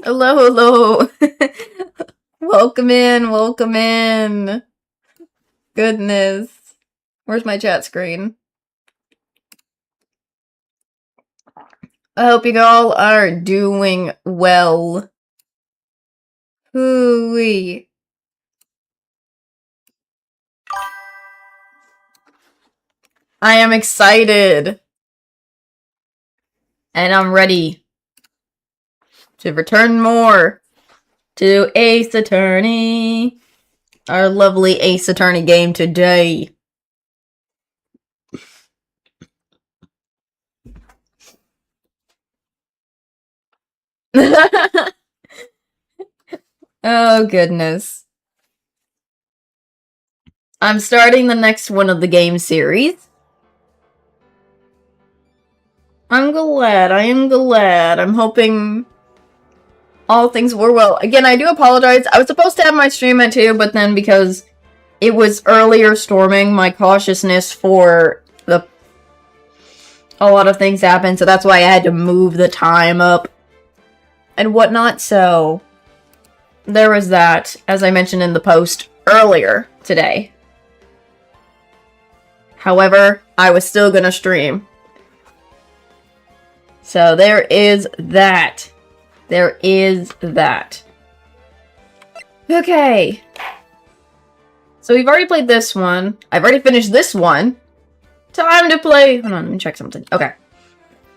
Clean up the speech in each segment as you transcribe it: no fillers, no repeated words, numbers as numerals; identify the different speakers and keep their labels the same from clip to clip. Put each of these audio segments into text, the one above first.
Speaker 1: Hello, hello. Welcome in, welcome in. Goodness. Where's my chat screen? I hope you all are doing well. Hooey. I am excited. And I'm ready to return more to Ace Attorney. Our lovely Ace Attorney game today. Oh, goodness. I'm starting the next one of the game series. I'm glad. I am glad. I'm hoping all things were well. Again, I do apologize. I was supposed to have my stream at 2, but then because it was earlier storming, my cautiousness for a lot of things happened, so that's why I had to move the time up and whatnot, so there was that, as I mentioned in the post earlier today. However, I was still gonna stream. So there is that. There is that. Okay. So we've already played this one. I've already finished this one. Time to play... Hold on, let me check something. Okay.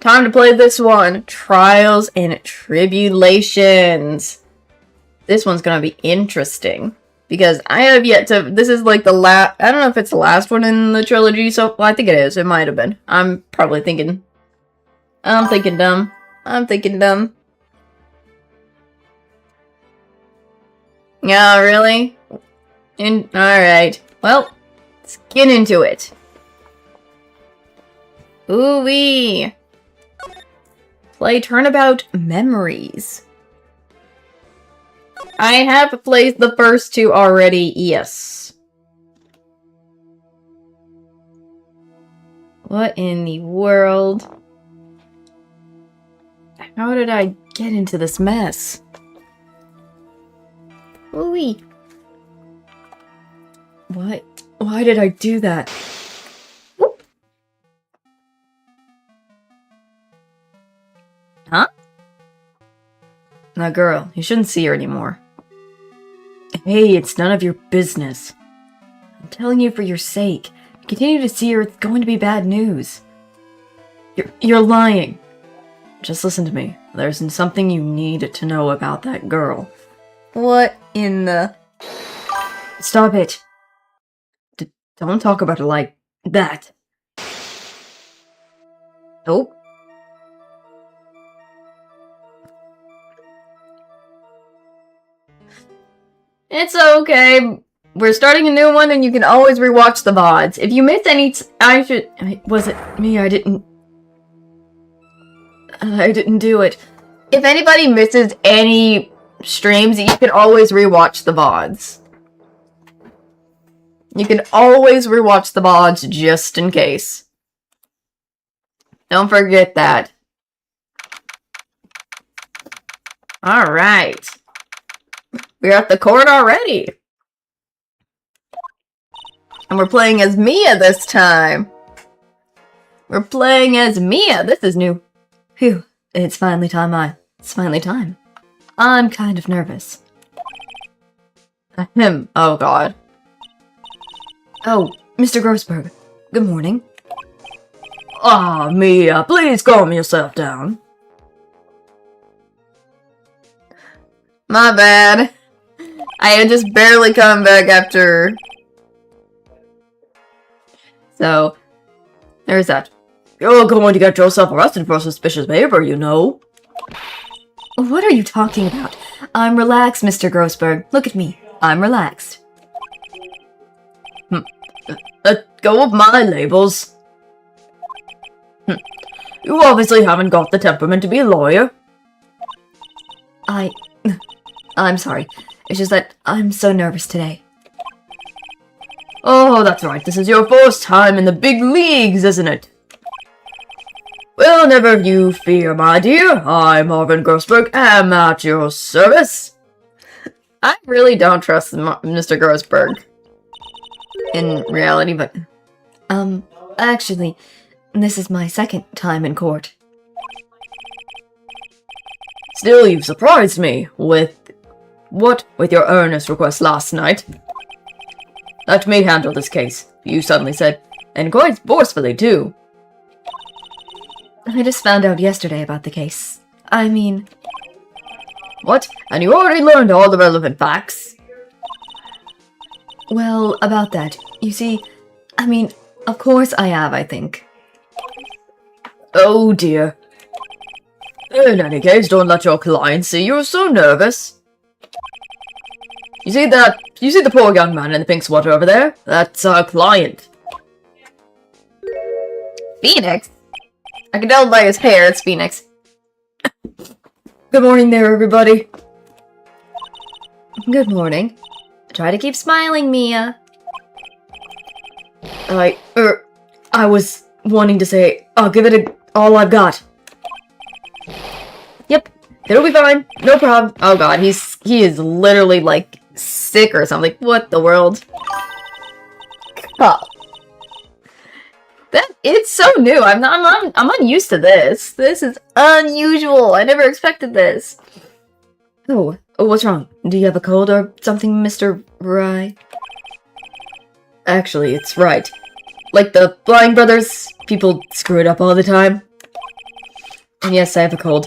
Speaker 1: Time to play this one. Trials and Tribulations. This one's gonna be interesting. Because I have yet to... This is like the last... I don't know if it's the last one in the trilogy, so... Well, I think it is. It might have been. I'm probably thinking... I'm thinking dumb. I'm thinking dumb. Yeah, really? Alright. Well, let's get into it. Ooh-wee. Play Turnabout Memories. I have played the first two already, yes. What in the world? How did I get into this mess? Ooh-wee. What? Why did I do that? Whoop. Huh? That girl. You shouldn't see her anymore. Hey, it's none of your business. I'm telling you for your sake. If you continue to see her, it's going to be bad news. You're lying. Just listen to me. There's something you need to know about that girl. What in the... Stop it. Don't talk about her like that. Nope. It's okay. We're starting a new one and you can always rewatch the VODs. If you miss any... Was it me? I didn't do it. If anybody misses any streams, you can always rewatch the VODs. You can always rewatch the VODs just in case. Don't forget that. Alright. We're at the court already. And we're playing as Mia this time. We're playing as Mia. This is new. Phew. It's finally time. It's finally time. I'm kind of nervous. Ahem. Oh, God. Oh, Mr. Grossberg. Good morning. Ah, Mia, please calm yourself down. My bad. I had just barely come back after... So, there's that. You're going to get yourself arrested for suspicious behavior, you know. What are you talking about? I'm relaxed, Mr. Grossberg. Look at me. I'm relaxed. Let go of my labels. You obviously haven't got the temperament to be a lawyer. I'm sorry. It's just that I'm so nervous today. Oh, that's right. This is your first time in the big leagues, isn't it? Well, never you fear, my dear. I'm Marvin Grossberg. I'm at your service. I really don't trust Mr. Grossberg in reality, but... Actually, this is my second time in court. Still, you've surprised me with... What with your earnest request last night? Let me handle this case, you suddenly said, and quite forcefully, too. I just found out yesterday about the case. I mean... What? And you already learned all the relevant facts? Well, about that. You see, I mean, of course I have, I think. Oh dear. In any case, don't let your client see you're so nervous. You see the poor young man in the pink sweater over there? That's our client. Phoenix? I can tell by his hair it's Phoenix. Good morning there, everybody. Good morning. Try to keep smiling, Mia. I was wanting to say, I'll give it all I've got. Yep, it'll be fine. No problem. Oh god, he is literally like sick or something. What the world? Oh. It's so new. I'm unused to this. This is unusual. I never expected this. Oh, what's wrong? Do you have a cold or something, Mr. Rye? Actually, it's right. Like the Blind Brothers, people screw it up all the time. And yes, I have a cold.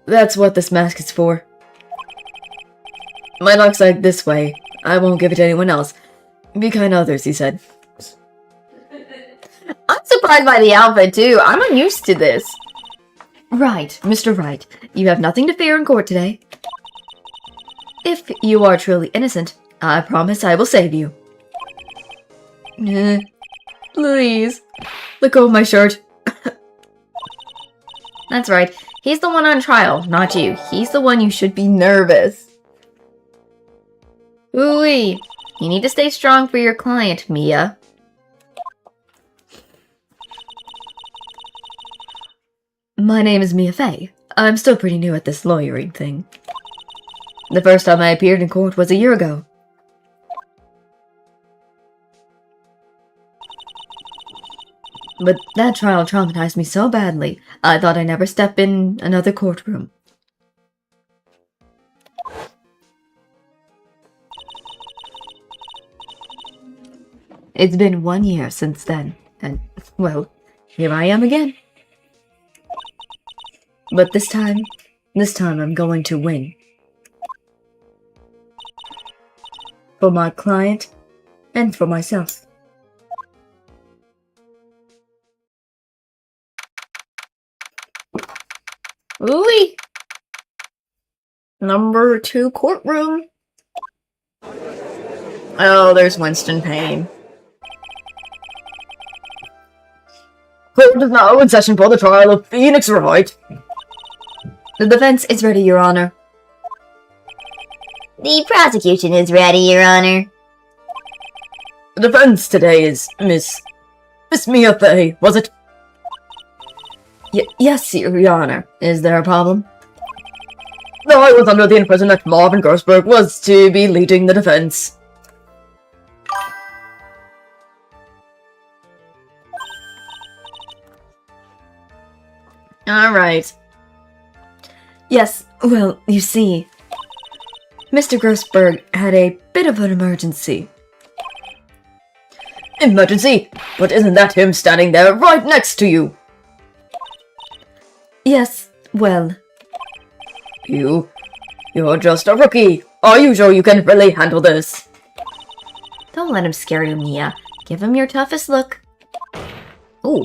Speaker 1: That's what this mask is for. My luck's like this way. I won't give it to anyone else. Be kind to others, he said. I'm surprised by the outfit, too. I'm unused to this. Right, Mr. Wright. You have nothing to fear in court today. If you are truly innocent, I promise I will save you. Please. Let go of my shirt. That's right. He's the one on trial, not you. He's the one you should be nervous. Ooh-wee. You need to stay strong for your client, Mia. My name is Mia Fey. I'm still pretty new at this lawyering thing. The first time I appeared in court was a year ago. But that trial traumatized me so badly, I thought I'd never step in another courtroom. It's been 1 year since then, and, well, here I am again. But this time I'm going to win. For my client, and for myself. Ooh-wee! Number 2 courtroom. Oh, there's Winston Payne. Court is now in session for the trial of Phoenix Wright. The defense is ready, Your Honor.
Speaker 2: The prosecution is ready, Your Honor.
Speaker 1: The defense today is Miss Mia Fey, was it? Yes, Your Honor. Is there a problem? No, I was under the impression that Marvin Grossberg was to be leading the defense. Alright. Yes, well, you see, Mr. Grossberg had a bit of an emergency. Emergency? But isn't that him standing there right next to you? Yes, well... You're just a rookie. Are you sure you can really handle this? Don't let him scare you, Mia. Give him your toughest look. Ooh.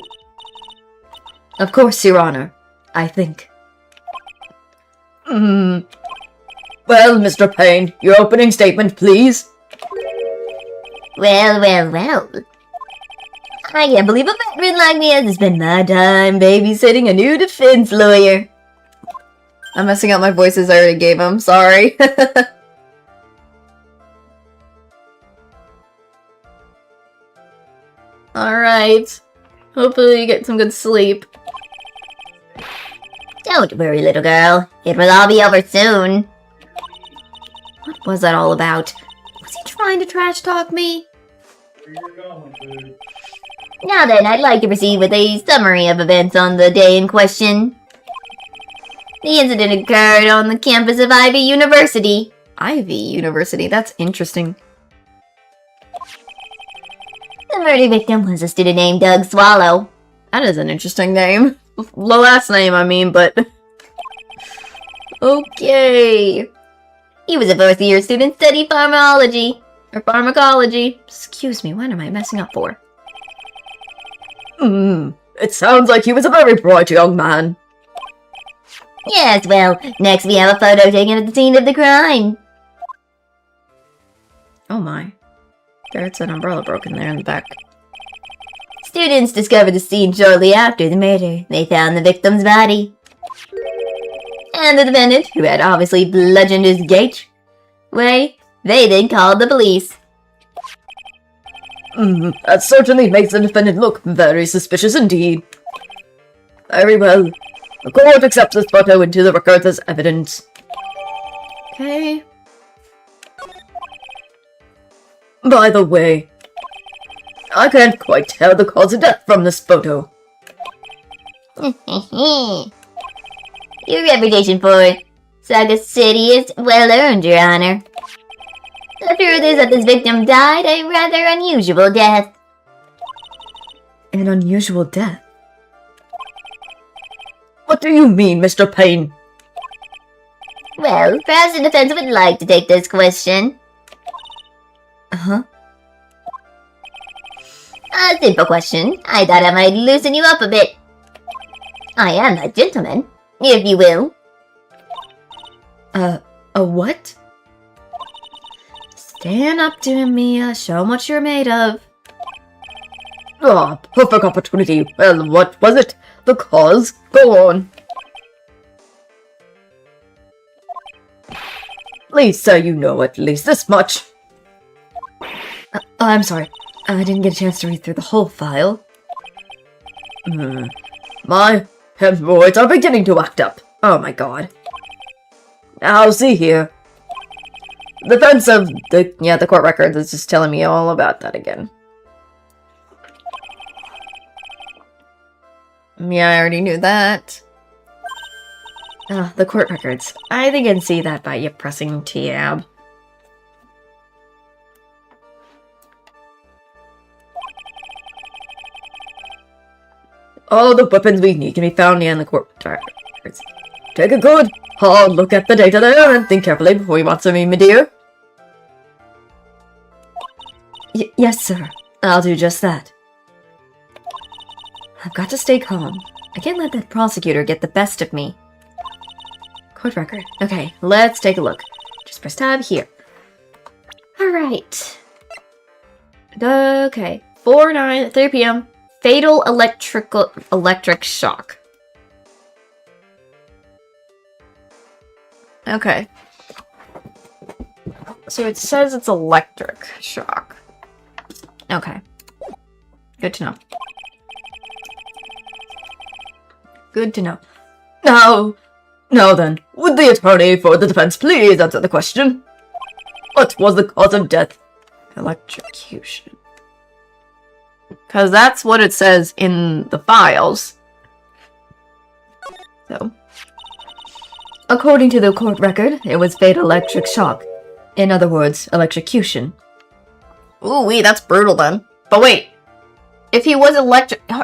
Speaker 1: Of course, Your Honor. I think. Well, Mr. Payne, your opening statement, please.
Speaker 2: Well. I can't believe a veteran like me has to spend my time babysitting a new defense lawyer.
Speaker 1: I'm messing up my voices I already gave him, sorry. Alright. Hopefully you get some good sleep.
Speaker 2: Don't worry, little girl. It will all be over soon.
Speaker 1: What was that all about? Was he trying to trash talk me?
Speaker 2: Now then, I'd like to proceed with a summary of events on the day in question. The incident occurred on the campus of Ivy University.
Speaker 1: Ivy University, that's interesting.
Speaker 2: The murder victim was a student named Doug Swallow.
Speaker 1: That is an interesting name. The last name, I mean, but... Okay.
Speaker 2: He was a fourth-year student studying pharmacology.
Speaker 1: Or pharmacology. Excuse me, what am I messing up for? It sounds like he was a very bright young man.
Speaker 2: Yes, well, next we have a photo taken at the scene of the crime.
Speaker 1: Oh my. There's an umbrella broken there in the back.
Speaker 2: Students discovered the scene shortly after the murder. They found the victim's body. And the defendant, who had obviously bludgeoned his gateway, they then called the police.
Speaker 1: That certainly makes the defendant look very suspicious indeed. Very well. The court accepts this photo into the records as evidence. Okay. By the way, I can't quite tell the cause of death from this photo.
Speaker 2: Your reputation for Saga City is well earned, Your Honor. The truth is that this victim died a rather unusual death.
Speaker 1: An unusual death? What do you mean, Mr. Payne?
Speaker 2: Well, perhaps the defense would like to take this question.
Speaker 1: Uh-huh.
Speaker 2: A simple question. I thought I might loosen you up a bit. I am a gentleman, if you will.
Speaker 1: A what? Stand up to him, Mia. Show him what you're made of. Ah, perfect opportunity. Well, what was it? The cause? Go on. Lisa, you know at least this much. I'm sorry. I didn't get a chance to read through the whole file. My hemorrhoids are beginning to act up. Oh my god. Now, see here. The defense of the court records is just telling me all about that again. Yeah, I already knew that. The court records. I think I can see that by you pressing tab. All the weapons we need can be found in the court records. Take a good hard look at the data there and think carefully before you answer me, my dear. Yes, sir. I'll do just that. I've got to stay calm. I can't let that prosecutor get the best of me. Court record. Okay, let's take a look. Just press tab here. Alright. Okay. 3 p.m. Fatal electric shock. Okay. So it says it's electric shock. Okay. Good to know. Good to know. Now then, would the attorney for the defense please answer the question? What was the cause of death? Electrocution. Because that's what it says in the files. So, according to the court record, it was fatal electric shock. In other words, electrocution. Ooh-wee, that's brutal then. But wait, if he was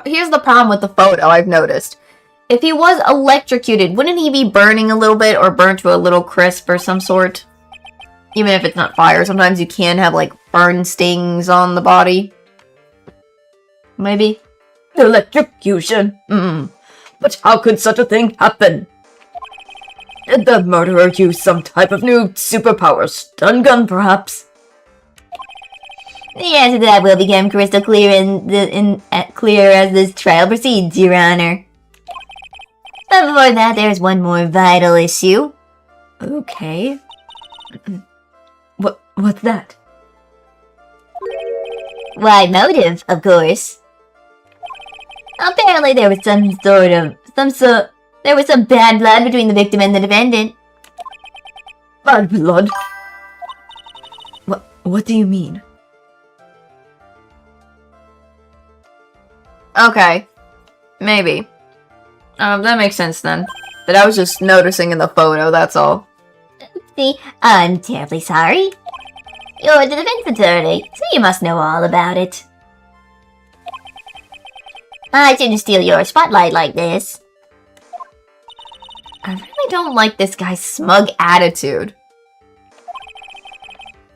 Speaker 1: here's the problem with the photo I've noticed. If he was electrocuted, wouldn't he be burning a little bit or burnt to a little crisp or some sort? Even if it's not fire, sometimes you can have like burn stings on the body. Maybe? Electrocution? But how could such a thing happen? Did the murderer use some type of new superpower stun gun, perhaps?
Speaker 2: The answer to that will become crystal clear clear as this trial proceeds, Your Honor. But before that, there's one more vital issue.
Speaker 1: Okay. What's that?
Speaker 2: Why, motive, of course. Apparently there was some There was some bad blood between the victim and the defendant.
Speaker 1: Bad blood? What do you mean? Okay. Maybe. That makes sense then. But I was just noticing in the photo, that's all.
Speaker 2: See, I'm terribly sorry. You're the defense attorney, so you must know all about it. I shouldn't steal your spotlight like this.
Speaker 1: I really don't like this guy's smug attitude.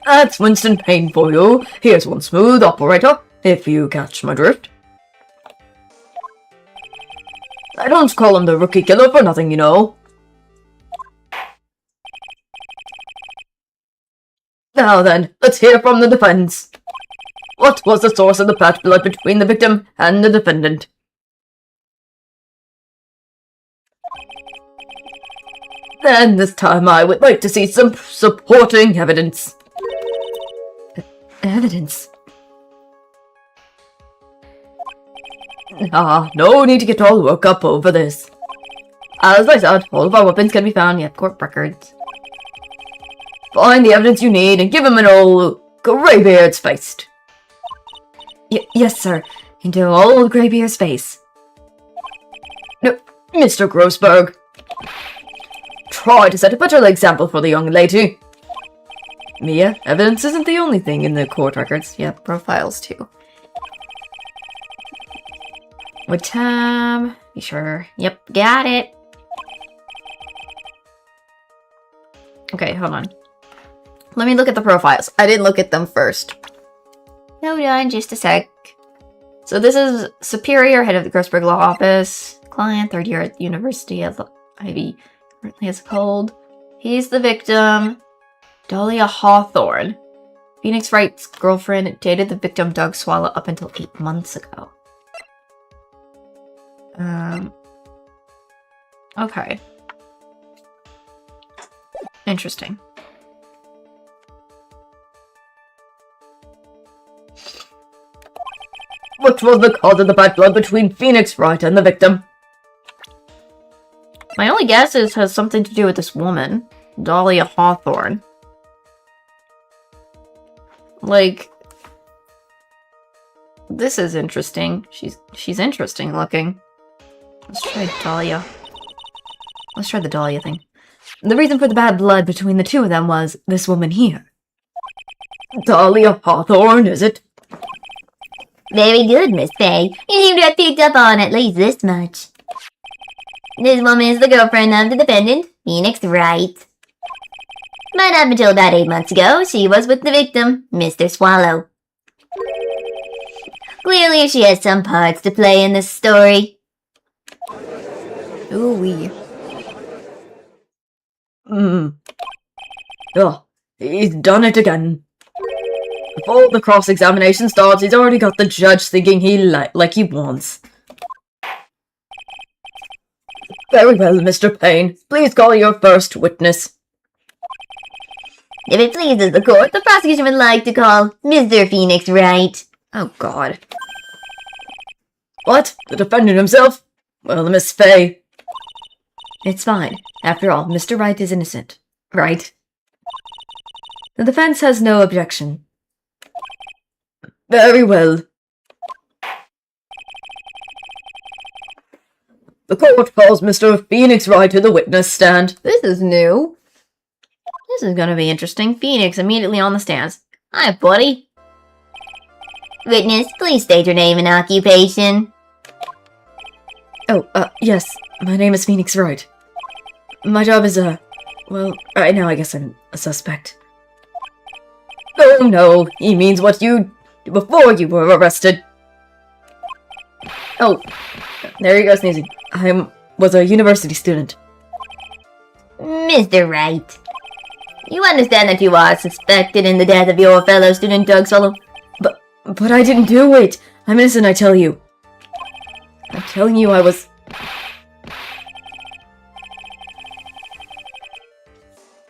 Speaker 1: That's Winston Payne for you. Here's one smooth operator, if you catch my drift. I don't call him the rookie killer for nothing, you know. Now then, let's hear from the defense. What was the source of the bad blood between the victim and the defendant? And this time I would like to see some supporting evidence. Evidence? No need to get all woke up over this. As I said, all of our weapons can be found in court records. Find the evidence you need and give him an old graybeard's face. Yes, sir. Into old graybeard's face. No, Mr. Grossberg. Try to set a better example for the young lady. Mia, evidence isn't the only thing in the court records. Yep, profiles too. What time? You sure? Yep, got it. Okay, hold on. Let me look at the profiles. I didn't look at them first.
Speaker 2: Hold on just a sec.
Speaker 1: So this is Superior, head of the Grossberg Law Office. Client, third year at University of Ivy. Currently has a cold. He's the victim. Dahlia Hawthorne. Phoenix Wright's girlfriend dated the victim Doug Swallow up until 8 months ago. Okay. Interesting. What was the cause of the bad blood between Phoenix Wright and the victim? My only guess is it has something to do with this woman, Dahlia Hawthorne. Like, this is interesting. She's interesting looking. Let's try Dahlia. Let's try the Dahlia thing. The reason for the bad blood between the two of them was this woman here. Dahlia Hawthorne, is it?
Speaker 2: Very good, Miss Faye. You seem to have picked up on at least this much. This woman is the girlfriend of the defendant, Phoenix Wright. But up until about 8 months ago, she was with the victim, Mr. Swallow. Clearly, she has some parts to play in this story.
Speaker 1: Ooh-wee. Oh, he's done it again. Before the cross-examination starts, he's already got the judge thinking like he wants. Very well, Mr. Payne. Please call your first witness.
Speaker 2: If it pleases the court, the prosecution would like to call Mr. Phoenix Wright.
Speaker 1: Oh, God. What? The defendant himself? Well, Miss Faye. It's fine. After all, Mr. Wright is innocent. Right? The defense has no objection. Very well. The court calls Mr. Phoenix Wright to the witness stand. This is new. This is gonna be interesting. Phoenix immediately on the stands. Hi, buddy.
Speaker 2: Witness, please state your name and occupation.
Speaker 1: Oh, yes. My name is Phoenix Wright. My job is, well, right now I guess I'm a suspect. Oh no, he means what you did before you were arrested. Oh, there you go, sneezing. I was a university student.
Speaker 2: Mr. Wright, you understand that you are suspected in the death of your fellow student Doug Swallow?
Speaker 1: But I didn't do it. I'm innocent, I tell you. I'm telling you I was...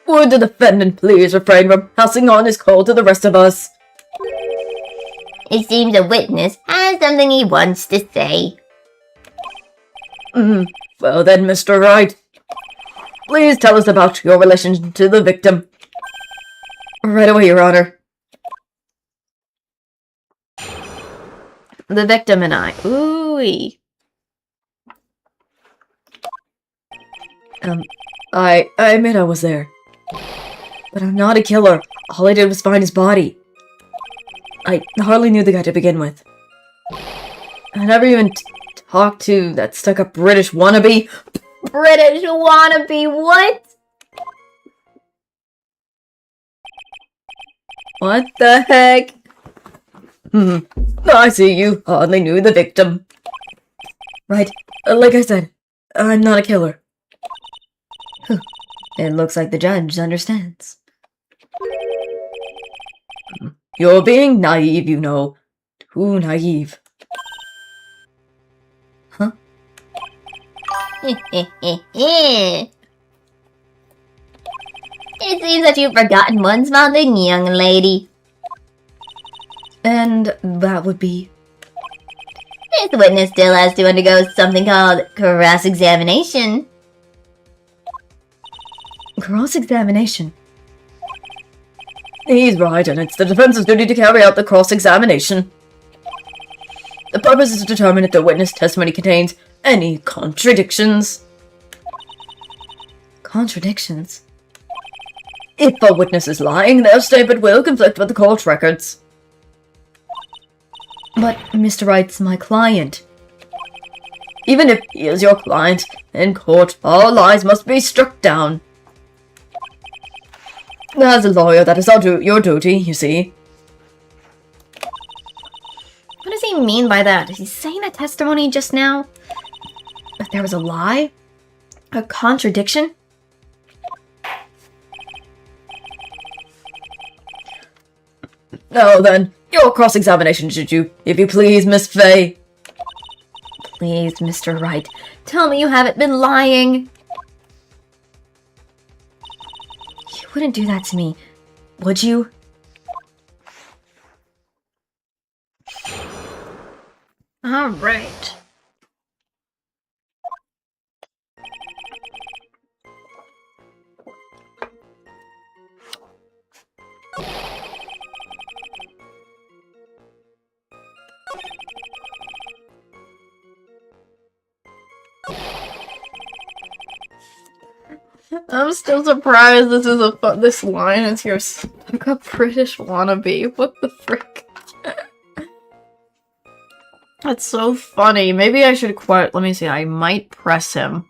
Speaker 1: Would the defendant please refrain from passing on his call to the rest of us?
Speaker 2: It seems a witness has something he wants to say.
Speaker 1: Well then, Mr. Wright, please tell us about your relation to the victim. Right away, Your Honor. The victim and I.
Speaker 2: Ooh-wee.
Speaker 1: I admit I was there. But I'm not a killer. All I did was find his body. I hardly knew the guy to begin with. I never even talked to that stuck-up British wannabe.
Speaker 2: British wannabe, what?
Speaker 1: What the heck? I see you hardly knew the victim. Right, like I said, I'm not a killer. It looks like the judge understands. You're being naive, you know. Too naive. Huh?
Speaker 2: It seems that you've forgotten one small thing, young lady.
Speaker 1: And that would be...
Speaker 2: This witness still has to undergo something called cross-examination.
Speaker 1: Cross-examination? He's right, and it's the defense's duty to carry out the cross-examination. The purpose is to determine if the witness testimony contains any contradictions. Contradictions? If a witness is lying, their statement will conflict with the court records. But Mr. Wright's my client. Even if he is your client, in court, all lies must be struck down. As a lawyer, that is your duty, you see.
Speaker 2: What does he mean by that? Is he saying a testimony just now?
Speaker 1: That there was a lie? A contradiction? Now then, your cross-examination, should you, if you please, Miss Fay.
Speaker 2: Please, Mr. Wright, tell me you haven't been lying.
Speaker 1: You wouldn't do that to me, would you?
Speaker 2: All right. I'm still surprised this line is your stuck-up British wannabe. What the frick? That's so funny. Maybe I should quite. Let me see. I might press him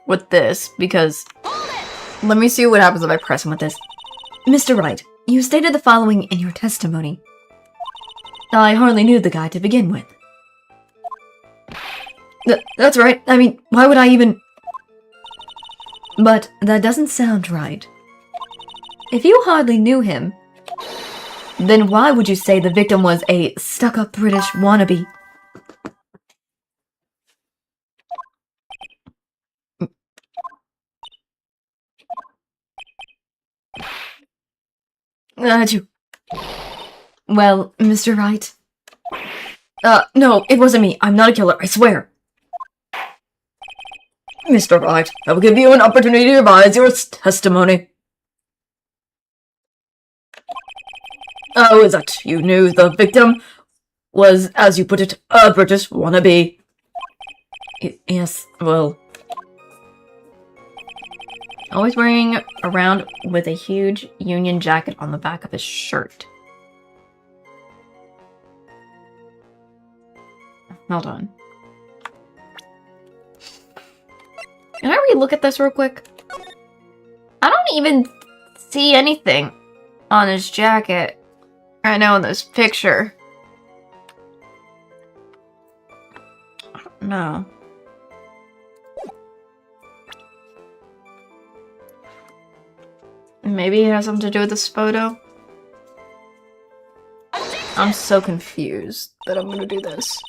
Speaker 2: with this because. Let me see what happens if I press him with this.
Speaker 1: Mr. Wright, you stated the following in your testimony. I hardly knew the guy to begin with. That's right. I mean, why would I even... But that doesn't sound right. If you hardly knew him, then why would you say the victim was a stuck-up British wannabe? Well, Mr. Wright? No, it wasn't me. I'm not a killer, I swear. Mr. Wright, I will give you an opportunity to revise your testimony. Oh, is that you knew the victim was, as you put it, a British wannabe? Yes, well...
Speaker 2: Always wearing around with a huge Union jacket on the back of his shirt. Hold on. Can I re-look at this real quick? I don't even see anything on his jacket right now in this picture. I don't know. Maybe it has something to do with this photo? I'm so confused that I'm gonna do this.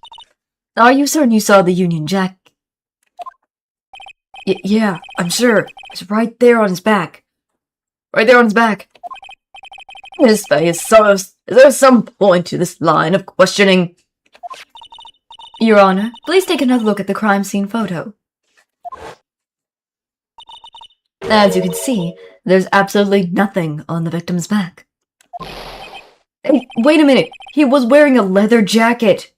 Speaker 1: Are you certain you saw the Union Jack? Yeah, I'm sure. It's right there on his back. Right there on his back. Miss Fay, is there some point to this line of questioning? Your Honor, please take another look at the crime scene photo. As you can see, there's absolutely nothing on the victim's back. Hey, wait a minute! He was wearing a leather jacket!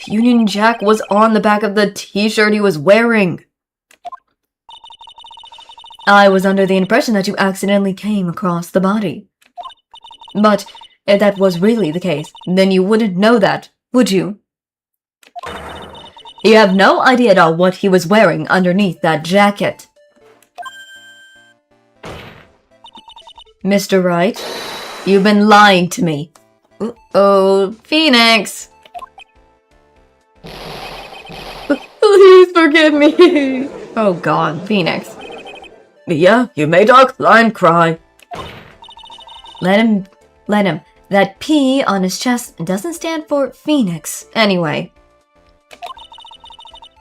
Speaker 1: The Union Jack was on the back of the t-shirt he was wearing! I was under the impression that you accidentally came across the body. But if that was really the case, then you wouldn't know that, would you? You have no idea at all what he was wearing underneath that jacket. Mr. Wright, you've been lying to me. Oh, Phoenix! Please forgive me! Oh god, Phoenix. Yeah, you may talk, lie and cry. Let him. That P on his chest doesn't stand for Phoenix, anyway.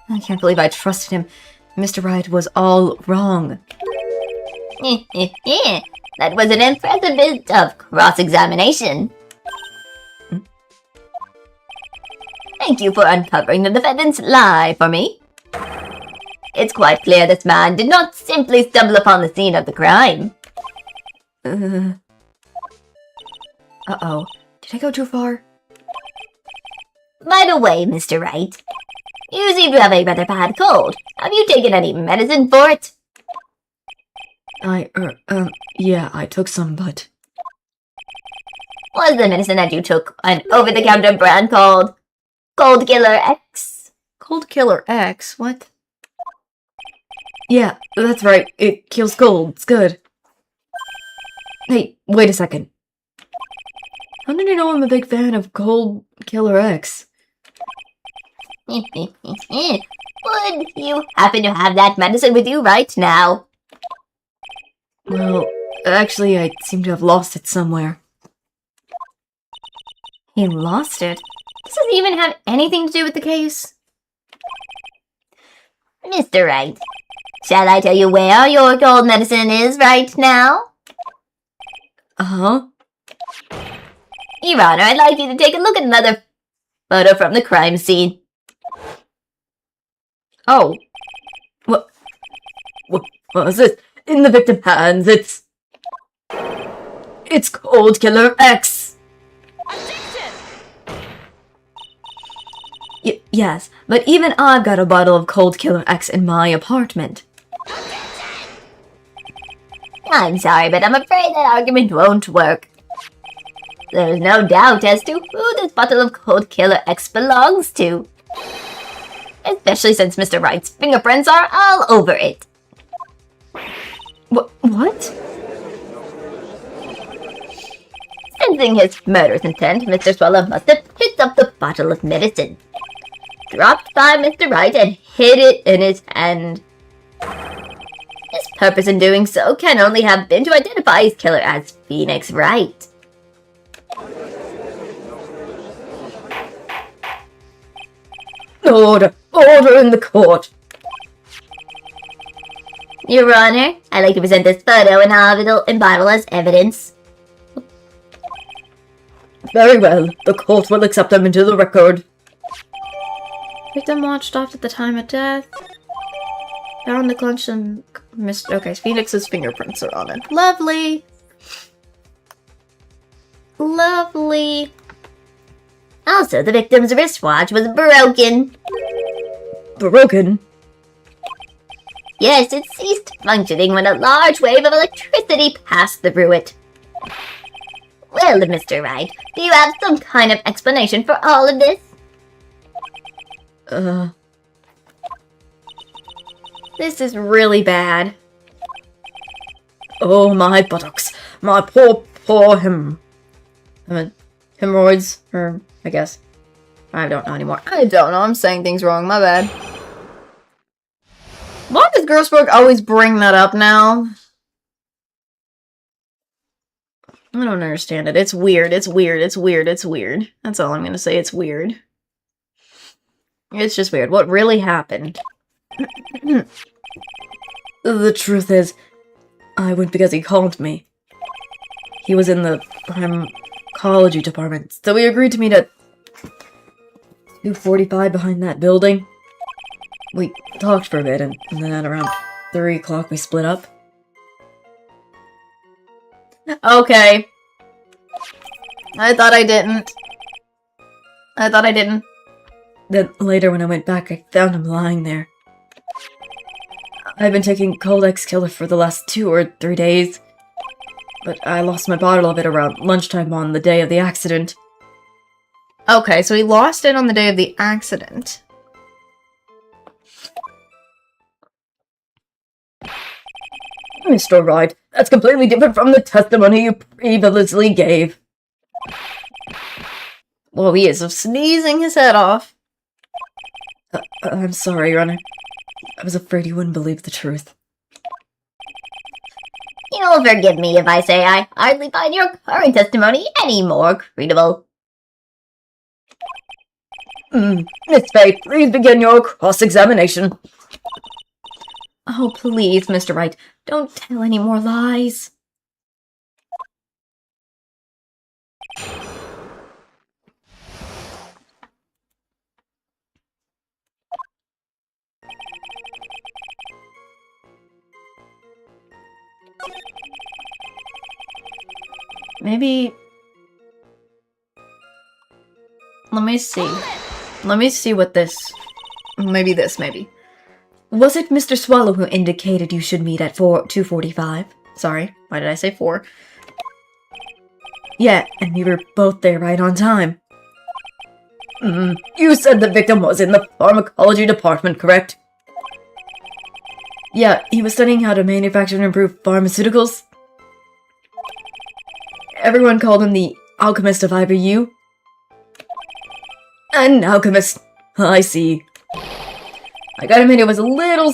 Speaker 1: I can't believe I trusted him. Mr. Wright was all wrong.
Speaker 2: That was an impressive bit of cross-examination. Thank you for uncovering the defendant's lie for me. It's quite clear this man did not simply stumble upon the scene of the crime.
Speaker 1: Uh-oh. Did I go too far?
Speaker 2: By the way, Mr. Wright, you seem to have a rather bad cold. Have you taken any medicine for it?
Speaker 1: Yeah, I took some, but...
Speaker 2: Was the medicine that you took an over-the-counter brand called Cold Killer X?
Speaker 1: Cold Killer X? What? Yeah, that's right. It kills cold. It's good. Hey, wait a second. How did you know I'm a big fan of Cold Killer X?
Speaker 2: Would you happen to have that medicine with you right now?
Speaker 1: Well, actually, I seem to have lost it somewhere. He lost it? Does it even have anything to do with the case?
Speaker 2: Mr. Wright, shall I tell you where your cold medicine is right now?
Speaker 1: Uh-huh.
Speaker 2: Your Honor, I'd like you to take a look at another photo from the crime scene.
Speaker 1: Oh. What was it? In the victim's hands, it's Cold Killer X! Yes, but even I've got a bottle of Cold Killer X in my apartment.
Speaker 2: I'm sorry, but I'm afraid that argument won't work. There's no doubt as to who this bottle of Cold Killer X belongs to. Especially since Mr. Wright's fingerprints are all over it.
Speaker 1: What?
Speaker 2: Sensing his murderous intent, Mr. Swallow must have picked up the bottle of medicine, dropped by Mr. Wright, and hid it in his hand. His purpose in doing so can only have been to identify his killer as Phoenix Wright.
Speaker 1: Order! Order in the court!
Speaker 2: Your Honor, I'd like to present this photo in Bible as evidence.
Speaker 1: Very well. The court will accept them into the record. Victim watched off at the time of death. Found the clutch and missed. Okay, Phoenix's fingerprints are on it. Lovely!
Speaker 2: Lovely. Also, the victim's wristwatch was broken.
Speaker 1: Broken?
Speaker 2: Yes, it ceased functioning when a large wave of electricity passed through it. Well, Mr. Wright, do you have some kind of explanation for all of this?
Speaker 1: This is really bad. Oh, my buttocks. My poor hemorrhoids, or I guess. I don't know anymore. I don't know. I'm saying things wrong. My bad. Why does Grossberg always bring that up now? I don't understand it. It's weird. It's weird. It's weird. It's weird. That's all I'm gonna say. It's weird. It's just weird. What really happened? The truth is, I went because he called me. He was in the pharmacology department, so we agreed to meet at 2:45 behind that building. We talked for a bit, and then at around 3 o'clock we split up.
Speaker 2: Okay. I thought I didn't.
Speaker 1: Then later when I went back, I found him lying there. I've been taking Codex Killer for the last 2 or 3 days. But I lost my bottle of it around lunchtime on the day of the accident.
Speaker 2: Okay, so he lost it on the day of the accident.
Speaker 1: Mr. Wright, that's completely different from the testimony you previously gave.
Speaker 2: Whoa, he is sneezing his head off.
Speaker 1: I'm sorry, Your Honor. I was afraid you wouldn't believe the truth.
Speaker 2: You'll forgive me if I say I hardly find your current testimony any more credible.
Speaker 1: Miss Faye, please begin your cross-examination.
Speaker 2: Oh, please, Mr. Wright, don't tell any more lies. Maybe... Let me see. Let me see what this... Maybe this, maybe.
Speaker 1: Was it Mr. Swallow who indicated you should meet at 2:45?
Speaker 2: Sorry, why did I say 4?
Speaker 1: Yeah, and we were both there right on time. You said the victim was in the pharmacology department, correct? Yeah, he was studying how to manufacture and improve pharmaceuticals. Everyone called him the alchemist of IBU. An alchemist. I see. I gotta admit, it was a little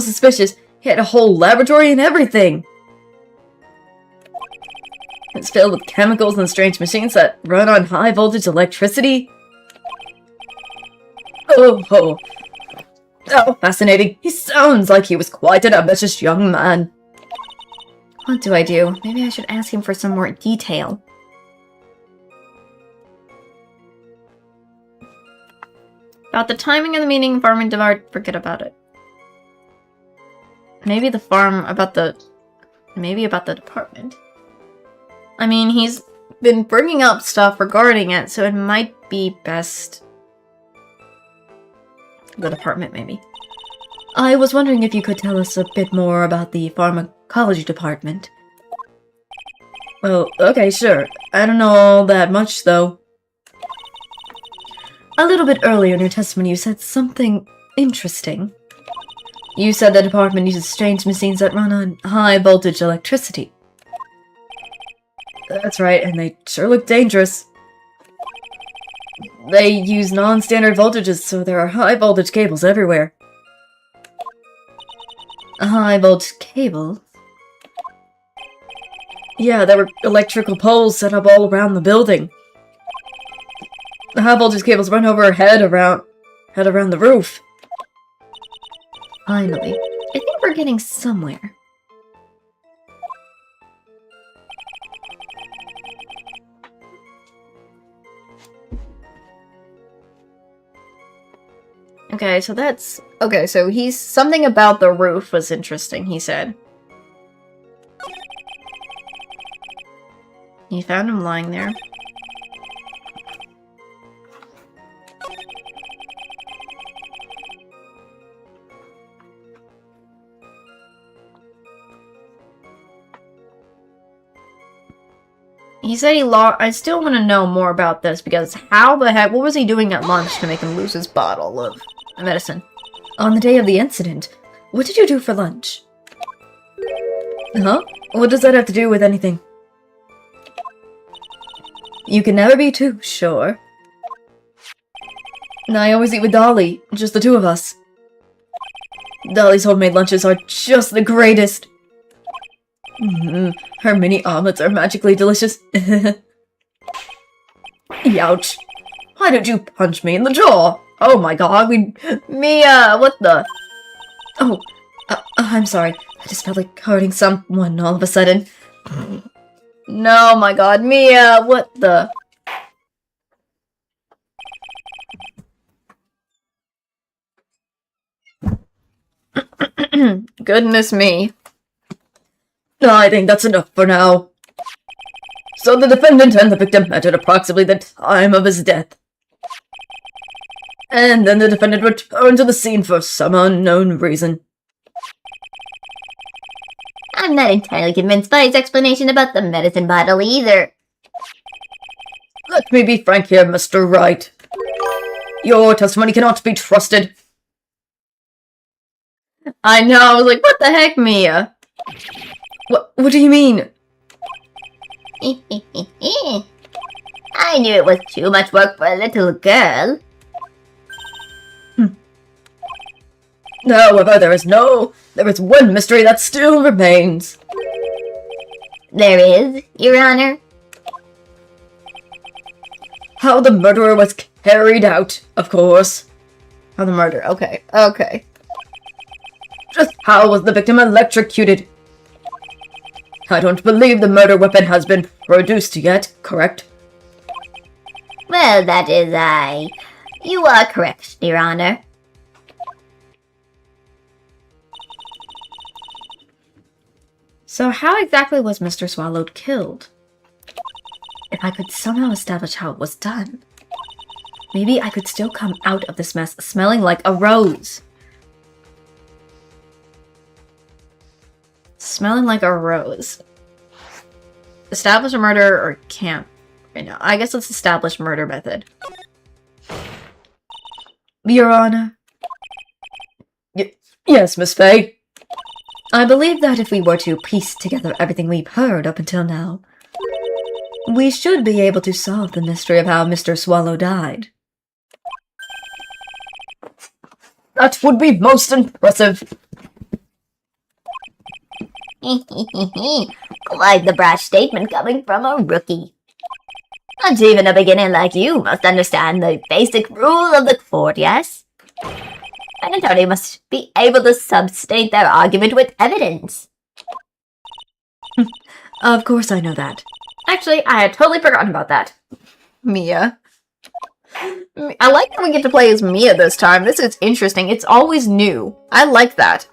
Speaker 1: suspicious. He had a whole laboratory and everything. It's filled with chemicals and strange machines that run on high voltage electricity. Oh, how fascinating. He sounds like he was quite an ambitious young man.
Speaker 2: What do I do? Maybe I should ask him for some more detail. About the timing of the meeting, farm and Devard, forget about it. Maybe the farm, maybe about the department. I mean, he's been bringing up stuff regarding it, so it might be best... The department, maybe.
Speaker 1: I was wondering if you could tell us a bit more about the pharmacology department. Well, okay, sure. I don't know all that much, though. A little bit earlier in your testimony, you said something interesting. You said the department uses strange machines that run on high-voltage electricity. That's right, and they sure look dangerous. They use non-standard voltages, so there are high-voltage cables everywhere. High-voltage cables? Yeah, there were electrical poles set up all around the building. The high-voltage cables run over her head around the roof.
Speaker 2: Finally. I think we're getting somewhere. Okay, so that's... Okay, so he's... Something about the roof was interesting, he said. He found him lying there. He said he lost... I still want to know more about this, because how the heck... What was he doing at lunch to make him lose his bottle of medicine?
Speaker 1: On the day of the incident, what did you do for lunch? Huh? What does that have to do with anything? You can never be too sure. I always eat with Dolly, just the two of us. Dolly's homemade lunches are just the greatest. Her mini omelets are magically delicious. Ouch. Why did you punch me in the jaw? Oh my god, Mia, what the? Oh, I'm sorry. I just felt like hurting someone all of a sudden.
Speaker 2: No, my god, Mia, what the?
Speaker 1: Goodness me. I think that's enough for now. So the defendant and the victim met at approximately the time of his death. And then the defendant returned to the scene for some unknown reason.
Speaker 2: I'm not entirely convinced by his explanation about the medicine bottle either.
Speaker 1: Let me be frank here, Mr. Wright. Your testimony cannot be trusted. I know, I was like, what the heck, Mia? What do you mean?
Speaker 2: I knew it was too much work for a little girl.
Speaker 1: However, there is one mystery that still remains.
Speaker 2: There is, Your Honor.
Speaker 1: How the murderer was carried out, of course. How the murder, okay. Just how was the victim electrocuted? I don't believe the murder weapon has been produced yet, correct?
Speaker 2: Well, that is You are correct, Your Honor.
Speaker 1: So how exactly was Mr. Swallow killed? If I could somehow establish how it was done, maybe I could still come out of this mess smelling like a rose. Smelling like a rose. Establish a murder or can't right now. I guess let's establish murder method. Your Honor. Yes, Miss Faye. I believe that if we were to piece together everything we've heard up until now, we should be able to solve the mystery of how Mr. Swallow died. That would be most impressive.
Speaker 2: Quite the brash statement coming from a rookie. Not even a beginner like you must understand the basic rule of the court, yes? An attorney must be able to substate their argument with evidence.
Speaker 1: Of course I know that. Actually, I had totally forgotten about that. Mia. I like that we get to play as Mia this time. This is interesting. It's always new. I like that.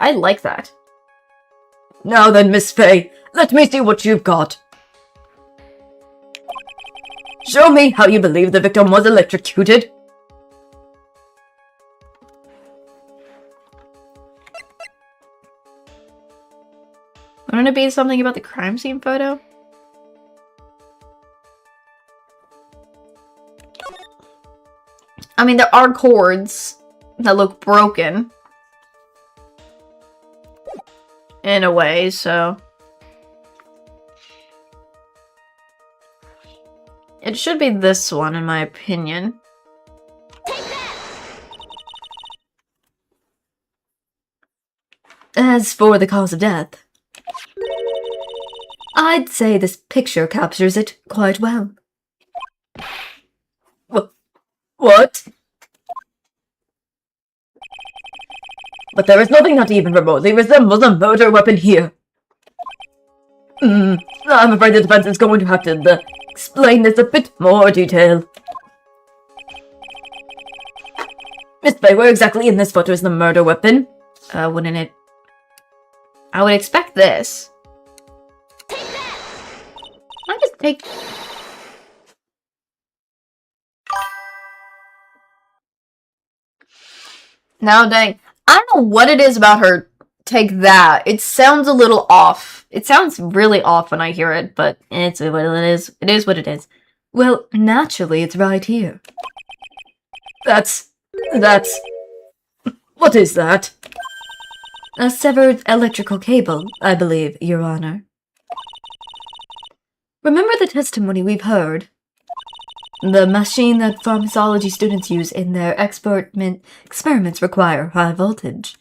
Speaker 1: Now then, Miss Faye, let me see what you've got. Show me how you believe the victim was electrocuted. Wouldn't it be something about the crime scene photo? I mean, there are cords that look broken. In a way, so... It should be this one, in my opinion. As for the cause of death, I'd say this picture captures it quite well. What? But there is nothing that even remotely resembles a murder weapon here. I'm afraid the defense is going to have to explain this a bit more detail. Miss Bay, where exactly in this photo is the murder weapon? Wouldn't it... I would expect this. I just take... Now, dang. I don't know what it is about her. Take that. It sounds a little off. It sounds really off when I hear it, but it's what it is. It is what it is. Well, naturally, it's right here. That's... What is that? A severed electrical cable, I believe, Your Honor. Remember the testimony we've heard? The machine that pharmacology students use in their experiments require high voltage.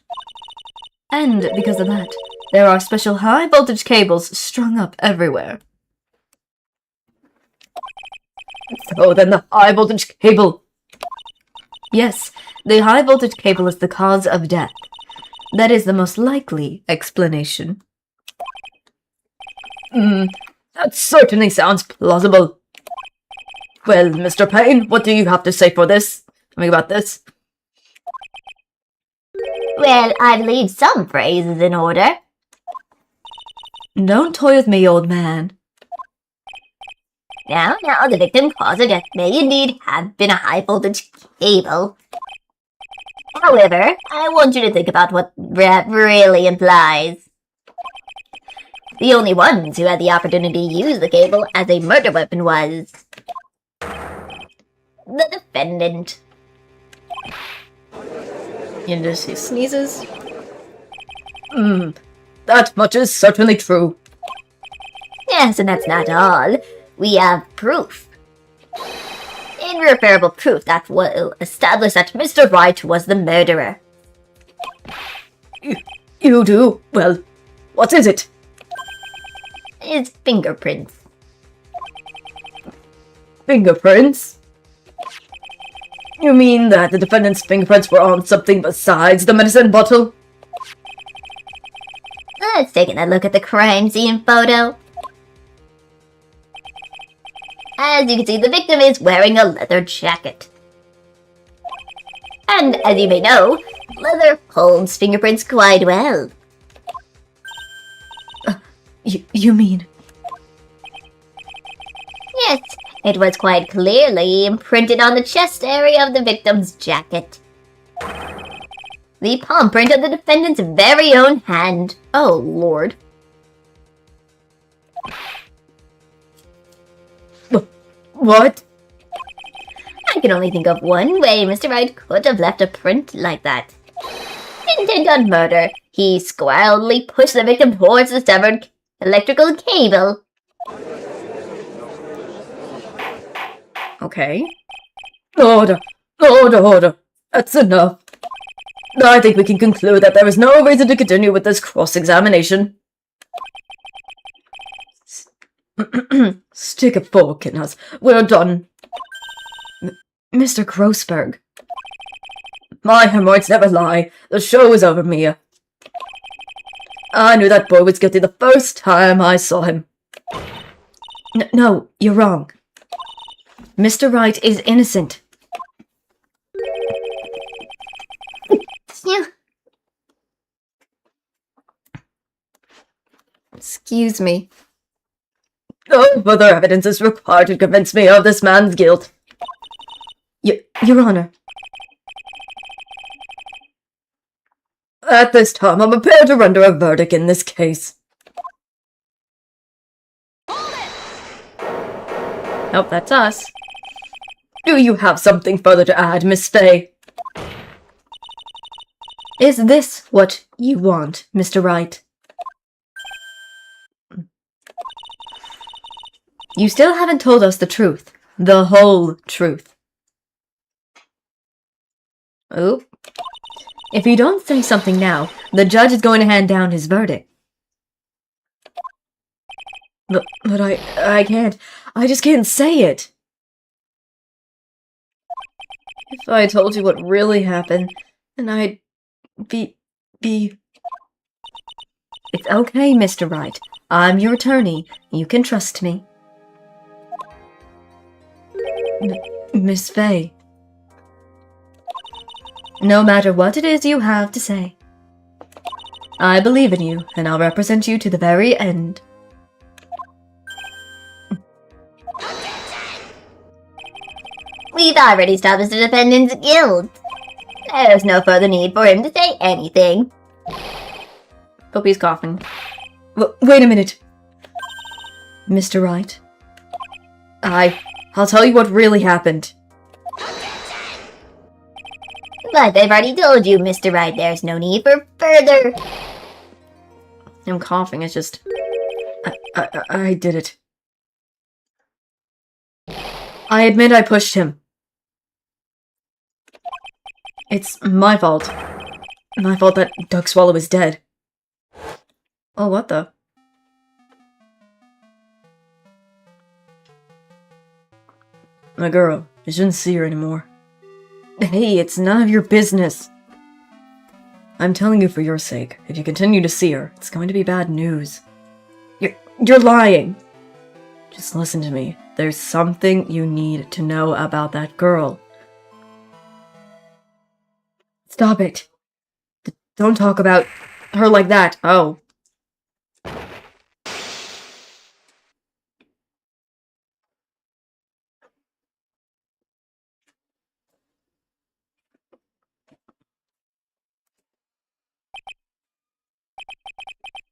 Speaker 1: And because of that, there are special high voltage cables strung up everywhere. So then the high voltage cable... Yes, the high voltage cable is the cause of death. That is the most likely explanation. That certainly sounds plausible. Well, Mr. Payne, what do you have to say for this? Tell me about this.
Speaker 2: Well, I believe some phrase is in order.
Speaker 1: Don't toy with me, old man.
Speaker 2: Now, the victim cause of death may indeed have been a high-voltage cable. However, I want you to think about what that really implies. The only ones who had the opportunity to use the cable as a murder weapon was the defendant.
Speaker 1: And as he sneezes. That much is certainly true.
Speaker 2: Yes, and that's not all. We have proof. Irreparable proof that will establish that Mr. Wright was the murderer.
Speaker 1: You do? Well, what is it?
Speaker 2: His fingerprints.
Speaker 1: Fingerprints? You mean that the defendant's fingerprints were on something besides the medicine bottle?
Speaker 2: Let's take a look at the crime scene photo. As you can see, the victim is wearing a leather jacket. And as you may know, leather holds fingerprints quite well.
Speaker 1: You mean?
Speaker 2: Yes, it was quite clearly imprinted on the chest area of the victim's jacket. The palm print of the defendant's very own hand.
Speaker 1: Oh, Lord. What?
Speaker 2: I can only think of one way Mr. Wright could have left a print like that. Intent on murder, he squarely pushed the victim towards the severed electrical cable.
Speaker 1: Okay. Order. Order. That's enough. I think we can conclude that there is no reason to continue with this cross-examination. Stick a fork in us. We're done. Mr. Grossberg. My hemorrhoids never lie. The show is over, Mia. I knew that boy was guilty the first time I saw him. No, you're wrong. Mr. Wright is innocent. Excuse me. No further evidence is required to convince me of this man's guilt. Your Honor. At this time, I'm prepared to render a verdict in this case. Nope, that's us. Do you have something further to add, Miss Fay? Is this what you want, Mr. Wright? You still haven't told us the truth. The whole truth. Oop. If you don't say something now, the judge is going to hand down his verdict. But I can't. I just can't say it. If I told you what really happened, then I'd be... It's okay, Mr. Wright. I'm your attorney. You can trust me. Miss Fay. No matter what it is you have to say, I believe in you, and I'll represent you to the very end.
Speaker 2: We've already established the defendant's guilt. There's no further need for him to say anything.
Speaker 1: Puppy's coughing. Wait a minute. Mr. Wright. I'll tell you what really happened.
Speaker 2: But I've already told you, Mr. Wright, there's no need for further.
Speaker 1: I'm coughing, it's just... I did it. I admit I pushed him. It's my fault. My fault that Doug Swallow is dead. Oh, what the? My girl, you shouldn't see her anymore. Hey, it's none of your business. I'm telling you for your sake. If you continue to see her, it's going to be bad news. You're lying. Just listen to me. There's something you need to know about that girl. Stop it. Don't talk about her like that. Oh.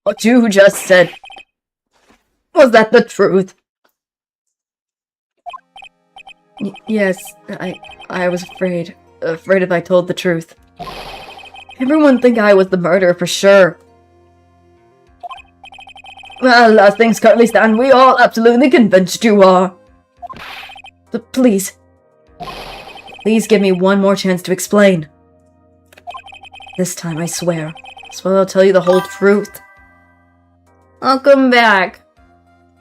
Speaker 1: What you just said, was that the truth? Yes, I was afraid if I told the truth. Everyone think I was the murderer for sure. Well, as things currently stand, we all absolutely convinced you are. But please give me one more chance to explain. This time, I swear I'll tell you the whole truth. Welcome back.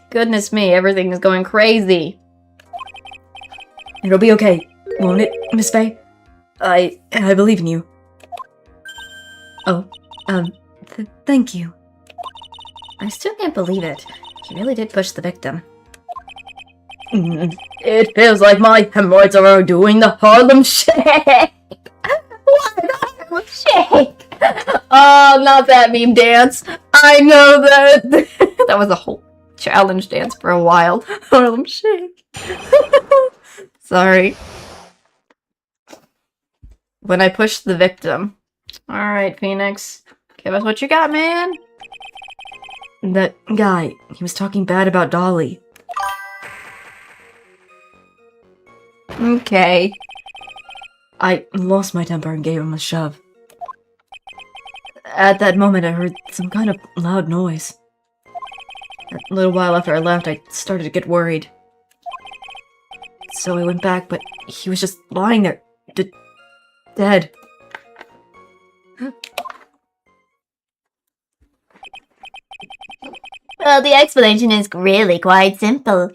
Speaker 1: Goodness me, everything is going crazy. It'll be okay, won't it, Miss Faye? I believe in you. Oh, thank you. I still can't believe it. He really did push the victim. It feels like my hemorrhoids are doing the Harlem Shake! What? The Harlem Shake? Oh, not that meme dance. I know that. That was a whole challenge dance for a while. Harlem Shake. Sorry. When I pushed the victim. Alright, Phoenix. Give us what you got, man. That guy, he was talking bad about Dolly. Okay. I lost my temper and gave him a shove. At that moment, I heard some kind of loud noise. A little while after I left, I started to get worried. So I went back, but he was just lying there, dead.
Speaker 2: Well, the explanation is really quite simple.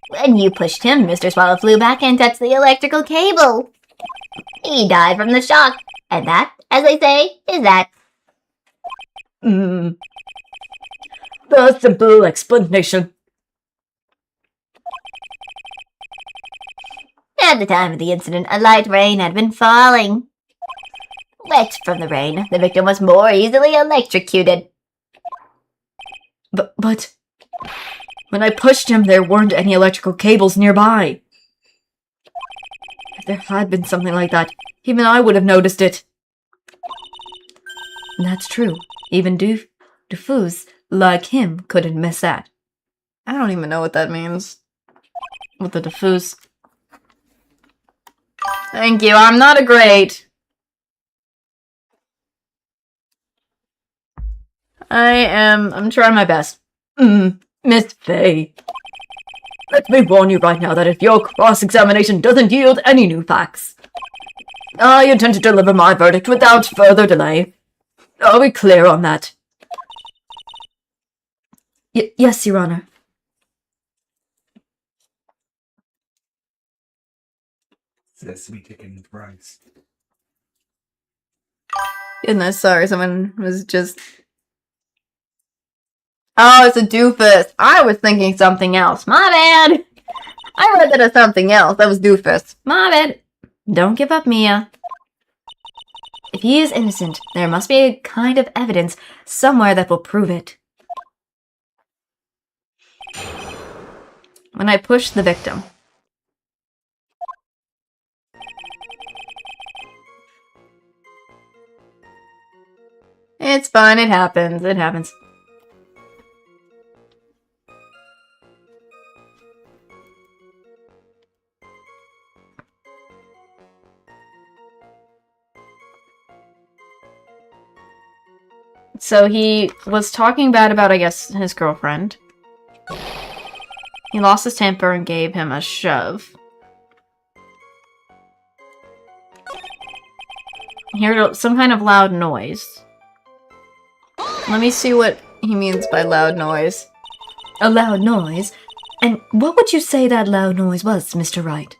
Speaker 2: When you pushed him, Mr. Swallow flew back and touched the electrical cable. He died from the shock, and that, as I say, is that.
Speaker 1: The simple explanation.
Speaker 2: At the time of the incident, a light rain had been falling. Wet from the rain, the victim was more easily electrocuted.
Speaker 1: But when I pushed him, there weren't any electrical cables nearby. If there had been something like that, even I would have noticed it. That's true. Even doofus like him couldn't miss that. I don't even know what that means. With the doofus. Thank you, I'm not a great. I'm trying my best. Miss Faye. Let me warn you right now that if your cross-examination doesn't yield any new facts, I intend to deliver my verdict without further delay. Are we clear on that? Yes, Your Honor.
Speaker 3: Sesame chicken fries.
Speaker 1: Goodness, sorry, someone was just... Oh, it's a doofus. I was thinking something else. My bad. I read that as something else. That was doofus. My bad. Don't give up, Mia. If he is innocent, there must be a kind of evidence somewhere that will prove it. When I push the victim. It's fine, it happens. It happens. So he was talking bad about, I guess, his girlfriend. He lost his temper and gave him a shove. He heard some kind of loud noise. Let me see what he means by loud noise. A loud noise? And what would you say that loud noise was, Mr. Wright?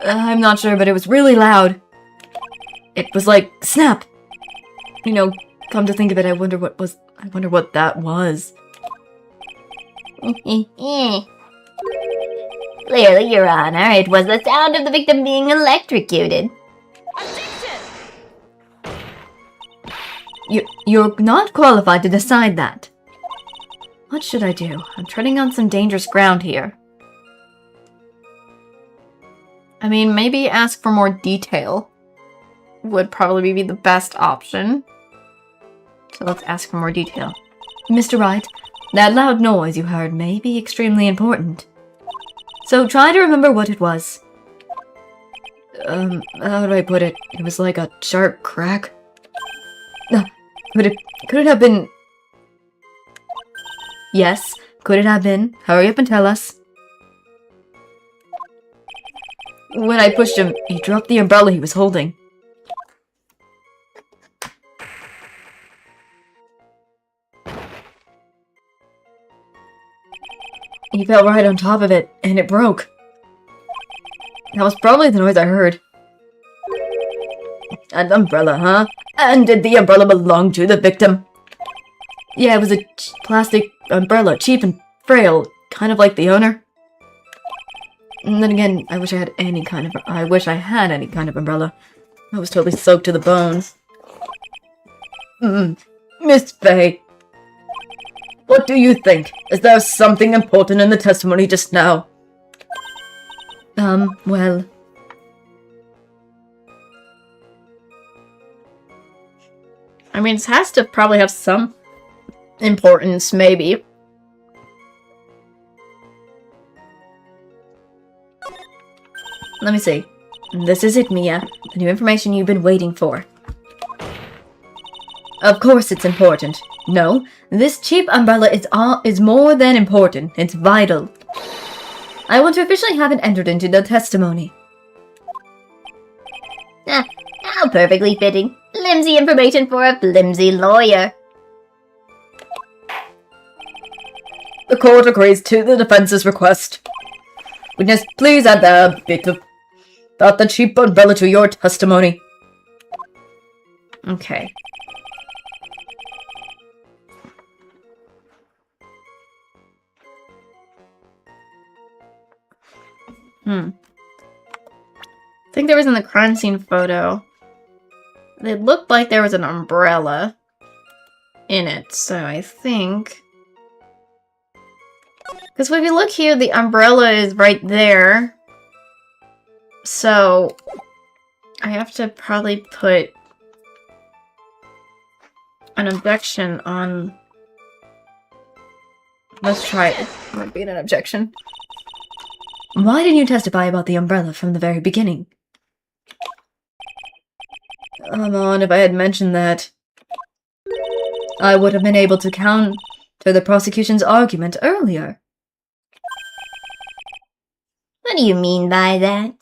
Speaker 1: I'm not sure, but it was really loud. It was like, snap! You know, come to think of it, I wonder what that was.
Speaker 2: Clearly, Your Honor, it was the sound of the victim being electrocuted.
Speaker 1: You're not qualified to decide that. What should I do? I'm treading on some dangerous ground here. I mean, maybe ask for more detail would probably be the best option. So let's ask for more detail. Mr. Wright, that loud noise you heard may be extremely important. So try to remember what it was. How do I put it? It was like a sharp crack. Could it have been... Yes, could it have been? Hurry up and tell us. When I pushed him, he dropped the umbrella he was holding. He fell right on top of it, and it broke. That was probably the noise I heard. An umbrella, huh? And did the umbrella belong to the victim? Yeah, it was a plastic umbrella, cheap and frail, kind of like the owner. And then again, I wish I had any kind of umbrella. I was totally soaked to the bones. Miss Faye, what do you think? Is there something important in the testimony just now? Well... I mean, it has to probably have some importance, maybe. Let me see. This is it, Mia. The new information you've been waiting for. Of course it's important. No, this cheap umbrella is more than important. It's vital. I want to officially have it entered into the testimony.
Speaker 2: How perfectly fitting. Flimsy information for a flimsy lawyer.
Speaker 1: The court agrees to the defense's request. Witness, please add the bit about the cheap umbrella to your testimony. Okay. I think there was in the crime scene photo. It looked like there was an umbrella in it, so I think... Because if you look here, the umbrella is right there. So, I have to probably put an objection on... Let's try it. It might be an objection. Why didn't you testify about the umbrella from the very beginning? Come on, if I had mentioned that, I would have been able to counter the prosecution's argument earlier.
Speaker 2: What do you mean by that?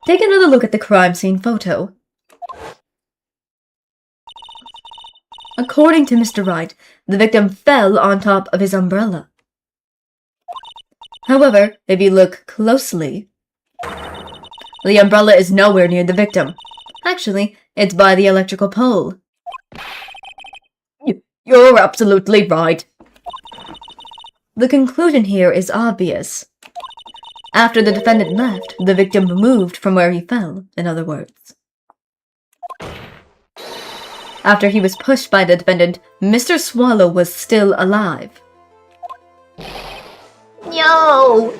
Speaker 1: Take another look at the crime scene photo. According to Mr. Wright, the victim fell on top of his umbrella. However, if you look closely, the umbrella is nowhere near the victim. Actually, it's by the electrical pole. You're absolutely right. The conclusion here is obvious. After the defendant left, the victim moved from where he fell, in other words. After he was pushed by the defendant, Mr. Swallow was still alive.
Speaker 2: Yo!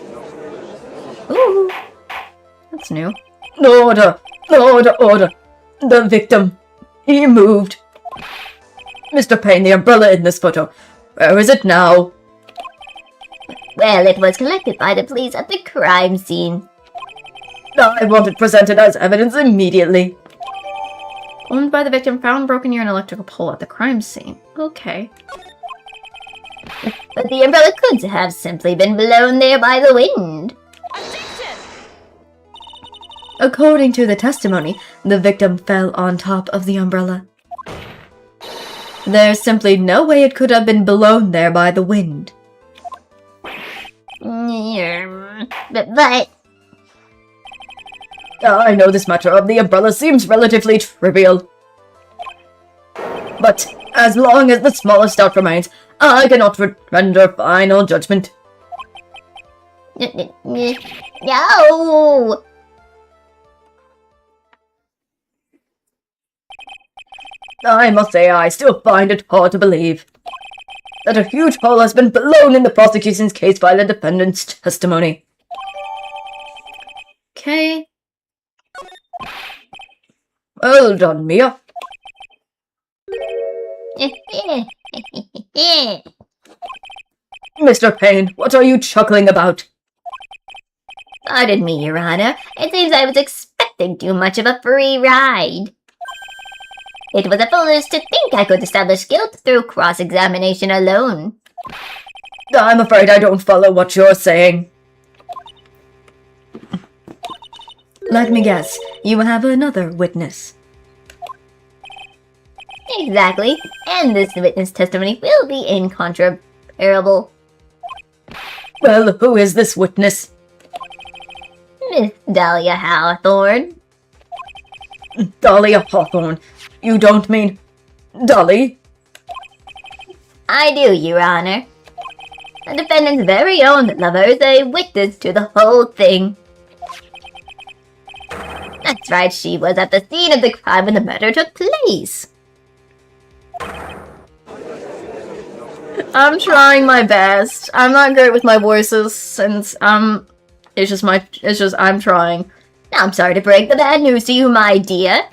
Speaker 1: Ooh, that's new. Order! Order! Order! The victim, he moved. Mr. Payne, the umbrella in this photo, where is it now?
Speaker 2: Well, it was collected by the police at the crime scene.
Speaker 1: I want it presented as evidence immediately. Owned by the victim, found broken near an electrical pole at the crime scene. Okay.
Speaker 2: But the umbrella could have simply been blown there by the wind.
Speaker 1: According to the testimony, the victim fell on top of the umbrella. There's simply no way it could have been blown there by the wind.
Speaker 2: But...
Speaker 1: I know this matter of the umbrella seems relatively trivial. But as long as the smallest doubt remains, I cannot render final judgment.
Speaker 2: No!
Speaker 1: I must say I still find it hard to believe that a huge hole has been blown in the prosecution's case by the defendant's testimony. Okay. Well done, Mia. Mr. Payne, what are you chuckling about?
Speaker 2: Pardon me, Your Honor. It seems I was expecting too much of a free ride. It was foolish to think I could establish guilt through cross-examination alone.
Speaker 1: I'm afraid I don't follow what you're saying. Let me guess, you have another witness.
Speaker 2: Exactly, and this witness testimony will be incontrovertible.
Speaker 1: Well, who is this witness?
Speaker 2: Miss Dahlia Hawthorne.
Speaker 1: Dahlia Hawthorne. You don't mean Dolly?
Speaker 2: I do, Your Honor. The defendant's very own lover is a witness to the whole thing. That's right, she was at the scene of the crime when the murder took place.
Speaker 1: I'm trying my best. I'm not great with my voices since I'm trying.
Speaker 2: I'm sorry to break the bad news to you, my dear.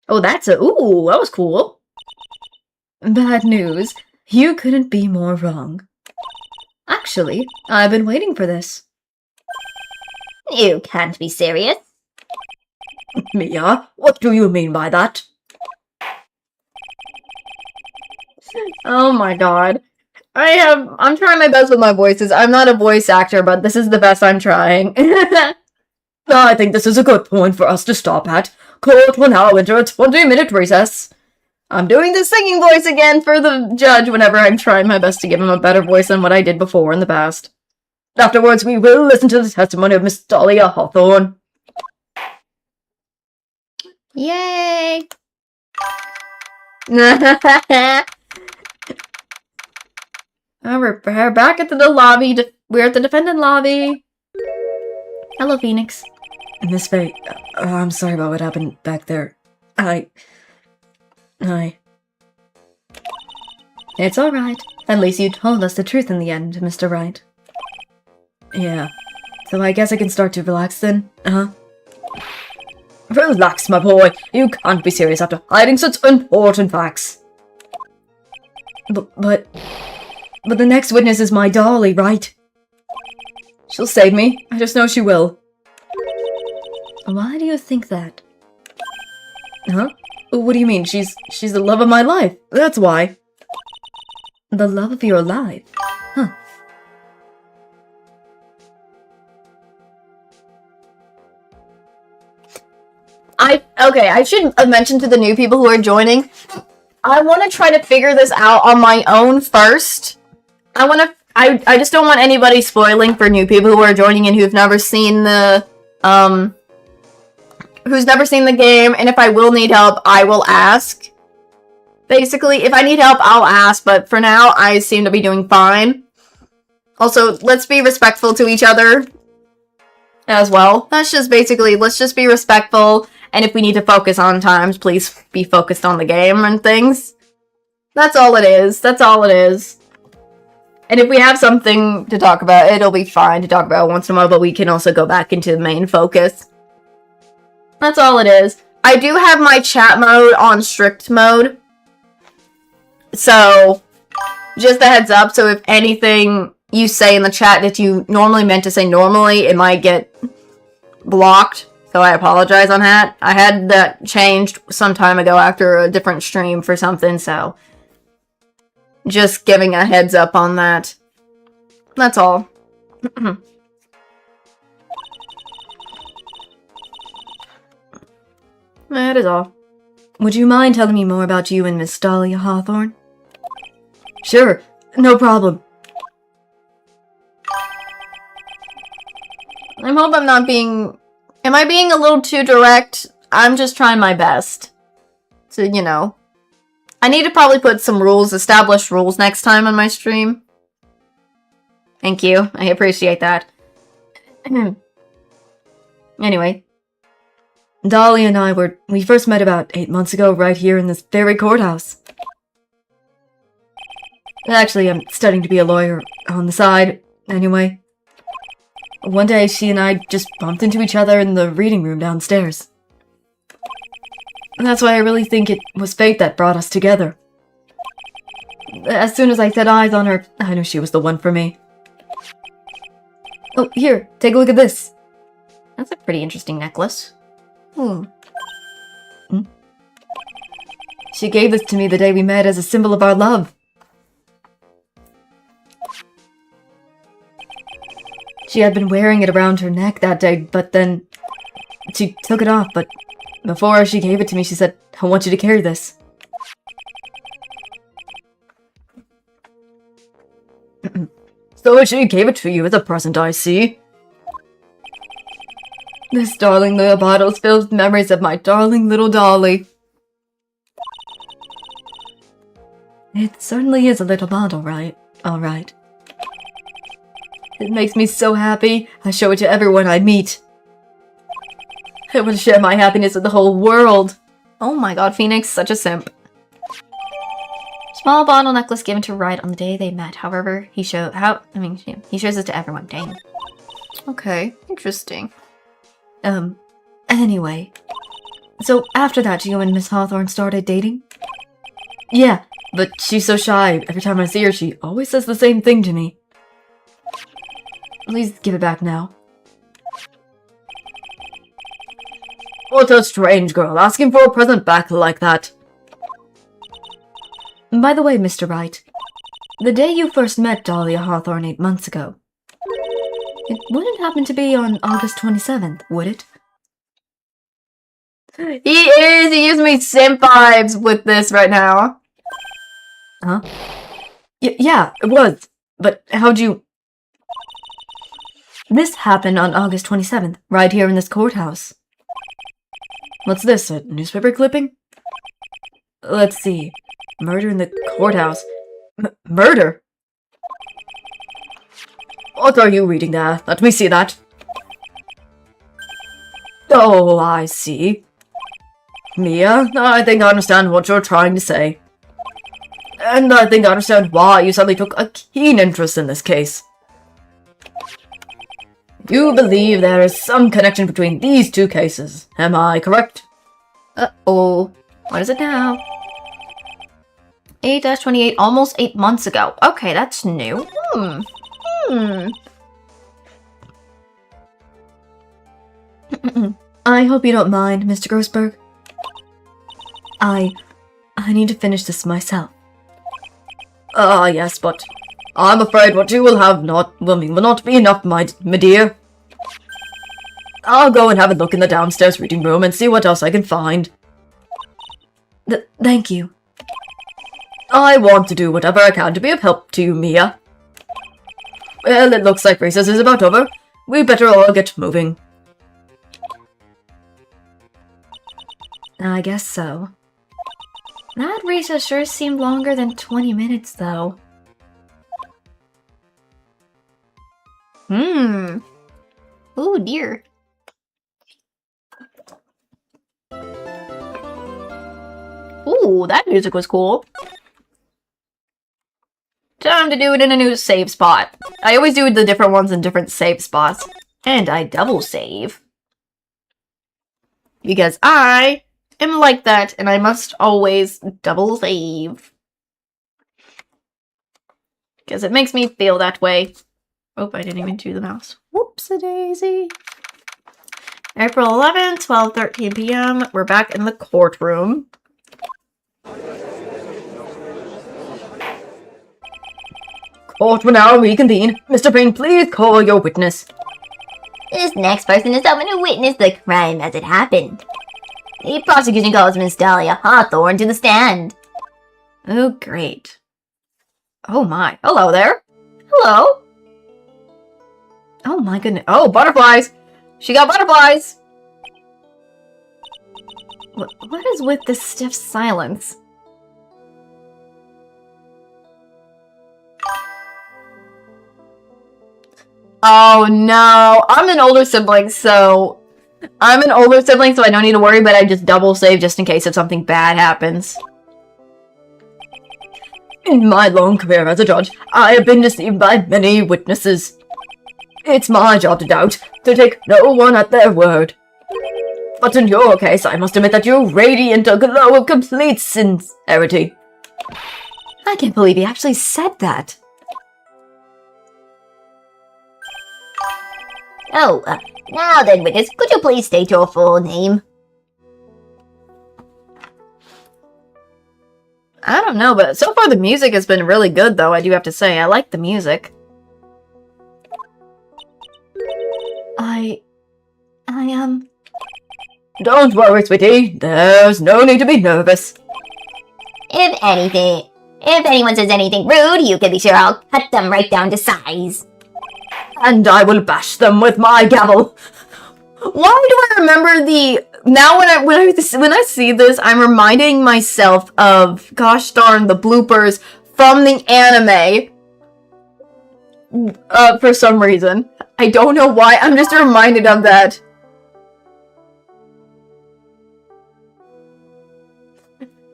Speaker 1: Oh, that was cool. Bad news. You couldn't be more wrong. Actually, I've been waiting for this.
Speaker 2: You can't be serious.
Speaker 1: Mia, what do you mean by that? Oh my god. I'm trying my best with my voices. I'm not a voice actor, but this is the best I'm trying. I think this is a good point for us to stop at. Court will now enter a 20-minute recess. I'm doing the singing voice again for the judge whenever I'm trying my best to give him a better voice than what I did before in the past. Afterwards, we will listen to the testimony of Miss Dahlia Hawthorne.
Speaker 2: Yay!
Speaker 1: We're back at the lobby. We're at the defendant lobby. Hello, Phoenix. Miss Faye, I'm sorry about what happened back there. It's alright. At least you told us the truth in the end, Mr. Wright. Yeah. So I guess I can start to relax then? Relax, my boy. You can't be serious after hiding such important facts. But the next witness is my Dolly, right? She'll save me. I just know she will. Why do you think that? Huh? What do you mean? She's the love of my life. That's why. The love of your life? Huh. I should have mentioned to the new people who are joining. I want to try to figure this out on my own first. I just don't want anybody spoiling for new people who are joining in who've never seen the game, and if I will need help, I will ask. Basically, if I need help, I'll ask, but for now, I seem to be doing fine. Also, let's be respectful to each other as well. That's just basically, let's just be respectful, and if we need to focus on times, please be focused on the game and things. That's all it is. That's all it is. And if we have something to talk about, it'll be fine to talk about once in a while, but we can also go back into the main focus. That's all it is. I do have my chat mode on strict mode. So, just a heads up, so if anything you say in the chat that you normally meant to say normally, it might get blocked. So I apologize on that. I had that changed some time ago after a different stream for something, so just giving a heads up on that. That's all. That is all. Would you mind telling me more about you and Miss Dahlia Hawthorne? Sure, no problem. I hope I'm not being... Am I being a little too direct? I'm just trying my best. So, you know. I need to probably put some rules, established rules next time on my stream. Thank you. I appreciate that. Anyway. Dolly and we first met about 8 months ago right here in this very courthouse. Actually, I'm studying to be a lawyer on the side, anyway. One day, she and I just bumped into each other in the reading room downstairs. And that's why I really think it was fate that brought us together. As soon as I set eyes on her, I knew she was the one for me. Oh, here, take a look at this.
Speaker 2: That's a pretty interesting necklace.
Speaker 1: She gave this to me the day we met as a symbol of our love. She had been wearing it around her neck that day, but then she took it off, but before she gave it to me, she said, "I want you to carry this." So she gave it to you as a present, I see. This darling little bottle is filled with memories of my darling little Dolly. It certainly is a little bottle, right? Alright. It makes me so happy. I show it to everyone I meet. I want to share my happiness with the whole world.
Speaker 2: Oh my god, Phoenix, such a simp. Small bottle necklace given to Wright on the day they met. However, he shows it to everyone. Dang. Okay, interesting.
Speaker 1: Anyway. So after that, you and Miss Hawthorne started dating? Yeah, but she's so shy. Every time I see her, she always says the same thing to me. Please give it back now. What a strange girl, asking for a present back like that. By the way, Mr. Wright, the day you first met Dahlia Hawthorne 8 months ago, it wouldn't happen to be on August 27th, would it?
Speaker 2: He gives me simp vibes with this right now.
Speaker 1: Huh? Yeah, it was. But how'd you... This happened on August 27th, right here in this courthouse. What's this, a newspaper clipping? Let's see. Murder in the courthouse. Murder? What are you reading there? Let me see that. Oh, I see. Mia, I think I understand what you're trying to say. And I think I understand why you suddenly took a keen interest in this case. You believe there is some connection between these two cases, am I correct?
Speaker 2: Uh-oh. What is it now? 8-28, almost 8 months ago. Okay, that's new.
Speaker 1: I hope you don't mind, Mr. Grossberg. I need to finish this myself. Yes, but I'm afraid what you will have will not be enough, my dear. I'll go and have a look in the downstairs reading room and see what else I can find. Thank you. I want to do whatever I can to be of help to you, Mia. Well, it looks like recess is about over. We better all get moving. I guess so.
Speaker 2: That recess sure seemed longer than 20 minutes, though. Oh dear. Ooh, that music was cool. Time to do it in a new save spot. I always do the different ones in different save spots. And I double save. Because I am like that, and I must always double save. Because it makes me feel that way. Oh, I didn't even do the mouse. Whoops-a-daisy. April 11th, 12:13 p.m. We're back in the courtroom.
Speaker 1: Court will now reconvene. Mr. Payne, please call your witness.
Speaker 2: This next person is someone who witnessed the crime as it happened. The prosecution calls Miss Dahlia Hawthorne to the stand. Oh, great. Oh my. Hello there. Hello. Oh my goodness. Oh, butterflies. She got butterflies. What is with this stiff silence? Oh no, I'm an older sibling, so
Speaker 1: I'm an older sibling, so I don't need to worry, but I just double save just in case if something bad happens. In my long career as a judge, I have been deceived by many witnesses. It's my job to doubt, to take no one at their word. But in your case, I must admit that you radiate a glow of complete sincerity. I can't believe he actually said that.
Speaker 2: Oh, now then, witness, could you please state your full name?
Speaker 1: I don't know, but so far the music has been really good, though, I do have to say. I like the music. I am... Don't worry, sweetie. There's no need to be nervous.
Speaker 2: If anyone says anything rude, you can be sure I'll cut them right down to size.
Speaker 1: And I will bash them with my gavel. Why do I remember the... Now when I see this, I'm reminding myself of, gosh darn, the bloopers from the anime. For some reason. I don't know why, I'm just reminded of that.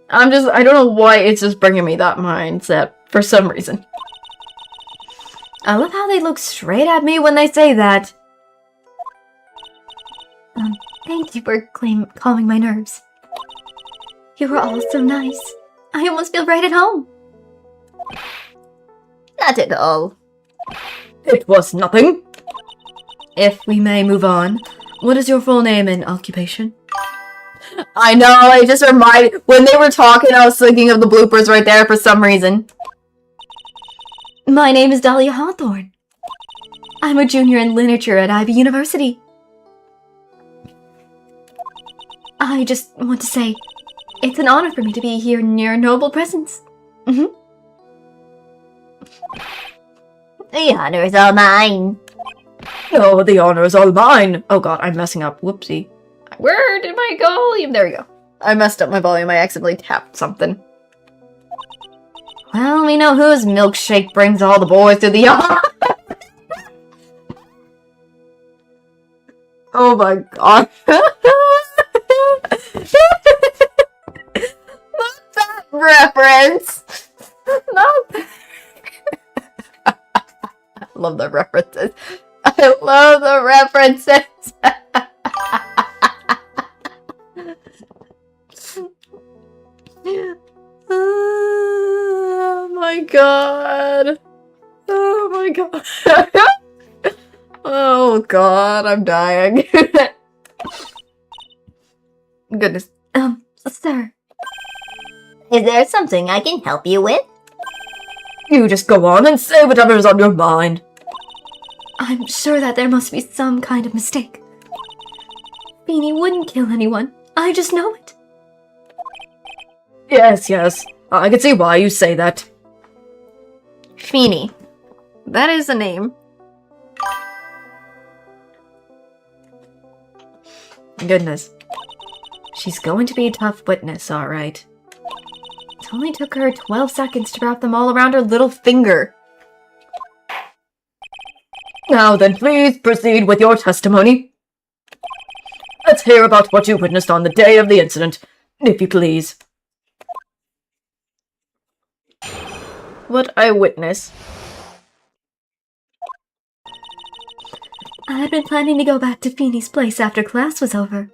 Speaker 1: I don't know why it's just bringing me that mindset for some reason. I love how they look straight at me when they say that.
Speaker 4: Thank you for calming my nerves. You were all so nice. I almost feel right at home.
Speaker 2: Not at all.
Speaker 1: It was nothing. If we may move on, what is your full name and occupation? I know, I just reminded... When they were talking, I was thinking of the bloopers right there for some reason.
Speaker 4: My name is Dahlia Hawthorne. I'm a junior in literature at Ivy University. I just want to say, it's an honor for me to be here in your noble presence.
Speaker 2: The honor is all mine.
Speaker 1: No, the honor is all mine. Oh god, I'm messing up. Whoopsie. Where did my volume? There we go. I messed up my volume. I accidentally tapped something. Well, we know whose milkshake brings all the boys to the yard. Oh my god. Not that reference. Not I love the references. I love the references. Oh my god. Oh my god. Oh god, I'm dying. Goodness.
Speaker 4: Sir.
Speaker 2: Is there something I can help you with?
Speaker 1: You just go on and say whatever's on your mind.
Speaker 4: I'm sure that there must be some kind of mistake. Beanie wouldn't kill anyone. I just know it.
Speaker 1: Yes, yes. I can see why you say that. Feeny. That is a name. Goodness. She's going to be a tough witness, alright. It only took her 12 seconds to wrap them all around her little finger. Now then, please proceed with your testimony. Let's hear about what you witnessed on the day of the incident, if you please. What I witnessed.
Speaker 4: I had been planning to go back to Feeny's place after class was over.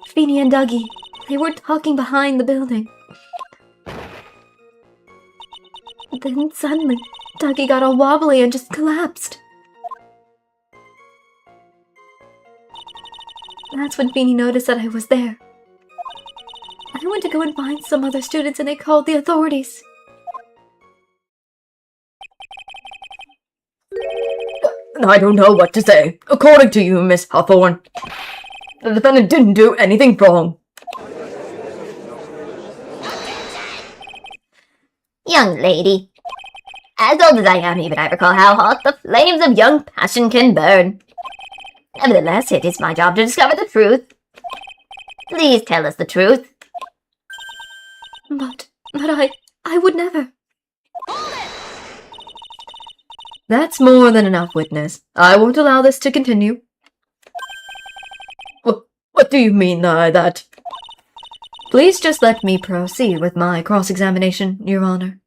Speaker 4: Feeny and Dougie, they were talking behind the building. Then suddenly, Dougie got all wobbly and just collapsed. That's when Feeny noticed that I was there. I went to go and find some other students and they called the authorities.
Speaker 1: I don't know what to say. According to you, Miss Hawthorne, the defendant didn't do anything wrong.
Speaker 2: Young lady. As old as I am, even I recall how hot the flames of young passion can burn. Nevertheless, it is my job to discover the truth. Please tell us the truth.
Speaker 4: But I would never.
Speaker 1: That's more than enough, witness. I won't allow this to continue. What do you mean by that? Please just let me proceed with my cross-examination, Your Honor.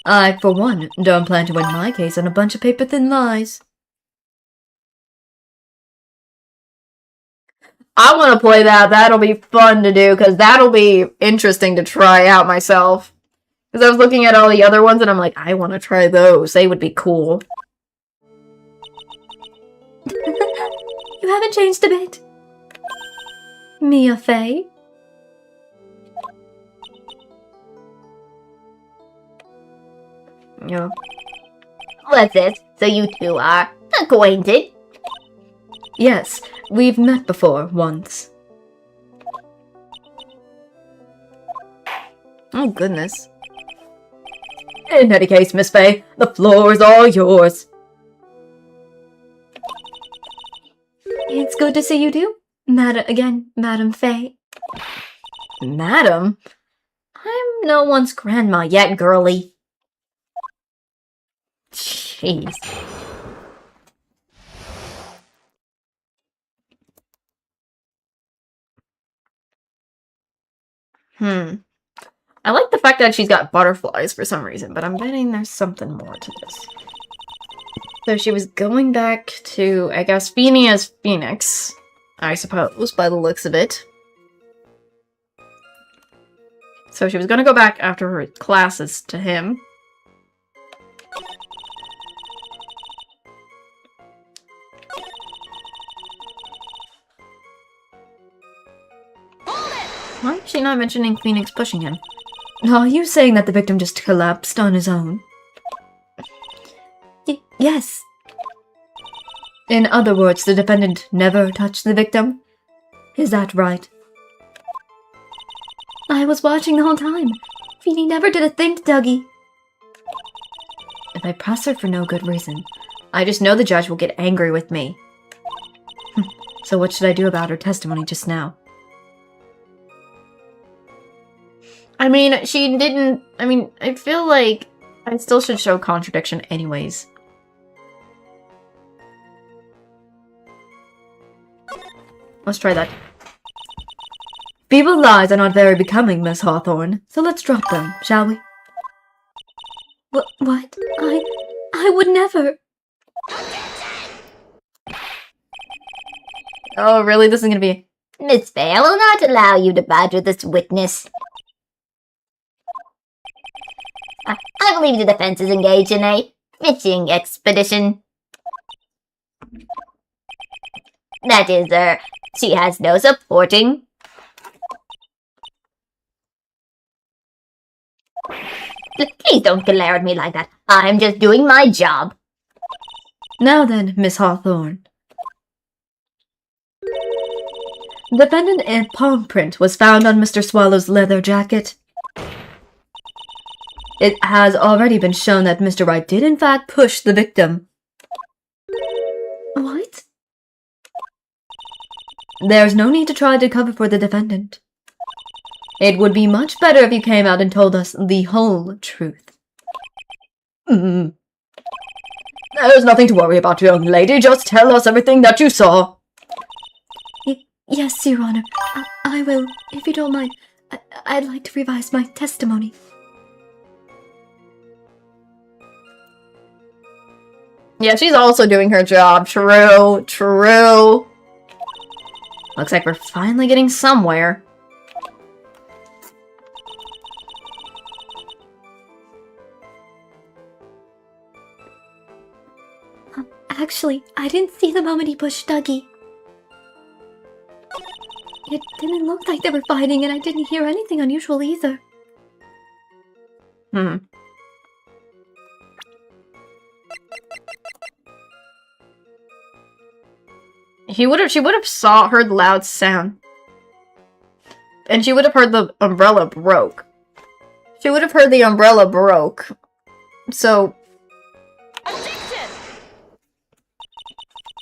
Speaker 1: I, for one, don't plan to win my case on a bunch of paper-thin lies. I want to play that. That'll be fun to do, because that'll be interesting to try out myself. Because I was looking at all the other ones, and I'm like, I want to try those. They would be cool.
Speaker 4: You haven't changed a bit. Mia Fey?
Speaker 1: Yeah.
Speaker 2: What's this? So you two are acquainted?
Speaker 1: Yes, we've met before, once. Oh, goodness. In any case, Miss Fey, the floor is all yours.
Speaker 4: It's good to see you too. Madam Fey.
Speaker 1: Madam? I'm no one's grandma yet, girlie. Jeez. I like the fact that she's got butterflies for some reason, but I'm betting there's something more to this. So she was going back to, I guess, Phineas Phoenix, I suppose, by the looks of it. So she was going to go back after her classes to him. Why is she not mentioning Phoenix pushing him? Are you saying that the victim just collapsed on his own?
Speaker 4: Yes.
Speaker 1: In other words, the defendant never touched the victim? Is that right?
Speaker 4: I was watching the whole time. Feeny never did a thing to Dougie.
Speaker 1: If I press her for no good reason, I just know the judge will get angry with me. So what should I do about her testimony just now? I mean, she didn't... I mean, I feel like I still should show contradiction anyways. Let's try that. Feeble lies are not very becoming, Miss Hawthorne, so let's drop them, shall we?
Speaker 4: What? I would never.
Speaker 1: Oh, really? This is gonna be...
Speaker 2: Miss Fey, I will not allow you to badger this witness. I believe the defense is engaged in a fishing expedition. That is, she has no supporting. Please don't glare at me like that. I'm just doing my job.
Speaker 1: Now then, Miss Hawthorne. The pendant and palm print was found on Mr. Swallow's leather jacket. It has already been shown that Mr. Wright did in fact push the victim.
Speaker 4: What?
Speaker 1: There's no need to try to cover for the defendant. It would be much better if you came out and told us the whole truth. There's nothing to worry about, young lady. Just tell us everything that you saw.
Speaker 4: Yes, Your Honor. I will, if you don't mind. I'd like to revise my testimony.
Speaker 1: Yeah, she's also doing her job. True, true. Looks like we're finally getting somewhere.
Speaker 4: Actually, I didn't see the moment he pushed Dougie. It didn't look like they were fighting, and I didn't hear anything unusual either.
Speaker 1: She would have heard the loud sound. And she would have heard the umbrella broke. She would have heard the umbrella broke. So...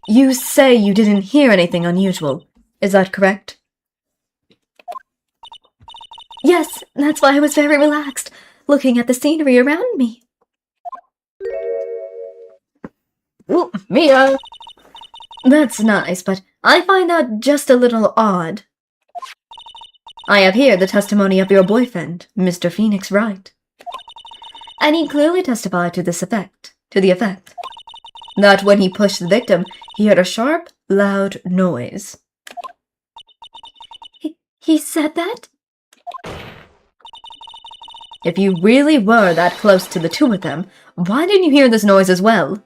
Speaker 1: You say you didn't hear anything unusual. Is that correct?
Speaker 4: Yes, that's why I was very relaxed, looking at the scenery around me.
Speaker 1: Ooh, Mia! That's nice, but I find that just a little odd. I have here the testimony of your boyfriend, Mr. Phoenix Wright. And he clearly testified to the effect that when he pushed the victim, he heard a sharp, loud noise.
Speaker 4: He said that?
Speaker 1: If you really were that close to the two of them, why didn't you hear this noise as well?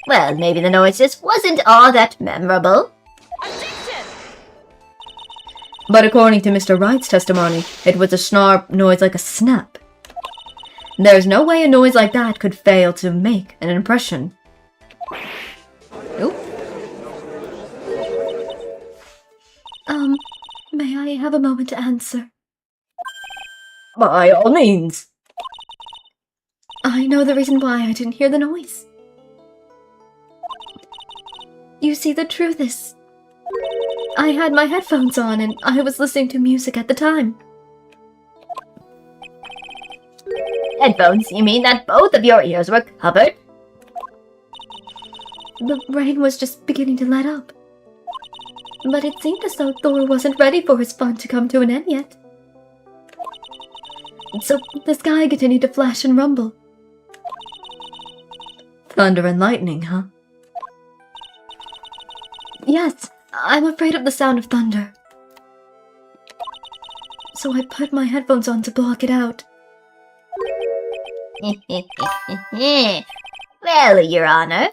Speaker 2: Well, maybe the noise just wasn't all that memorable.
Speaker 1: But according to Mr. Wright's testimony, it was a sharp noise like a snap. There's no way a noise like that could fail to make an impression. Oop.
Speaker 4: May I have a moment to answer?
Speaker 1: By all means.
Speaker 4: I know the reason why I didn't hear the noise. You see, the truth is, I had my headphones on and I was listening to music at the time.
Speaker 2: Headphones, you mean that both of your ears were covered?
Speaker 4: The rain was just beginning to let up. But it seemed as though Thor wasn't ready for his fun to come to an end yet. So the sky continued to flash and rumble.
Speaker 1: Thunder and lightning, huh?
Speaker 4: Yes, I'm afraid of the sound of thunder. So I put my headphones on to block it out.
Speaker 2: Well, Your Honor.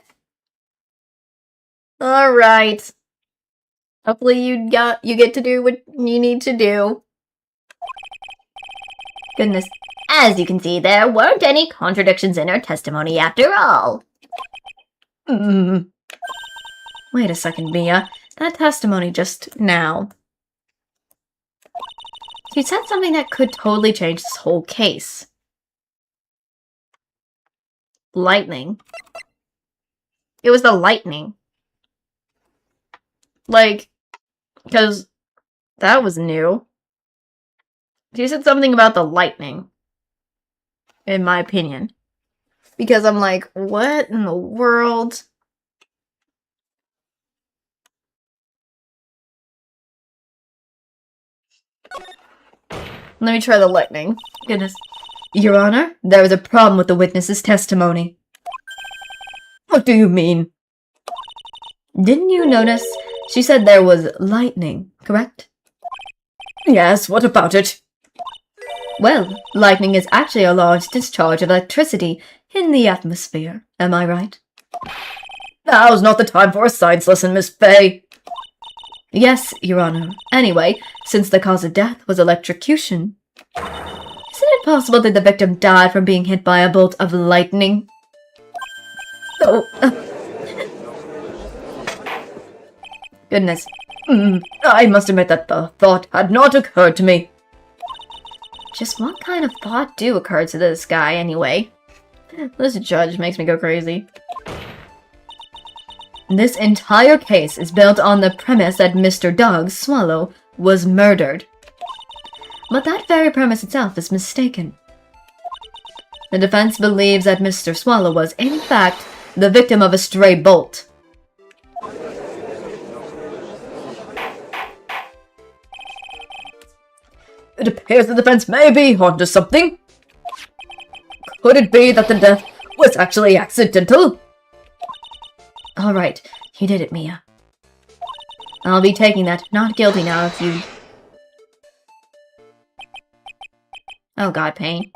Speaker 1: Alright. Hopefully you get to do what you need to do.
Speaker 2: Goodness. As you can see, there weren't any contradictions in her testimony after all.
Speaker 1: Wait a second, Mia. That testimony just now. She said something that could totally change this whole case. Lightning. It was the lightning. Like, because that was new. She said something about the lightning. In my opinion. Because I'm like, what in the world? Let me try the lightning. Goodness. Your Honor, there was a problem with the witness's testimony. What do you mean? Didn't you notice? She said there was lightning, correct? Yes, what about it? Well, lightning is actually a large discharge of electricity in the atmosphere, am I right? Now's not the time for a science lesson, Miss Fay. Yes, Your Honor. Anyway, since the cause of death was electrocution, isn't it possible that the victim died from being hit by a bolt of lightning? Oh. Goodness. I must admit that the thought had not occurred to me. Just what kind of thought do occur to this guy, anyway? This judge makes me go crazy. This entire case is built on the premise that Mr. Doug Swallow was murdered. But that very premise itself is mistaken. The defense believes that Mr. Swallow was, in fact, the victim of a stray bolt. It appears the defense may be onto something. Could it be that the death was actually accidental? Alright, you did it, Mia. I'll be taking that not guilty now if you... Oh god, Pain.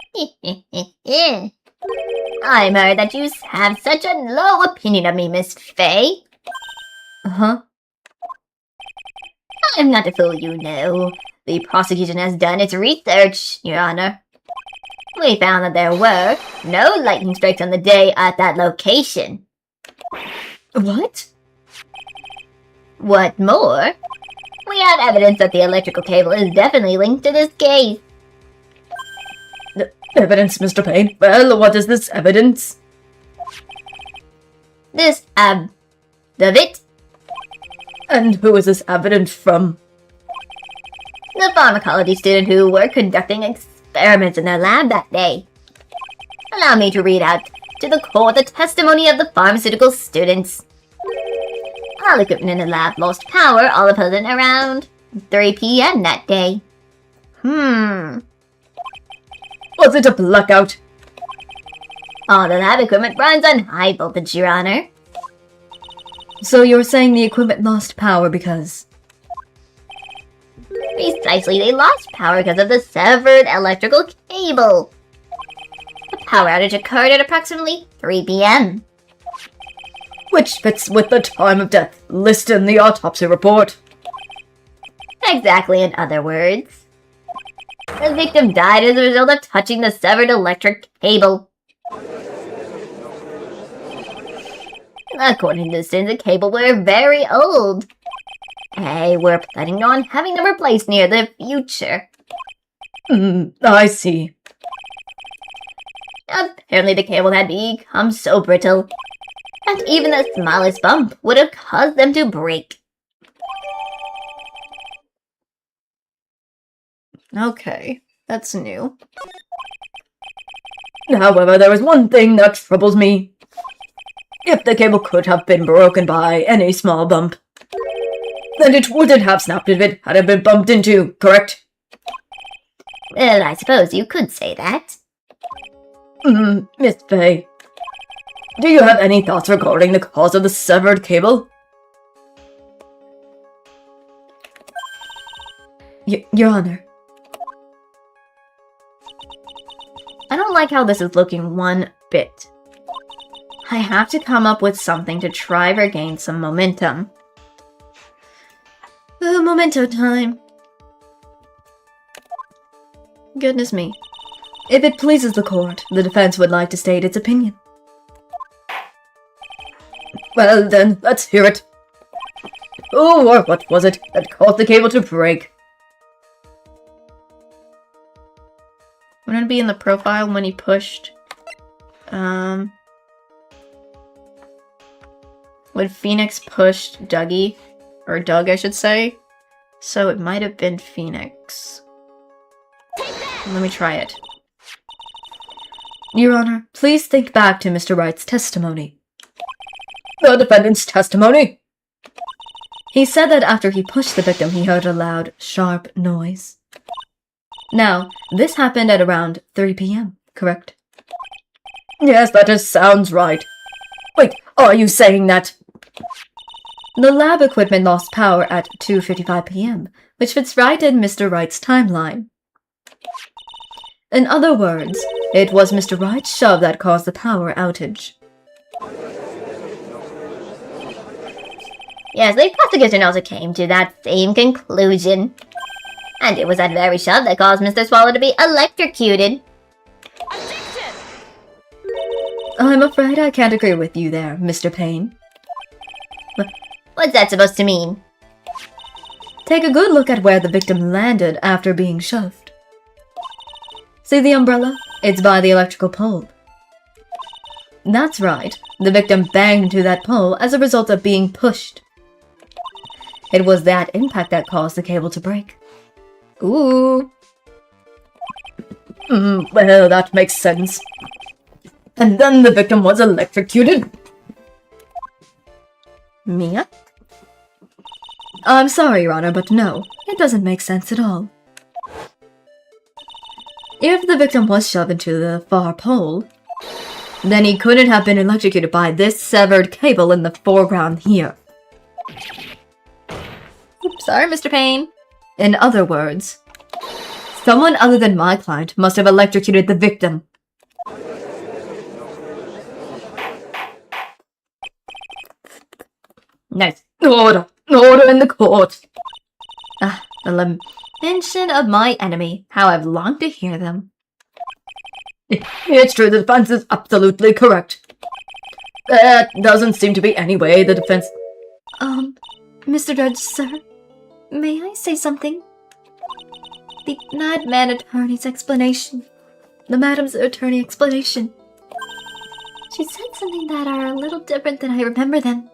Speaker 2: I'm heard that you have such a low opinion of me, Miss Fay.
Speaker 1: Uh-huh.
Speaker 2: I'm not a fool, you know. The prosecution has done its research, Your Honor. We found that there were no lightning strikes on the day at that location.
Speaker 1: What?
Speaker 2: What more? We have evidence that the electrical cable is definitely linked to this case.
Speaker 1: Evidence, Mr. Payne? Well, what is this evidence?
Speaker 2: This, David?
Speaker 1: And who is this evidence from?
Speaker 2: The pharmacology student who were conducting experiments in their lab that day. Allow me to read out to the court the testimony of the pharmaceutical students. All equipment in the lab lost power all of a sudden around 3 p.m. that day.
Speaker 1: Was it a blackout?
Speaker 2: All the lab equipment runs on high voltage, Your Honor.
Speaker 1: So you're saying the equipment lost power because...
Speaker 2: Precisely, they lost power because of the severed electrical cable. The power outage occurred at approximately 3 p.m.
Speaker 1: Which fits with the time of death listed in the autopsy report.
Speaker 2: Exactly, in other words. The victim died as a result of touching the severed electric cable. According to the students, the cable were very old. They were planning on having them replaced near the future.
Speaker 1: I see.
Speaker 2: Apparently the cable had become so brittle that even the smallest bump would have caused them to break.
Speaker 1: Okay, that's new. However, there is one thing that troubles me. If the cable could have been broken by any small bump, then it wouldn't have snapped if it had been bumped into, correct?
Speaker 2: Well, I suppose you could say that.
Speaker 1: Miss Faye, do you have any thoughts regarding the cause of the severed cable? Your Honor. I don't like how this is looking one bit. I have to come up with something to try regain some momentum. Memento time. Goodness me. If it pleases the court, the defense would like to state its opinion. Well then, let's hear it. Who or what was it that caused the cable to break? Wouldn't it be in the profile when he pushed? When Phoenix pushed Dougie, or Doug I should say, so it might have been Phoenix. Let me try it. Your Honor, please think back to Mr. Wright's testimony. The defendant's testimony? He said that after he pushed the victim, he heard a loud, sharp noise. Now, this happened at around 3 p.m., correct? Yes, that just sounds right. Wait, are you saying that? The lab equipment lost power at 2:55 p.m., which fits right in Mr. Wright's timeline. In other words, it was Mr. Wright's shove that caused the power outage.
Speaker 2: Yes, the prosecution also came to that same conclusion. And it was that very shove that caused Mr. Swallow to be electrocuted.
Speaker 1: I'm afraid I can't agree with you there, Mr. Payne.
Speaker 2: What's that supposed to mean?
Speaker 1: Take a good look at where the victim landed after being shoved. See the umbrella? It's by the electrical pole. That's right, the victim banged into that pole as a result of being pushed. It was that impact that caused the cable to break. Ooh. Well, that makes sense. And then the victim was electrocuted. Mia? I'm sorry, Your Honor, but no, it doesn't make sense at all. If the victim was shoved into the far pole, then he couldn't have been electrocuted by this severed cable in the foreground here. Oops, sorry, Mr. Payne. In other words, someone other than my client must have electrocuted the victim. Nice. Order! Order in the court! Ah, the lamentation of my enemy. How I've longed to hear them. It's true, the defense is absolutely correct. That doesn't seem to be any way the defense...
Speaker 4: Mr. Judge, sir, may I say something? The madman attorney's explanation. The madam's attorney explanation. She said something that are a little different than I remember them.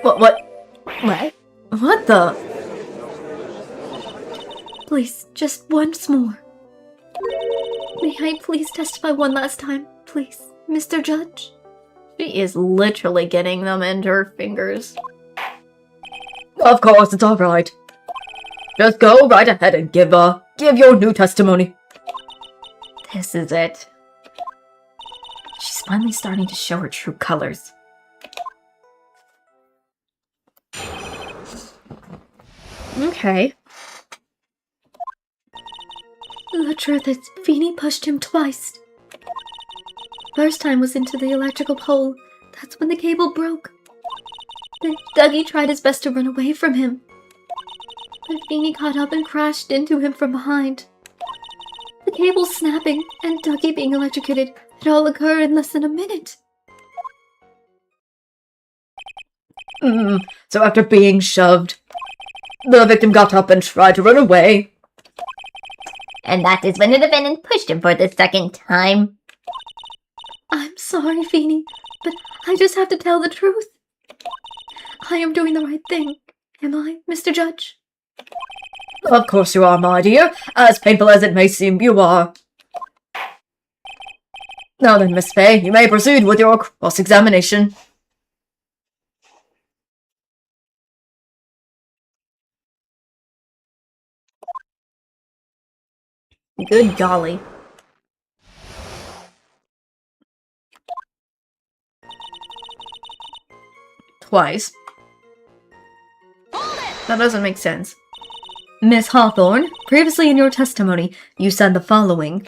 Speaker 1: What the?
Speaker 4: Please, just once more. May I please testify one last time? please, Mr. Judge?
Speaker 1: She is literally getting them into her fingers.
Speaker 5: Of course, it's alright. Just go right ahead and give your new testimony.
Speaker 1: This is it. She's finally starting to show her true colors. Okay.
Speaker 4: The truth is, Feeny pushed him twice. First time was into the electrical pole. That's when the cable broke. Then Dougie tried his best to run away from him. But Feeny caught up and crashed into him from behind. The cable snapping and Dougie being electrocuted had all occurred in less than a minute.
Speaker 5: So after being shoved, the victim got up and tried to run away.
Speaker 2: And that is when the defendant pushed him for the second time.
Speaker 4: I'm sorry, Feeny, but I just have to tell the truth. I am doing the right thing, am I, Mr. Judge?
Speaker 5: Of course you are, my dear. As painful as it may seem, you are. Now then, Miss Fay, you may proceed with your cross-examination.
Speaker 1: Good golly. Twice. That doesn't make sense.
Speaker 4: Miss Hawthorne, previously in your testimony, you said the following.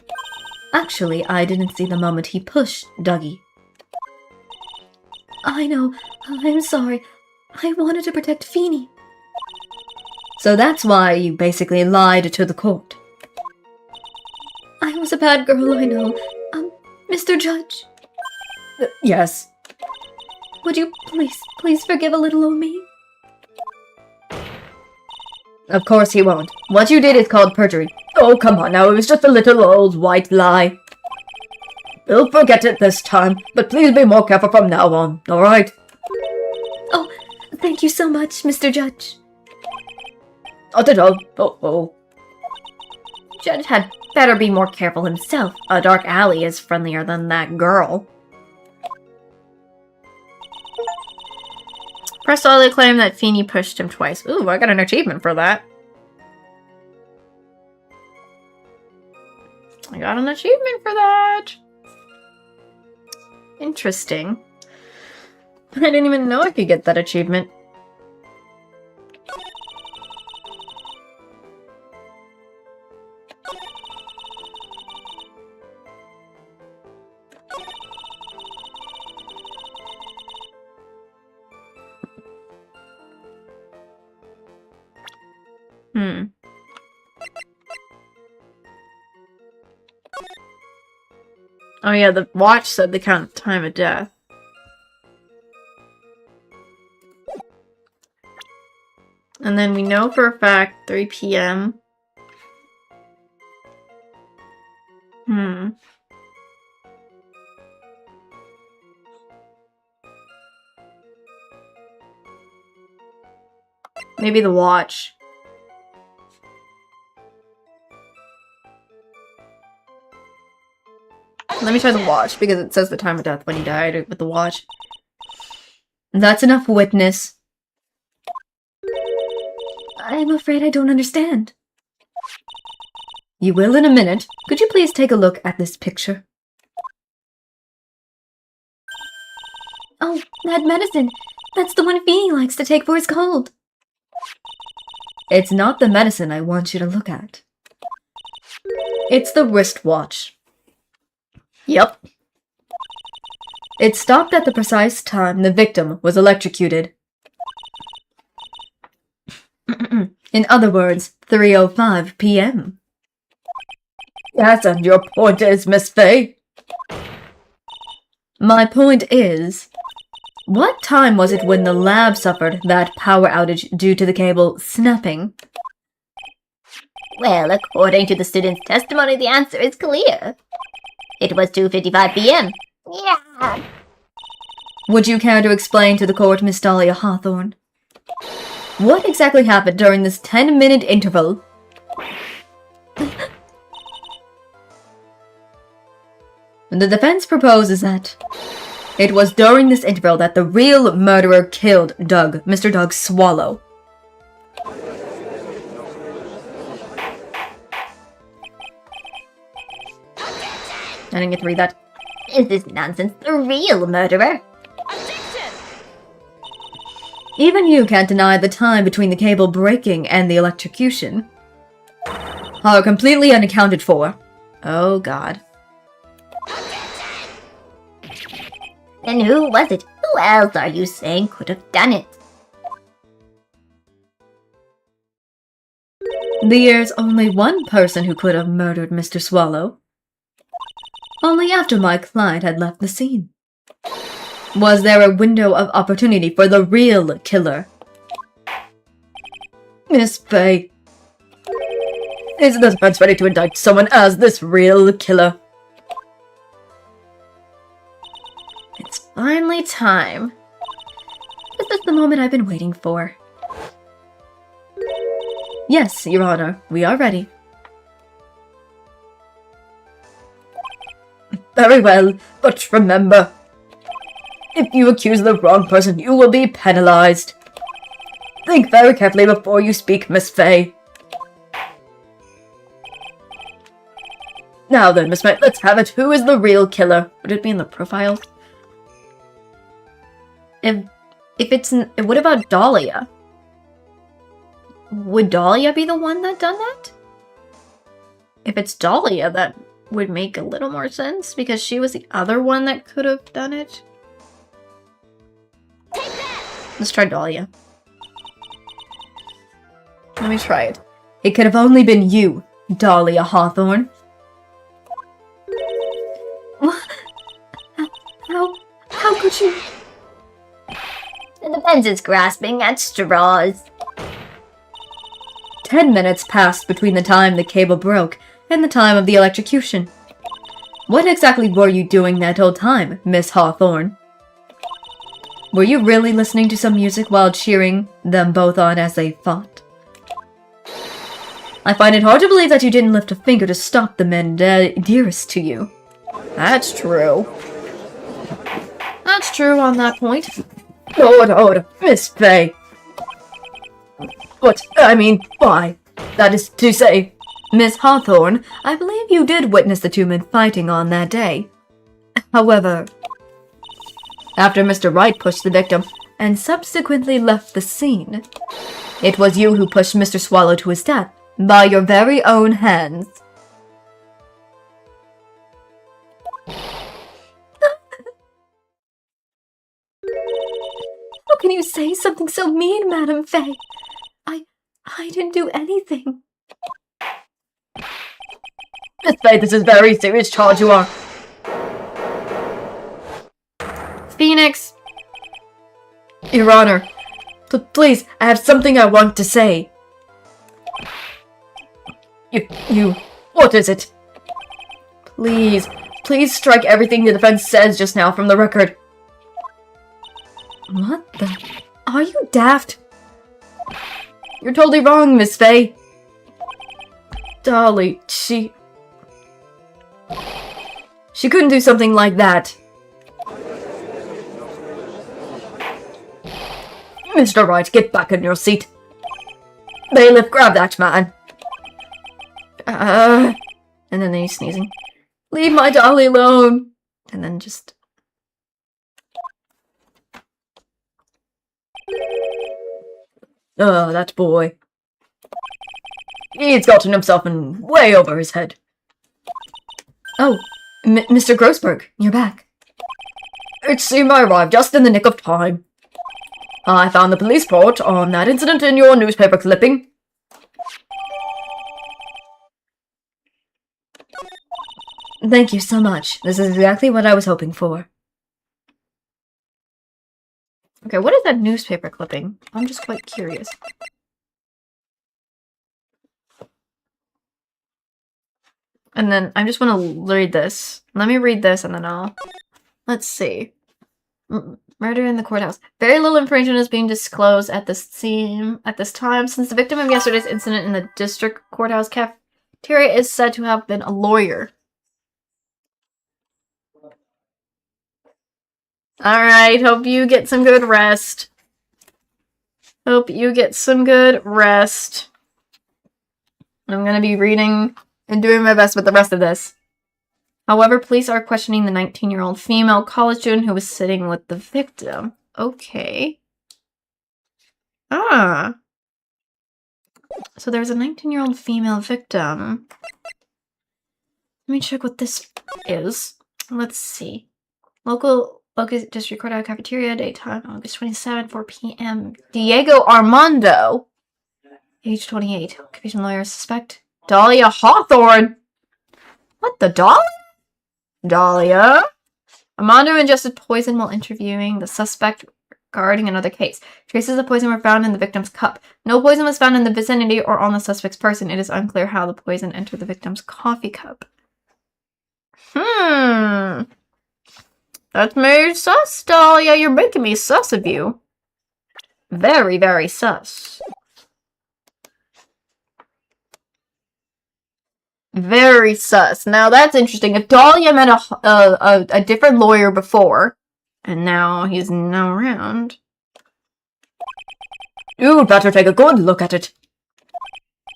Speaker 4: Actually, I didn't see the moment he pushed Dougie. I know. I'm sorry. I wanted to protect Feeny.
Speaker 1: So that's why you basically lied to the court.
Speaker 4: I was a bad girl, I know. Mr. Judge,
Speaker 5: Yes.
Speaker 4: would you please forgive a little on me?
Speaker 5: Of course he won't. What you did is called perjury. Oh, come on now, it was just a little old white lie. We'll forget it this time, but please be more careful from now on, alright?
Speaker 4: Oh, thank you so much, Mr. Judge.
Speaker 5: Not at all. Oh.
Speaker 1: Judge had better be more careful himself. A dark alley is friendlier than that girl. Press all the claim that Feeny pushed him twice. Ooh, I got an achievement for that. I got an achievement for that. Interesting. I didn't even know I could get that achievement. Oh yeah, the watch said the time of death. And then we know for a fact 3 p.m. Maybe the watch. Let me try the watch, because it says the time of death when he died with the watch.
Speaker 5: That's enough witness.
Speaker 4: I'm afraid I don't understand.
Speaker 5: You will in a minute. Could you please take a look at this picture?
Speaker 4: Oh, that medicine. That's the one Feeny likes to take for his cold.
Speaker 5: It's not the medicine I want you to look at. It's the wristwatch. Yep. It stopped at the precise time the victim was electrocuted. In other words, 3:05 p.m. Yes, and your point is, Miss Fay? My point is, what time was it when the lab suffered that power outage due to the cable snapping?
Speaker 2: Well, according to the student's testimony, the answer is clear. It was 2:55 p.m. Yeah.
Speaker 5: Would you care to explain to the court, Miss Dahlia Hawthorne? What exactly happened during this 10-minute interval? The defense proposes that it was during this interval that the real murderer killed Mr. Doug Swallow. I didn't get to read that.
Speaker 2: Is this nonsense the real murderer?
Speaker 5: Even you can't deny the time between the cable breaking and the electrocution are completely unaccounted for. Oh god.
Speaker 2: And who was it? Who else are you saying could have done it?
Speaker 5: There's only one person who could have murdered Mr. Swallow. Only after my client had left the scene. Was there a window of opportunity for the real killer? Miss Faye, is the defense ready to indict someone as this real killer? It's finally time. This is the moment I've been waiting for. Yes, Your Honor, we are ready. Very well, but remember, if you accuse the wrong person, you will be penalized. Think very carefully before you speak, Miss Faye. Now then, Miss Faye, let's have it. Who is the real killer? Would it be in the profile? If it's... What about Dahlia? Would Dahlia be the one that done that? If it's Dahlia, that would make a little more sense, because she was the other one that could have done it. Let's try Dahlia. Let me try it. It could have only been you, Dahlia Hawthorne. How could you?
Speaker 2: The defense is grasping at straws.
Speaker 5: 10 minutes passed between the time the cable broke and the time of the electrocution. What exactly were you doing that whole time, Miss Hawthorne? Were you really listening to some music while cheering them both on as they fought? I find it hard to believe that you didn't lift a finger to stop the men dearest to you. That's true. That's true on that point. Hold, Miss Faye. Why? That is to say, Miss Hawthorne, I believe you did witness the two men fighting on that day. However, after Mr. Wright pushed the victim and subsequently left the scene, it was you who pushed Mr. Swallow to his death by your very own hands.
Speaker 4: How can you say something so mean, Madam Faye? I didn't do anything.
Speaker 5: Miss Faye, this is a very serious charge you are. Phoenix! Your Honor, please, I have something I want to say. What is it? Please strike everything the defense says just now from the record. What the? Are you daft? You're totally wrong, Miss Faye. Dolly, she couldn't do something like that. Mr. Wright, get back in your seat. Bailiff, grab that man. And then he's sneezing. Leave my Dolly alone. And then just... Oh, that boy. He's gotten himself in way over his head. Oh, Mr. Grossberg, you're back. It seemed I arrived just in the nick of time. I found the police report on that incident in your newspaper clipping. Thank you so much. This is exactly what I was hoping for. Okay, what is that newspaper clipping? I'm just quite curious. And then I just want to read this. Let me read this and then I'll... Let's see. Murder in the courthouse. Very little information is being disclosed at this scene at this time, since the victim of yesterday's incident in the district courthouse cafeteria is said to have been a lawyer.
Speaker 1: Alright, hope you get some good rest. Hope you get some good rest. I'm gonna be reading and doing my best with the rest of this. However, police are questioning the 19-year-old female college student who was sitting with the victim. Okay. Ah. So there's a 19-year-old female victim. Let me check what this is. Let's see. Local district court out cafeteria, daytime, August 27, 4 p.m. Diego Armando, age 28. Occupation lawyer, suspect. Dahlia Hawthorne. What the Dahlia? Armando ingested poison while interviewing the suspect regarding another case. Traces of poison were found in the victim's cup. No poison was found in the vicinity or on the suspect's person. It is unclear how the poison entered the victim's coffee cup. That's very sus, Dahlia. You're making me sus of you. Very, very sus. Very sus. Now that's interesting. If Dahlia met a different lawyer before, and now he's not around. You'd better take a good look at it.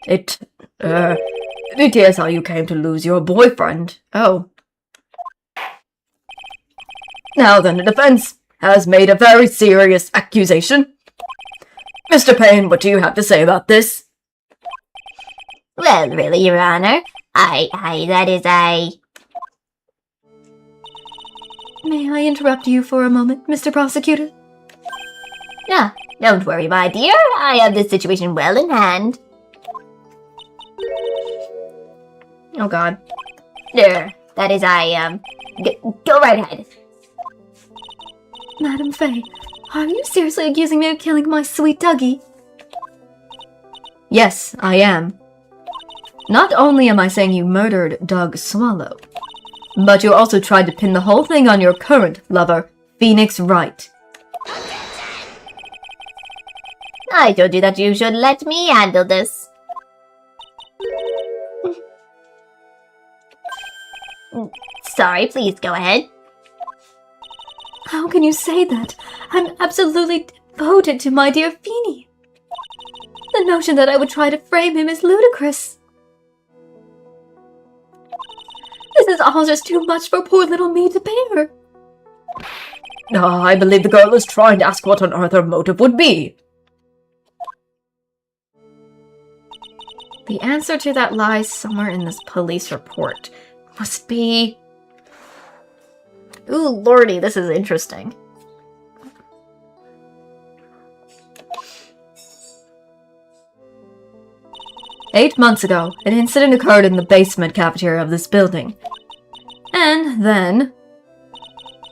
Speaker 1: It is how you came to lose your boyfriend. Oh. Now then, the defense has made a very serious accusation. Mr. Payne, what do you have to say about this?
Speaker 2: Well, really, Your Honor, I...
Speaker 4: May I interrupt you for a moment, Mr. Prosecutor?
Speaker 2: No, don't worry, my dear. I have this situation well in hand.
Speaker 1: Oh god.
Speaker 2: There, that is, go right ahead.
Speaker 4: Madam Faye, are you seriously accusing me of killing my sweet Dougie?
Speaker 5: Yes, I am. Not only am I saying you murdered Doug Swallow, but you also tried to pin the whole thing on your current lover, Phoenix Wright.
Speaker 2: I told you that you should let me handle this. Sorry, please go ahead.
Speaker 4: How can you say that? I'm absolutely devoted to my dear Feeny. The notion that I would try to frame him is ludicrous. This is all just too much for poor little me to bear.
Speaker 5: I believe the girl is trying to ask what on earth her motive would be.
Speaker 1: The answer to that lies somewhere in this police report. Must be... Ooh, lordy, this is interesting.
Speaker 5: "8 months ago, an incident occurred in the basement cafeteria of this building. And then,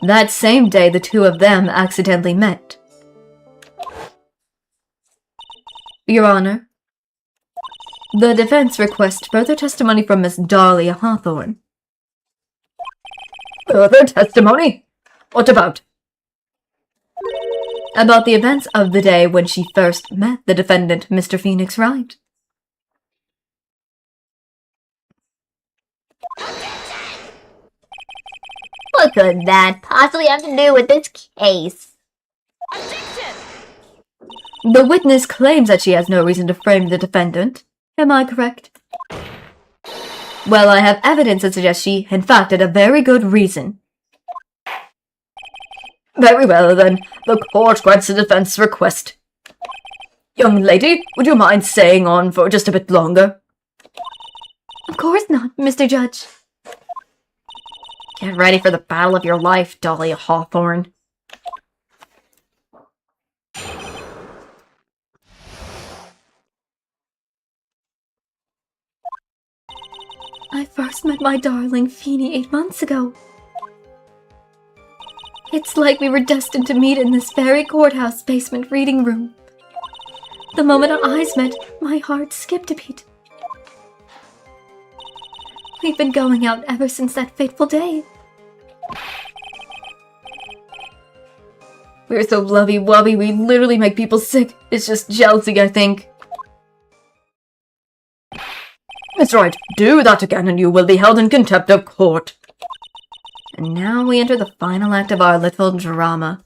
Speaker 5: that same day, the two of them accidentally met. Your Honor, the defense requests further testimony from Miss Dahlia Hawthorne." "Further testimony? What about?" "About the events of the day when she first met the defendant, Mr. Phoenix Wright."
Speaker 2: What could that possibly have to do with this case?
Speaker 5: The witness claims that she has no reason to frame the defendant. Am I correct? Well, I have evidence that suggests she, in fact, had a very good reason. Very well, then. The court grants the defense request. Young lady, would you mind staying on for just a bit longer?
Speaker 4: Of course not, Mr. Judge.
Speaker 1: Get ready for the battle of your life, Dahlia Hawthorne.
Speaker 4: I first met my darling Feeny 8 months ago. It's like we were destined to meet in this very courthouse basement reading room. The moment our eyes met, my heart skipped a beat. We've been going out ever since that fateful day.
Speaker 5: We're so lovey-wovey, we literally make people sick. It's just jealousy, I think. Miss Wright, do that again and you will be held in contempt of court.
Speaker 1: And now we enter the final act of our little drama.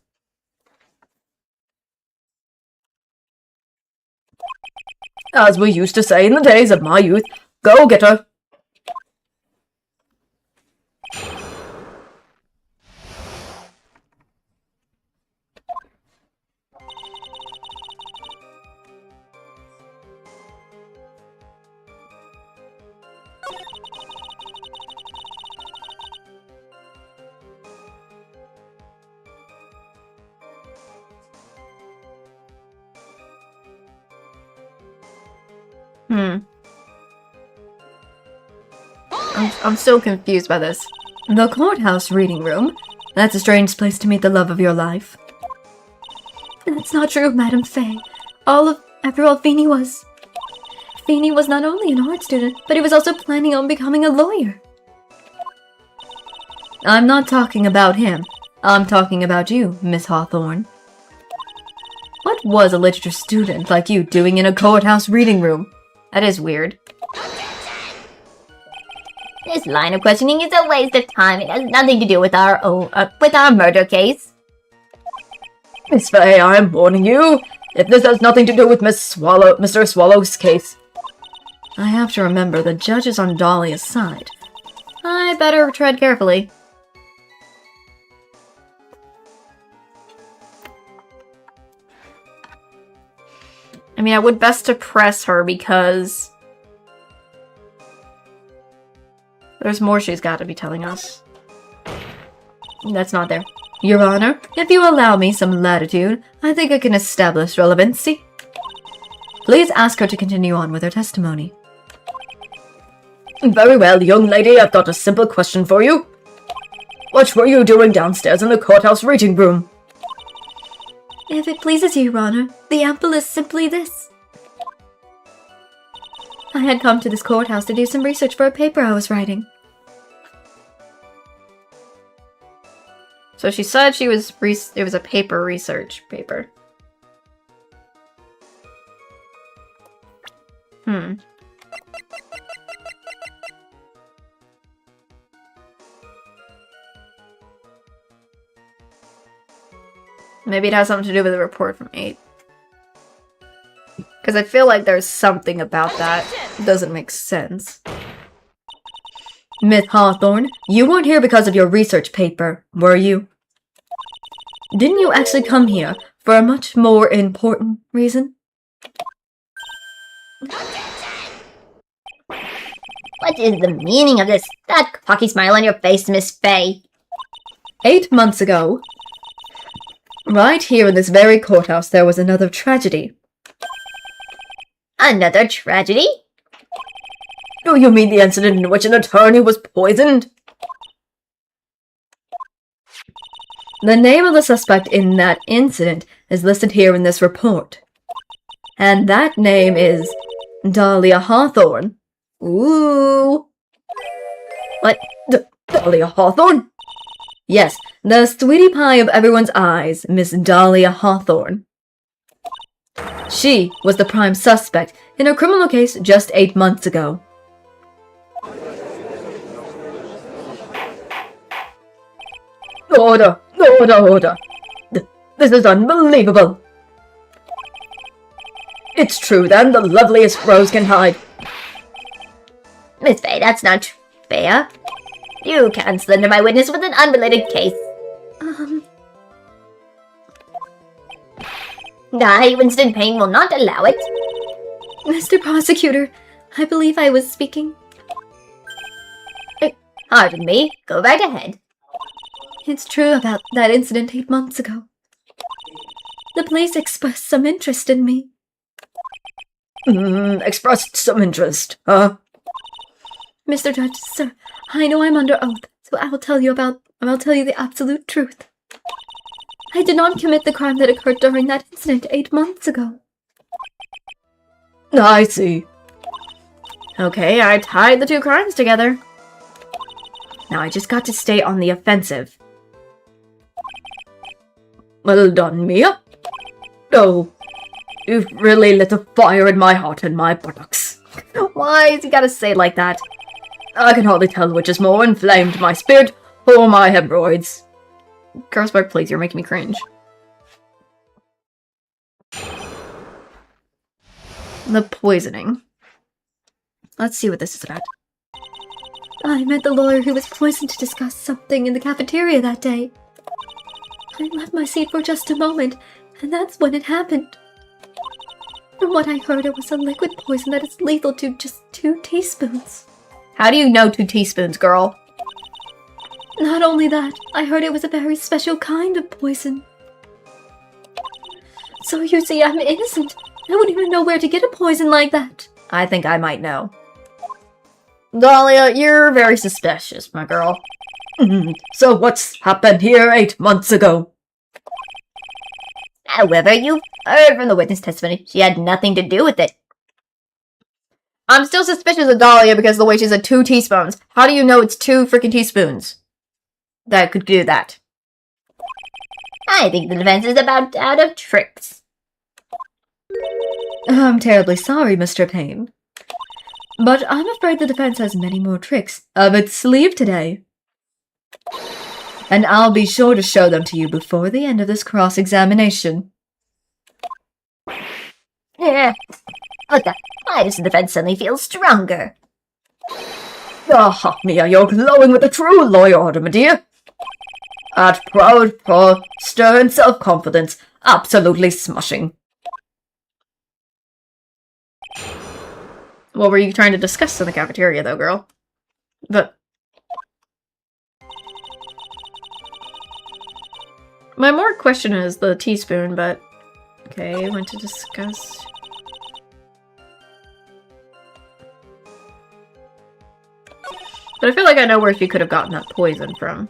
Speaker 1: As we used to say in the days of my youth, go get her. I'm still confused by this. The courthouse reading room? That's a strange place to meet the love of your life.
Speaker 4: That's not true, Madam Faye. After all, Feeney was not only an art student, but he was also planning on becoming a lawyer.
Speaker 1: I'm not talking about him. I'm talking about you, Miss Hawthorne. What was a literature student like you doing in a courthouse reading room? That is weird.
Speaker 2: This line of questioning is a waste of time. It has nothing to do with our murder case.
Speaker 1: Miss Faye, I am warning you. If this has nothing to do with Mr. Swallow's case. I have to remember the judge is on Dahlia's side. I better tread carefully. I mean, I would best to press her because there's more she's got to be telling us. That's not there. Your Honor, if you allow me some latitude, I think I can establish relevancy. Please ask her to continue on with her testimony. Very well, young lady, I've got a simple question for you. What were you doing downstairs in the courthouse reading room?
Speaker 4: If it pleases you, Your Honor, the ample is simply this. I had come to this courthouse to do some research for a paper I was writing.
Speaker 1: So she said it was a paper research paper. Maybe it has something to do with the report from 8. Because I feel like there's something about that doesn't make sense. Miss Hawthorne, you weren't here because of your research paper, were you? Didn't you actually come here for a much more important reason?
Speaker 2: What is the meaning of that cocky smile on your face, Miss Faye?
Speaker 1: 8 months ago, right here in this very courthouse, there was another tragedy.
Speaker 2: Another tragedy?
Speaker 1: Do you mean the incident in which an attorney was poisoned? The name of the suspect in that incident is listed here in this report. And that name is Dahlia Hawthorne. Ooh.
Speaker 2: What?
Speaker 1: Dahlia Hawthorne? Yes, the sweetie pie of everyone's eyes, Miss Dahlia Hawthorne. She was the prime suspect in a criminal case just 8 months ago. Order! Order! Order! This is unbelievable! It's true then, the loveliest rose can hide.
Speaker 2: Miss Faye, that's not fair. You can't slander my witness with an unrelated case. I, Winston Payne, will not allow it.
Speaker 4: Mr. Prosecutor, I believe I was speaking.
Speaker 2: Pardon me. Go right ahead.
Speaker 4: It's true about that incident 8 months ago. The police expressed some interest in me.
Speaker 1: Expressed some interest, huh?
Speaker 4: Mr. Judge, sir, I know I'm under oath, so I'll tell you the absolute truth. I did not commit the crime that occurred during that incident 8 months ago.
Speaker 1: I see. Okay, I tied the two crimes together. Now I just got to stay on the offensive. Well done, Mia. Oh, you've really lit a fire in my heart and my buttocks. Why has he gotta say it like that? I can hardly tell which is more inflamed, my spirit Oh, my hemorrhoids. Grossberg, please, you're making me cringe. The poisoning. Let's see what this is about.
Speaker 4: I met the lawyer who was poisoned to discuss something in the cafeteria that day. I left my seat for just a moment, and that's when it happened. From what I heard, it was a liquid poison that is lethal to just 2 teaspoons.
Speaker 1: How do you know 2 teaspoons, girl?
Speaker 4: Not only that, I heard it was a very special kind of poison. So you see, I'm innocent. I wouldn't even know where to get a poison like that.
Speaker 1: I think I might know. Dahlia, you're very suspicious, my girl. So what's happened here 8 months ago?
Speaker 2: However, you've heard from the witness testimony she had nothing to do with it.
Speaker 1: I'm still suspicious of Dahlia because of the way she said 2 teaspoons. How do you know it's 2 freaking teaspoons? That could do that.
Speaker 2: I think the defense is about out of tricks.
Speaker 5: I'm terribly sorry, Mr. Payne. But I'm afraid the defense has many more tricks up its sleeve today. And I'll be sure to show them to you before the end of this cross-examination.
Speaker 2: Yeah. What the? Why does the defense suddenly feel stronger?
Speaker 1: Ah, Mia, you're glowing with a true lawyer, my dear. At proud, stern self-confidence, absolutely smushing. What were you trying to discuss in the cafeteria, though, girl? My more question is the teaspoon, but... Okay, went to discuss... But I feel like I know where she could have gotten that poison from.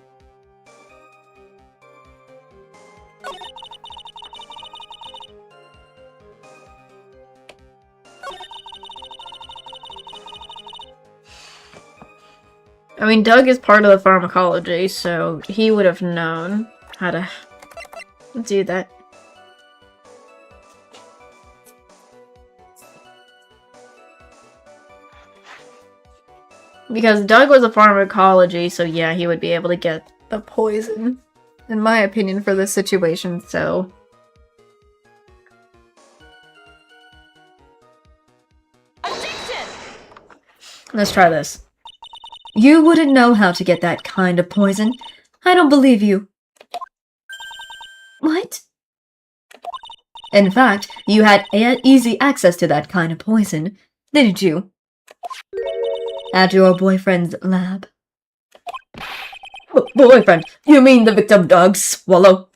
Speaker 1: I mean, Doug is part of the pharmacology, so he would have known how to do that. Because Doug was a pharmacology, so yeah, he would be able to get the poison, in my opinion, for this situation, so... Let's try this.
Speaker 5: You wouldn't know how to get that kind of poison. I don't believe you.
Speaker 4: What?
Speaker 5: In fact, you had easy access to that kind of poison, didn't you? At your boyfriend's lab.
Speaker 1: Boyfriend? You mean the victim Doug Swallow?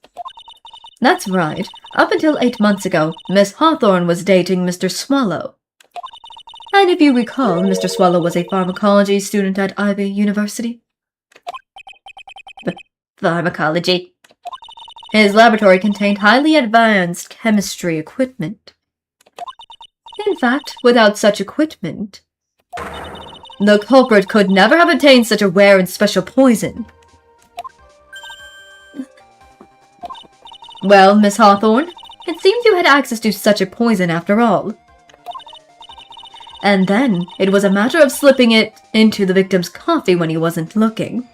Speaker 5: That's right. Up until 8 months ago, Miss Hawthorne was dating Mr. Swallow. And if you recall, Mr. Swallow was a pharmacology student at Ivy University.
Speaker 2: Pharmacology.
Speaker 5: His laboratory contained highly advanced chemistry equipment. In fact, without such equipment, the culprit could never have obtained such a rare and special poison. Well, Miss Hawthorne, it seems you had access to such a poison after all. And then, it was a matter of slipping it into the victim's coffee when he wasn't looking.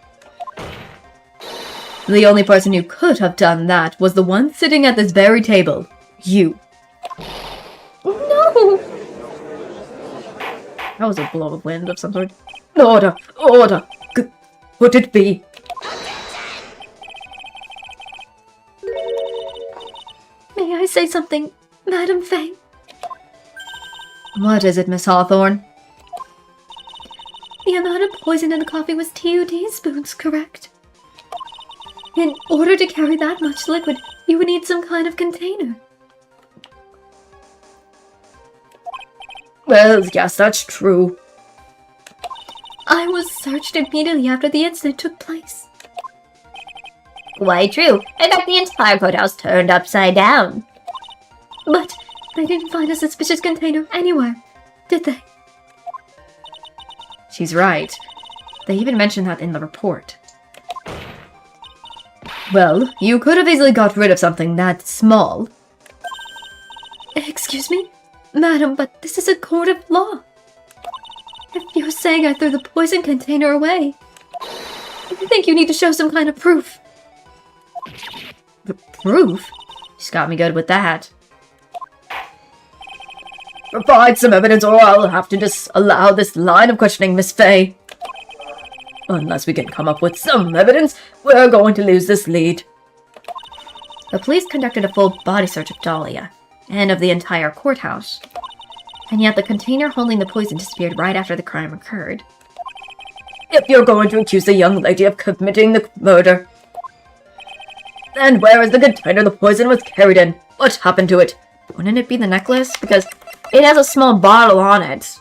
Speaker 5: The only person who could have done that was the one sitting at this very table. You.
Speaker 4: No!
Speaker 1: That was a blow of wind of some sort. Order! Order! Could it be?
Speaker 4: May I say something, Madam Fay?
Speaker 5: What is it, Miss Hawthorne?
Speaker 4: The amount of poison in the coffee was 2 teaspoons, correct? In order to carry that much liquid, you would need some kind of container.
Speaker 1: Well, yes, that's true.
Speaker 4: I was searched immediately after the incident took place.
Speaker 2: Quite true. In fact, the entire courthouse turned upside down.
Speaker 4: But they didn't find a suspicious container anywhere, did they?
Speaker 1: She's right. They even mentioned that in the report.
Speaker 5: Well, you could have easily got rid of something that small.
Speaker 4: Excuse me? Madam, but this is a court of law. If you're saying I threw the poison container away,
Speaker 5: I think you need to show some kind of proof. Proof? She's got me good with that. Provide some evidence or I'll have to disallow this line of questioning, Miss Fay. Unless we can come up with some evidence, we're going to lose this lead. The police conducted a full body search of Dahlia, and of the entire courthouse. And yet the container holding the poison disappeared right after the crime occurred. If you're going to accuse the young lady of committing the murder, then where is the container the poison was carried in? What happened to it? Wouldn't it be the necklace? Because it has a small bottle on it.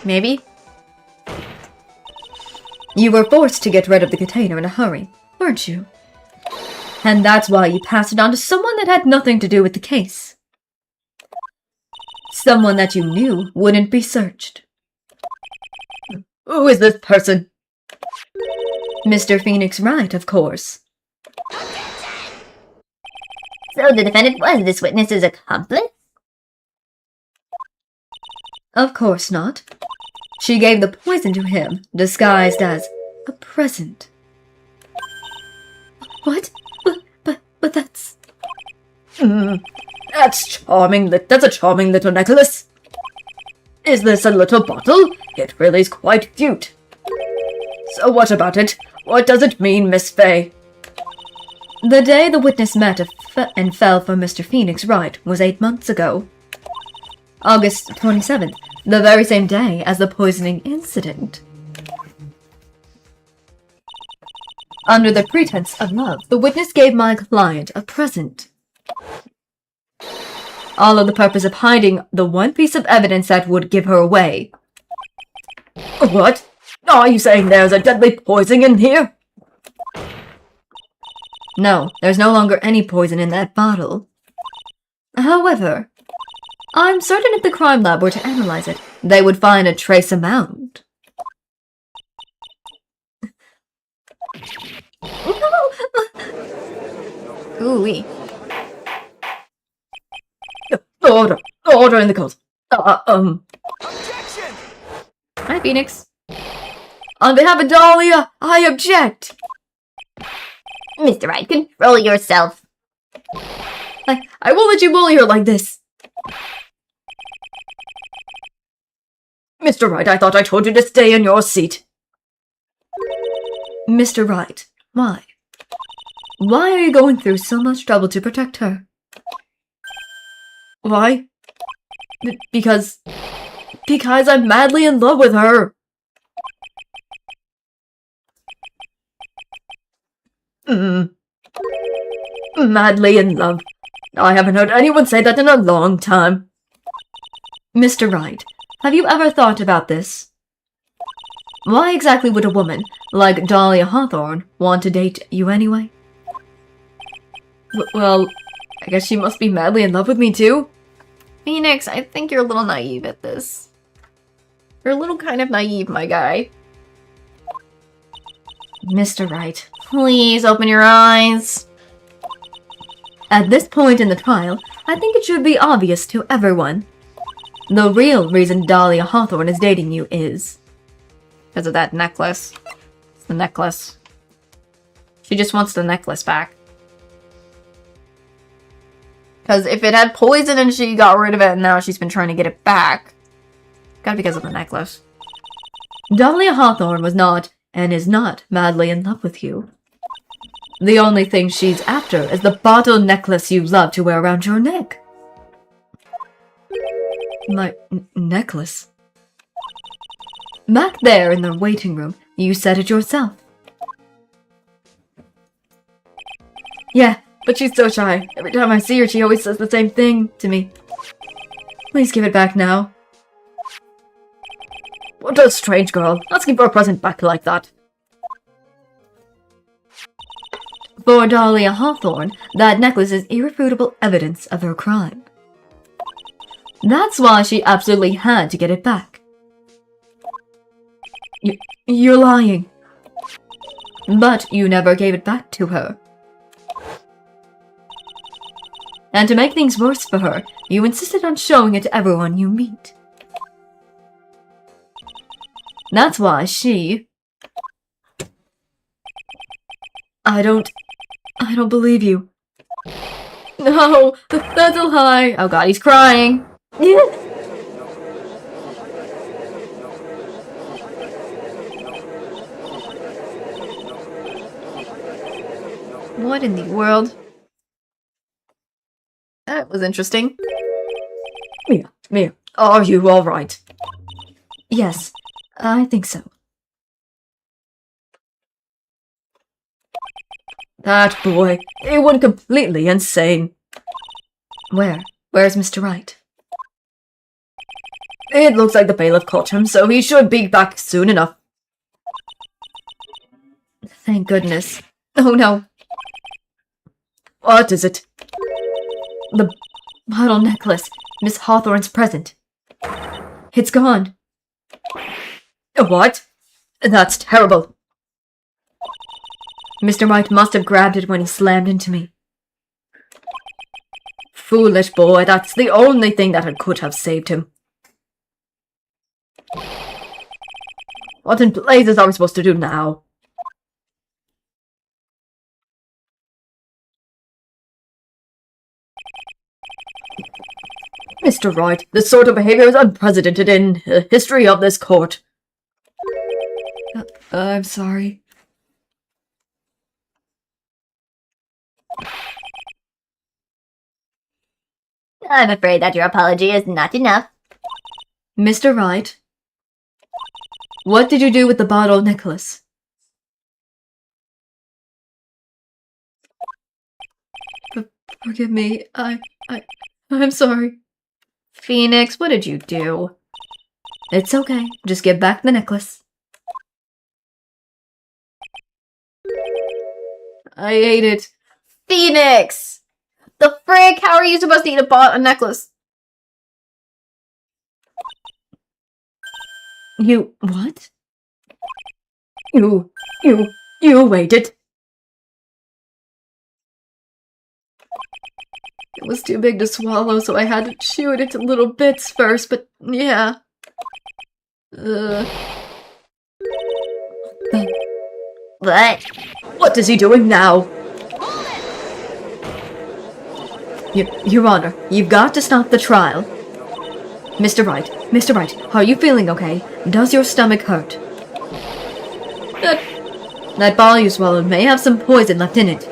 Speaker 5: Maybe? You were forced to get rid of the container in a hurry, weren't you? And that's why you passed it on to someone that had nothing to do with the case. Someone that you knew wouldn't be searched. Who is this person? Mr. Phoenix Wright, of course.
Speaker 2: So the defendant was this witness's accomplice?
Speaker 5: Of course not. She gave the poison to him, disguised as a present. What? But that's... That's charming. That's a charming little necklace. Is this a little bottle? It really is quite cute. So what about it? What does it mean, Miss Fay? The day the witness met and fell for Mr. Phoenix Wright was 8 months ago. August 27th, the very same day as the poisoning incident. Under the pretense of love, the witness gave my client a present. All of the purpose of hiding the one piece of evidence that would give her away. What? Are you saying there's a deadly poison in here? No, there's no longer any poison in that bottle. However, I'm certain if the crime lab were to analyze it, they would find a trace amount. Ooh-wee. Order in the court.
Speaker 3: Objection!
Speaker 5: Hi, Phoenix. On behalf of Dahlia, I object.
Speaker 2: Mr. Wright, control yourself.
Speaker 5: I won't let you bully her like this. Mr. Wright, I thought I told you to stay in your seat. Mr. Wright, why? Why are you going through so much trouble to protect her? Why? Because I'm madly in love with her. Madly in love. I haven't heard anyone say that in a long time. Mr. Wright, have you ever thought about this? Why exactly would a woman like Dahlia Hawthorne want to date you anyway? Well, I guess she must be madly in love with me too. Phoenix, I think you're a little naive at this. You're a little kind of naive, my guy. Mr. Wright, please open your eyes. At this point in the trial, I think it should be obvious to everyone. The real reason Dahlia Hawthorne is dating you is... because of that necklace. It's the necklace. She just wants the necklace back. Because if it had poison and she got rid of it and now she's been trying to get it back. Gotta be because of the necklace. Dahlia Hawthorne was not, and is not, madly in love with you. The only thing she's after is the bottle necklace you love to wear around your neck. My necklace? Back there in the waiting room, you said it yourself. Yeah, but she's so shy. Every time I see her, she always says the same thing to me. Please give it back now. What a strange girl, asking for a present back like that. For Dahlia Hawthorne, that necklace is irrefutable evidence of her crime. That's why she absolutely had to get it back. You're lying. But you never gave it back to her. And to make things worse for her, you insisted on showing it to everyone you meet.
Speaker 1: That's why she... I don't believe you. No, that's a lie. Oh god, he's crying. What in the world? That was interesting. Mia, are you alright? Yes, I think so. That boy, he went completely insane. Where's Mr. Wright? It looks like the bailiff caught him, so he should be back soon enough. Thank goodness. Oh no. What is it? The bottle necklace. Miss Hawthorne's present. It's gone. What? That's terrible. Mr. Wright must have grabbed it when he slammed into me. Foolish boy, that's the only thing that could have saved him. What in blazes are we supposed to do now? Mr. Wright, this sort of behavior is unprecedented in the history of this court. I'm sorry.
Speaker 2: I'm afraid that your apology is not enough.
Speaker 1: Mr. Wright, what did you do with the bottle necklace? Forgive me. I'm sorry. Phoenix, what did you do? It's okay. Just give back the necklace. I ate it.
Speaker 4: Phoenix! The frick? How are you supposed to eat a necklace?
Speaker 1: You... what? You ate it. It was too big to swallow, so I had to chew it into little bits first, but yeah.
Speaker 2: What?
Speaker 1: What is he doing now? Your Honor, you've got to stop the trial. Mr. Wright, are you feeling okay? Does your stomach hurt? That ball you swallowed may have some poison left in it.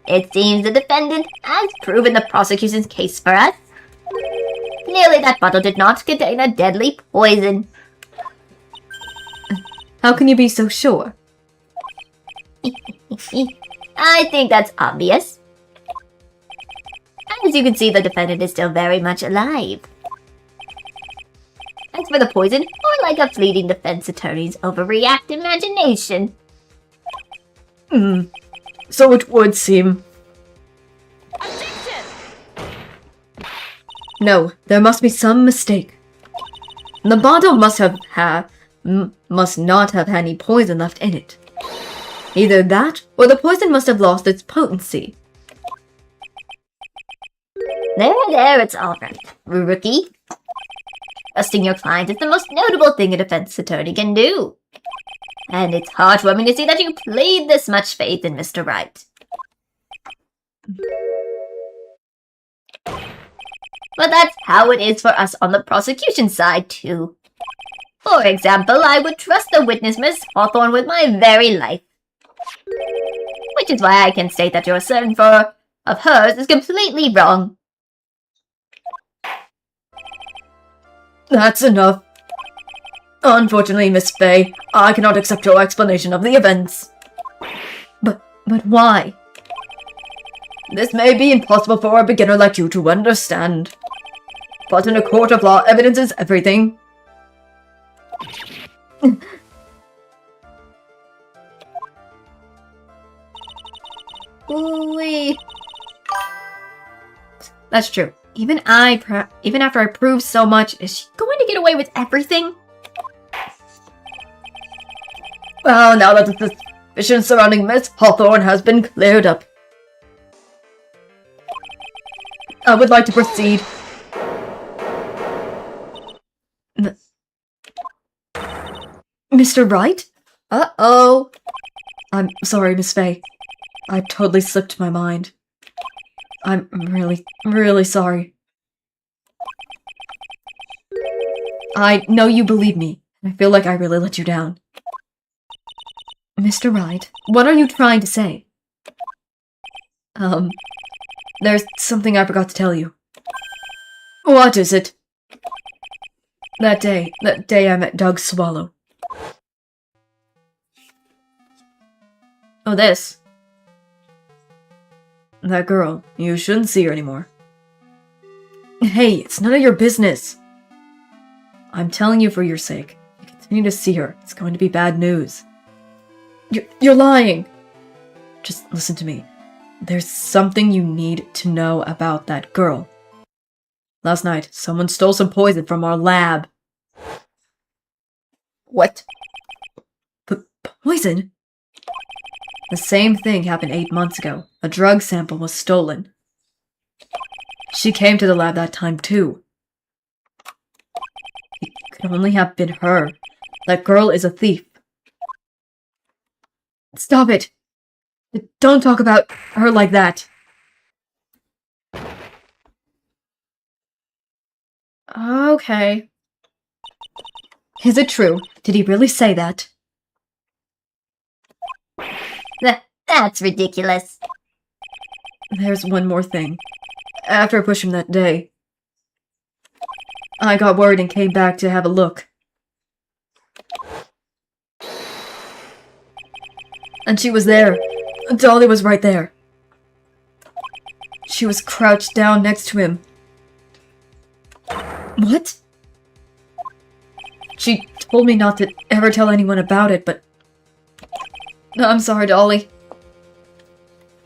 Speaker 2: It seems the defendant has proven the prosecution's case for us. Clearly that bottle did not contain a deadly poison.
Speaker 1: How can you be so sure?
Speaker 2: I think that's obvious. As you can see, the defendant is still very much alive. As for the poison, more like a fleeting defense attorney's overreact imagination.
Speaker 1: So it would seem. No, there must be some mistake. The bottle must not have any poison left in it. Either that, or the poison must have lost its potency.
Speaker 2: There, it's all right, rookie. Trusting your client is the most notable thing a defense attorney can do. And it's heartwarming to see that you played this much faith in Mr. Wright. But that's how it is for us on the prosecution side, too. For example, I would trust the witness, Miss Hawthorne, with my very life. Which is why I can state that your assertion of hers is completely wrong.
Speaker 1: That's enough. Unfortunately, Miss Fay, I cannot accept your explanation of the events. But why? This may be impossible for a beginner like you to understand. But in a court of law, evidence is everything.
Speaker 4: Ooh-wee. That's true. Even after I prove so much, is she going to get away with everything?
Speaker 1: Well, now that the suspicion surrounding Miss Hawthorne has been cleared up,
Speaker 5: I would like to proceed. Mr. Wright?
Speaker 4: Uh-oh.
Speaker 5: I'm sorry, Miss Faye. I totally slipped my mind. I'm really, really sorry. I know you believe me. I feel like I really let you down. Mr. Wright, what are you trying to say? There's something I forgot to tell you. What is it? That day I met Doug Swallow. Oh, this. That girl, you shouldn't see her anymore. Hey, it's none of your business. I'm telling you for your sake. You continue to see her. It's going to be bad news. You're lying. Just listen to me. There's something you need to know about that girl. Last night, someone stole some poison from our lab.
Speaker 4: What?
Speaker 5: Poison? The same thing happened 8 months ago. A drug sample was stolen. She came to the lab that time too. It could only have been her. That girl is a thief. Stop it! Don't talk about her like that.
Speaker 4: Okay.
Speaker 5: Is it true? Did he really say that?
Speaker 2: That's ridiculous.
Speaker 5: There's one more thing. After I pushed him that day, I got worried and came back to have a look. And she was there. Dolly was right there. She was crouched down next to him. What? She told me not to ever tell anyone about it, but... I'm sorry, Dolly.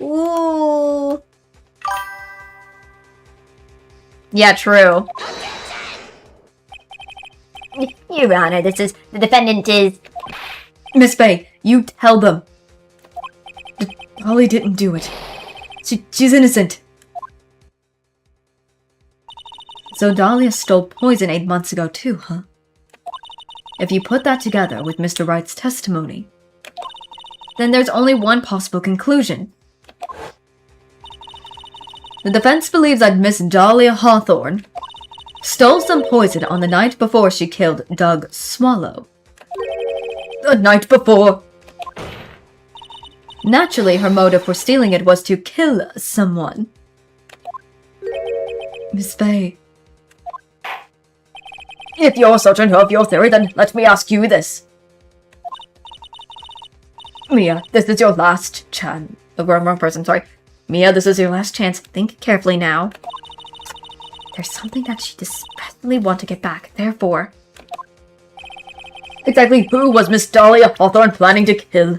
Speaker 2: Ooh.
Speaker 4: Yeah, true.
Speaker 2: Your Honor, the defendant is...
Speaker 5: Miss Faye, you tell them. Dolly didn't do it. She's innocent. So Dahlia stole poison 8 months ago too, huh? If you put that together with Mr. Wright's testimony, then there's only one possible conclusion. The defense believes that Miss Dahlia Hawthorne stole some poison on the night before she killed Doug Swallow. The night before! Naturally, her motive for stealing it was to kill someone. Miss Faye. If you're certain of your theory, then let me ask you this. Mia, this is your last chance. Oh, wrong person, sorry. Mia, this is your last chance. Think carefully now. There's something that she desperately wants to get back, therefore. Exactly who was Miss Dahlia Hawthorne planning to kill?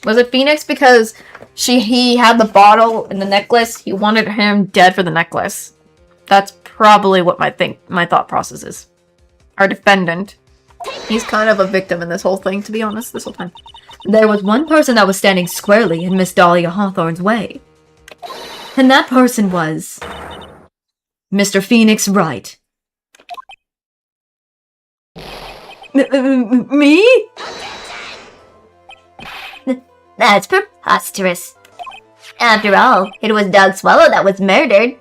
Speaker 4: Was it Phoenix because he had the bottle and the necklace? He wanted him dead for the necklace. That's probably what my thought process is. Our defendant. He's kind of a victim in this whole thing, to be honest, this whole time.
Speaker 5: There was one person that was standing squarely in Miss Dahlia Hawthorne's way. And that person was... Mr. Phoenix Wright. Me?
Speaker 2: That's preposterous. After all, it was Doug Swallow that was murdered.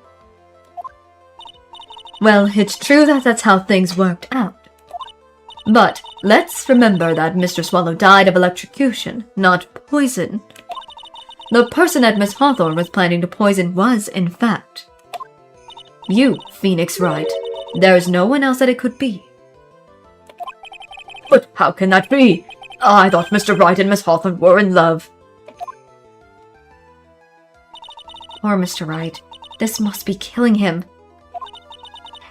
Speaker 5: Well, it's true that that's how things worked out. But let's remember that Mr. Swallow died of electrocution, not poison. The person that Miss Hawthorne was planning to poison was, in fact, you, Phoenix Wright. There is no one else that it could be. But how can that be? I thought Mr. Wright and Miss Hawthorne were in love. Poor Mr. Wright. This must be killing him.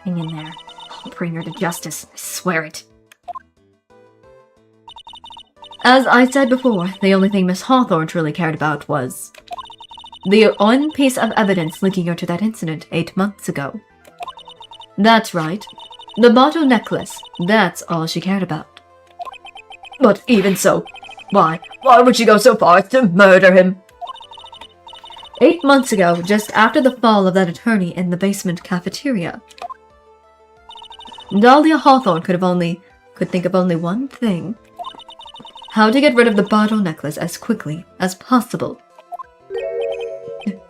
Speaker 5: Hang in there. I'll bring her to justice. I swear it. As I said before, the only thing Miss Hawthorne truly cared about was the one piece of evidence linking her to that incident 8 months ago. That's right. The bottle necklace. That's all she cared about. But even so, why would she go so far as to murder him? 8 months ago, just after the fall of that attorney in the basement cafeteria. Dahlia Hawthorne could think of only one thing. How to get rid of the bottle necklace as quickly as possible.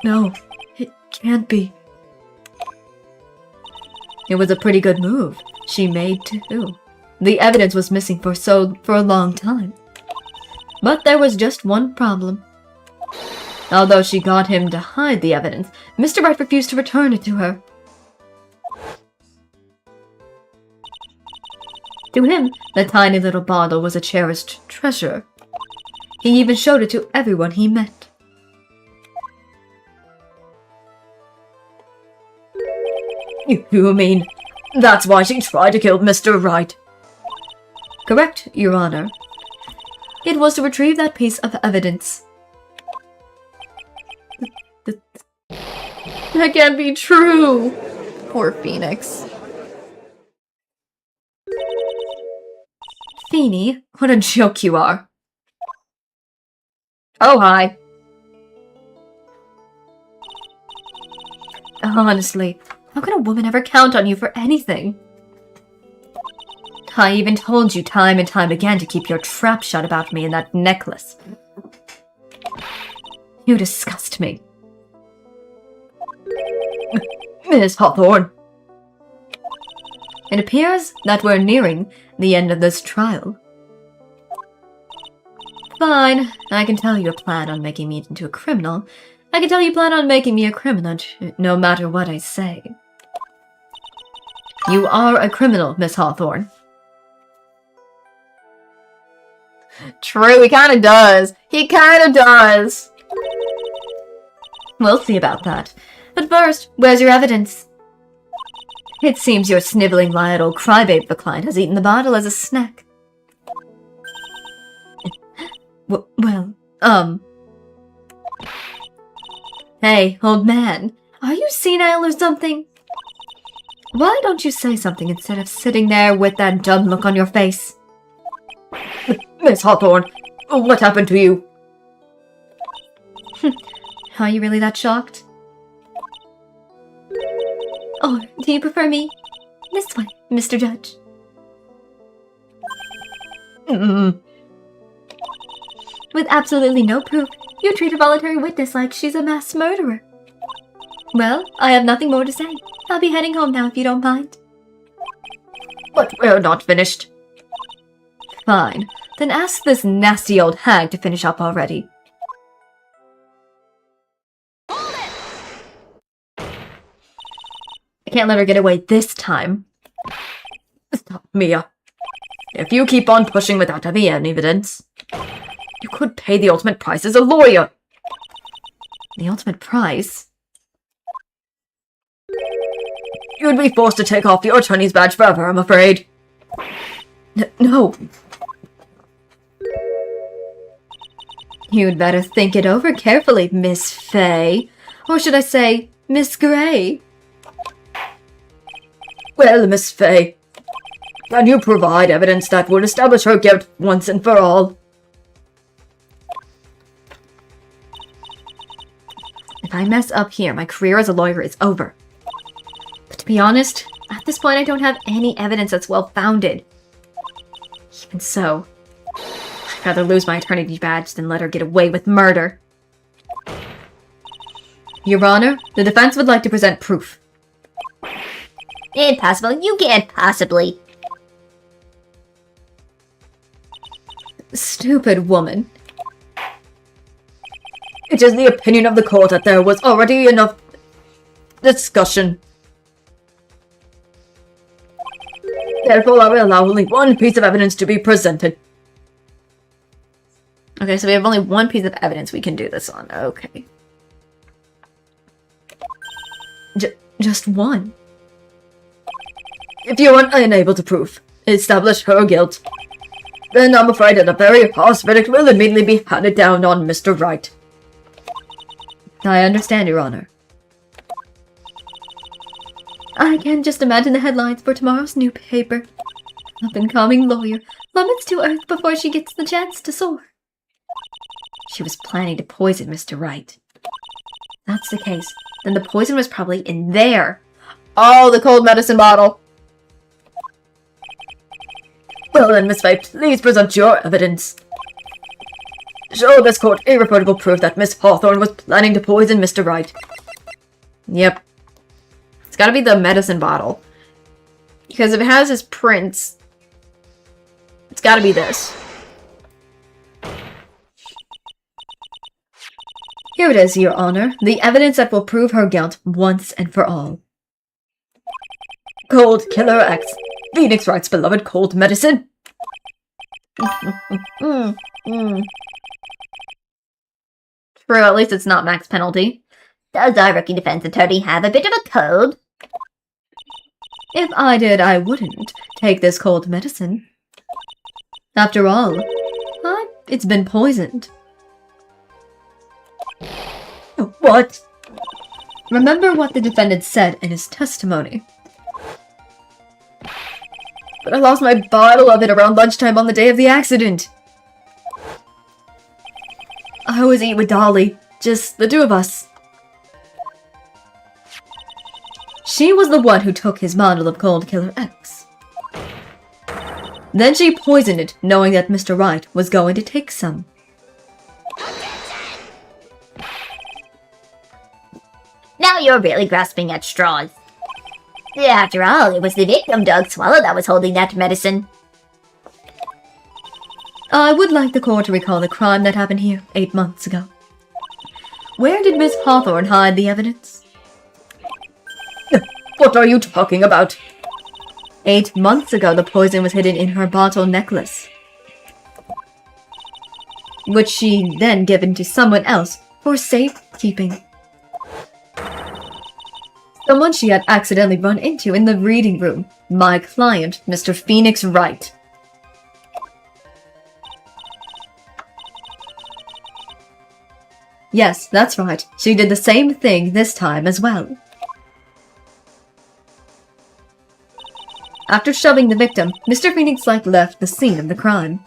Speaker 5: No, it can't be. It was a pretty good move she made too. The evidence was missing for a long time. But there was just one problem. Although she got him to hide the evidence, Mr. Wright refused to return it to her. To him, the tiny little bottle was a cherished treasure. He even showed it to everyone he met. You mean that's why she tried to kill Mr. Wright? Correct, Your Honor. It was to retrieve that piece of evidence. That can't be true! Poor Phoenix. Feeny, what a joke you are. Oh, hi. Honestly, how can a woman ever count on you for anything? I even told you time and time again to keep your trap shut about me and that necklace. You disgust me. Miss Hawthorne. It appears that we're nearing the end of this trial. Fine, I can tell you plan on making me into a criminal. I can tell you plan on making me a criminal no matter what I say. You are a criminal, Miss Hawthorne.
Speaker 2: True, he kinda does. He kinda does.
Speaker 5: We'll see about that. But first, where's your evidence? It seems your sniveling little crybabe of a client has eaten the bottle as a snack. Hey, old man, are you senile or something? Why don't you say something instead of sitting there with that dumb look on your face? Miss Hawthorne, what happened to you? Are you really that shocked? Or do you prefer me this way, Mr. Judge? With absolutely no proof, you treat a voluntary witness like she's a mass murderer. Well, I have nothing more to say. I'll be heading home now if you don't mind. But we're not finished. Fine. Then ask this nasty old hag to finish up already. I can't let her get away this time. Stop, Mia. If you keep on pushing without any evidence, you could pay the ultimate price as a lawyer. The ultimate price? You'd be forced to take off your attorney's badge forever, I'm afraid. No. You'd better think it over carefully, Miss Fay. Or should I say, Miss Gray? Well, Miss Fay, can you provide evidence that would establish her guilt once and for all? If I mess up here, my career as a lawyer is over. But to be honest, at this point I don't have any evidence that's well-founded. Even so, I'd rather lose my attorney badge than let her get away with murder. Your Honor, the defense would like to present proof.
Speaker 2: Impossible. You can't possibly.
Speaker 5: Stupid woman. It is the opinion of the court that there was already enough discussion. Therefore, I will allow only one piece of evidence to be presented. Okay, so we have only one piece of evidence we can do this on. Okay. Just one. If you are unable to establish her guilt, then I'm afraid that a very harsh verdict will immediately be handed down on Mr. Wright. I understand, Your Honor. I can just imagine the headlines for tomorrow's new paper. Up-and-coming lawyer plummets to earth before she gets the chance to soar. She was planning to poison Mr. Wright. that's the case, then the poison was probably in there. Oh, the cold medicine bottle. Well then, Miss Fay, please present your evidence. Show this court irrefutable proof that Miss Hawthorne was planning to poison Mr. Wright. Yep. It's gotta be the medicine bottle. Because if it has his prints, it's gotta be this. Here it is, Your Honor. The evidence that will prove her guilt once and for all. Cold Killer X. Phoenix Wright's beloved cold medicine. True, at least it's not max penalty.
Speaker 2: Does our rookie defense attorney have a bit of a cold?
Speaker 5: If I did, I wouldn't take this cold medicine. After all, it's been poisoned. What? Remember what the defendant said in his testimony. But I lost my bottle of it around lunchtime on the day of the accident. I always eat with Dolly, just the two of us. She was the one who took his bottle of Cold Killer X. Then she poisoned it, knowing that Mr. Wright was going to take some.
Speaker 2: Now you're really grasping at straws. After all, it was the victim, Doug Swallow, that was holding that medicine.
Speaker 5: I would like the court to recall the crime that happened here 8 months ago. Where did Miss Hawthorne hide the evidence? What are you talking about? 8 months ago, the poison was hidden in her bottle necklace, which she then given to someone else for safekeeping. Someone she had accidentally run into in the reading room. My client, Mr. Phoenix Wright. Yes, that's right. She did the same thing this time as well. After shoving the victim, Mr. Phoenix Wright left the scene of the crime.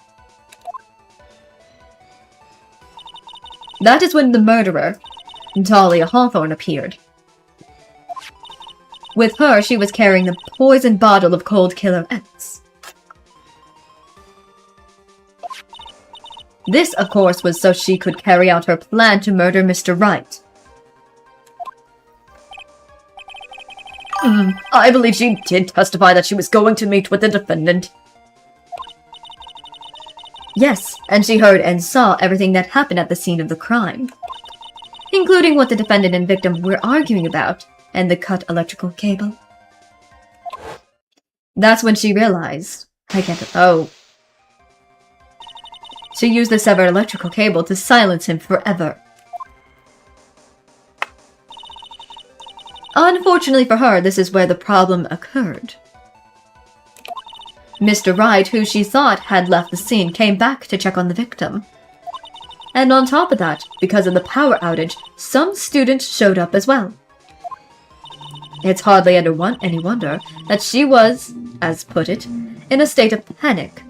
Speaker 5: That is when the murderer, Dahlia Hawthorne, appeared. With her, she was carrying the poisoned bottle of Cold Killer X. This, of course, was so she could carry out her plan to murder Mr. Wright. I believe she did testify that she was going to meet with the defendant. Yes, and she heard and saw everything that happened at the scene of the crime, including what the defendant and victim were arguing about, and the cut electrical cable. That's when she realized, she used the severed electrical cable to silence him forever. Unfortunately for her, this is where the problem occurred. Mr. Wright, who she thought had left the scene, came back to check on the victim. And on top of that, because of the power outage, some students showed up as well. It's hardly any wonder that she was, as put it, in a state of panic.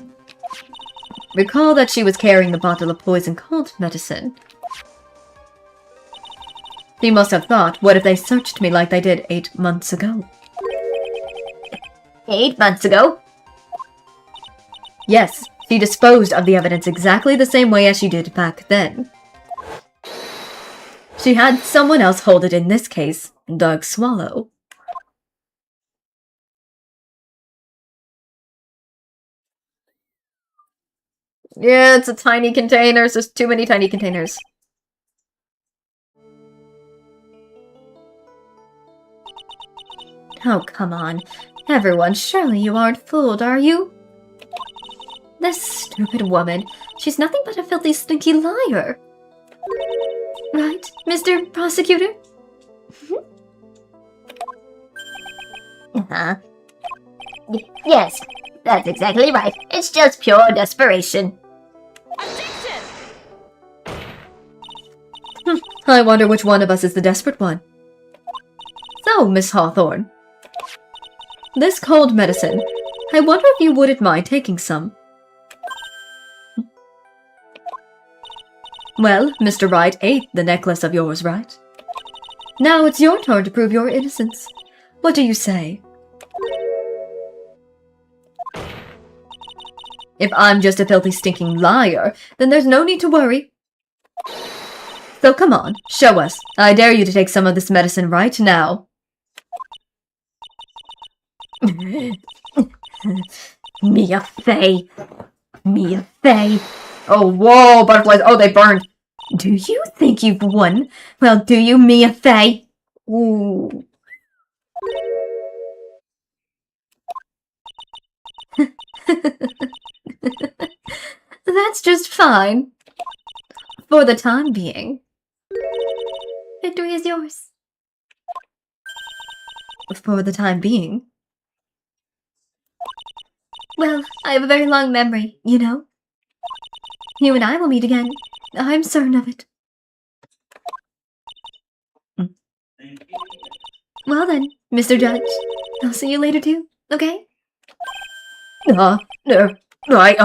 Speaker 5: Recall that she was carrying the bottle of poison cold medicine. She must have thought, what if they searched me like they did 8 months ago?
Speaker 2: 8 months ago?
Speaker 5: Yes, she disposed of the evidence exactly the same way as she did back then. She had someone else hold it, in this case, Doug Swallow. Yeah, it's a tiny container. There's too many tiny containers. Oh, come on. Everyone, surely you aren't fooled, are you? This stupid woman. She's nothing but a filthy, stinky liar. Right, Mr. Prosecutor?
Speaker 2: Yes, that's exactly right. It's just pure desperation.
Speaker 5: I wonder which one of us is the desperate one. So, Miss Hawthorne. This cold medicine, I wonder if you wouldn't mind taking some. Well, Mr. Wright ate the necklace of yours, right? Now it's your turn to prove your innocence. What do you say? If I'm just a filthy stinking liar, then there's no need to worry. So come on, show us. I dare you to take some of this medicine right now.
Speaker 2: Mia Fey. Mia Fey.
Speaker 5: Oh, whoa, butterflies. Oh, they burned.
Speaker 2: Do you think you've won? Well, do you, Mia Fey?
Speaker 5: Ooh. That's just fine. For the time being.
Speaker 4: Victory is yours.
Speaker 5: For the time being.
Speaker 4: Well, I have a very long memory, you know. You and I will meet again. I'm certain of it. Well then, Mr. Judge. I'll see you later too, okay?
Speaker 5: No, right,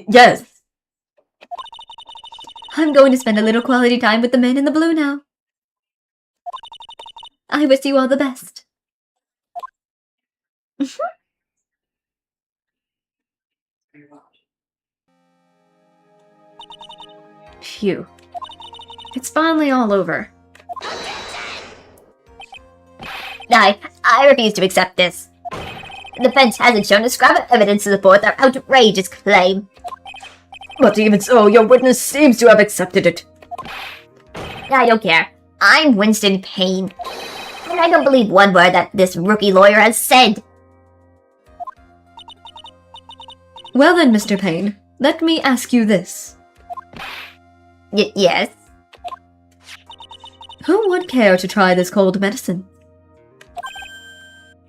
Speaker 5: yes.
Speaker 4: I'm going to spend a little quality time with the man in the blue now. I wish you all the best.
Speaker 1: Phew. It's finally all over.
Speaker 2: I refuse to accept this. The defense hasn't shown a scrap of evidence to support their outrageous claim.
Speaker 5: But even so, your witness seems to have accepted it.
Speaker 2: I don't care. I'm Winston Payne. And I don't believe one word that this rookie lawyer has said.
Speaker 5: Well then, Mr. Payne, let me ask you this.
Speaker 2: Yes?
Speaker 5: Who would care to try this cold medicine?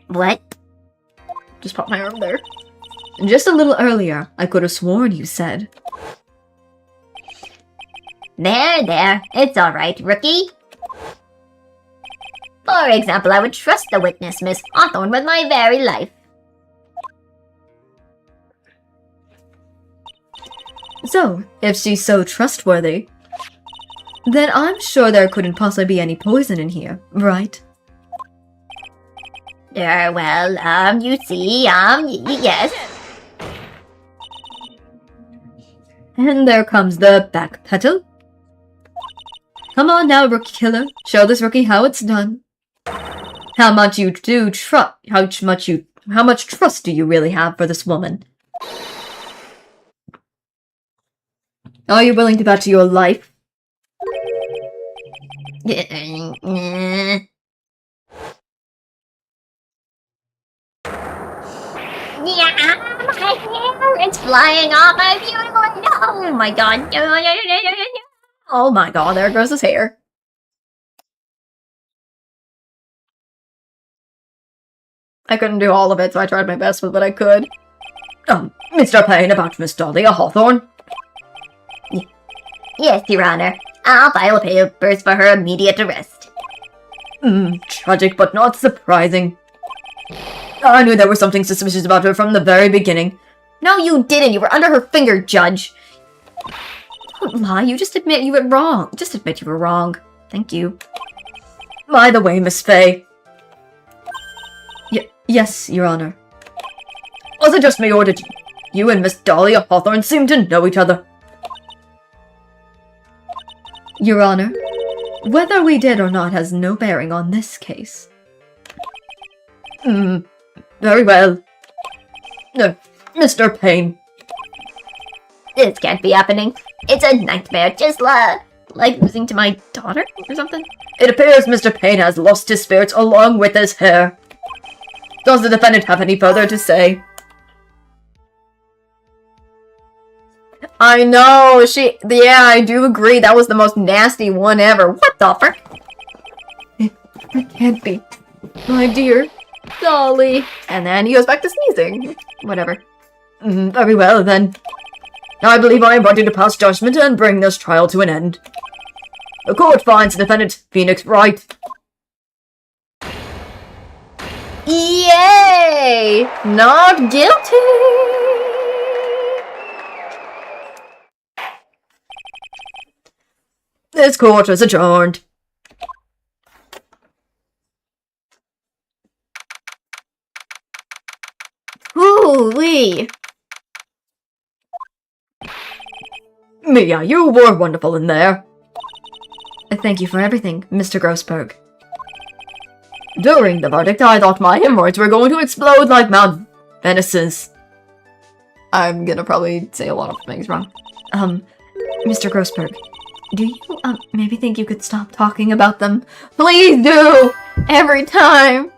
Speaker 2: What?
Speaker 1: Just pop my arm there.
Speaker 5: Just a little earlier, I could have sworn you said.
Speaker 2: There. It's alright, rookie. For example, I would trust the witness, Miss Hawthorne, with my very life.
Speaker 5: So, if she's so trustworthy, then I'm sure there couldn't possibly be any poison in here, right?
Speaker 2: Well, you see, yes.
Speaker 5: And there comes the back pedal. Come on now, rookie killer. Show this rookie how it's done. How much trust do you really have for this woman? Are you willing to bet your life?
Speaker 2: My hair! It's flying off my beautiful... Oh my god.
Speaker 1: Oh my god, there goes his hair. I couldn't do all of it, so I tried my best with what I could.
Speaker 5: Mr. Payne, about Miss Dahlia Hawthorne.
Speaker 2: Yes, Your Honor. I'll file papers for her immediate arrest.
Speaker 5: Tragic but not surprising. I knew there was something suspicious about her from the very beginning.
Speaker 1: No, you didn't. You were under her finger, Judge. Don't lie. You just admit you were wrong. Just admit you were wrong. Thank you.
Speaker 5: By the way, Miss Fay. Yes, Your Honor. Was it just me, or did you and Miss Dahlia Hawthorne seem to know each other? Your Honor, whether we did or not has no bearing on this case. Very well. Mr. Payne.
Speaker 2: This can't be happening. It's a nightmare, just like
Speaker 1: Losing to my daughter or something?
Speaker 5: It appears Mr. Payne has lost his spirits along with his hair. Does the defendant have any further to say?
Speaker 1: I know, yeah, I do agree. That was the most nasty one ever. What the frick? It can't be. My dear Dolly. And then he goes back to sneezing. Whatever.
Speaker 5: Very well, then. I believe I am ready to pass judgment and bring this trial to an end. The court finds the defendant, Phoenix Wright.
Speaker 1: Yay! Not guilty!
Speaker 5: This court is adjourned.
Speaker 4: Ooh-wee.
Speaker 1: Mia, you were wonderful in there. Thank you for everything, Mr. Grossberg. During the verdict, I thought my hemorrhoids were going to explode like Mount Venice's. I'm gonna probably say a lot of things wrong. Mr. Grossberg, do you, maybe think you could stop talking about them? Please do! Every time!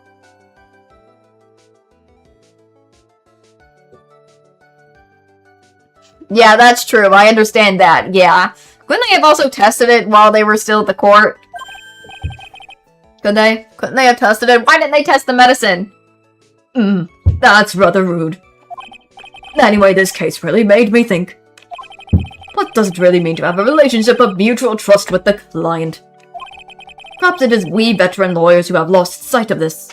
Speaker 1: Yeah, that's true. I understand that. Yeah. Couldn't they have also tested it while they were still at the court? Could they? Couldn't they have tested it? Why didn't they test the medicine? That's rather rude. Anyway, this case really made me think. What does it really mean to have a relationship of mutual trust with the client? Perhaps it is we veteran lawyers who have lost sight of this.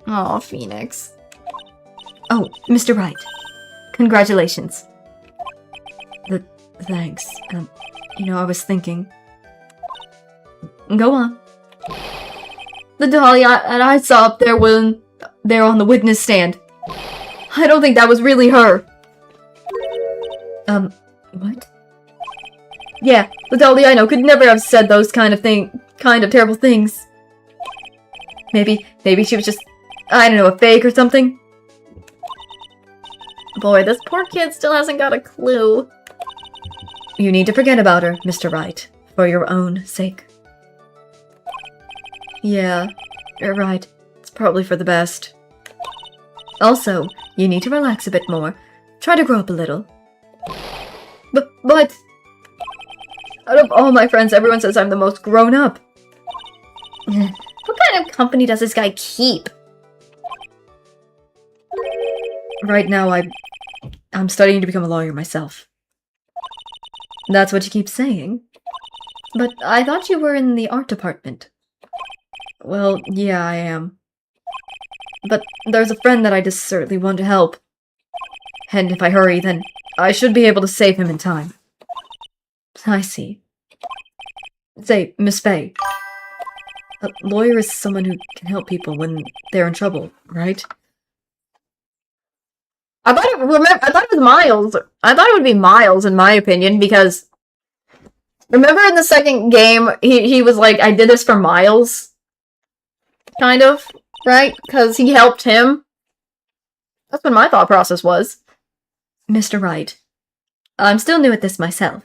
Speaker 1: Oh, Phoenix. Oh, Mr. Wright. Congratulations. Thanks. I was thinking. Go on. The dolly I saw up there when there on the witness stand. I don't think that was really her. What? Yeah, the dolly I know could never have said those kind of terrible things. Maybe she was just, I don't know, a fake or something.
Speaker 4: Boy, this poor kid still hasn't got a clue.
Speaker 1: You need to forget about her, Mr. Wright, for your own sake. Yeah, you're right. It's probably for the best. Also, you need to relax a bit more. Try to grow up a little. But... Out of all my friends, everyone says I'm the most grown up.
Speaker 4: What kind of company does this guy keep?
Speaker 1: Right now, I'm studying to become a lawyer myself. That's what you keep saying. But I thought you were in the art department. Well, yeah, I am. But there's a friend that I just certainly want to help. And if I hurry, then I should be able to save him in time. I see. Say, Miss Faye. A lawyer is someone who can help people when they're in trouble, right?
Speaker 4: I thought it was Miles. I thought it would be Miles, in my opinion, because remember in the second game, he was like, I did this for Miles? Kind of, right? Because he helped him. That's what my thought process was.
Speaker 1: Mr. Wright, I'm still new at this myself.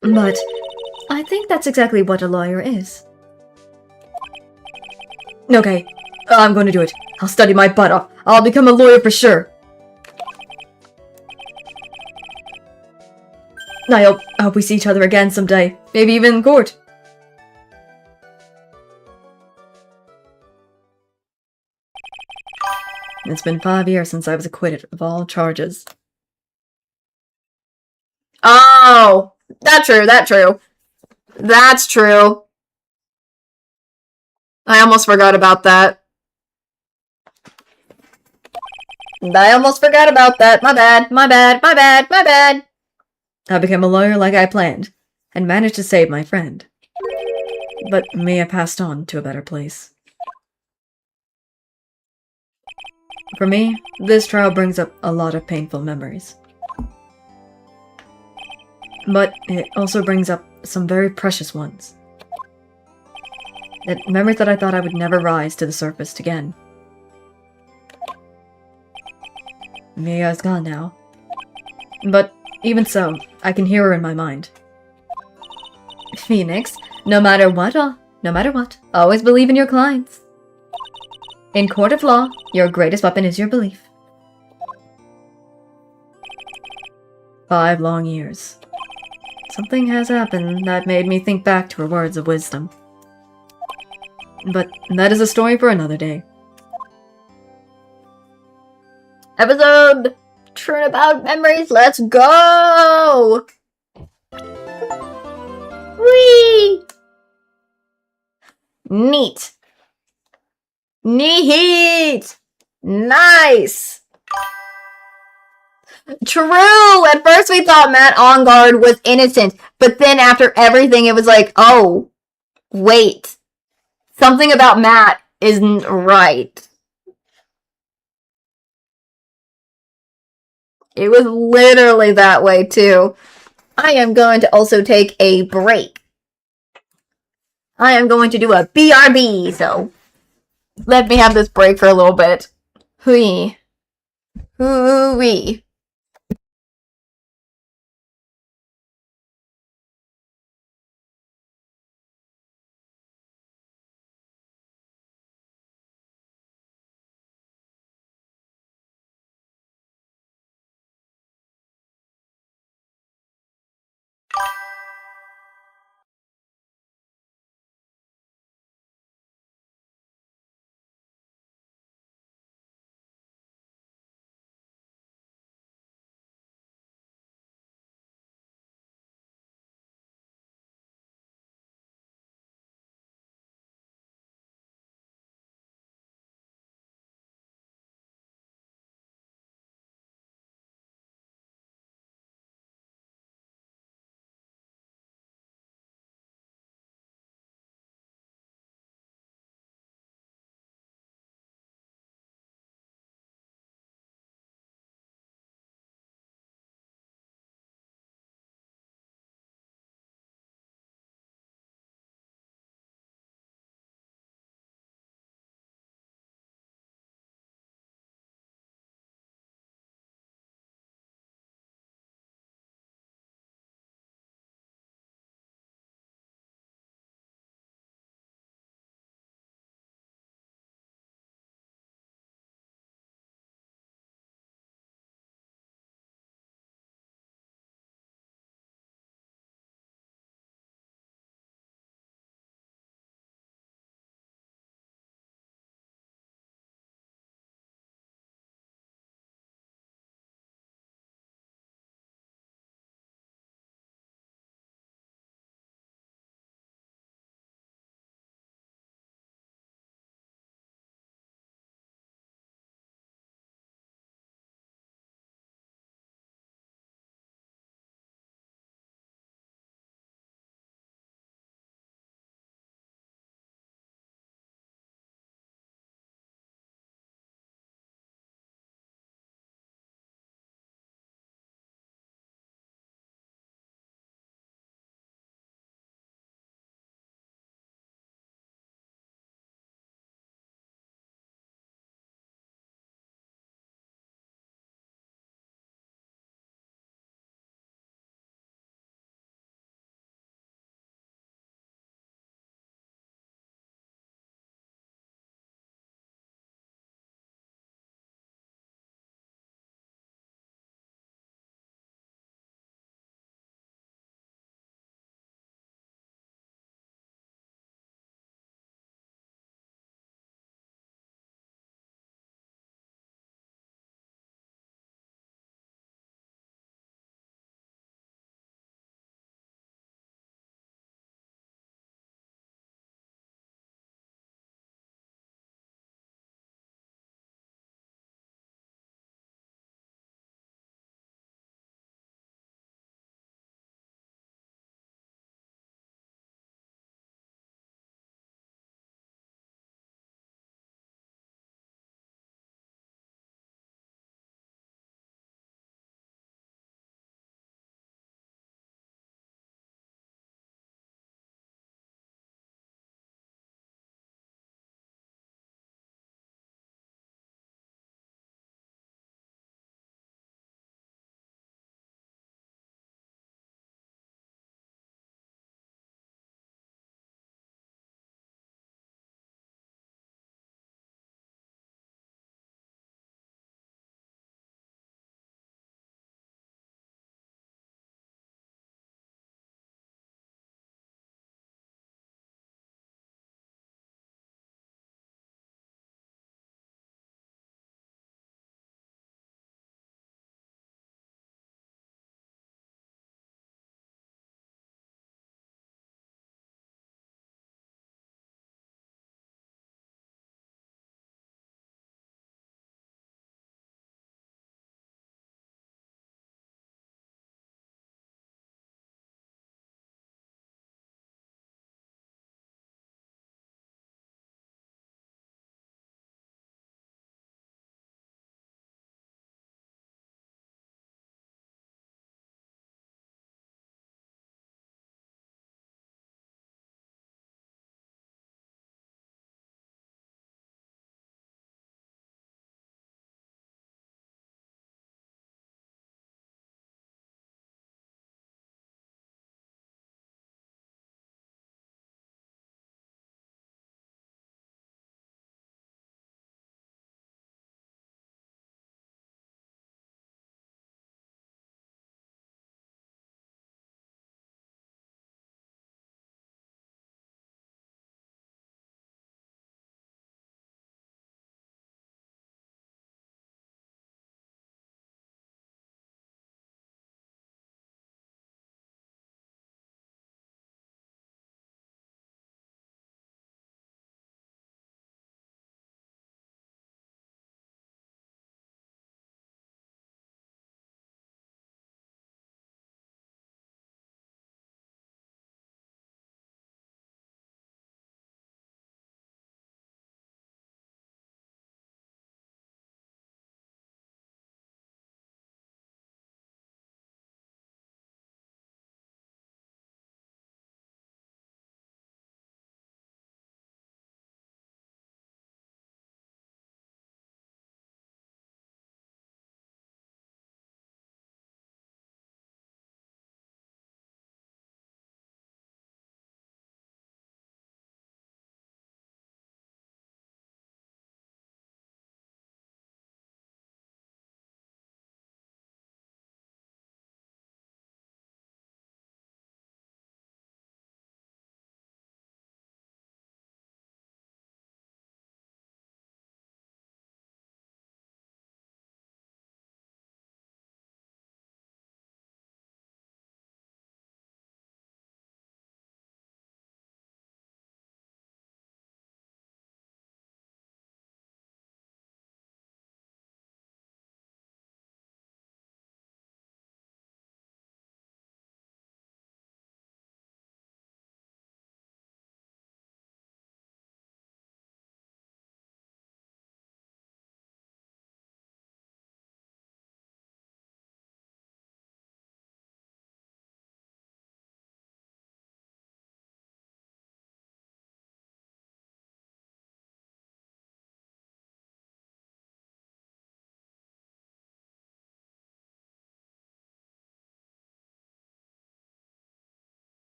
Speaker 1: But I think that's exactly what a lawyer is. Okay, I'm going to do it. I'll study my butt off. I'll become a lawyer for sure. I hope we see each other again someday. Maybe even in court. It's been 5 years since I was acquitted of all charges.
Speaker 4: Oh! That's true. That's true. I almost forgot about that. My bad.
Speaker 1: I became a lawyer like I planned, and managed to save my friend. But Mia passed on to a better place. For me, this trial brings up a lot of painful memories. But it also brings up some very precious ones. Memories that I thought I would never rise to the surface again. Mia is gone now. But even so, I can hear her in my mind. Phoenix, no matter what, always believe in your clients. In court of law, your greatest weapon is your belief. 5 long years. Something has happened that made me think back to her words of wisdom. But that is a story for another day.
Speaker 4: Episode Turnabout Memories, let's go! Whee! Neat. Nice! True! At first we thought Matt Engard was innocent, but then after everything it was like, oh, wait. Something about Matt isn't right.
Speaker 2: It was literally that way too. I am going to also take a break. I am going to do a BRB, so let me have this break for a little bit. Hooey. Hooey.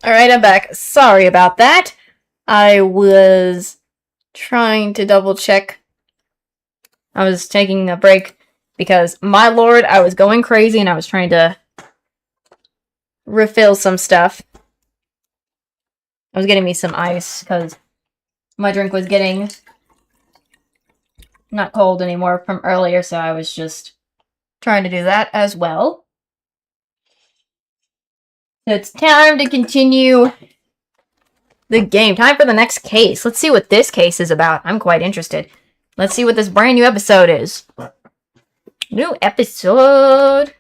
Speaker 1: Alright, I'm back. Sorry about that. I was trying to double check. I was taking a break because, my lord, I was going crazy and I was trying to refill some stuff. I was getting me some ice because my drink was getting not cold anymore from earlier, so I was just trying to do that as well. So it's time to continue the game. Time for the next case. Let's see what this case is about. I'm quite interested. Let's see what this brand new episode is. New episode.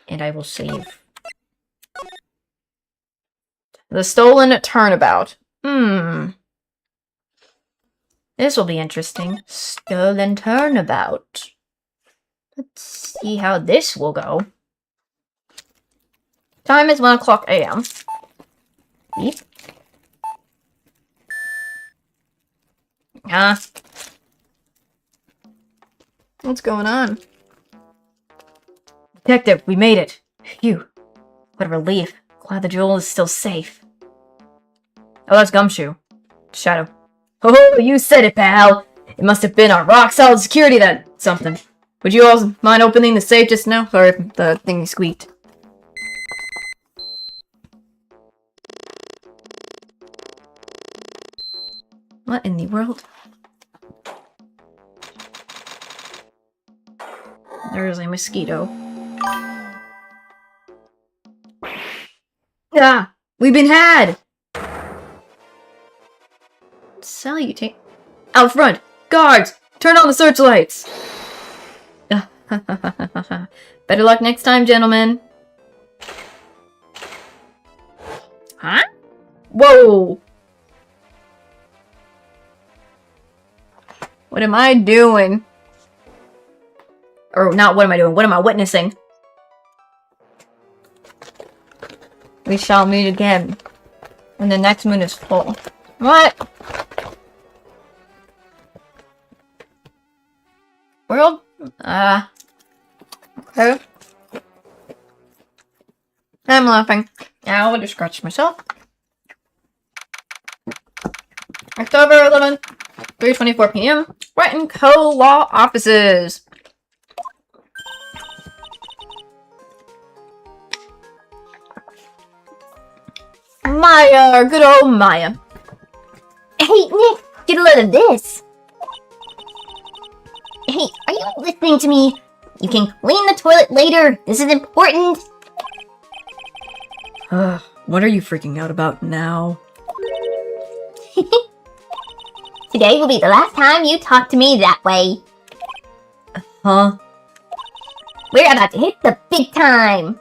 Speaker 1: And I will save. The stolen turnabout. This will be interesting. Stolen turnabout. Let's see how this will go. Time is 1 o'clock a.m. Beep. What's going on? Detective, we made it. Phew. What a relief. Glad the jewel is still safe. Oh, that's Gumshoe. Shadow. Oh, you said it, pal. It must have been our rock-solid security that something. Would you all mind opening the safe just now? Sorry if the thing squeaked. What in the world? There's a mosquito. Ah! We've been had! Salutate. Out front! Guards! Turn on the searchlights! Better luck next time, gentlemen. Huh? Whoa! What am I doing? Or not what am I doing? What am I witnessing? We shall meet again when the next moon is full. What? World? Okay. I'm laughing. Now I'll just scratch myself. October 11th, 3:24 p.m. Wet and Co. Law Offices. Maya, good old Maya.
Speaker 2: Hey, Nick, get a load of this. Hey, are you listening to me? You can clean the toilet later. This is important.
Speaker 5: What are you freaking out about now?
Speaker 2: Today will be the last time you talk to me that way.
Speaker 5: Huh?
Speaker 2: We're about to hit the big time.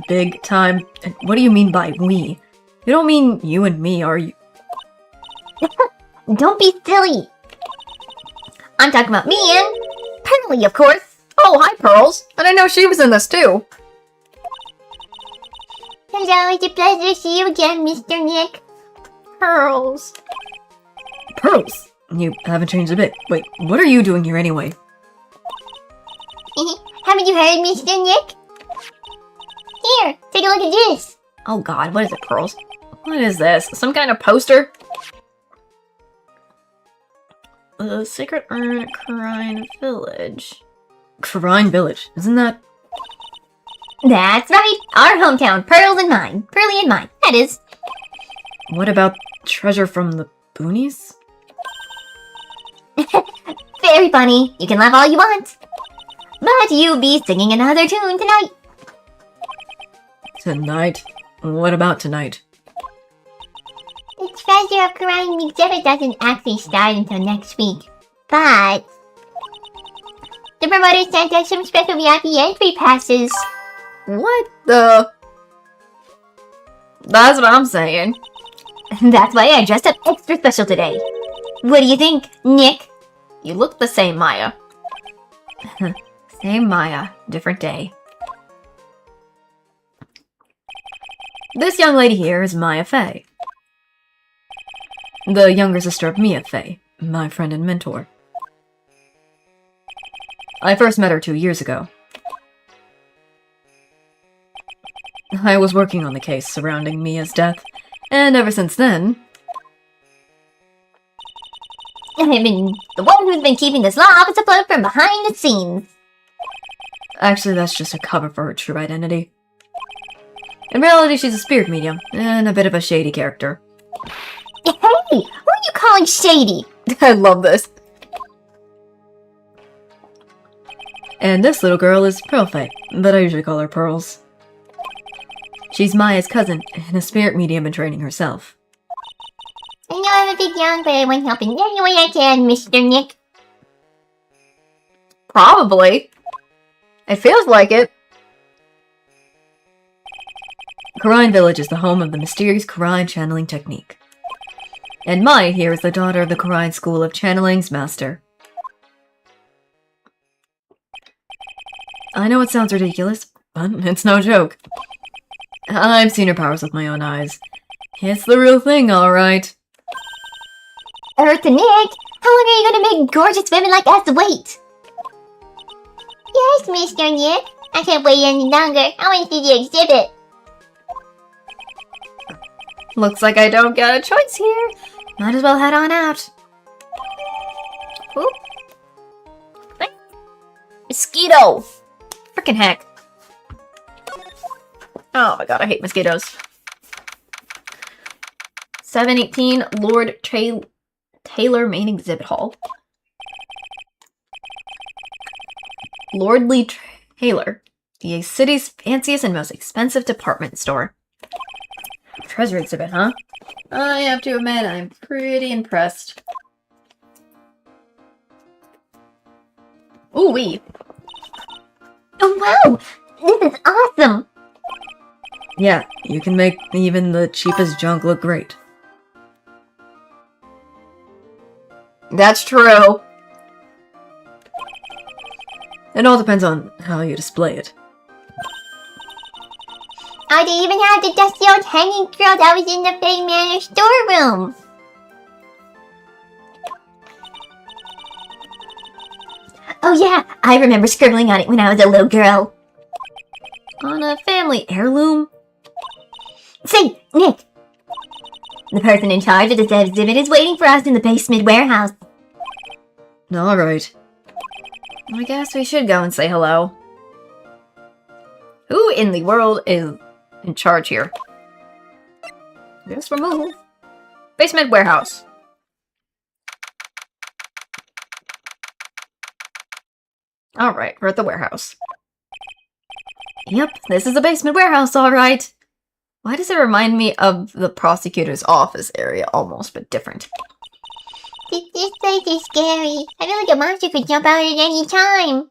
Speaker 5: Big time? What do you mean by we? You don't mean you and me, are you?
Speaker 2: Don't be silly. I'm talking about me and Pearly, of course.
Speaker 1: Oh, hi, Pearls. I didn't know she was in this, too.
Speaker 2: It's always a pleasure to see you again, Mr. Nick.
Speaker 1: Pearls.
Speaker 5: Pearls? You haven't changed a bit. Wait, what are you doing here anyway?
Speaker 2: Haven't you heard, Mr. Nick? Here, take a look at this.
Speaker 1: Oh god, what is it, Pearls? What is this? Some kind of poster? The Secret Urn Crine Village.
Speaker 5: Crine Village, isn't that?
Speaker 2: That's right, our hometown, Pearls and mine. Pearly and mine, that is.
Speaker 5: What about treasure from the boonies?
Speaker 2: Very funny. You can laugh all you want. But you'll be singing another tune tonight.
Speaker 5: Tonight? What about tonight?
Speaker 2: The treasure of Crime exhibit doesn't actually start until next week. But the promoter sent us some special VIP entry passes.
Speaker 1: What the? That's what I'm saying.
Speaker 2: That's why I dressed up extra special today. What do you think, Nick?
Speaker 1: You look the same, Maya. Same Maya, different day. This young lady here is Maya Fey. The younger sister of Mia Fey, my friend and mentor. I first met her 2 years ago. I was working on the case surrounding Mia's death, and ever since then...
Speaker 2: I've been the one who's been keeping this law office afloat from behind the scenes.
Speaker 1: Actually, that's just a cover for her true identity. In reality, she's a spirit medium, and a bit of a shady character.
Speaker 2: Hey, who are you calling shady?
Speaker 1: I love this. And this little girl is Pearlfay, but I usually call her Pearls. She's Maya's cousin, and a spirit medium in training herself.
Speaker 2: I know I'm a bit young, but I want help in any way I can, Mr. Nick.
Speaker 1: Probably. It feels like it. Karine Village is the home of the mysterious Karine channeling technique. And Maya here is the daughter of the Karine School of Channeling's master. I know it sounds ridiculous, but it's no joke. I've seen her powers with my own eyes. It's the real thing, alright.
Speaker 2: Nick, how long are you gonna make gorgeous women like us wait? Yes, Mr. Nick. I can't wait any longer. I want to see the exhibit.
Speaker 1: Looks like I don't get a choice here. Might as well head on out.
Speaker 2: Oop. Mosquito!
Speaker 1: Frickin' heck. Oh my god, I hate mosquitoes. 718 Lord Taylor Main Exhibit Hall. Lordly Taylor, the city's fanciest and most expensive department store. Treasure exhibit, huh? I have to admit, I'm pretty impressed. Ooh wee.
Speaker 2: Oh wow! This is awesome!
Speaker 1: Yeah, you can make even the cheapest junk look great. That's true. It all depends on how you display it.
Speaker 2: I didn't even have the dusty old hanging grill that was in the Big Manor storeroom. Oh yeah, I remember scribbling on it when I was a little girl.
Speaker 1: On a family heirloom?
Speaker 2: Say, Nick! The person in charge of this exhibit is waiting for us in the basement warehouse.
Speaker 1: Alright. I guess we should go and say hello. Who in the world is in charge here? Guess we'll move. Basement warehouse. Alright, we're at the warehouse. Yep, this is a basement warehouse, alright. Why does it remind me of the prosecutor's office area almost, but different?
Speaker 2: This place is scary. I feel like a monster could jump out at any time.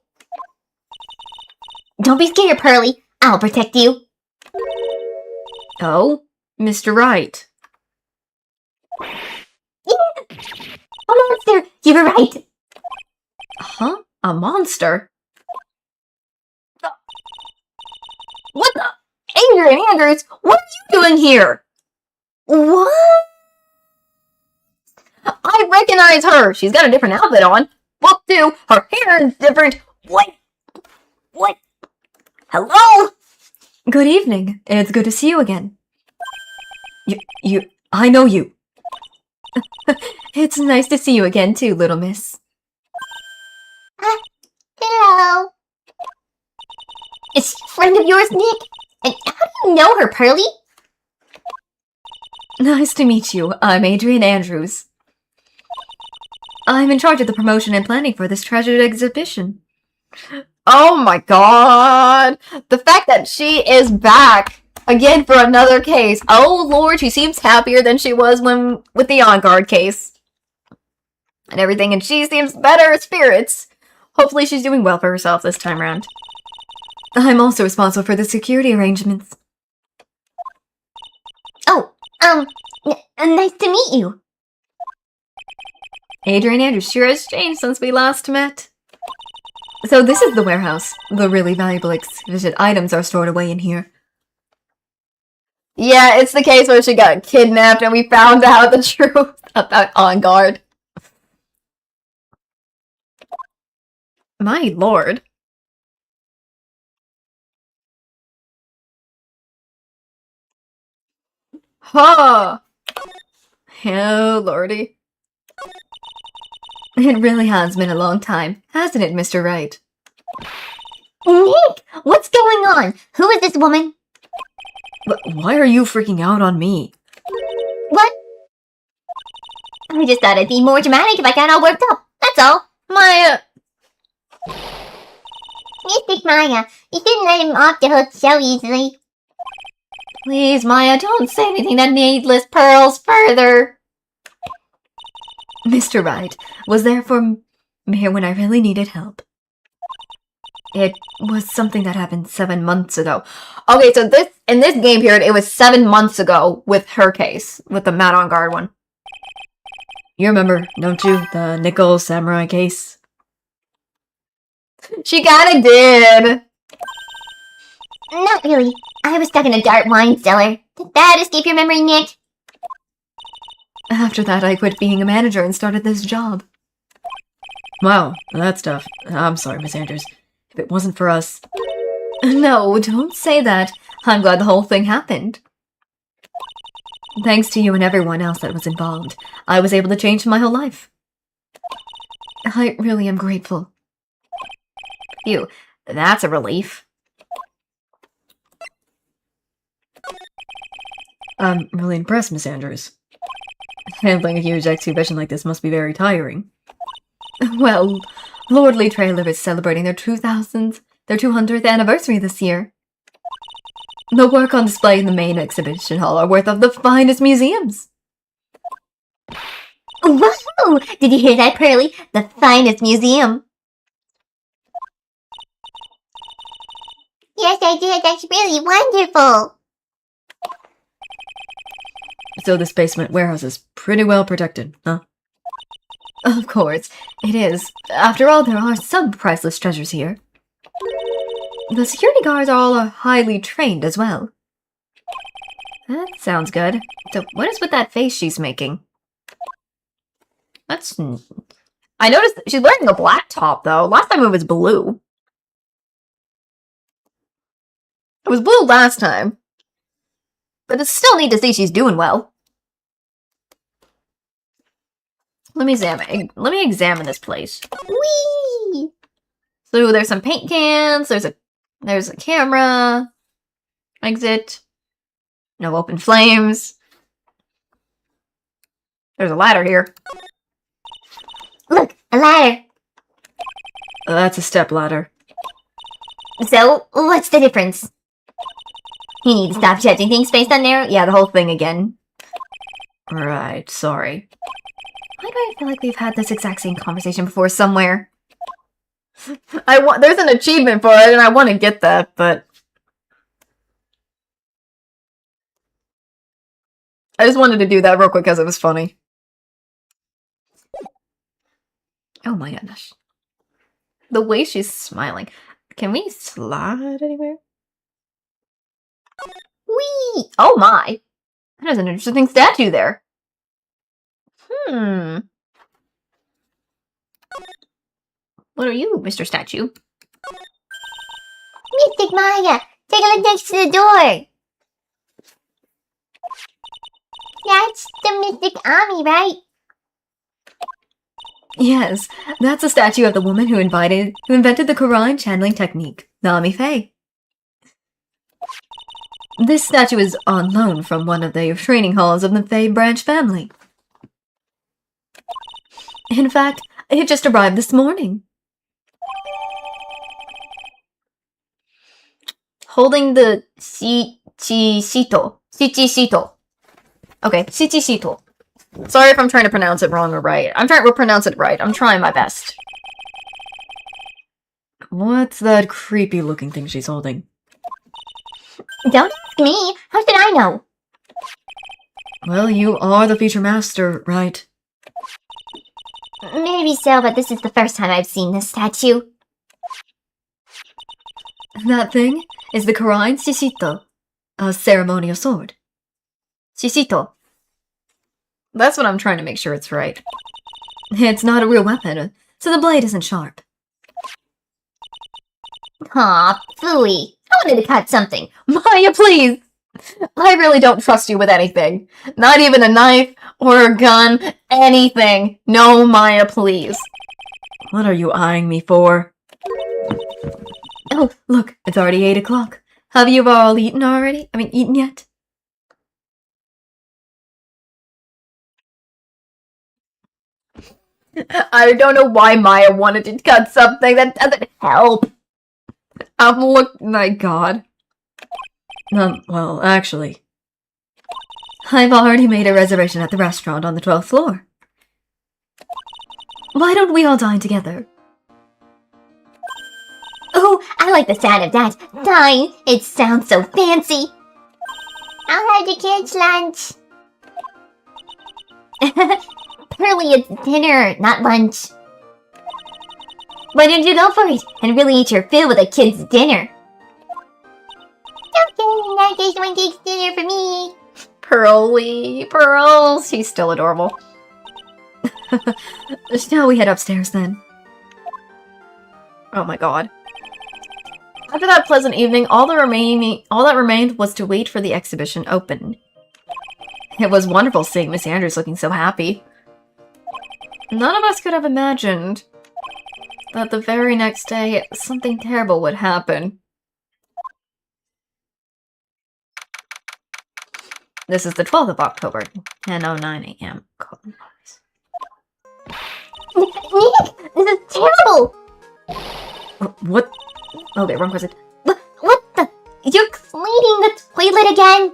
Speaker 2: Don't be scared, Pearly. I'll protect you.
Speaker 1: Oh, Mr. Wright.
Speaker 2: Yeah. A monster! You were right.
Speaker 1: Huh? A monster? What the? Adrian Andrews, what are you doing here?
Speaker 2: What?
Speaker 1: I recognize her. She's got a different outfit on. Book 2, her hair is different. What? Hello? Good evening. It's good to see you again. I know you. It's nice to see you again too, little miss.
Speaker 2: Hello. Is she a friend of yours, Nick? And how do you know her, Pearly?
Speaker 1: Nice to meet you. I'm Adrian Andrews. I'm in charge of the promotion and planning for this treasured exhibition. Oh my god! The fact that she is back again for another case. Oh lord, she seems happier than she was when with the On Guard case. And everything, and she seems better spirits. Hopefully she's doing well for herself this time around. I'm also responsible for the security arrangements.
Speaker 2: Oh, nice to meet you.
Speaker 1: Adrian Andrews sure has changed since we last met. So this is the warehouse. The really valuable exhibited items are stored away in here. Yeah, it's the case where she got kidnapped and we found out the truth about On Guard. My lord. Ha! Oh, lordy.
Speaker 5: It really has been a long time, hasn't it, Mr. Wright?
Speaker 2: Nick, what's going on? Who is this woman?
Speaker 1: Why are you freaking out on me?
Speaker 2: What? I just thought I'd be more dramatic if I got all worked up. That's all.
Speaker 1: Maya!
Speaker 2: Mystic Maya, you shouldn't let him off the hook so easily.
Speaker 1: Please, Maya, don't say anything that needless pearls further.
Speaker 5: Mr. Wright was there for me when I really needed help. It was something that happened 7 months ago.
Speaker 1: Okay, so in this game period, it was 7 months ago with her case, with the Mat on Guard one.
Speaker 5: You remember, don't you? The nickel samurai case?
Speaker 1: She kinda did.
Speaker 2: Not really. I was stuck in a dark wine cellar. Did that escape your memory, Nick?
Speaker 5: After that, I quit being a manager and started this job.
Speaker 1: Wow, that's tough. I'm sorry, Miss Andrews. If it wasn't for us...
Speaker 5: No, don't say that. I'm glad the whole thing happened. Thanks to you and everyone else that was involved, I was able to change my whole life. I really am grateful.
Speaker 1: Phew, that's a relief.
Speaker 5: I'm really impressed, Miss Andrews. Handling a huge exhibition like this must be very tiring. Well, Lordly Trailer is celebrating their 200th anniversary this year. The work on display in the main exhibition hall are worth of the finest museums.
Speaker 2: Wow! Did you hear that, Pearly? The finest museum. Yes, I did. That's really wonderful.
Speaker 5: So this basement warehouse is pretty well protected, huh? Of course, it is. After all, there are some priceless treasures here. The security guards are all highly trained as well.
Speaker 1: That sounds good. So what is with that face she's making? That's... I noticed she's wearing a black top, though. Last time it was blue. It was blue last time. But it's still neat to see she's doing well. Let me examine this place.
Speaker 2: Whee!
Speaker 1: So there's some paint cans, there's a camera, exit, no open flames. There's a ladder here.
Speaker 2: Look, a ladder.
Speaker 5: That's a step ladder.
Speaker 2: So, what's the difference? You need to stop judging things based on their...
Speaker 1: Yeah, the whole thing again.
Speaker 5: Right, sorry.
Speaker 1: Why do I feel like we've had this exact same conversation before somewhere? There's an achievement for it, and I want to get that, but... I just wanted to do that real quick because it was funny. Oh my goodness. The way she's smiling. Can we slide anywhere?
Speaker 2: Whee!
Speaker 1: Oh my! There's an interesting statue there. What are you, Mr. Statue?
Speaker 2: Mystic Maya, take a look next to the door. That's the Mystic Ami, right?
Speaker 5: Yes, that's a statue of the woman who invented the Quran channeling technique, Nami Faye. This statue is on loan from one of the training halls of the Faye branch family. In fact, it just arrived this morning.
Speaker 1: Holding the Shichishito. Okay, Shichishito. Sorry if I'm trying to pronounce it wrong or right. I'm trying to pronounce it right. I'm trying my best.
Speaker 5: What's that creepy looking thing she's holding?
Speaker 2: Don't ask me. How should I know?
Speaker 5: Well, you are the feature master, right?
Speaker 2: Maybe so, but this is the first time I've seen this statue.
Speaker 5: That thing is the Quran Shishito, a ceremonial sword.
Speaker 1: Shishito. That's what I'm trying to make sure it's right.
Speaker 5: It's not a real weapon, so the blade isn't sharp.
Speaker 2: Aw, phooey. I wanted to cut something.
Speaker 1: Maya, please! I really don't trust you with anything. Not even a knife or a gun. Anything. No, Maya, please. What are you eyeing me for? Oh, look, it's already 8 o'clock. Have you all eaten already? Eaten yet? I don't know why Maya wanted to cut something. That doesn't help. My god. Well, actually, I've already made a reservation at the restaurant on the 12th floor. Why don't we all dine together?
Speaker 2: Oh, I like the sound of that. Dine. It sounds so fancy. I'll have the kids' lunch. Pearly, it's dinner, not lunch. Why don't you go for it and really eat your fill with a kid's dinner? Okay, in that case, one kid's dinner for me.
Speaker 1: Pearls. She's still adorable. Shall we head upstairs then? Oh my god. After that pleasant evening, all that remained was to wait for the exhibition open. It was wonderful seeing Miss Andrews looking so happy. None of us could have imagined that the very next day something terrible would happen. This is the 12th of October, 10:09 a.m.
Speaker 2: Nick, this is terrible.
Speaker 1: What? Okay, wrong question.
Speaker 2: What the? You're cleaning the toilet again?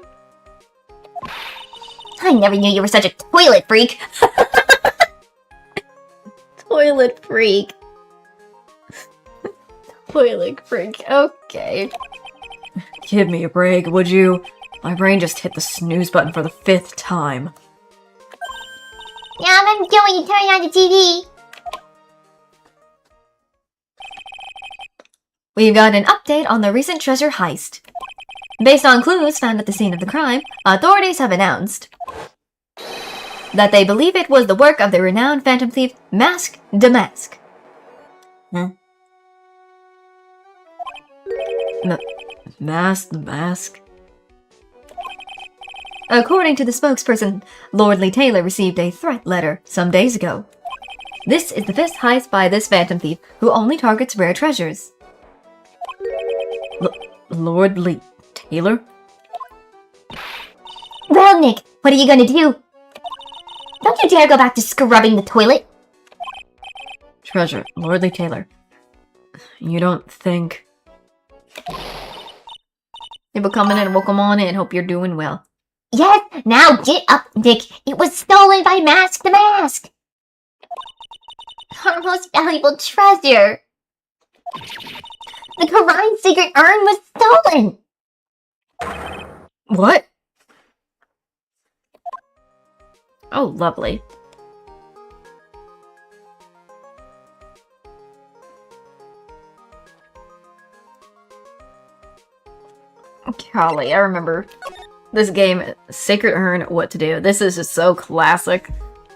Speaker 2: I never knew you were such a toilet freak.
Speaker 1: Toilet freak. Toilet freak. Okay. Give me a break, would you? My brain just hit the snooze button for the 5th time.
Speaker 2: Yeah, I'm going to turn on the TV.
Speaker 1: We've got an update on the recent treasure heist. Based on clues found at the scene of the crime, authorities have announced that they believe it was the work of the renowned phantom thief Mask Damask. Mask Damask? According to the spokesperson, Lordly Taylor received a threat letter some days ago. This is the 5th heist by this phantom thief, who only targets rare treasures. Lordly Taylor?
Speaker 2: Well, Nick, what are you gonna do? Don't you dare go back to scrubbing the toilet.
Speaker 1: Treasure, Lordly Taylor. You don't think... People coming in, welcome on in, hope you're doing well.
Speaker 2: Yes, now get up, Nick. It was stolen by Mask the Mask. Our most valuable treasure. The Quran's secret urn was stolen.
Speaker 1: What? Oh, lovely. Golly, I remember this game, Sacred Urn, What to Do. This is just so classic.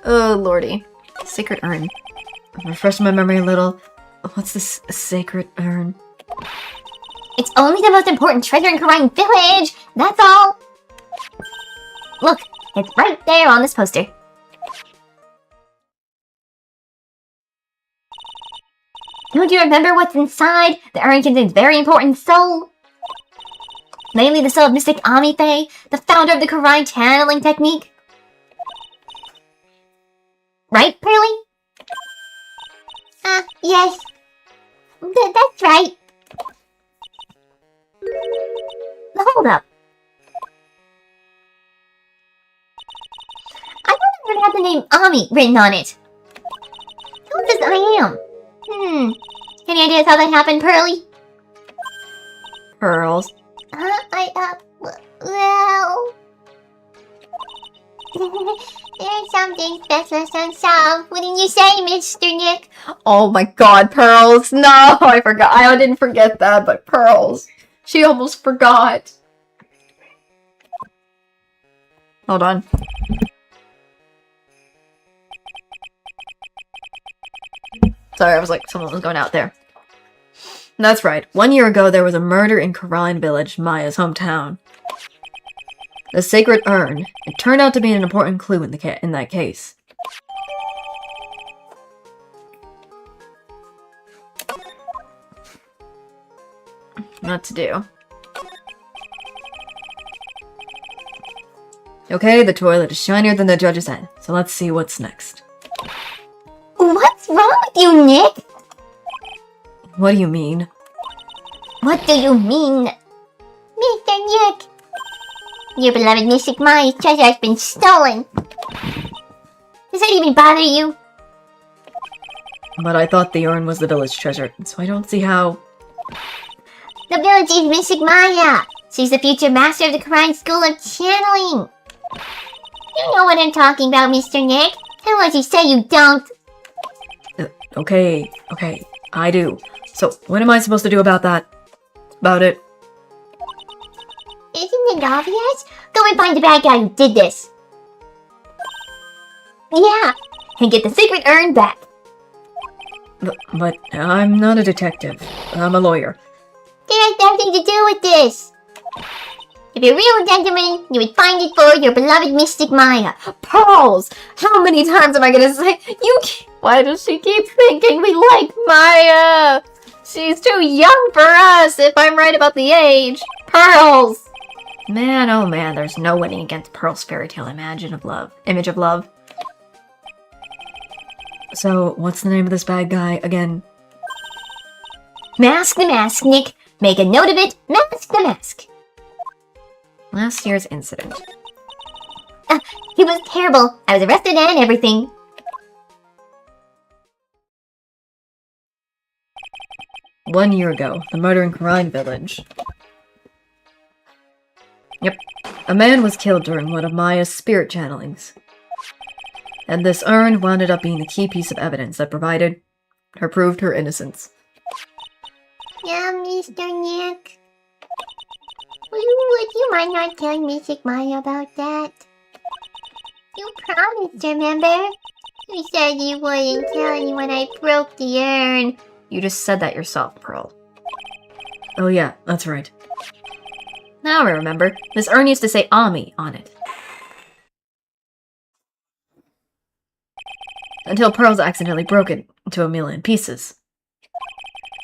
Speaker 1: Oh, lordy. Sacred Urn. Refresh my memory a little. What's this Sacred Urn?
Speaker 2: It's only the most important treasure in Quran Village. That's all. Look, it's right there on this poster. Don't you remember what's inside? The urn contains very important soul. Namely the soul of Mystic Amife, the founder of the Quran channeling technique. Right, Pearly? Yes. That's right. Hold up. I don't even have the name Ami written on it. Who says I am? Any ideas how that happened, Pearly?
Speaker 1: Pearls.
Speaker 2: Well... There's something special unsolved, wouldn't you say, Mr. Nick?
Speaker 1: Oh my god, Pearls! No, I forgot. I didn't forget that, but Pearls. She almost forgot. Hold on. Sorry, I was like, someone was going out there. That's right. 1 year ago, there was a murder in Quran Village, Maya's hometown.
Speaker 5: The sacred urn. It turned out to be an important clue in that case. What to do? Okay, the toilet is shinier than the judge's head, so let's see what's next.
Speaker 2: What's wrong with you, Nick?
Speaker 5: What do you mean?
Speaker 2: What do you mean? Mr. Nick! Your beloved Mystic Maya's treasure has been stolen! Does that even bother you?
Speaker 5: But I thought the urn was the village treasure, so I don't see how...
Speaker 2: The village is Mystic Maya! She's the future master of the Karine School of Channeling! You know what I'm talking about, Mr. Nick. Tell us you say you don't.
Speaker 5: Okay, I do. So, what am I supposed to do about that? About it?
Speaker 2: Isn't it obvious? Go and find the bad guy who did this. Yeah, and get the secret urn back.
Speaker 5: But I'm not a detective. I'm a lawyer.
Speaker 2: It has nothing to do with this. If you're a real gentleman, you would find it for your beloved Mystic Maya.
Speaker 4: Pearls! How many times am I gonna say, why does she keep thinking we like Maya? She's too young for us, if I'm right about the age. Pearls!
Speaker 1: Man, oh man, there's no winning against Pearl's fairy tale image of love.
Speaker 5: So, what's the name of this bad guy again?
Speaker 2: Mask the mask, Nick. Make a note of it. Mask the mask.
Speaker 1: Last year's incident.
Speaker 2: He was terrible. I was arrested and everything.
Speaker 5: One year ago, the murder in Karine village. Yep. A man was killed during one of Maya's spirit channelings. And this urn wound up being the key piece of evidence that proved her innocence.
Speaker 2: Yeah, Mr. Nick. Would you mind not telling Mystic Maya about that? You promised, remember? You said you wouldn't tell anyone I broke the urn.
Speaker 1: You just said that yourself, Pearl.
Speaker 5: Oh yeah, that's right.
Speaker 1: Now I remember. This urn used to say Ami on it. Until Pearls accidentally broke it into a million pieces.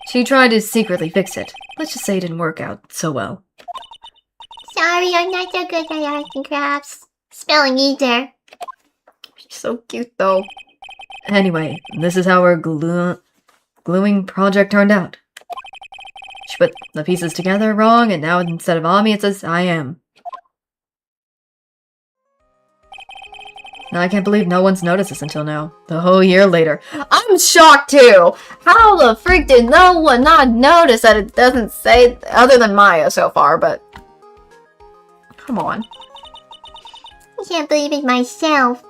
Speaker 1: She tried to secretly fix it. Let's just say it didn't work out so well.
Speaker 2: Sorry, I'm not so good at arts and crafts. Spelling either.
Speaker 1: She's so cute, though.
Speaker 5: Anyway, this is how our gluing project turned out. She put the pieces together wrong, and now instead of Ami, it says I am. Now I can't believe no one's noticed this until now. The whole year later.
Speaker 4: I'm shocked too! How the freak did no one not notice that it doesn't say, other than Maya so far, but... Come on.
Speaker 2: I can't believe it myself.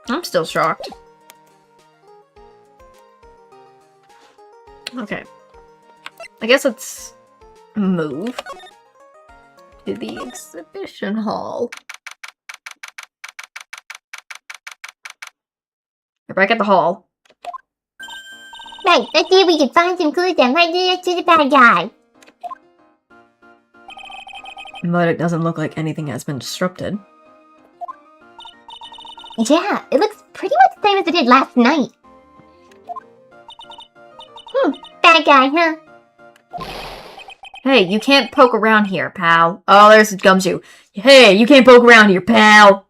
Speaker 1: I'm still shocked. Okay. I guess let's move to the exhibition hall. We're back at the hall.
Speaker 2: Right, let's see if we can find some clues that might lead us to the bad guy.
Speaker 5: But it doesn't look like anything has been disrupted.
Speaker 2: Yeah, it looks pretty much the same as it did last night. Bad guy, huh?
Speaker 1: Hey, you can't poke around here, pal. Oh, there's Gumshoe. Hey, you can't poke around here, pal!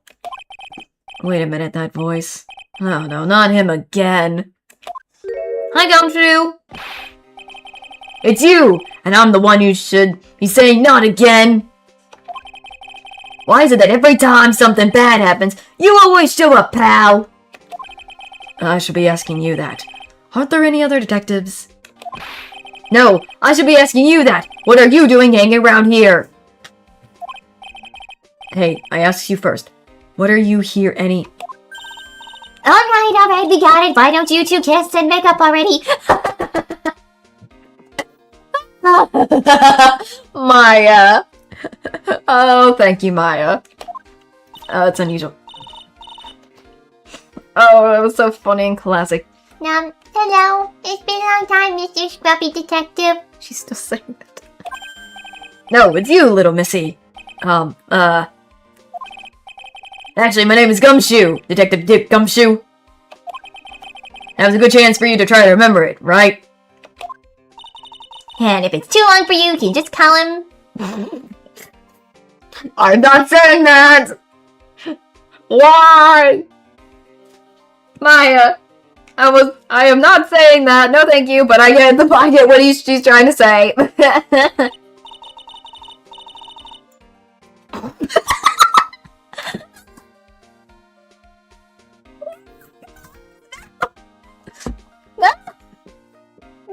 Speaker 5: Wait a minute, that voice. Oh no, not him again.
Speaker 1: Hi, Gumshoe!
Speaker 5: It's you! And I'm the one who should be saying not again! Why is it that every time something bad happens, you always show up, pal? I should be asking you that. Aren't there any other detectives? No, I should be asking you that! What are you doing hanging around here? Hey, I asked you first. What are you here any...
Speaker 2: Alright, we got it. Why don't you two kiss and make up already?
Speaker 1: Maya! Oh, thank you, Maya. It's unusual. Oh, that was so funny and classic.
Speaker 2: Hello. It's been a long time, Mr. Scruffy Detective.
Speaker 1: She's still saying that. No, it's you, little missy. Actually, my name is Gumshoe, Detective Dick Gumshoe. That was a good chance for you to try to remember it, right?
Speaker 2: And if it's too long for you, can you just call him?
Speaker 1: I'm not saying that! Why? Maya, I am not saying that. No, thank you, but I get what she's trying to say.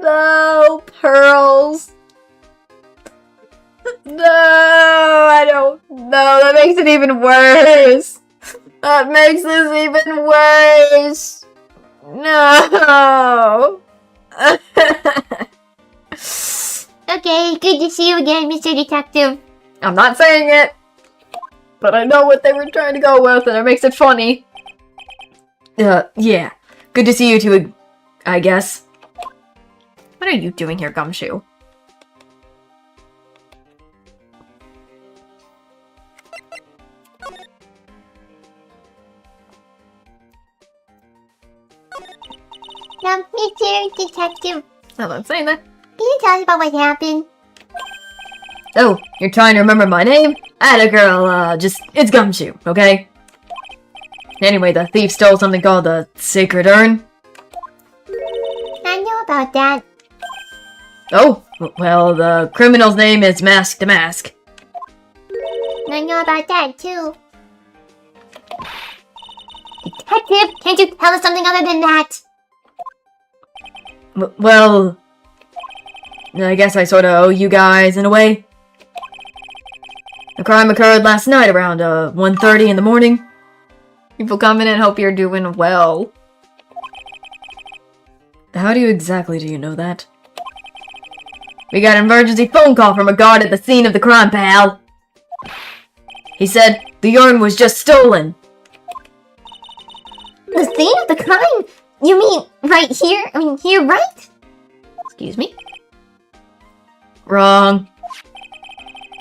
Speaker 1: No, Pearls. No, I don't. No, that makes it even worse. That makes this even worse. No.
Speaker 2: Okay, good to see you again, Mr. Detective.
Speaker 1: I'm not saying it, but I know what they were trying to go with, and it makes it funny. Yeah. Good to see you two, I guess. What are you doing here, Gumshoe?
Speaker 2: Now, Mr. Detective,
Speaker 1: I'm not saying that.
Speaker 2: can you tell us about what happened?
Speaker 1: Oh, you're trying to remember my name? Atta girl, it's Gumshoe, okay? Anyway, the thief stole something called the Sacred Urn.
Speaker 2: I know about that.
Speaker 1: Oh, well, the criminal's name is Mask to Mask.
Speaker 2: I know about that, too. Detective, can't you tell us something other than that?
Speaker 1: Well, I guess I sorta owe you guys in a way. The crime occurred last night around 1:30 in the morning. People come in and hope you're doing well. How do you know that? We got an emergency phone call from a guard at the scene of the crime, pal. He said the urn was just stolen.
Speaker 2: The scene of the crime? You mean right here? I mean, here, right?
Speaker 1: Excuse me? Wrong.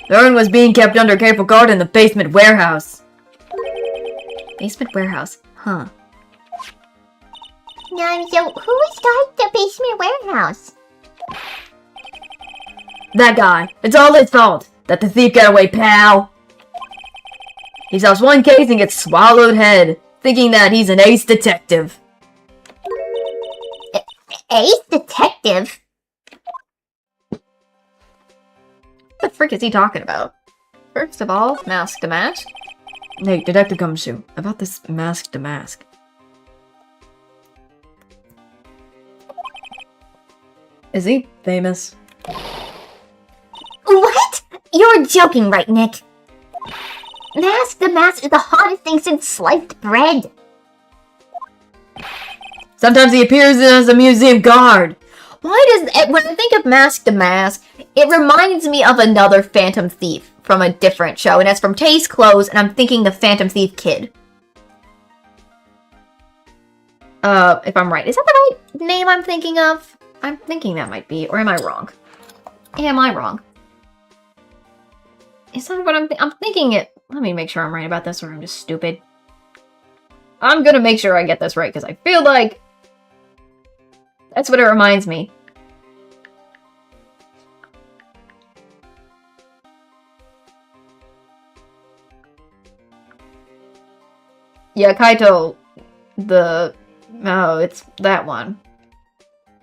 Speaker 1: The urn was being kept under careful guard in the basement warehouse. Basement warehouse? Huh.
Speaker 2: So who was guarding the basement warehouse?
Speaker 1: That guy. It's all his fault that the thief got away, pal. He solves one case and gets swallowed head, thinking that he's an ace detective.
Speaker 2: Ace Detective?
Speaker 1: What the frick is he talking about? First of all, Mask to Mask. Hey, Detective Gumshoe, about this Mask to Mask. Is he famous?
Speaker 2: What? You're joking, right, Nick? Mask the Mask is the hottest thing since sliced bread.
Speaker 1: Sometimes he appears as a museum guard. Why does when I think of Mask to Mask, it reminds me of another Phantom Thief from a different show, and it's from Taste Clothes, and I'm thinking the Phantom Thief kid. If I'm right. Is that the right name I'm thinking of? I'm thinking that might be, or am I wrong? Am I wrong? Is that what I'm thinking it? Let me make sure I'm right about this, or I'm just stupid. I'm gonna make sure I get this right, because I feel like that's what it reminds me. Yeah, Kaito, oh, it's that one.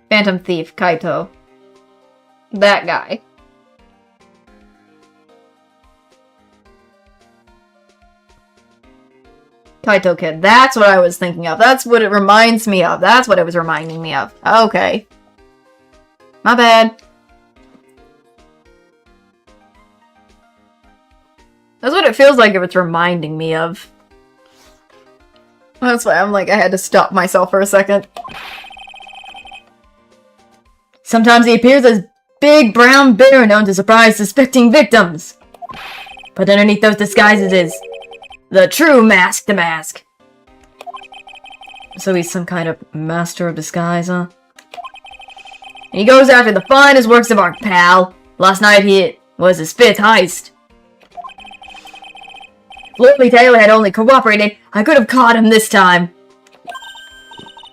Speaker 1: Phantom Thief, Kaito. That guy. Kaito Kid. That's what I was thinking of. That's what it reminds me of. That's what it was reminding me of. Okay. My bad. That's what it feels like if it's reminding me of. That's why I'm like, I had to stop myself for a second. Sometimes he appears as Big Brown Bear, known to surprise suspecting victims. But underneath those disguises is the true Mask to Mask. So he's some kind of master of disguise, huh? And he goes after the finest works of art, pal. Last night was his 5th heist. If Lily Taylor had only cooperated, I could have caught him this time.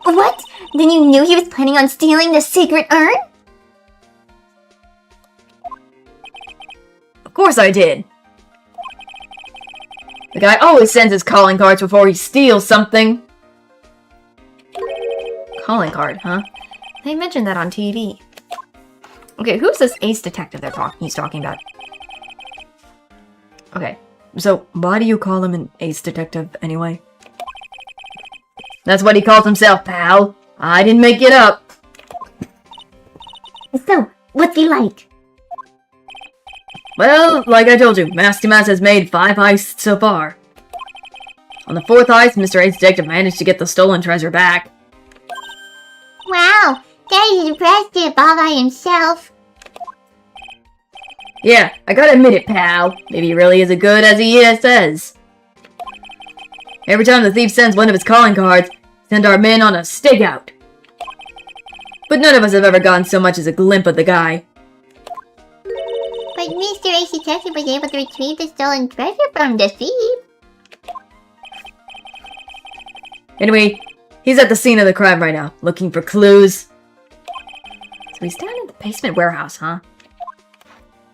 Speaker 2: What? Then you knew he was planning on stealing the secret urn?
Speaker 1: Of course I did. The guy always sends his calling cards before he steals something. Calling card, huh? They mentioned that on TV. Okay, who's this ace detective he's talking about? Okay, so why do you call him an ace detective anyway? That's what he calls himself, pal. I didn't make it up.
Speaker 2: So, what's he like?
Speaker 1: Well, like I told you, Master Mass has made 5 heists so far. On the 4th heist, Mr. Ace Detective managed to get the stolen treasure back.
Speaker 2: Wow, that is impressive all by himself.
Speaker 1: Yeah, I gotta admit it, pal. Maybe he really is as good as he says. Every time the thief sends one of his calling cards, send our men on a stakeout. But none of us have ever gotten so much as a glimpse of the guy.
Speaker 2: But Mr. Ace Detective was able to retrieve the stolen treasure from the thief.
Speaker 1: Anyway, he's at the scene of the crime right now, looking for clues. So he's down in the basement warehouse, huh?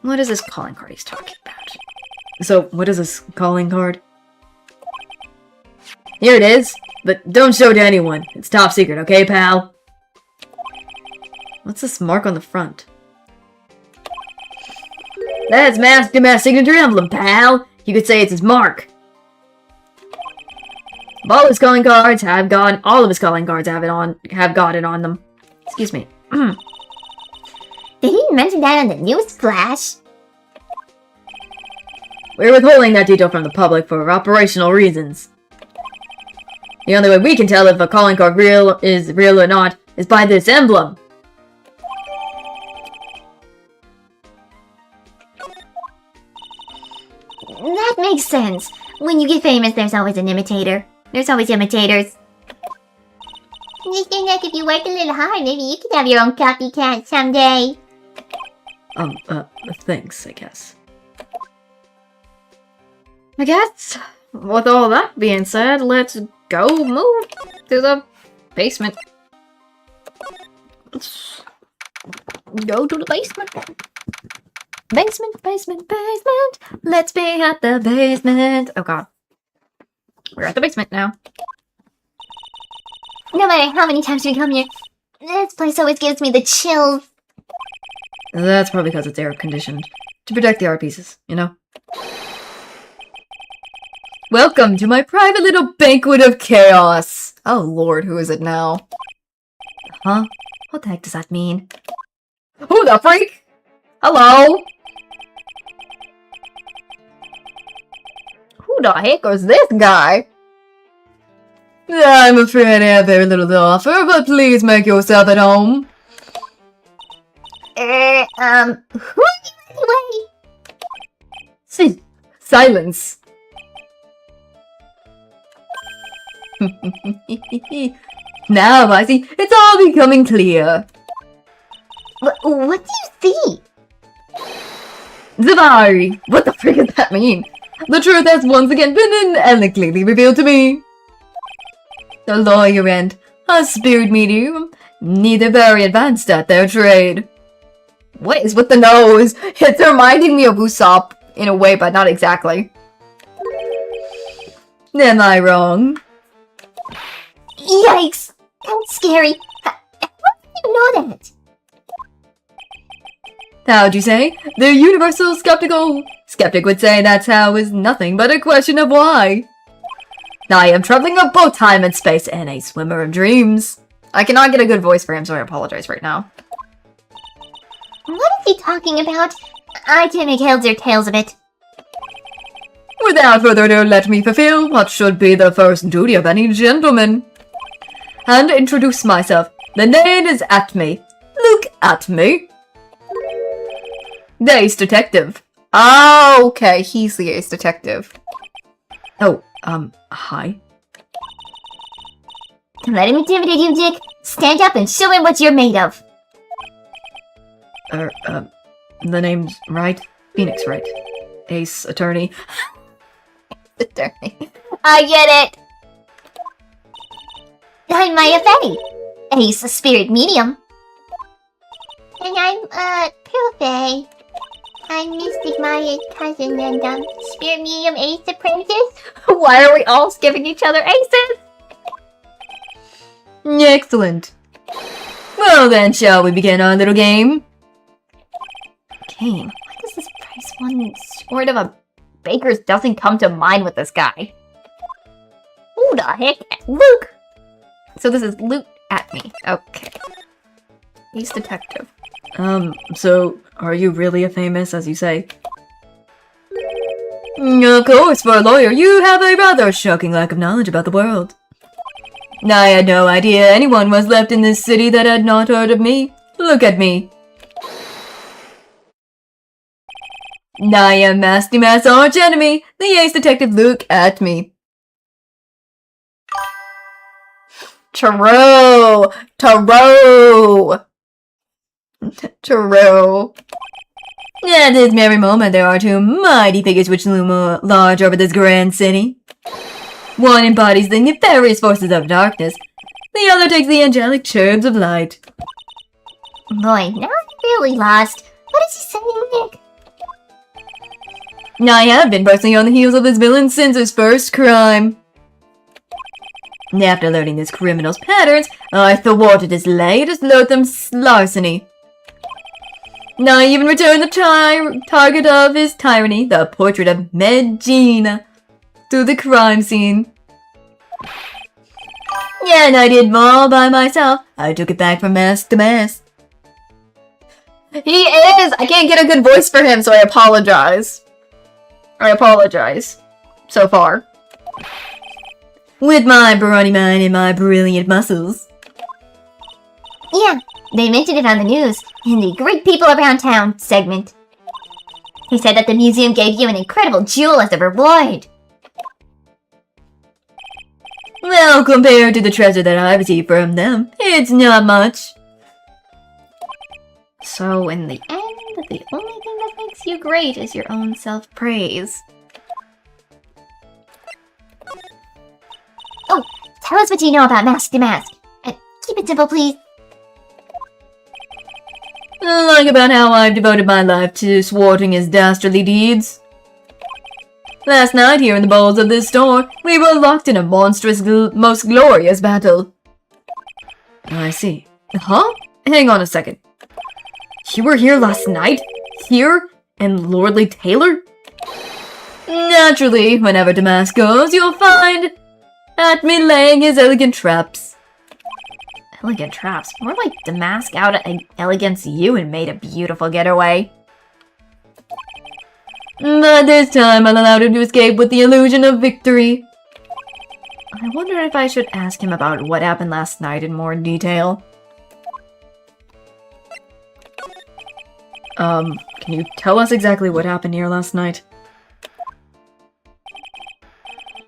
Speaker 1: What is this calling card he's talking about? So, what is this calling card? Here it is, but don't show it to anyone. It's top secret, okay, pal? What's this mark on the front? That's Master Mass signature emblem, pal. You could say it's his mark. All his calling cards have gone. All of his calling cards have got it on them. Excuse me.
Speaker 2: Did he mention that on the news flash?
Speaker 1: We're withholding that detail from the public for operational reasons. The only way we can tell if a calling card is real or not is by this emblem.
Speaker 2: That makes sense. When you get famous, there's always an imitator. There's always imitators. You think that if you work a little hard, maybe you could have your own copycat someday.
Speaker 1: Thanks, I guess. I guess, with all that being said, let's go move to the basement. Let's go to the basement. Basement. Let's be at the basement. Oh god. We're at the basement now.
Speaker 2: No matter how many times we come here, this place always gives me the chills.
Speaker 1: That's probably because it's air conditioned. To protect the art pieces, you know? Welcome to my private little banquet of chaos! Oh lord, who is it now? Huh? What the heck does that mean? Who the freak? Hello? Who the heck is this guy? I'm afraid I have very little to offer, but please make yourself at home.
Speaker 2: Who are you anyway?
Speaker 1: Silence. Now I see, it's all becoming clear.
Speaker 2: What do you see?
Speaker 1: Zavari! What the frick does that mean? The truth has once again been elegantly revealed to me. A lawyer and a spirit medium, neither very advanced at their trade. What is with the nose? It's reminding me of Usopp in a way, but not exactly. Am I wrong?
Speaker 2: Yikes! That's scary. How did you know that?
Speaker 1: How'd you say? The universal skeptical skeptic would say that's how is nothing but a question of why. I am traveling of both time and space and a swimmer of dreams. I cannot get a good voice for him, so I apologize right now.
Speaker 2: What is he talking about? I can't make heads or tails of it.
Speaker 1: Without further ado, let me fulfill what should be the first duty of any gentleman. And introduce myself. The name is at me. Look at me. The Ace Detective. Oh, okay, he's the Ace Detective. Oh, hi.
Speaker 2: Don't let him intimidate you, Dick. Stand up and show him what you're made of.
Speaker 1: The name's right?
Speaker 5: Phoenix, right? Ace attorney.
Speaker 2: Attorney. I get it! I'm Maya Fetty, Ace, a spirit medium. And I'm, Purify. I'm Mystic Maya's cousin and, spirit medium Ace apprentice. Why are we all giving each other aces?
Speaker 5: Excellent. Well then, shall we begin our little game?
Speaker 2: Game? Why does this price one short of a baker's doesn't come to mind with this guy? Who the heck? Luke! So this is Luke at me. Okay. He's detective.
Speaker 5: So, are you really as famous as you say? Of course, for a lawyer, you have a rather shocking lack of knowledge about the world. I had no idea anyone was left in this city that had not heard of me. Look at me. I am Masty Mass arch enemy, the ace detective Luke at me. True! True! True. At this very moment, there are two mighty figures which loom large over this grand city. One embodies the nefarious forces of darkness, the other takes the angelic cherubs of light.
Speaker 2: Boy, now I'm really lost. What is he saying, Nick?
Speaker 5: I have been personally on the heels of this villain since his first crime. After learning this criminal's patterns, I thwarted his latest loathsome larceny. I even returned the target of his tyranny, the portrait of Medina, to the crime scene. Yeah, and I did all by myself. I took it back from mask to mask.
Speaker 1: He is! I can't get a good voice for him, so I apologize. So far.
Speaker 5: With my brawny mind and my brilliant muscles.
Speaker 2: Yeah, they mentioned it on the news in the Great People Around Town segment. They said that the museum gave you an incredible jewel as a reward.
Speaker 5: Well, compared to the treasure that I received from them, it's not much.
Speaker 1: So, in the end, the only thing that makes you great is your own self-praise.
Speaker 2: Oh, tell us what you know about Mask to Mask. And keep it simple, please.
Speaker 5: Like about how I've devoted my life to thwarting his dastardly deeds. Last night here in the bowls of this store, we were locked in a monstrous, most glorious battle. I see. Huh? Hang on a second. You were here last night? Here? In Lordly Taylor? Naturally, whenever Damask goes, you'll find at me laying his elegant traps.
Speaker 1: Elegant traps? More like Damask out at elegance you and made a beautiful getaway.
Speaker 5: But this time I'll allow him to escape with the illusion of victory.
Speaker 1: I wonder if I should ask him about what happened last night in more detail.
Speaker 5: Can you tell us exactly what happened here last night?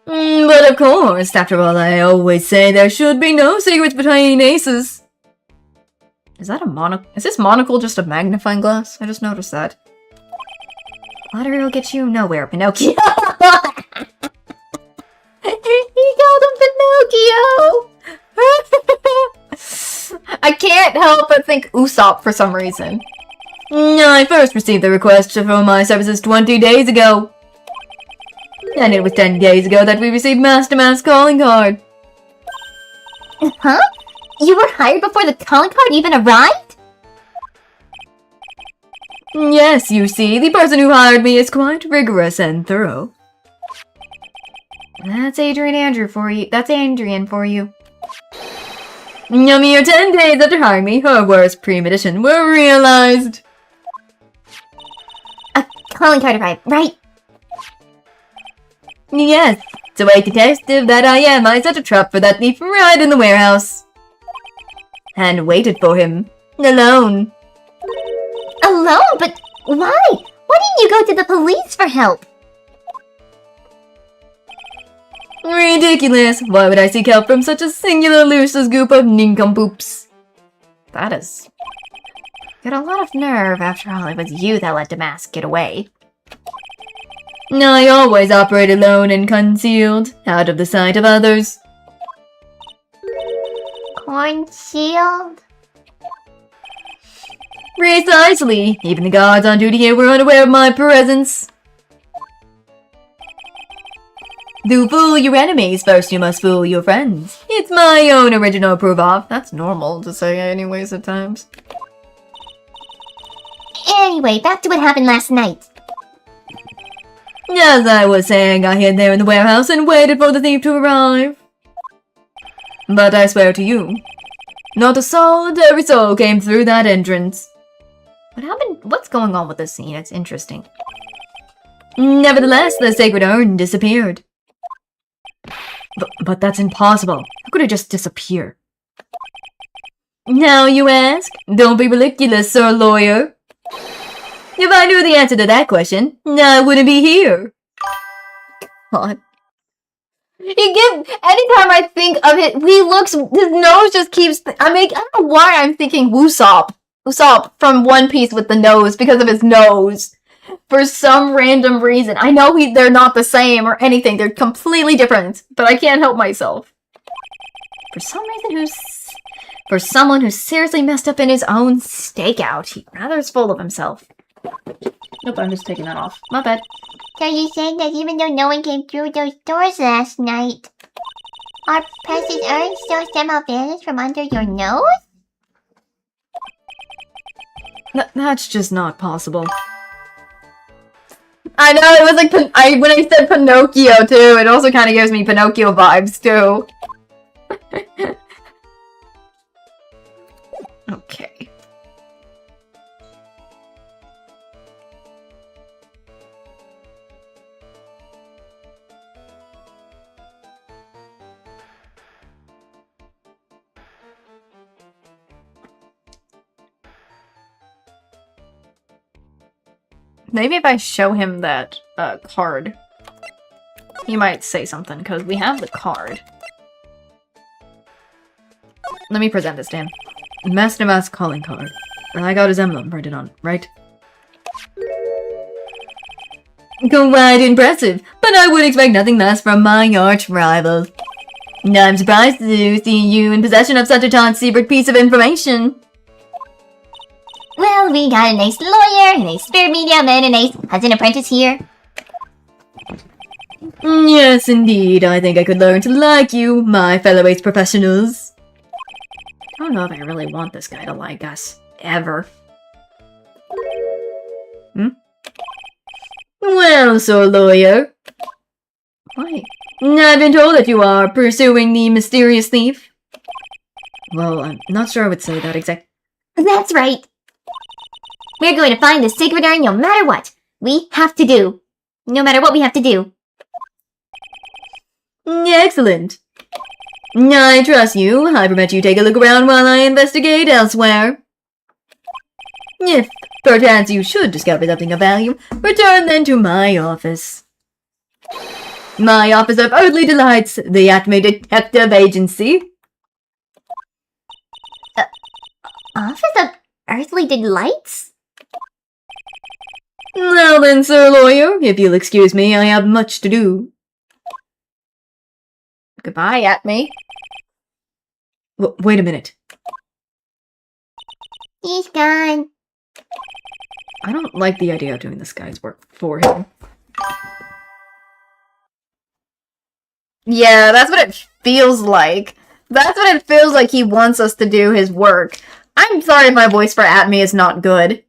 Speaker 5: But of course, after all, I always say there should be no secrets between aces.
Speaker 1: Is that a monocle? Is this monocle just a magnifying glass? I just noticed that. Flattery will get you nowhere, Pinocchio.
Speaker 2: He called him Pinocchio!
Speaker 1: I can't help but think Usopp for some reason.
Speaker 5: I first received the request for my services 20 days ago. And it was 10 days ago that we received Master Mask's calling card.
Speaker 2: Huh? You were hired before the calling card even arrived?
Speaker 5: Yes, you see, the person who hired me is quite rigorous and thorough.
Speaker 1: That's Adrian for you.
Speaker 5: A mere 10 days after hiring me, her worst premonition were realized.
Speaker 2: A calling card arrived, right?
Speaker 5: Yes, so a detective that I am, I set a trap for that thief right in the warehouse. And waited for him. Alone.
Speaker 2: Alone? But why? Why didn't you go to the police for help?
Speaker 5: Ridiculous. Why would I seek help from such a singular loose group of nincompoops?
Speaker 1: That is Got a lot of nerve. After all, it was you that let Damask get away.
Speaker 5: I always operate alone and concealed, out of the sight of others.
Speaker 2: Concealed?
Speaker 5: Precisely. Even the guards on duty here were unaware of my presence. To fool your enemies, first you must fool your friends. It's my own original prove-off.
Speaker 1: That's normal to say anyways at times.
Speaker 2: Anyway, back to what happened last night.
Speaker 5: As I was saying, I hid there in the warehouse and waited for the thief to arrive. But I swear to you, not a solitary soul came through that entrance.
Speaker 1: What happened? What's going on with this scene? It's interesting.
Speaker 5: Nevertheless, the sacred urn disappeared. But that's impossible. How could it just disappear? Now you ask? Don't be ridiculous, sir lawyer. If I knew the answer to that question, I wouldn't be here.
Speaker 1: God. Anytime I think of it, his nose just keeps, I don't know why I'm thinking Usopp from One Piece with the nose, because of his nose. For some random reason. I know they're not the same or anything, they're completely different, but I can't help myself. For some reason, for someone who seriously messed up in his own stakeout, he rather is full of himself. Nope, I'm just taking that off. My bad.
Speaker 2: So you said that even though no one came through those doors last night, our precious urn still somehow vanished from under your nose?
Speaker 5: That's just not possible.
Speaker 1: I know, it was like, when I said Pinocchio too, it also kind of gives me Pinocchio vibes too. Okay. Maybe if I show him that card, he might say something, because we have the card. Let me present this to him.
Speaker 5: Master Mask calling card. I got his emblem printed on it, right? Quite impressive, but I would expect nothing less from my arch rival. I'm surprised to see you in possession of such a top-secret piece of information.
Speaker 2: Well, we got a nice lawyer, a nice spirit medium, and a nice husband apprentice here.
Speaker 5: Yes, indeed. I think I could learn to like you, my fellow ace professionals.
Speaker 1: I don't know if I really want this guy to like us. Ever.
Speaker 5: Well, sir lawyer.
Speaker 1: Why?
Speaker 5: I've been told that you are pursuing the mysterious thief. Well, I'm not sure I would say that exact.
Speaker 2: That's right. We're going to find the sacred urn no matter what. We have to do. No matter what we have to do.
Speaker 5: Excellent. I trust you. I permit you take a look around while I investigate elsewhere. If perchance you should discover something of value, return then to my office. My office of earthly delights, the Acme Detective Agency.
Speaker 2: Office of Earthly Delights?
Speaker 5: Well then, sir lawyer, if you'll excuse me, I have much to do.
Speaker 1: Goodbye, Atme.
Speaker 5: Wait a minute.
Speaker 2: He's gone.
Speaker 5: I don't like the idea of doing this guy's work for him.
Speaker 1: Yeah, that's what it feels like. That's what it feels like he wants us to do his work. I'm sorry if my voice for Atme is not good.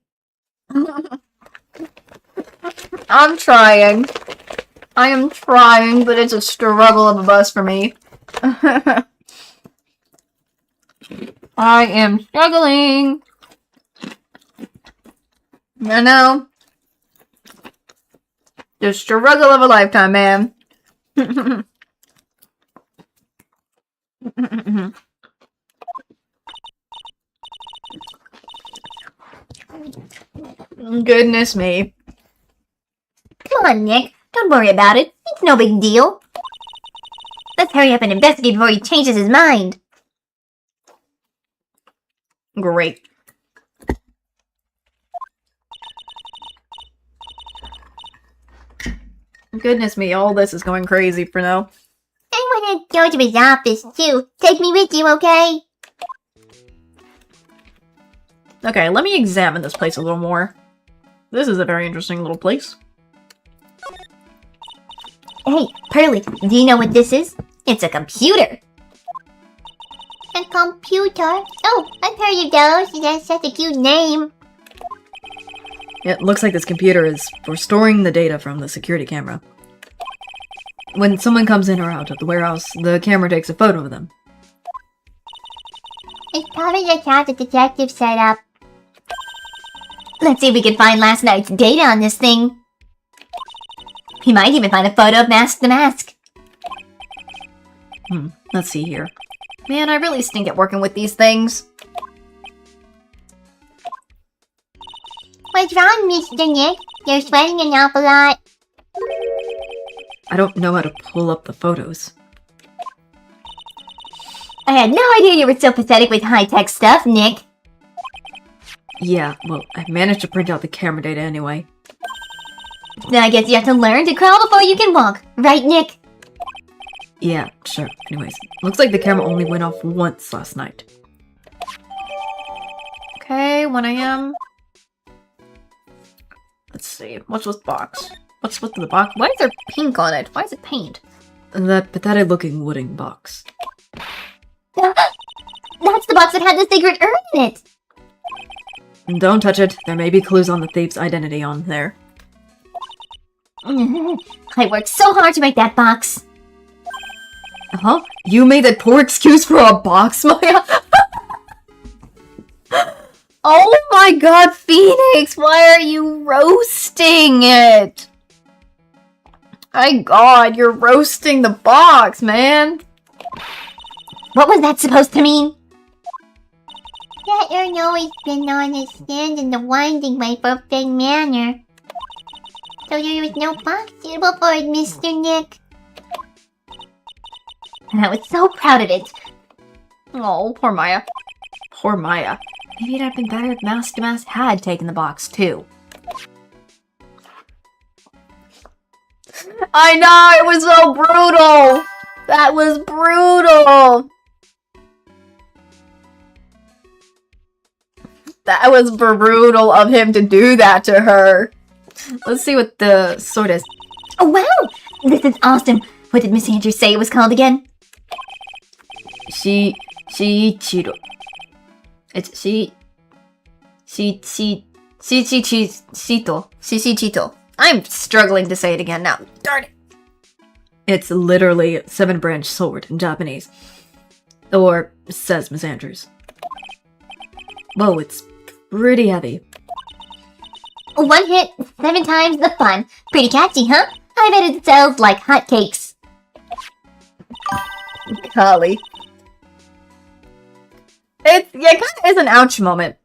Speaker 1: I'm trying. I am trying, but it's a struggle of a bus for me. I am struggling. I know. The struggle of a lifetime, man. Goodness me.
Speaker 2: Come on, Nick. Don't worry about it. It's no big deal. Let's hurry up and investigate before he changes his mind.
Speaker 1: Great. Goodness me, all this is going crazy for now.
Speaker 2: I want to go to his office, too. Take me with you, okay?
Speaker 1: Okay, let me examine this place a little more. This is a very interesting little place.
Speaker 2: Hey, Pearly, do you know what this is? It's a computer. A computer? Oh, I've heard of those. That's such a cute name.
Speaker 1: It looks like this computer is for storing the data from the security camera. When someone comes in or out of the warehouse, the camera takes a photo of them.
Speaker 2: It's probably just how the detective set up. Let's see if we can find last night's data on this thing. We might even find a photo of Mask the Mask.
Speaker 1: Let's see here. Man, I really stink at working with these things.
Speaker 2: What's wrong, Mr. Nick? You're sweating an awful lot.
Speaker 1: I don't know how to pull up the photos.
Speaker 2: I had no idea you were so pathetic with high-tech stuff, Nick.
Speaker 1: Yeah, well, I managed to print out the camera data anyway.
Speaker 2: Then I guess you have to learn to crawl before you can walk. Right, Nick?
Speaker 1: Yeah, sure. Anyways, looks like the camera only went off once last night. Okay, 1 a.m. Let's see. What's with the box? What's with the box? Why is there pink on it? Why is it paint? That pathetic looking wooden box.
Speaker 2: That's the box that had the secret urn in it.
Speaker 1: Don't touch it. There may be clues on the thief's identity on there.
Speaker 2: I worked so hard to make that box.
Speaker 1: Huh? You made that poor excuse for a box, Maya? Oh my god, Phoenix! Why are you roasting it? My god, you're roasting the box, man!
Speaker 2: What was that supposed to mean? That urn always been on its stand in the winding way for a big manner. So there was no box suitable for it, Mr. Nick. And I was so proud of it.
Speaker 1: Oh, poor Maya. Poor Maya. Maybe it'd have been better if Mask to Mask had taken the box, too. I know! It was so brutal! That was brutal! That was brutal of him to do that to her. Let's see what the sword is.
Speaker 2: Oh, wow! This is awesome. What did Miss Andrews say it was called again?
Speaker 1: Shiichiro. It's Shiichito. I'm struggling to say it again now. Darn it. It's literally 7-branch sword in Japanese. Or, says Miss Andrews. Whoa, it's pretty heavy.
Speaker 2: 1 hit, 7 times the fun. Pretty catchy, huh? I bet it sells like hotcakes.
Speaker 1: Golly. It kind of is an ouch moment.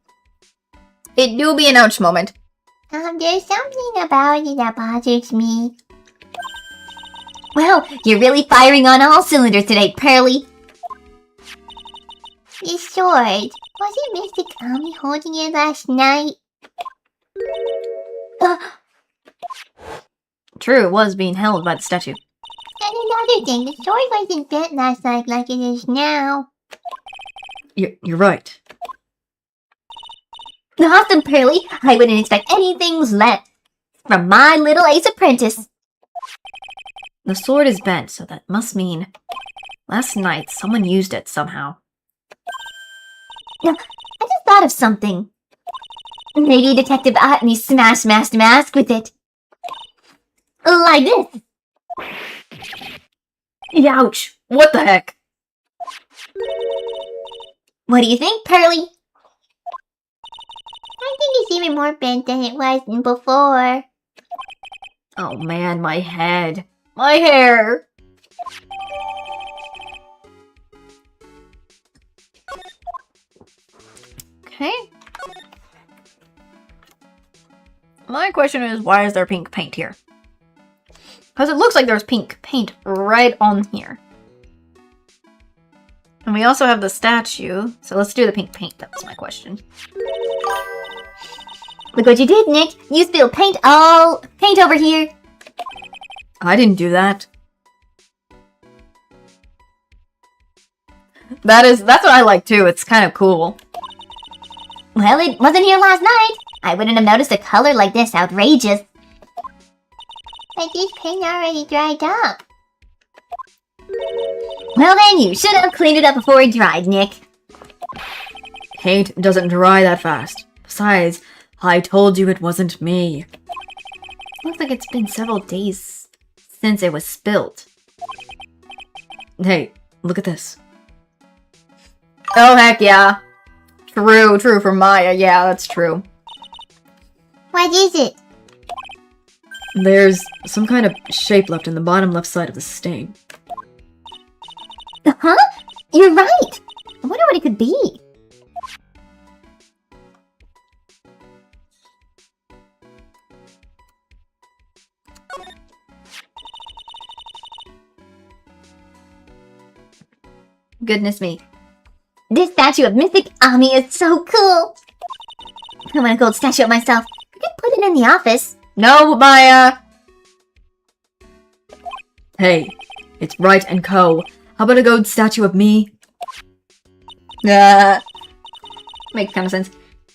Speaker 1: It do be an ouch moment.
Speaker 2: There's something about it that bothers me. Well, you're really firing on all cylinders today, Pearly. This sword, was it Mr. Kami holding it last night?
Speaker 1: True, it was being held by the statue.
Speaker 2: And another thing, the sword wasn't bent last night like it is now.
Speaker 1: You're right.
Speaker 2: Awesome, Pearly. I wouldn't expect anything less from my little ace apprentice.
Speaker 1: The sword is bent, so that must mean last night someone used it somehow.
Speaker 2: Now, I just thought of something. Maybe Detective Otney smashed Mask to Mask with it. Like this.
Speaker 1: Ouch! What the heck?
Speaker 2: What do you think, Pearly? I think it's even more bent than it was before.
Speaker 1: Oh man, my head. My hair! Okay. My question is, why is there pink paint here? Because it looks like there's pink paint right on here. And we also have the statue, so let's do the pink paint. That was my question.
Speaker 2: Look what you did, Nick. You spilled paint over here.
Speaker 1: I didn't do that. That's what I like too. It's kind of cool.
Speaker 2: Well, it wasn't here last night. I wouldn't have noticed a color like this outrageous. But this paint already dried up. Well then, you should have cleaned it up before it dried, Nick.
Speaker 1: Paint doesn't dry that fast. Besides, I told you it wasn't me.
Speaker 4: Looks like it's been several days since it was spilled.
Speaker 1: Hey, look at this. Oh, heck yeah. True for Maya. Yeah, that's true.
Speaker 2: What is it?
Speaker 1: There's some kind of shape left in the bottom left side of the stain.
Speaker 2: Huh? You're right! I wonder what it could be.
Speaker 4: Goodness me.
Speaker 2: This statue of Mystic Ami is so cool! I want a gold statue of myself. I could put it in the office.
Speaker 1: No, Maya! Hey, it's Bright and Co. How about a gold statue of me?
Speaker 4: Makes kind of sense.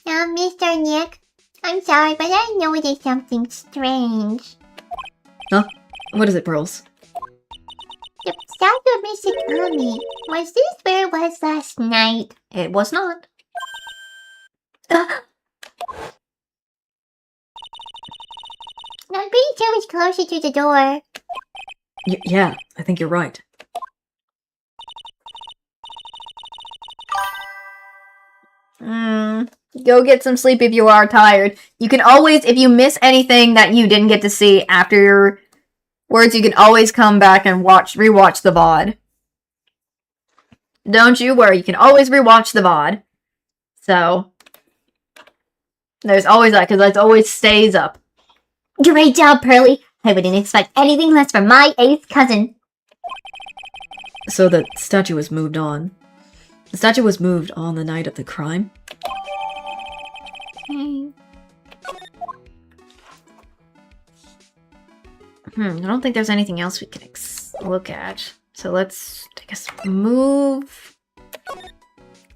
Speaker 2: Mr. Nick, I'm sorry, but I noticed something strange.
Speaker 1: Huh? What is it, Pearls?
Speaker 2: The statue of Mystic Ami. Was this where it was last night?
Speaker 4: It was not.
Speaker 2: I'm pretty sure it's closer to the door.
Speaker 1: Yeah, I think you're right.
Speaker 4: Go get some sleep if you are tired. You can always, if you miss anything that you didn't get to see after your words, you can always come back and rewatch the VOD. Don't you worry, you can always rewatch the VOD. So, there's always that, because that always stays up.
Speaker 2: Great job, Pearly. I wouldn't expect anything less from my eighth cousin.
Speaker 1: So the statue was moved on. The statue was moved on the night of the crime?
Speaker 4: I don't think there's anything else we can look at. So let's, I guess, move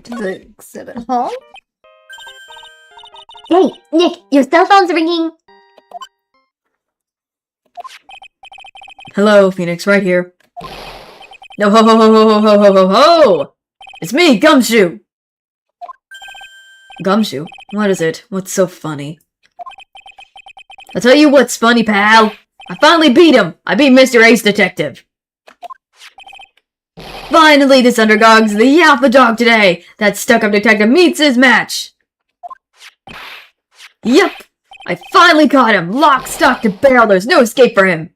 Speaker 4: to the exhibit hall.
Speaker 2: Hey, Nick, your cell phone's ringing.
Speaker 1: Hello, Phoenix, right here. No, ho ho ho ho ho ho ho ho ho! It's me, Gumshoe! Gumshoe? What is it? What's so funny? I'll tell you what's funny, pal! I finally beat him! I beat Mr. Ace Detective! Finally, this underdog's the alpha dog today! That stuck-up detective meets his match! Yep! I finally caught him! Lock, stock, and barrel, there's no escape for him!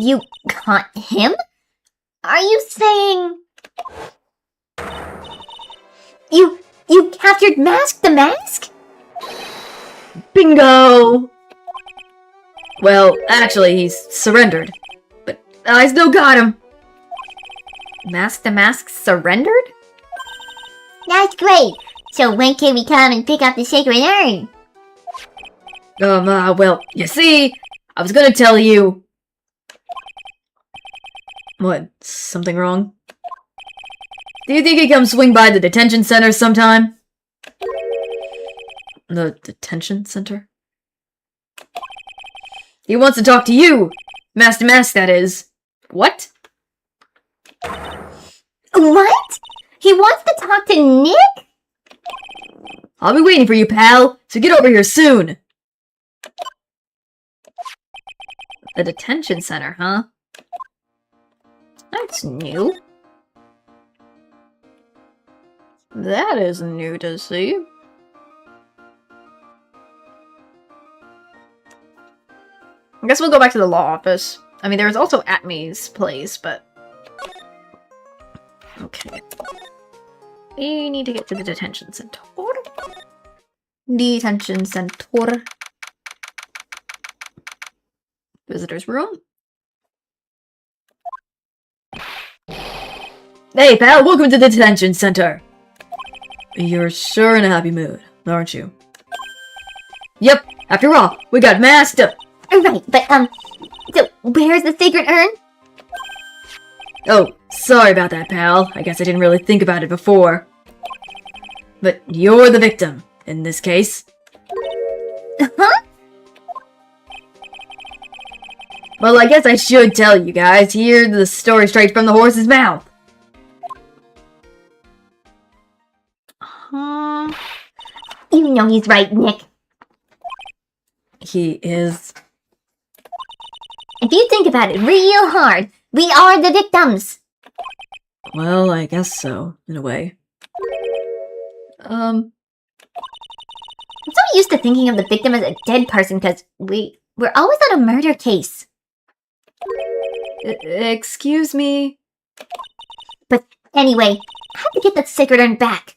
Speaker 2: You caught him? Are you saying... You captured Mask the Mask?
Speaker 1: Bingo! Well, actually, he's surrendered. But I still got him!
Speaker 4: Mask the Mask surrendered?
Speaker 2: That's great. So when can we come and pick up the sacred urn?
Speaker 1: Well, you see, I was gonna tell you... What? Something wrong? Do you think he come swing by the detention center sometime? The detention center? He wants to talk to you! Mask to Mask, that is. What?
Speaker 2: What? He wants to talk to Nick?
Speaker 1: I'll be waiting for you, pal, so get over here soon!
Speaker 4: The detention center, huh? That's new. That is new to see. I guess we'll go back to the law office. I mean, there was also Atme's place, but... Okay. We need to get to the detention center. Detention center. Visitor's room.
Speaker 1: Hey, pal, welcome to the detention center! You're sure in a happy mood, aren't you? Yep, after all, we got masked up!
Speaker 2: Right, but, so where's the sacred urn?
Speaker 1: Oh, sorry about that, pal. I guess I didn't really think about it before. But you're the victim, in this case.
Speaker 2: Huh?
Speaker 1: Well, I guess I should tell you guys. Hear the story straight from the horse's mouth.
Speaker 2: You know he's right, Nick.
Speaker 1: He is.
Speaker 2: If you think about it real hard, we are the victims.
Speaker 1: Well, I guess so, in a way.
Speaker 2: I'm so used to thinking of the victim as a dead person because we're always on a murder case.
Speaker 1: Excuse me?
Speaker 2: But anyway, I have to get that sacred urn back.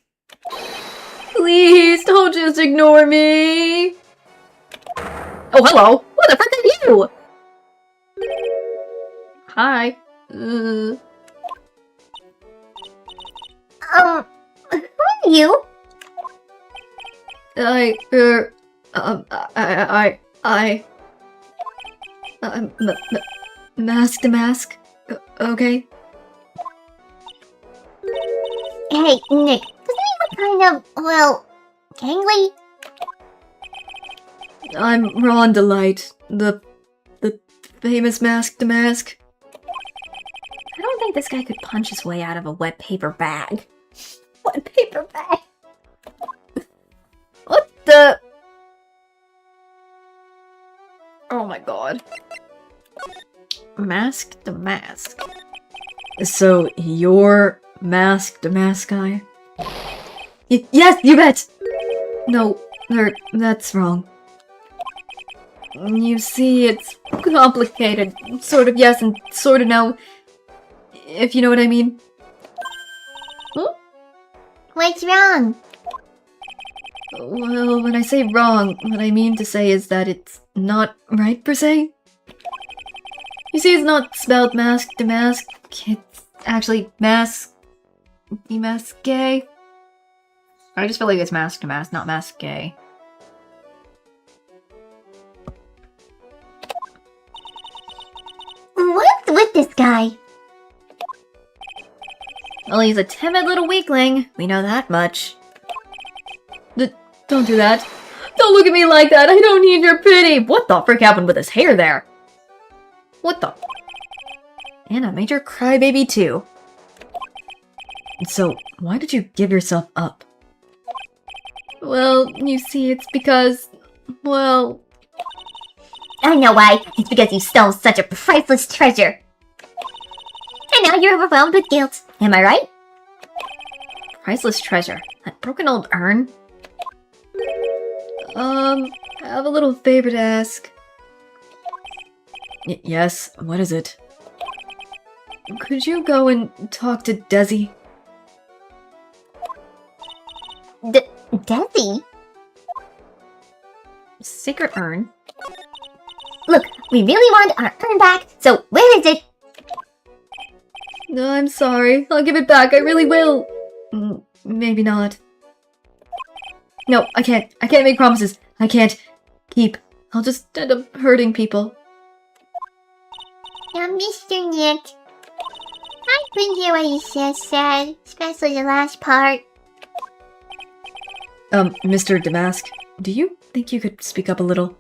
Speaker 1: Please, don't just ignore me! Oh, hello! What the frick are you? Hi.
Speaker 2: Who are you?
Speaker 1: Mask to mask? Okay.
Speaker 2: Hey, Nick, doesn't he look kind of, well, gangly?
Speaker 1: I'm Ron Delight, the famous mask to mask.
Speaker 2: I don't think this guy could punch his way out of a wet paper bag. Wet paper bag?
Speaker 1: What the? Oh my god. Mask to mask. So, you're mask to mask guy? Yes, you bet! No, that's wrong. You see, it's complicated. Sort of yes and sort of no. If you know what I mean.
Speaker 2: What's wrong?
Speaker 1: Well, when I say wrong, what I mean to say is that it's not right per se. You see, it's not spelled mask to mask. It's actually mask. Mask gay. I just feel like it's mask to mask, not mask gay.
Speaker 2: What's with this guy?
Speaker 1: Well, he's a timid little weakling. We know that much. Don't do that. Don't look at me like that. I don't need your pity. What the frick happened with his hair there? What the? And a major crybaby too. So, why did you give yourself up? Well, you see, it's because, well...
Speaker 2: I know why. It's because you stole such a priceless treasure. And now you're overwhelmed with guilt. Am I right?
Speaker 1: Priceless treasure. That broken old urn? I have a little favor to ask. Yes, what is it? Could you go and talk to Desi?
Speaker 2: Desi?
Speaker 1: Secret urn?
Speaker 2: Look, we really want our urn back, so where is it?
Speaker 1: No, I'm sorry. I'll give it back. I really will. Maybe not. No, I can't. I can't make promises. I can't keep. I'll just end up hurting people.
Speaker 2: Now, Mr. Nick, I couldn't hear what you said, especially the last part.
Speaker 1: Mr. Damask, do you think you could speak up a little?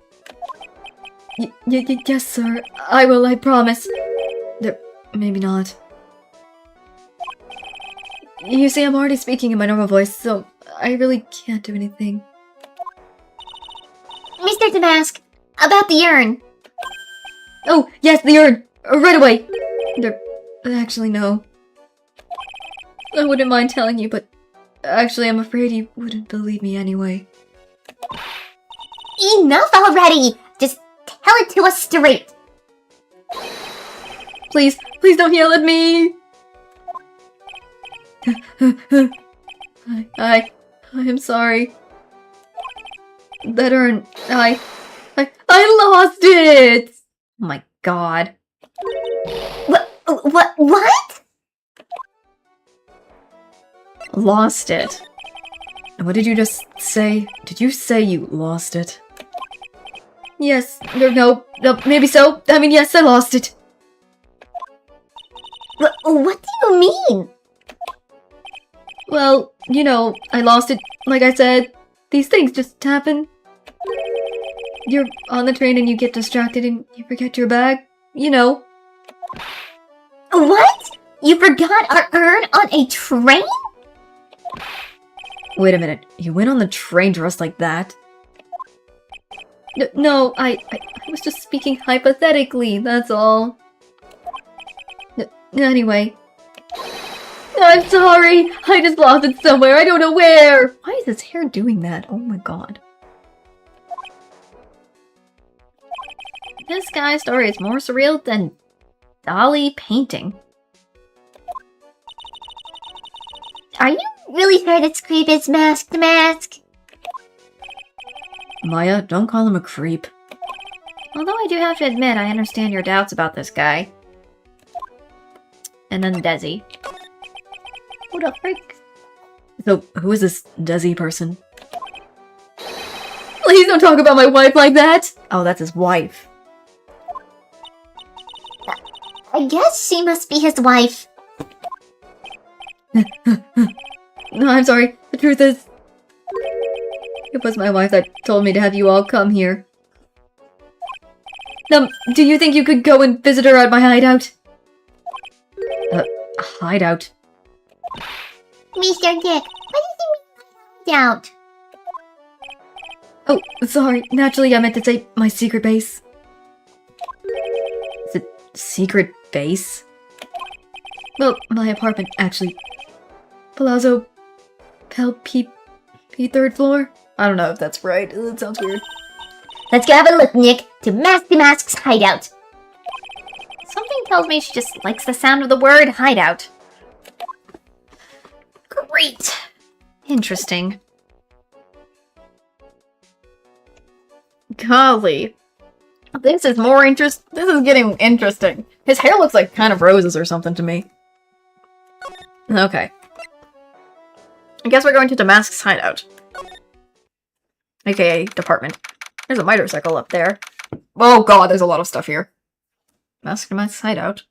Speaker 1: Yes, sir. I will, I promise. Maybe not. You see, I'm already speaking in my normal voice, so I really can't do anything.
Speaker 2: Mr. Damask, about the urn.
Speaker 1: Oh, yes, the urn! Right away! Actually, no. I wouldn't mind telling you, but actually, I'm afraid you wouldn't believe me anyway.
Speaker 2: Enough already! Just tell it to us straight.
Speaker 1: Please don't yell at me! I am sorry. That urn, I lost it! Oh my god.
Speaker 2: What?
Speaker 1: Lost it. What did you just say? Did you say you lost it?
Speaker 5: Yes, no, maybe so. I mean, yes, I lost it.
Speaker 2: What do you mean?
Speaker 5: Well, you know, I lost it. Like I said, these things just happen. You're on the train and you get distracted and you forget your bag. You know.
Speaker 2: What? You forgot our urn on a train?
Speaker 5: Wait a minute. You went on the train dressed like that? No, I was just speaking hypothetically, that's all. Anyway. I'm sorry! I just lost it somewhere, I don't know where! Why is his hair doing that? Oh my god. This guy's story is more surreal than Dali painting.
Speaker 2: Are you really sure this creep is masked mask?
Speaker 5: Maya, don't call him a creep.
Speaker 1: Although I do have to admit, I understand your doubts about this guy. And then Desi. Who the frick?
Speaker 5: So, who is this Desi person? Please don't talk about my wife like that! Oh, that's his wife.
Speaker 2: I guess she must be his wife.
Speaker 5: No, I'm sorry. The truth is, it was my wife that told me to have you all come here. Do you think you could go and visit her at my hideout? Hideout?
Speaker 2: Mr. Dick, what do you mean hideout?
Speaker 5: Oh, sorry. Naturally, I meant to say my secret base. Is it secret base? Well, my apartment, actually. Palazzo... P third floor? I don't know if that's right. That sounds weird.
Speaker 2: Let's go have a look, Nick, to Masky Mask's hideout.
Speaker 1: Something tells me she just likes the sound of the word hideout. Great. Interesting. Golly. This is getting interesting. His hair looks like kind of roses or something to me. Okay. I guess we're going to Damask's hideout. AKA department. There's a motorcycle up there. Oh god, there's a lot of stuff here. Damask's hideout.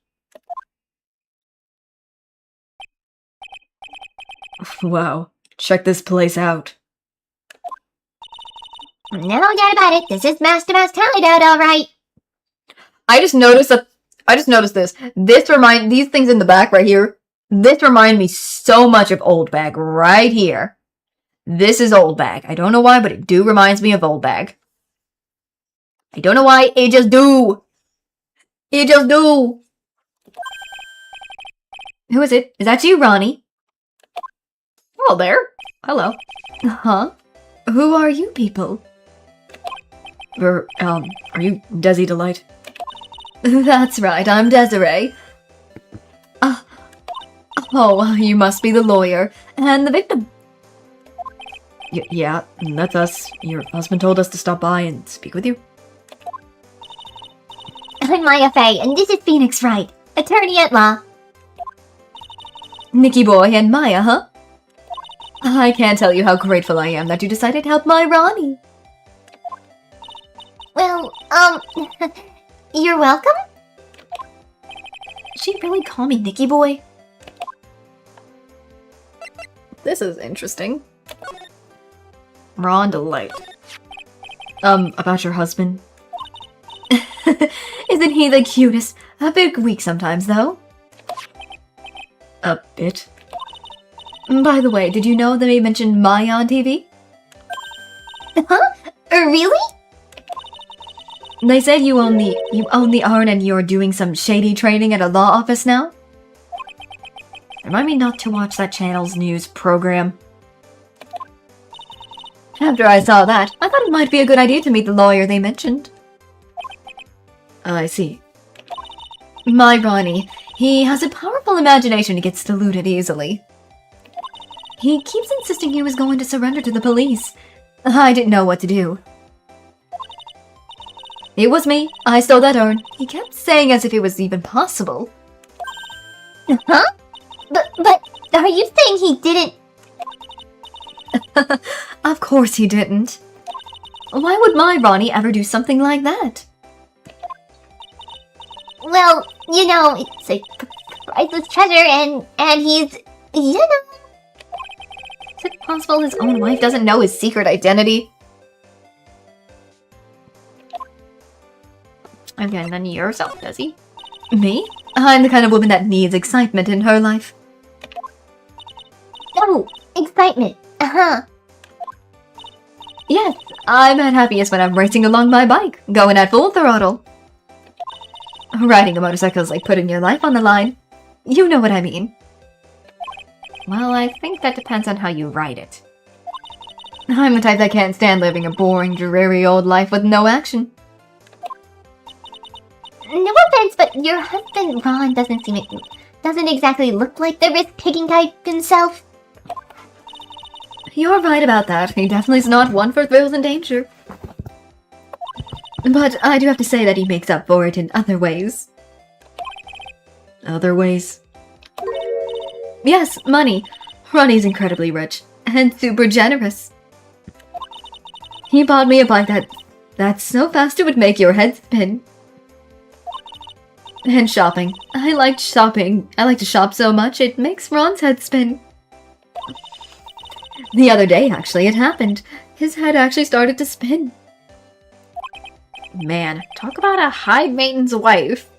Speaker 5: Wow. Check this place out.
Speaker 2: No doubt about it, this is Master Mask's hideout, alright.
Speaker 1: I just noticed this. These things in the back right here, this remind me so much of Old Bag right here. This is Old Bag. I don't know why, but it do reminds me of Old Bag. I don't know why, it just do. It just do.
Speaker 5: Who is it? Is that you, Ronnie?
Speaker 1: Oh, there. Hello.
Speaker 5: Huh? Who are you people? Are you Desi Delight? That's right, I'm Desiree. Oh, you must be the lawyer. And the victim. Yeah, that's us. Your husband told us to stop by and speak with you.
Speaker 2: I'm Maya Faye, and this is Phoenix Wright, attorney at law.
Speaker 5: Nicky Boy and Maya, huh? I can't tell you how grateful I am that you decided to help my Ronnie.
Speaker 2: Well, you're welcome?
Speaker 5: Did she really call me Nicky Boy?
Speaker 1: This is interesting. Raw and Delight.
Speaker 5: About your husband? Isn't he the cutest? A bit weak sometimes, though. A bit. By the way, did you know they mentioned Maya on TV?
Speaker 2: Huh? Really?
Speaker 5: They said you own the urn and you're doing some shady trading at a law office now? Remind me not to watch that channel's news program. After I saw that, I thought it might be a good idea to meet the lawyer they mentioned. I see. My Ronnie, he has a powerful imagination and gets deluded easily. He keeps insisting he was going to surrender to the police. I didn't know what to do. It was me. I stole that urn. He kept saying as if it was even possible.
Speaker 2: Huh? But are you saying he didn't?
Speaker 5: Of course he didn't. Why would my Ronnie ever do something like that?
Speaker 2: Well, you know, it's a priceless treasure, and he's, you know...
Speaker 5: Is it possible his own wife doesn't know his secret identity?
Speaker 1: Okay, and then yourself, does he?
Speaker 5: Me? I'm the kind of woman that needs excitement in her life.
Speaker 2: Oh, excitement. Uh-huh.
Speaker 5: Yes, I'm at happiest when I'm racing along my bike, going at full throttle. Riding a motorcycle is like putting your life on the line. You know what I mean.
Speaker 1: Well, I think that depends on how you write it.
Speaker 5: I'm the type that can't stand living a boring, dreary old life with no action.
Speaker 2: No offense, but your husband, Ron, doesn't exactly look like the risk-taking type himself.
Speaker 5: You're right about that. He definitely is not one for thrills and danger. But I do have to say that he makes up for it in other ways. Other ways? Yes, money. Ronnie's incredibly rich and super generous. He bought me a bike that's so fast it would make your head spin. And shopping. I like shopping. I like to shop so much it makes Ron's head spin. The other day, actually, it happened. His head actually started to spin.
Speaker 1: Man, talk about a high-maintenance wife.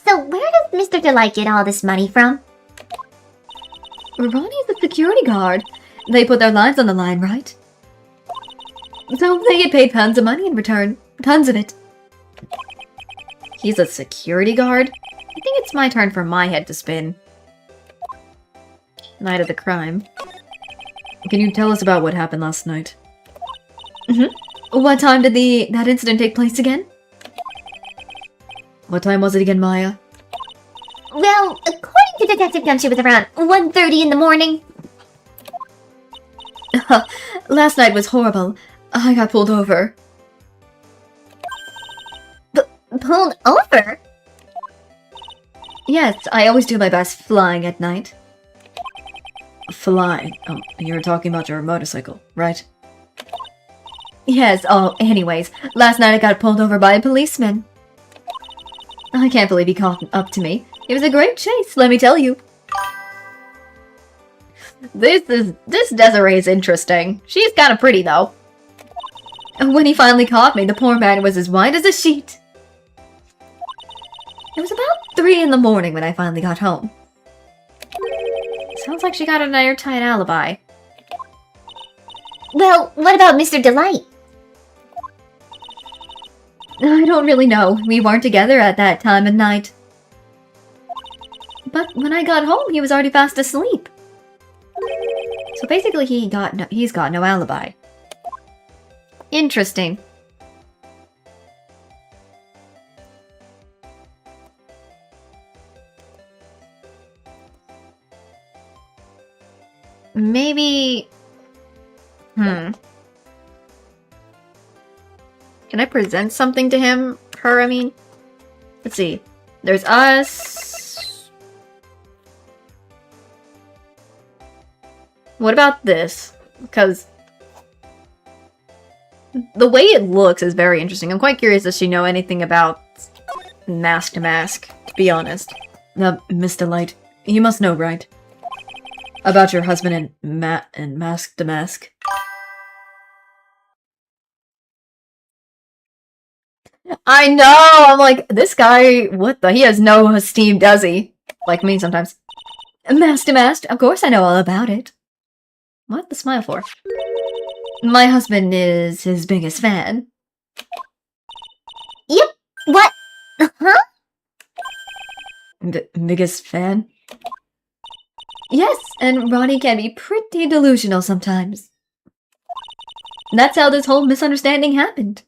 Speaker 2: So where does Mr. Delight get all this money from?
Speaker 5: Ronnie's the security guard. They put their lives on the line, right? So they get paid tons of money in return. Tons of it.
Speaker 1: He's a security guard? I think it's my turn for my head to spin. Night of the crime.
Speaker 5: Can you tell us about what happened last night? What time did that incident take place again? What time was it again, Maya?
Speaker 2: Well, according to Detective Gumshoe, it was around 1:30 in the morning.
Speaker 5: Last night was horrible. I got pulled over.
Speaker 2: Pulled over?
Speaker 5: Yes, I always do my best flying at night. Flying? Oh, you're talking about your motorcycle, right? Yes, oh, anyways, last night I got pulled over by a policeman. I can't believe he caught up to me. It was a great chase, let me tell you.
Speaker 1: This Desiree is interesting. She's kind of pretty, though.
Speaker 5: When he finally caught me, the poor man was as white as a sheet. It was about 3 in the morning when I finally got home.
Speaker 1: Sounds like she got an airtight alibi.
Speaker 2: Well, what about Mr. Delight?
Speaker 5: I don't really know. We weren't together at that time of night. But when I got home, he was already fast asleep.
Speaker 1: So basically, he's got no alibi. Interesting. Maybe... Can I present something to him? Her, I mean? Let's see. There's us. What about this? Because the way it looks is very interesting. I'm quite curious, does she know anything about Mask to Mask, to be honest?
Speaker 5: Mr. Light, you must know, right? About your husband and Mask to Mask.
Speaker 1: I know! I'm like, this guy, what the? He has no esteem, does he? Like me sometimes.
Speaker 5: Mask to Mask, of course I know all about it.
Speaker 1: What the smile for?
Speaker 5: My husband is his biggest fan.
Speaker 2: Yep. What? Huh?
Speaker 5: Biggest fan? Yes, and Ronnie can be pretty delusional sometimes. That's how this whole misunderstanding happened.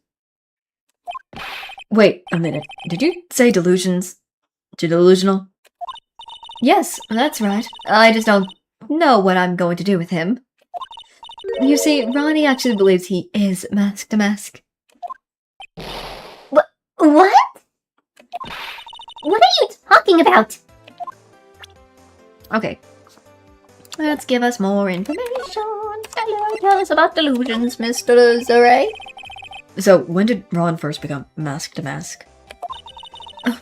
Speaker 5: Wait a minute. Did you say delusions? Delusional? Yes, that's right. I just don't know what I'm going to do with him. You see, Ronnie actually believes he is Mask to Mask.
Speaker 2: What? What are you talking about?
Speaker 1: Okay. Let's give us more information.
Speaker 2: Hello, tell us about delusions, Mr. Zure.
Speaker 5: So, when did Ron first become Mask to Mask?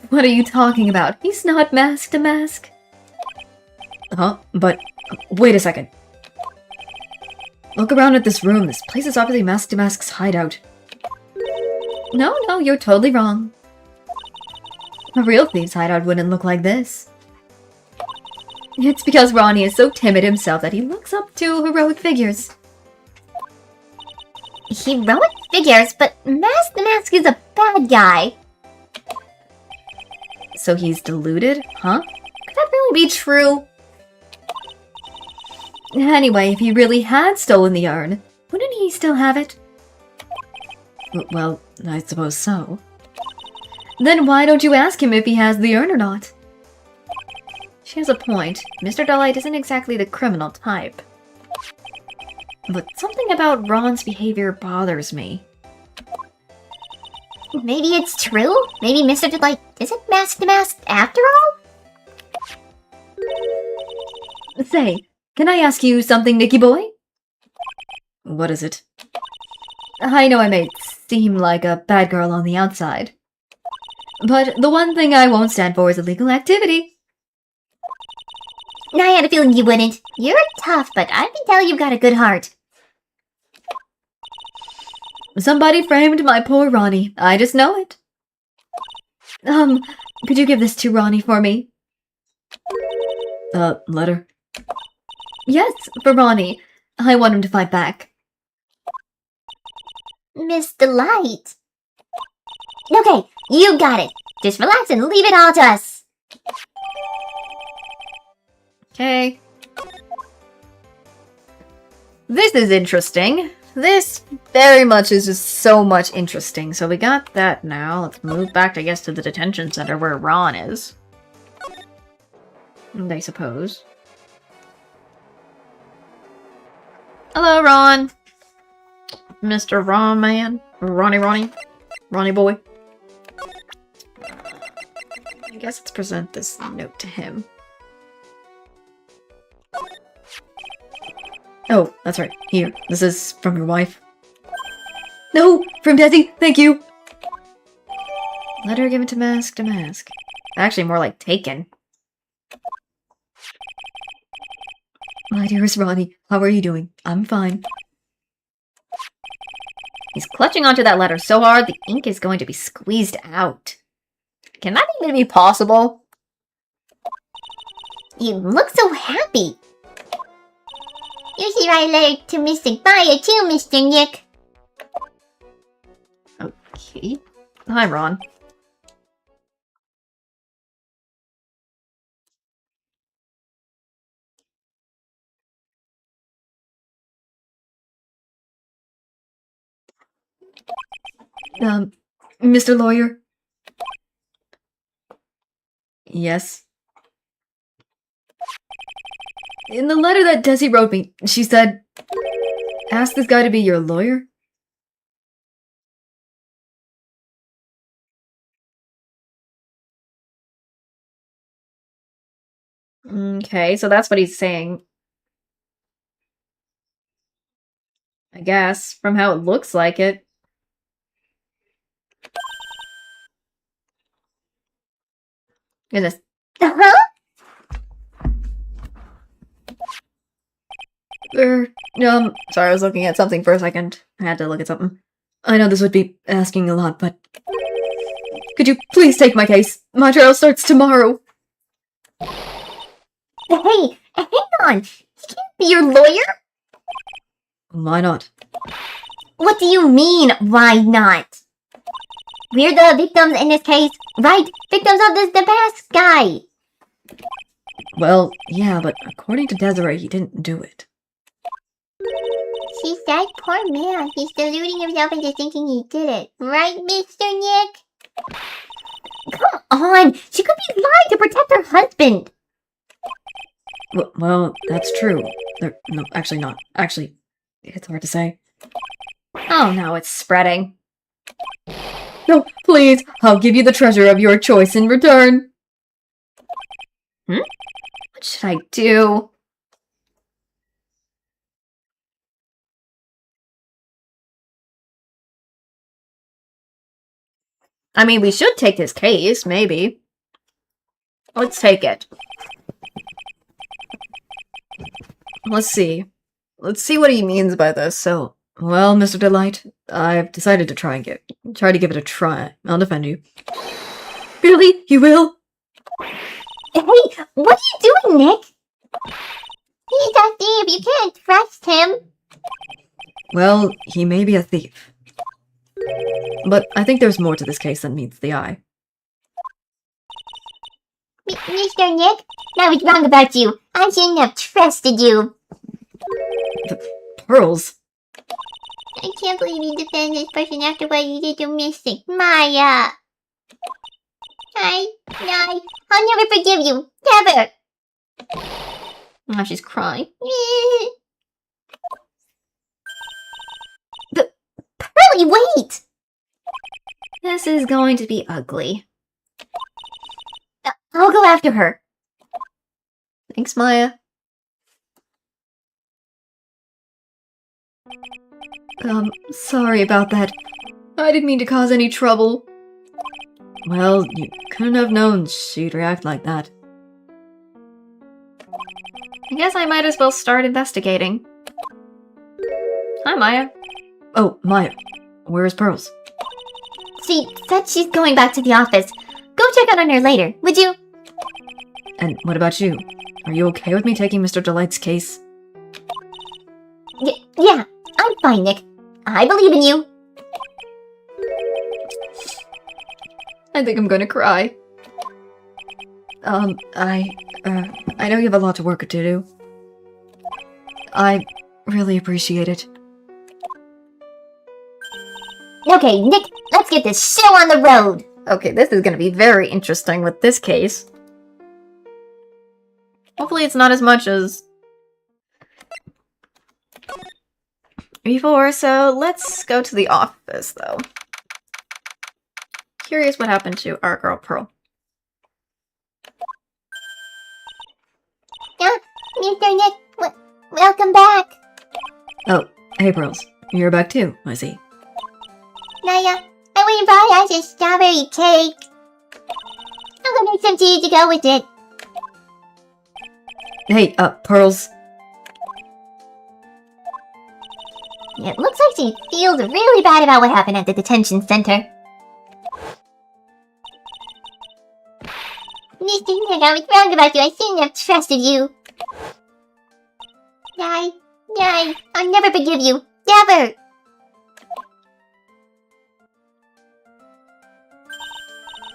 Speaker 1: What are you talking about? He's not Mask to Mask.
Speaker 5: Huh? But, wait a second. Look around at this room. This place is obviously Mask to Mask's hideout.
Speaker 1: No, you're totally wrong. A real thief's hideout wouldn't look like this. It's because Ronnie is so timid himself that he looks up to heroic figures.
Speaker 2: Heroic figures, but Mask the Mask is a bad guy.
Speaker 1: So he's deluded, huh?
Speaker 2: Could that really be true?
Speaker 1: Anyway, if he really had stolen the urn, wouldn't he still have it?
Speaker 5: Well, I suppose so.
Speaker 1: Then why don't you ask him if he has the urn or not? She has a point. Mr. Delight isn't exactly the criminal type. But something about Ron's behavior bothers me.
Speaker 2: Maybe it's true? Maybe Mr. Delight isn't Mask the Mask after all?
Speaker 1: Say, can I ask you something, Nicky boy?
Speaker 5: What is it?
Speaker 1: I know I may seem like a bad girl on the outside. But the one thing I won't stand for is illegal activity.
Speaker 2: I had a feeling you wouldn't. You're tough, but I can tell you've got a good heart.
Speaker 1: Somebody framed my poor Ronnie. I just know it. Could you give this to Ronnie for me?
Speaker 5: Letter?
Speaker 1: Yes, for Ronnie. I want him to fight back.
Speaker 2: Miss Delight. Okay, you got it. Just relax and leave it all to us.
Speaker 1: Okay. This is interesting. This very much is just so much interesting. So we got that now. Let's move back, I guess, to the detention center where Ron is. I suppose. Hello, Ron. Mr. Ron Man. Ronnie boy. I guess let's present this note to him.
Speaker 5: Oh, that's right. Here. This is from your wife.
Speaker 1: No! From Desi! Thank you! Letter given to Mask to Mask. Actually, more like taken.
Speaker 5: My dearest Ronnie, how are you doing? I'm fine.
Speaker 1: He's clutching onto that letter so hard the ink is going to be squeezed out. Can that even be possible?
Speaker 2: You look so happy. You should write a letter to Mr. Fire too, Mr. Nick.
Speaker 1: Okay. Hi, Ron.
Speaker 5: Mr. Lawyer? Yes? In the letter that Desi wrote me, she said, ask this guy to be your lawyer?
Speaker 1: Okay, so that's what he's saying. I guess, from how it looks like it. Goodness.
Speaker 2: Huh?
Speaker 1: Sorry, I was looking at something for a second. I had to look at something.
Speaker 5: I know this would be asking a lot, but... Could you please take my case? My trial starts tomorrow.
Speaker 2: Hey, hang on. He can't be your lawyer?
Speaker 5: Why not?
Speaker 2: What do you mean, why not? We're the victims in this case, right? Victims of this Mask guy.
Speaker 5: Well, yeah, but according to Desiree, he didn't do it.
Speaker 2: She's that poor man. He's deluding himself into thinking he did it. Right, Mr. Nick? Come on! She could be lying to protect her husband!
Speaker 5: Well, that's true. No, actually not. Actually, it's hard to say.
Speaker 1: Oh no, it's spreading.
Speaker 5: No, please! I'll give you the treasure of your choice in return!
Speaker 1: What should I do? I mean, we should take his case, maybe. Let's take it. Let's see. Let's see what he means by this. So, well, Mr. Delight, I've decided to try to give it a try. I'll defend you. Really? You will?
Speaker 2: Hey, what are you doing, Nick? He's a thief. You can't trust him.
Speaker 1: Well, he may be a thief. But I think there's more to this case than meets the eye.
Speaker 2: Mr. Nick, I was wrong about you. I shouldn't have trusted you.
Speaker 1: Pearls?
Speaker 2: I can't believe you defended this person after what you did to Mystic Maya. I'll never forgive you. Never.
Speaker 1: Now she's crying.
Speaker 2: Pearly, wait!
Speaker 1: This is going to be ugly.
Speaker 2: I'll go after her.
Speaker 1: Thanks, Maya. Sorry about that. I didn't mean to cause any trouble. Well, you couldn't have known she'd react like that. I guess I might as well start investigating. Hi, Maya. Oh, Maya. Where's Pearls?
Speaker 2: She said she's going back to the office. Go check out on her later, would you?
Speaker 1: And what about you? Are you okay with me taking Mr. Delight's case?
Speaker 2: Yeah, I'm fine, Nick. I believe in you.
Speaker 1: I think I'm gonna cry. I know you have a lot to work to do. I really appreciate it.
Speaker 2: Okay, Nick, let's get this show on the road.
Speaker 1: Okay, this is gonna be very interesting with this case. Hopefully it's not as much as before, so let's go to the office, though. Curious what happened to our girl Pearl.
Speaker 2: Mr. Nick, welcome back.
Speaker 1: Oh, hey Pearls. You're back too, I see.
Speaker 2: Naya, I went and brought us a strawberry cake. I'm gonna make some tea to go with it.
Speaker 1: Hey, Pearls.
Speaker 2: It looks like she feels really bad about what happened at the detention center. Mr. Nick, I was wrong about you. I shouldn't have trusted you. I'll never forgive you. Never!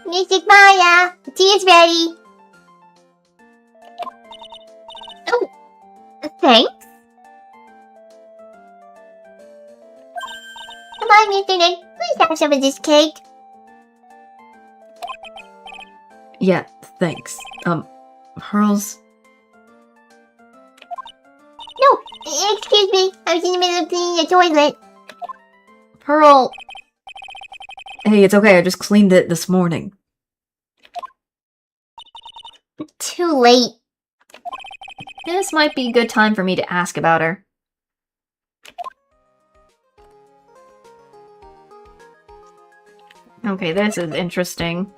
Speaker 2: Mystic Maya, the tea is ready. Oh, thanks. Come on, Mr. Nick, please have some of this cake.
Speaker 1: Yeah, thanks. Pearls?
Speaker 2: No, excuse me, I was in the middle of cleaning the toilet.
Speaker 1: Pearl! Hey, it's okay, I just cleaned it this morning.
Speaker 2: Too late.
Speaker 1: This might be a good time for me to ask about her. Okay, this is interesting.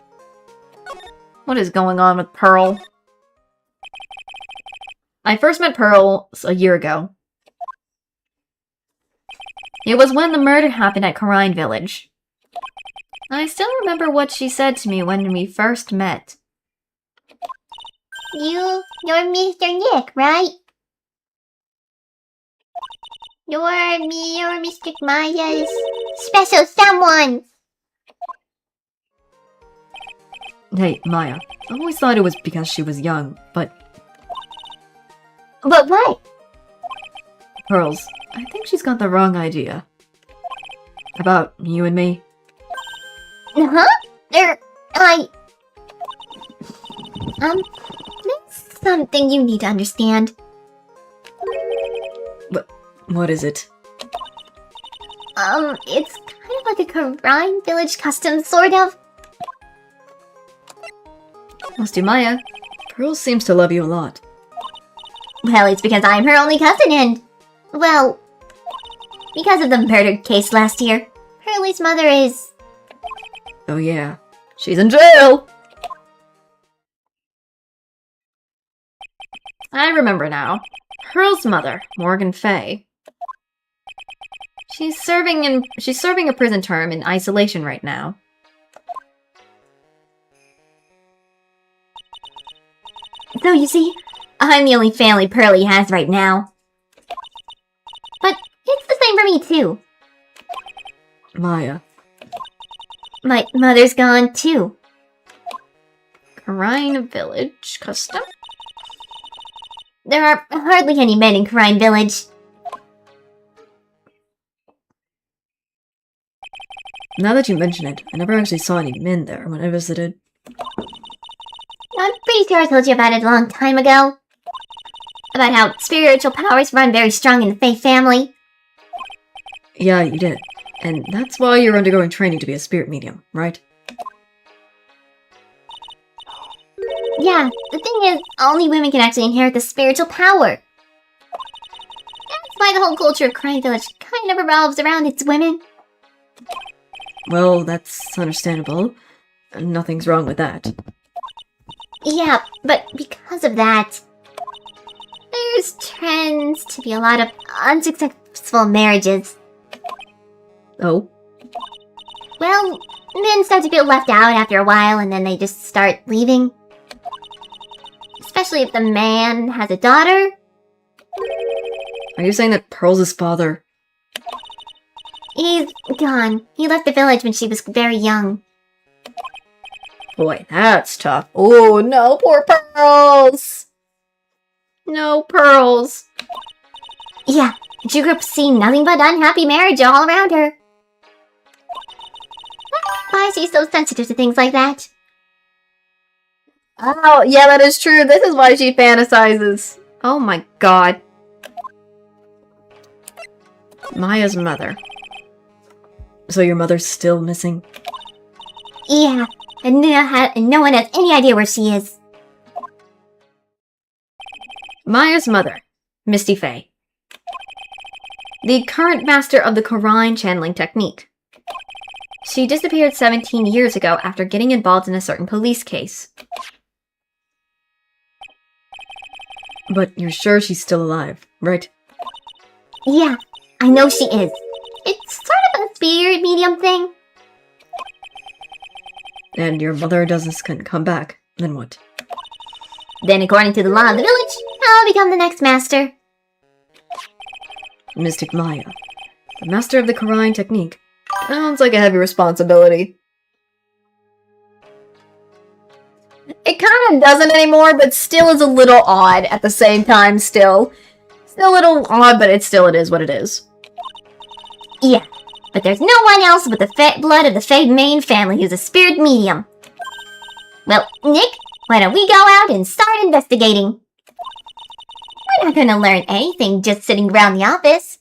Speaker 1: What is going on with Pearl? I first met Pearl a year ago. It was when the murder happened at Karine Village. I still remember what she said to me when we first met.
Speaker 2: You're Mr. Nick, right? You're Mystic Maya's special someone.
Speaker 1: Hey, Maya. I always thought it was because she was young, but...
Speaker 2: But what?
Speaker 1: Pearls, I think she's got the wrong idea. About you and me.
Speaker 2: Huh? That's something you need to understand.
Speaker 1: What is it?
Speaker 2: It's kind of like a Karine Village custom, sort of.
Speaker 1: As to Maya, Pearl seems to love you a lot.
Speaker 2: Well, it's because I'm her only cousin and... Well... Because of the murder case last year, Pearlie's mother is...
Speaker 5: Oh yeah, she's in jail! I remember now. Pearl's mother, Morgan Fay. She's serving a prison term in isolation right now.
Speaker 2: So you see, I'm the only family Pearlie has right now. But it's the same for me too.
Speaker 5: Maya.
Speaker 2: My mother's gone too.
Speaker 5: Karine Village custom?
Speaker 2: There are hardly any men in Karine Village.
Speaker 5: Now that you mention it, I never actually saw any men there when I visited.
Speaker 2: I'm pretty sure I told you about it a long time ago. About how spiritual powers run very strong in the Fae family.
Speaker 5: Yeah, you did. And that's why you're undergoing training to be a spirit medium, right?
Speaker 2: Yeah, the thing is, only women can actually inherit the spiritual power. That's why the whole culture of Karine Village kind of revolves around its women.
Speaker 5: Well, that's understandable. Nothing's wrong with that.
Speaker 2: Yeah, but because of that, there's trends to be a lot of unsuccessful marriages.
Speaker 5: Oh?
Speaker 2: Well, men start to feel left out after a while and then they just start leaving. Especially if the man has a daughter.
Speaker 5: Are you saying that Pearl's his father?
Speaker 2: He's gone. He left the village when she was very young.
Speaker 5: Boy, that's tough. Oh no, poor Pearls! No, Pearls!
Speaker 2: Yeah, she grew up seeing nothing but unhappy marriage all around her. Why is she so sensitive to things like that?
Speaker 5: Oh, yeah, that is true. This is why she fantasizes. Oh my god. Maya's mother. So your mother's still missing?
Speaker 2: Yeah, and no one has any idea where she is.
Speaker 5: Maya's mother, Misty Fay. The current master of the Karine channeling technique. She disappeared 17 years ago after getting involved in a certain police case. But you're sure she's still alive, right?
Speaker 2: Yeah, I know she is. It's sort of a spirit medium thing.
Speaker 5: And your mother doesn't come back, then what?
Speaker 2: Then according to the law of the village, I'll become the next master.
Speaker 5: Mystic Maya, the master of the Karine technique. Sounds like a heavy responsibility. It kind of doesn't anymore, but still is a little odd at the same time still. Still a little odd, but it is what it is.
Speaker 2: Yeah, but there's no one else with the blood of the Fae main family who's a spirit medium. Well, Nick, why don't we go out and start investigating? We're not gonna learn anything just sitting around the office.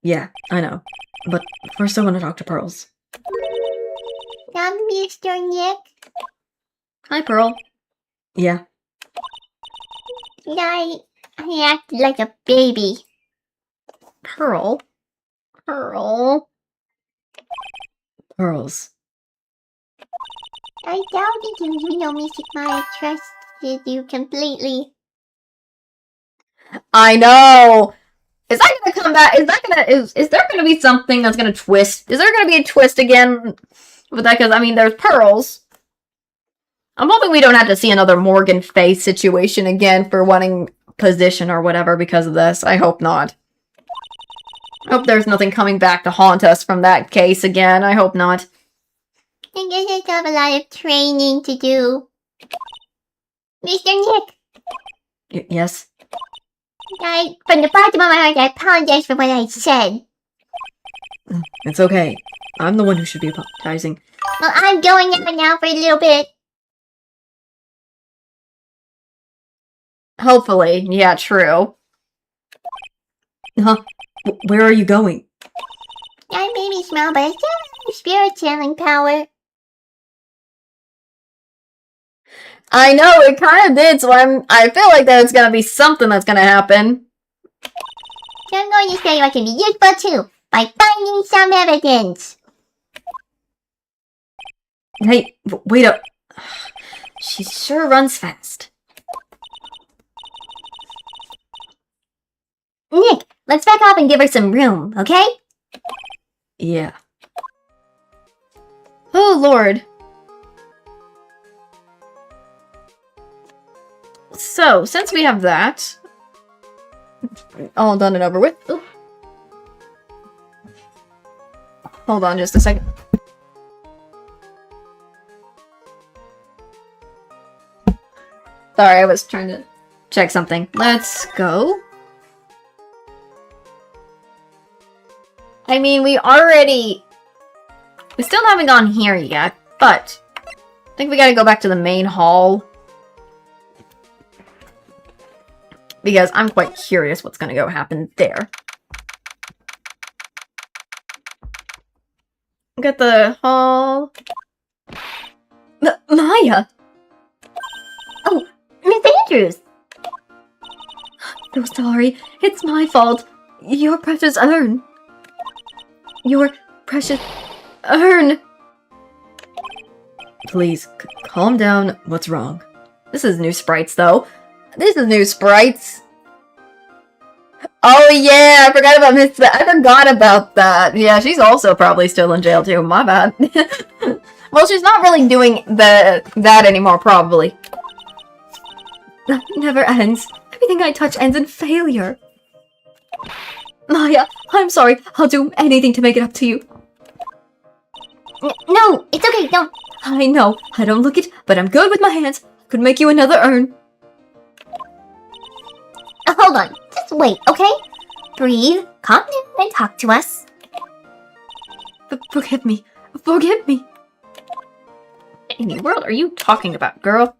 Speaker 5: Yeah, I know. But first I want to talk to Pearls.
Speaker 2: I'm Mr. Nick.
Speaker 5: Hi, Pearl. Yeah.
Speaker 2: I act like a baby.
Speaker 5: Pearl? Pearl? Pearls.
Speaker 2: I doubted you know Mystic Maya trusted you completely.
Speaker 5: I know! Is that gonna come back? Is there gonna be something that's gonna twist? Is there gonna be a twist again with that? Because, I mean, there's Pearls. I'm hoping we don't have to see another Morgan Fay situation again for wanting position or whatever because of this. I hope not. I hope there's nothing coming back to haunt us from that case again. I hope not.
Speaker 2: I guess I have a lot of training to do. Mr. Nick,
Speaker 5: Yes?
Speaker 2: from the bottom of my heart, I apologize for what I said.
Speaker 5: It's okay. I'm the one who should be apologizing.
Speaker 2: Well, I'm going out now for a little bit.
Speaker 5: Hopefully. Yeah, true. Huh? Where are you going?
Speaker 2: I may be small, but I still have spirit channeling power.
Speaker 5: I know, it kind of did, so I feel like there's gonna be something that's gonna happen.
Speaker 2: So I'm going to show you I can be useful too. by finding some evidence.
Speaker 1: Hey, wait up. She sure runs fast.
Speaker 2: Nick, let's back off and give her some room, okay?
Speaker 1: Yeah.
Speaker 5: Oh, Lord. So, since we have that all done and over with. Ooh. Hold on just a second. Sorry, I was trying to check something. Let's go. I mean, we still haven't gone here yet, but I think we gotta go back to the main hall. Because I'm quite curious what's gonna go happen there. Got the hall. Maya!
Speaker 2: Oh, Miss Andrews!
Speaker 5: So sorry. It's my fault. Your precious urn. Your precious urn. Please, calm down. What's wrong? This is new sprites, though. This is new sprites. Oh yeah, I forgot about Miss. I forgot about that. Yeah, she's also probably still in jail too. My bad. Well, she's not really doing that anymore, probably. That never ends. Everything I touch ends in failure. Maya, I'm sorry. I'll do anything to make it up to you.
Speaker 2: No, it's okay, don't.
Speaker 5: I know. I don't look it, but I'm good with my hands. Could make you another urn.
Speaker 2: Hold on, just wait, okay? Breathe, calm down, and talk to us.
Speaker 5: Forgive me. Forgive me.
Speaker 1: What in the world are you talking about, girl?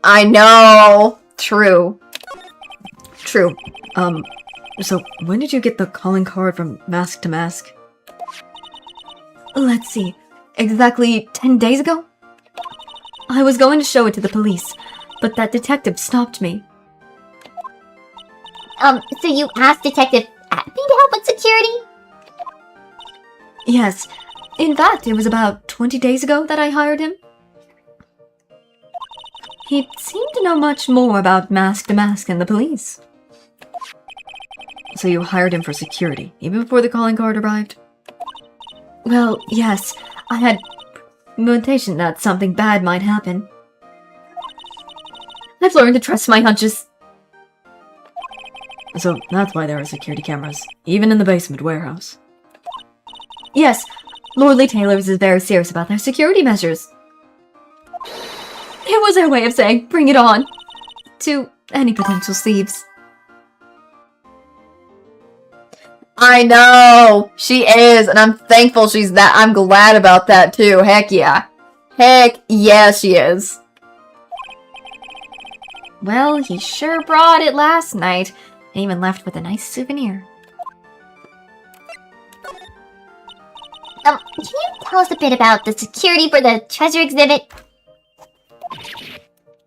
Speaker 5: I know. True. True. So when did you get the calling card from Mask to Mask? Let's see. Exactly 10 days ago? I was going to show it to the police, but that detective stopped me.
Speaker 2: So you asked Detective Atby to help with security?
Speaker 5: Yes. In fact, it was about 20 days ago that I hired him. He seemed to know much more about Mask to Mask and the police. So you hired him for security, even before the calling card arrived? Well, yes. I had premonition that something bad might happen. I've learned to trust my hunches. So that's why there are security cameras, even in the basement warehouse. Yes, Lordly Taylor's is very serious about their security measures. It was their way of saying, bring it on, to any potential thieves. I know! She is, and I'm thankful she's that. I'm glad about that, too. Heck yeah. Heck yeah, she is. Well, he sure brought it last night, and even left with a nice souvenir.
Speaker 2: Can you tell us a bit about the security for the treasure exhibit?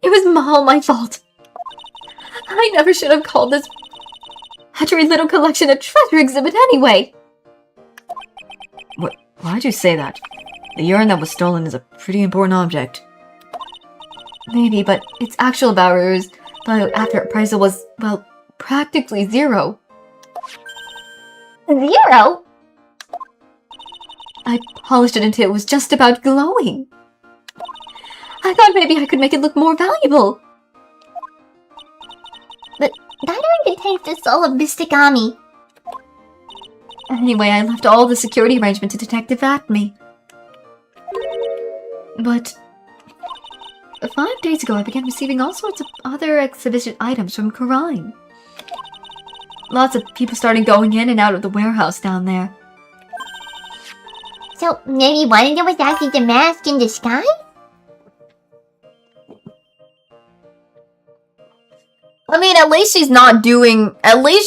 Speaker 5: It was all my fault. I never should have called this patchy little collection a treasure exhibit anyway. Why'd you say that? The urn that was stolen is a pretty important object. Maybe, but its actual value after appraisal was, well, practically zero.
Speaker 2: Zero?
Speaker 5: I polished it until it was just about glowing. I thought maybe I could make it look more valuable.
Speaker 2: But that urn contains the soul of Mystic Ami.
Speaker 5: Anyway, I left all the security arrangement to Detective Atby. But 5 days ago, I began receiving all sorts of other exhibition items from Karine. Lots of people started going in and out of the warehouse down there.
Speaker 2: So maybe one of them was actually the mask in disguise?
Speaker 5: I mean, at least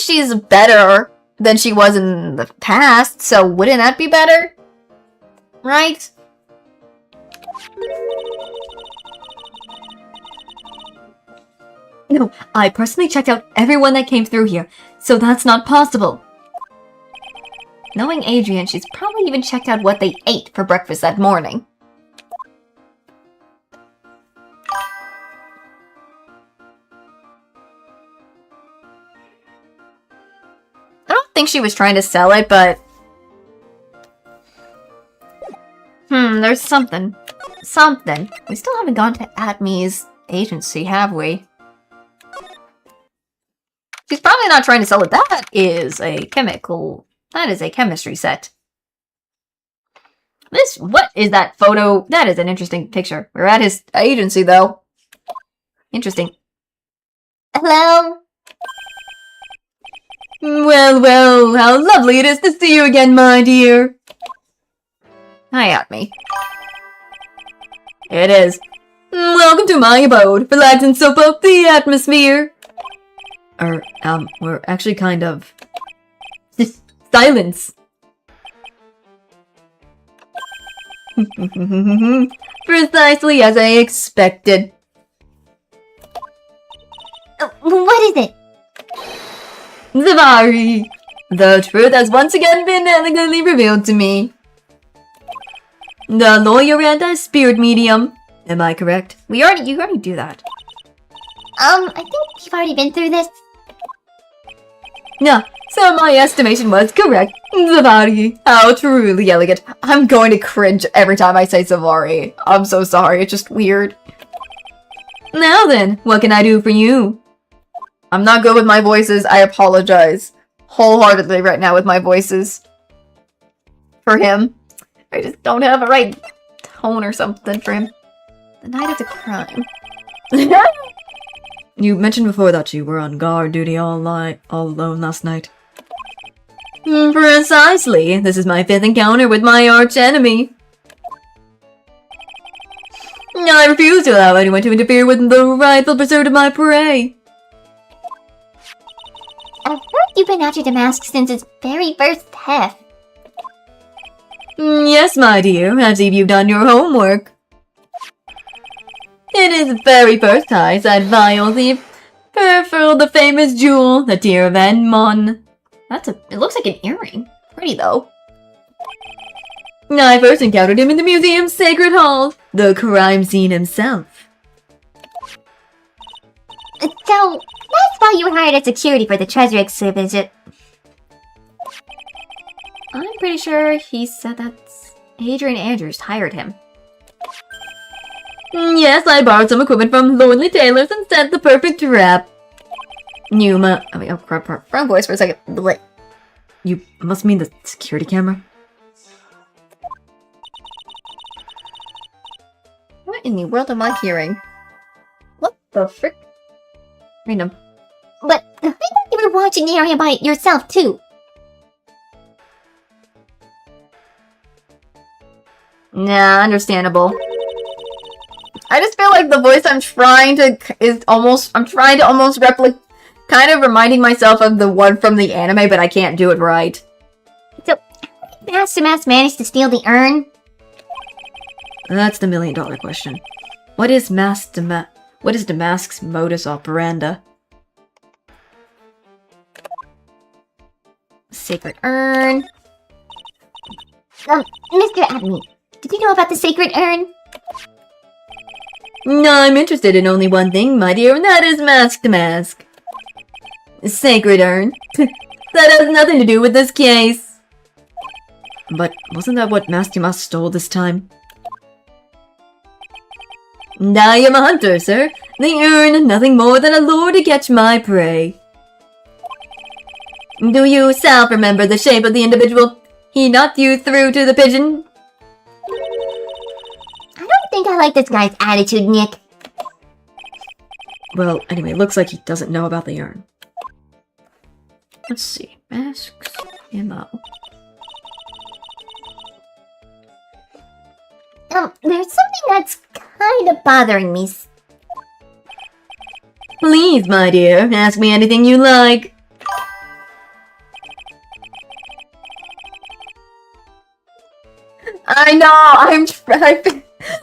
Speaker 5: she's better than she was in the past, so wouldn't that be better? Right?
Speaker 4: No, I personally checked out everyone that came through here, so that's not possible. Knowing Adrian, she's probably even checked out what they ate for breakfast that morning. I don't think she was trying to sell it, but... there's something. Something. We still haven't gone to Atme's agency, have we? She's probably not trying to sell it. That is a chemical... That is a chemistry set. What is that photo? That is an interesting picture. We're at his agency, though. Interesting.
Speaker 2: Hello?
Speaker 4: Well, well, how lovely it is to see you again, my dear. Hi, Atme. It is. Welcome to my abode. Relax and soak up the atmosphere.
Speaker 5: We're actually kind of...
Speaker 4: Silence. Precisely as I expected.
Speaker 2: What is it?
Speaker 4: Zavari! The truth has once again been elegantly revealed to me. The lawyer and a spirit medium. Am I correct? You already do that.
Speaker 2: I think you've already been through this.
Speaker 4: Yeah, so my estimation was correct. Zavari. How truly elegant. I'm going to cringe every time I say Zavari. I'm so sorry, it's just weird. Now then, what can I do for you? I'm not good with my voices. I apologize wholeheartedly right now with my voices. For him. I just don't have a right tone or something for him. The night of the crime.
Speaker 5: You mentioned before that you were on guard duty all alone last night.
Speaker 4: Precisely. This is my 5th encounter with my arch enemy. I refuse to allow anyone to interfere with the rightful pursuit of my prey.
Speaker 2: I've heard you've been after Damask since its very first theft.
Speaker 4: Yes, my dear. I see you've done your homework. It is the very first heist that vile thief performed the famous jewel, the Tear of Enmon. It looks like an earring. Pretty, though. I first encountered him in the museum's sacred hall, the crime scene himself.
Speaker 2: So, that's why you were hired as security for the treasure exhibit.
Speaker 4: I'm pretty sure he said that Adrian Andrews hired him. Yes, I borrowed some equipment from Lonely Tailors and set the perfect trap. Wrong voice for a second. Blech.
Speaker 5: You must mean the security camera?
Speaker 4: What in the world am I hearing? What the frick? Random.
Speaker 2: But I thought you were watching the area by yourself, too.
Speaker 4: Nah, understandable. I just feel like the voice I'm trying to almost replicate, kind of reminding myself of the one from the anime, but I can't do it right.
Speaker 2: So, Master Mask managed to steal the urn?
Speaker 5: That's the $1,000,000 question. What is Damask's modus operandi?
Speaker 4: Sacred urn.
Speaker 2: Mr. Adney, did you know about the sacred urn?
Speaker 4: I'm interested in only one thing, my dear, and that is Mask to Mask. Sacred urn. That has nothing to do with this case.
Speaker 5: But wasn't that what Mask to Mask stole this time?
Speaker 4: I am a hunter, sir. The urn, nothing more than a lure to catch my prey. Do you self remember the shape of the individual he knocked you through to the pigeon?
Speaker 2: I don't think I like this guy's attitude, Nick.
Speaker 5: Well, anyway, looks like he doesn't know about the urn.
Speaker 4: Let's see. Masks. MO.
Speaker 2: There's something that's kind of bothering me.
Speaker 4: Please, my dear, ask me anything you like. I know,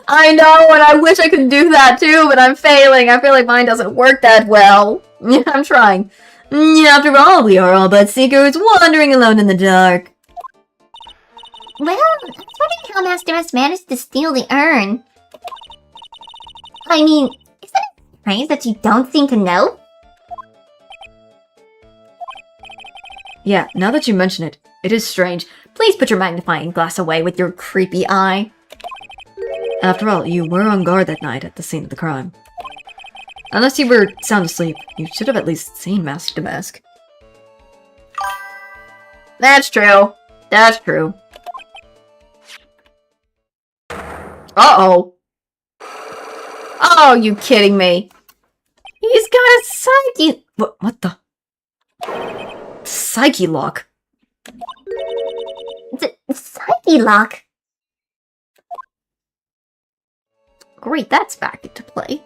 Speaker 1: I know, and I wish I could do that too, but I'm failing. I feel like mine doesn't work that well. Yeah, I'm trying.
Speaker 2: After all, we are all but seekers wandering alone in the dark.
Speaker 4: Well, I was wondering how Master S managed to steal the urn. I mean, isn't it strange that you don't seem to know?
Speaker 1: Yeah, now that you mention it, it is strange. Please put your magnifying glass away with your creepy eye. After all, you were on guard that night at the scene of the crime. Unless you were sound asleep, you should have at least seen Mask to Mask. That's true. That's true. Uh-oh. Oh, you kidding me? He's got a psyche... What the? Psyche lock?
Speaker 4: Psyche lock.
Speaker 1: Great, that's back into play.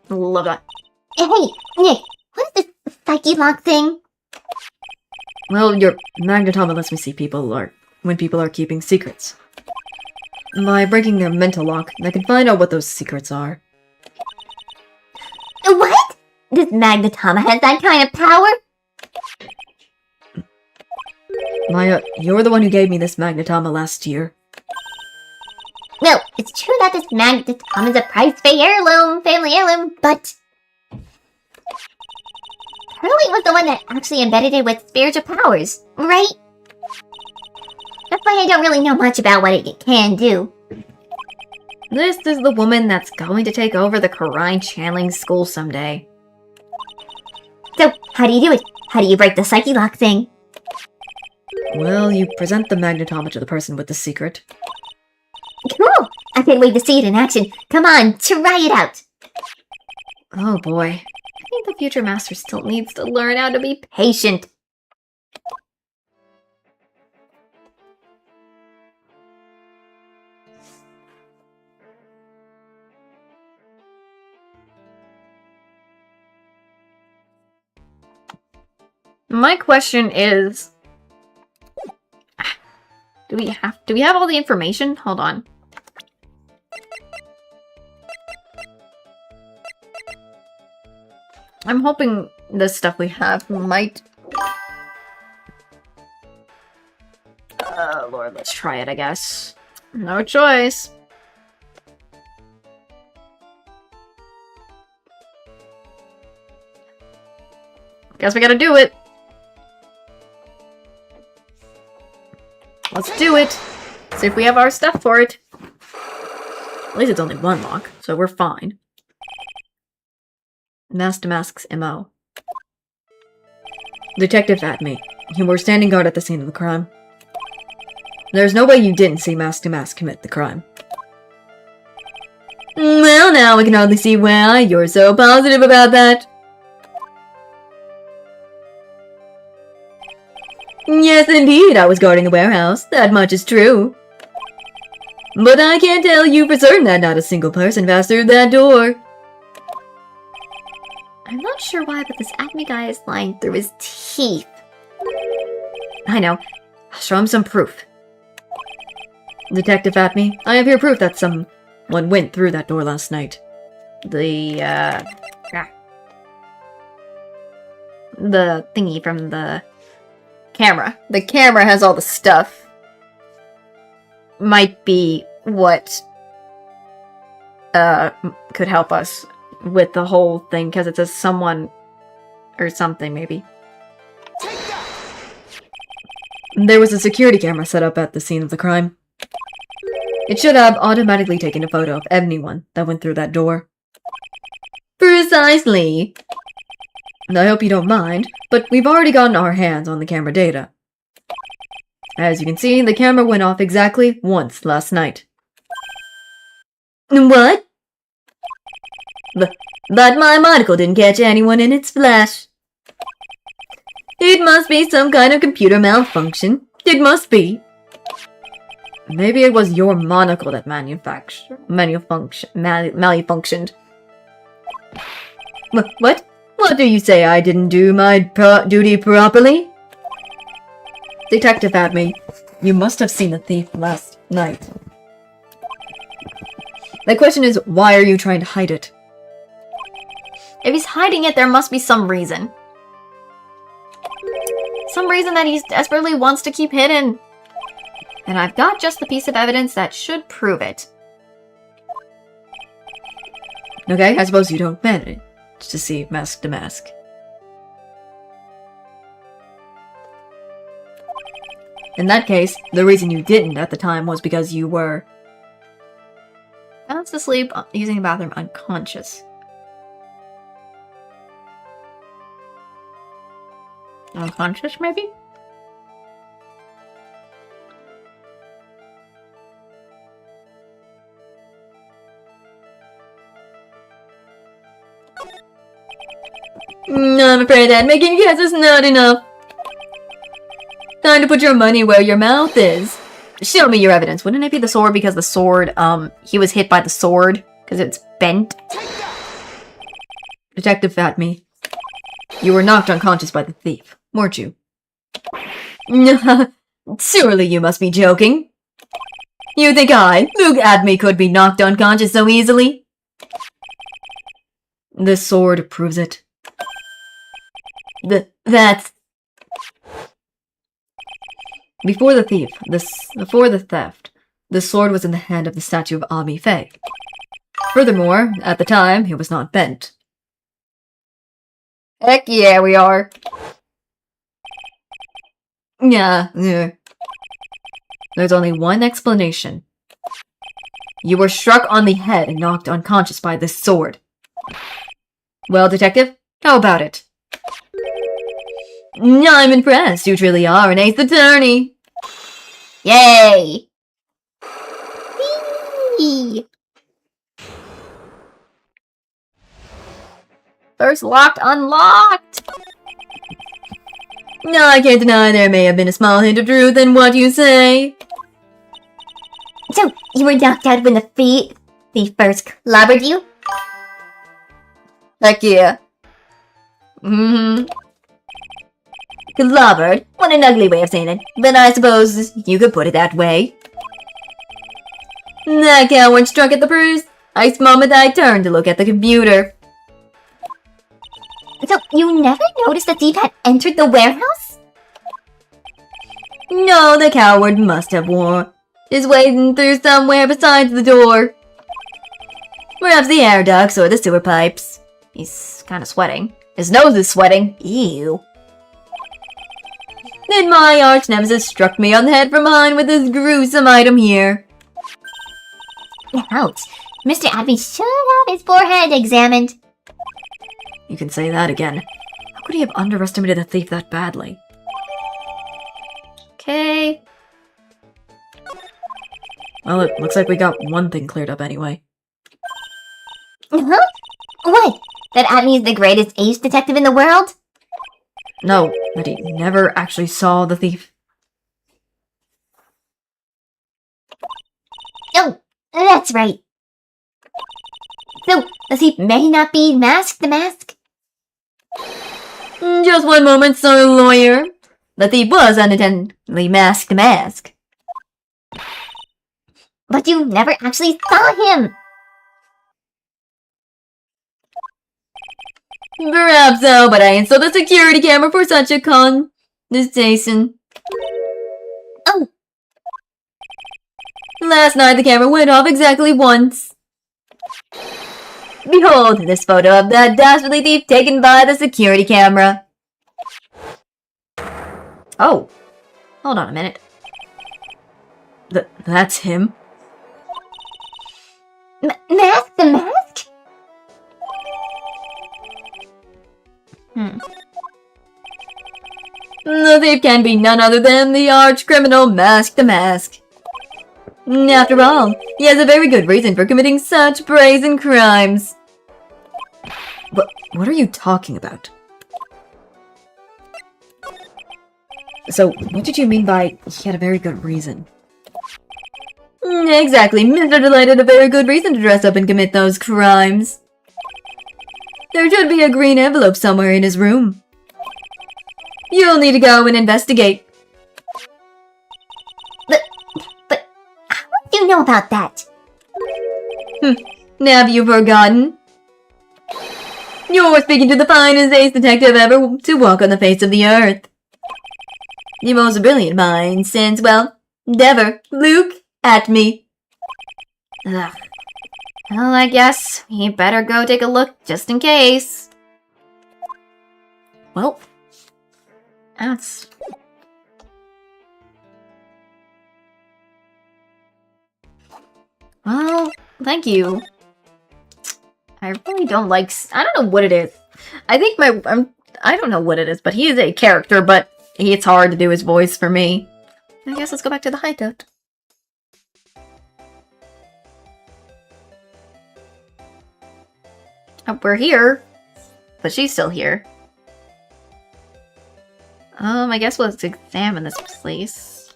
Speaker 1: Love that.
Speaker 4: Hey, Nick, what is this psyche lock thing?
Speaker 1: Well, your magnetometer lets me see when people are keeping secrets. By breaking their mental lock, I can find out what those secrets are.
Speaker 4: What? This magnetoma has that kind of power?
Speaker 1: Maya, you're the one who gave me this magnetoma last year.
Speaker 4: No, it's true that this magnetoma is a prize-free heirloom, family heirloom, but... Hurley was the one that actually embedded it with spiritual powers, right? That's why I don't really know much about what it can do.
Speaker 1: This is the woman that's going to take over the Karine channeling school someday.
Speaker 4: So, how do you do it? How do you break the psyche lock thing?
Speaker 1: Well, you present the magnetoma to the person with the secret.
Speaker 4: Cool! I can't wait to see it in action. Come on, try it out!
Speaker 1: Oh boy.
Speaker 4: I think the future master still needs to learn how to be patient.
Speaker 1: My question is... Do we have all the information? Hold on. I'm hoping the stuff we have might... Lord, let's try it, I guess. No choice. Guess we gotta do it. Let's do it. See if we have our stuff for it. At least it's only one lock, so we're fine. Mask to Mask's MO. Detective at me. You were standing guard at the scene of the crime. There's no way you didn't see Mask to Mask commit the crime. Well, now we can hardly see why you're so positive about that. Yes, indeed, I was guarding the warehouse. That much is true. But I can't tell you for certain that not a single person passed through that door.
Speaker 4: I'm not sure why, but this Acme guy is lying through his teeth.
Speaker 1: I know. I'll show him some proof. Detective Atme, I have here proof that someone went through that door last night. The thingy from the camera. The camera has all the stuff. Might be what could help us with the whole thing, because it says someone or something, maybe. There was a security camera set up at the scene of the crime. It should have automatically taken a photo of anyone that went through that door. Precisely. And I hope you don't mind, but we've already gotten our hands on the camera data. As you can see, the camera went off exactly once last night. What? But my monocle didn't catch anyone in its flash. It must be some kind of computer malfunction. It must be. Maybe it was your monocle that malfunctioned. What? What do you say I didn't do my duty properly?
Speaker 5: Detective Adme, you must have seen the thief last night. The question is, why are you trying to hide it?
Speaker 1: If he's hiding it, there must be some reason. Some reason that he desperately wants to keep hidden. And I've got just the piece of evidence that should prove it.
Speaker 5: Okay, I suppose you don't manage to see mask to mask. In that case, the reason you didn't at the time was because you were
Speaker 1: Fast asleep, using the bathroom, unconscious. Unconscious, maybe?
Speaker 5: I'm afraid that making guesses is not enough. Time to put your money where your mouth is.
Speaker 1: Show me your evidence. Wouldn't it be the sword because the sword, he was hit by the sword because it's bent?
Speaker 5: Detective Fatme, you were knocked unconscious by the thief, weren't you? Surely you must be joking. You think I, Luke Adme, could be knocked unconscious so easily? This sword proves it. That's... Before the theft, the sword was in the hand of the statue of Ami Faye. Furthermore, at the time, it was not bent.
Speaker 1: Heck yeah, we are.
Speaker 5: Yeah. There's only one explanation. You were struck on the head and knocked unconscious by this sword. Well, Detective, how about it? I'm impressed. You truly are an ace attorney.
Speaker 2: Yay! Whee!
Speaker 1: First locked, unlocked!
Speaker 5: No, I can't deny there may have been a small hint of truth in what you say.
Speaker 2: So, you were knocked out when the thief first clobbered you?
Speaker 5: Heck yeah. Mm-hmm. Clobbered? What an ugly way of saying it. But I suppose you could put it that way. That coward struck at the precise moment I turned to look at the computer.
Speaker 2: So, you never noticed the thief had entered the warehouse?
Speaker 5: No, the coward must have is waiting through somewhere besides the door. Perhaps the air ducts or the sewer pipes.
Speaker 1: He's kind of sweating. His nose is sweating.
Speaker 2: Ew.
Speaker 5: Then my arch nemesis struck me on the head from behind with this gruesome item here.
Speaker 2: Ouch. Mr. Adme should have his forehead examined.
Speaker 5: You can say that again. How could he have underestimated the thief that badly?
Speaker 1: Okay.
Speaker 5: Well, it looks like we got one thing cleared up anyway.
Speaker 2: Huh? What? That Adme is the greatest ace detective in the world?
Speaker 5: No, that he never actually saw the thief.
Speaker 2: Oh, that's right. So, the thief may not be Mask the Mask?
Speaker 5: Just one moment, sir lawyer. The thief was unintentionally Mask the Mask.
Speaker 2: But you never actually saw him!
Speaker 5: Perhaps so, but I installed a security camera for such a condensation.
Speaker 2: Oh!
Speaker 5: Last night the camera went off exactly once. Behold this photo of that dastardly thief taken by the security camera.
Speaker 1: Oh. Hold on a minute.
Speaker 5: That's him?
Speaker 2: Mask the Mask?
Speaker 5: The thief can be none other than the arch-criminal Mask the Mask. After all, he has a very good reason for committing such brazen crimes. What are you talking about? So, what did you mean by he had a very good reason? Exactly, Mr. Delight had a very good reason to dress up and commit those crimes. There should be a green envelope somewhere in his room. You'll need to go and investigate.
Speaker 2: know about that?
Speaker 5: Have you forgotten? You're speaking to the finest ace detective ever to walk on the face of the earth. The most brilliant mind since, well, never. Luke, at me.
Speaker 4: Ugh. Well, I guess we better go take a look just in case.
Speaker 1: Well, that's...
Speaker 4: Well, thank you. I really don't like... I don't know what it is. I think I don't know what it is, but he is a character, but it's hard to do his voice for me. I guess let's go back to the hideout. Oh, we're here. But she's still here. I guess let's examine this place.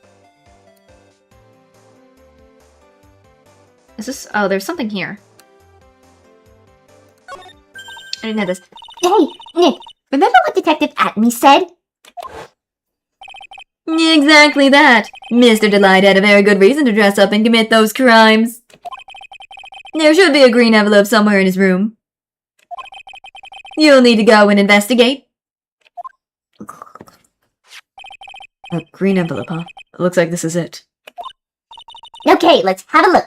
Speaker 4: Is this... Oh, there's something here. I didn't know this.
Speaker 2: Hey, Nick, remember what Detective Atme said?
Speaker 5: Exactly that. Mr. Delight had a very good reason to dress up and commit those crimes. There should be a green envelope somewhere in his room. You'll need to go and investigate. A green envelope, huh? It looks like this is it.
Speaker 2: Okay, let's have a look.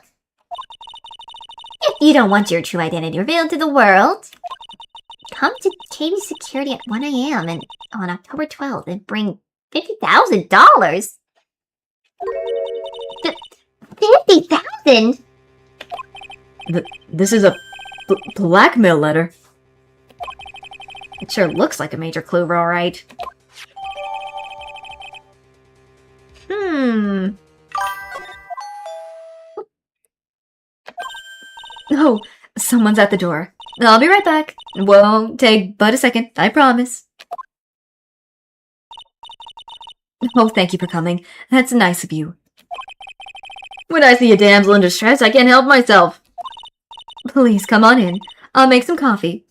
Speaker 2: If you don't want your true identity revealed to the world, come to KB Security at 1 a.m. and on October 12th and bring $50,000. $50,000?
Speaker 5: This is a blackmail letter.
Speaker 4: It sure looks like a major clue, alright.
Speaker 5: Oh, someone's at the door. I'll be right back. Won't take but a second, I promise. Oh, thank you for coming. That's nice of you. When I see a damsel in distress, I can't help myself. Please, come on in. I'll make some coffee.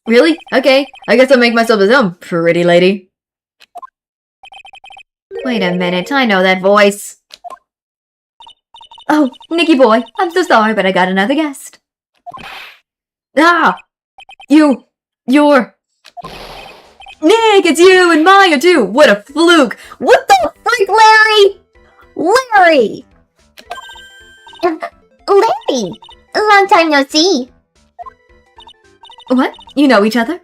Speaker 5: Really? Okay, I guess I'll make myself at home, pretty lady.
Speaker 4: Wait a minute, I know that voice.
Speaker 5: Oh, Nicky boy, I'm so sorry, but I got another guest. Ah! You're... Nick, it's you and Maya too! What a fluke!
Speaker 2: What the freak, Larry? Larry! Larry! Long time no see.
Speaker 5: What? You know each other?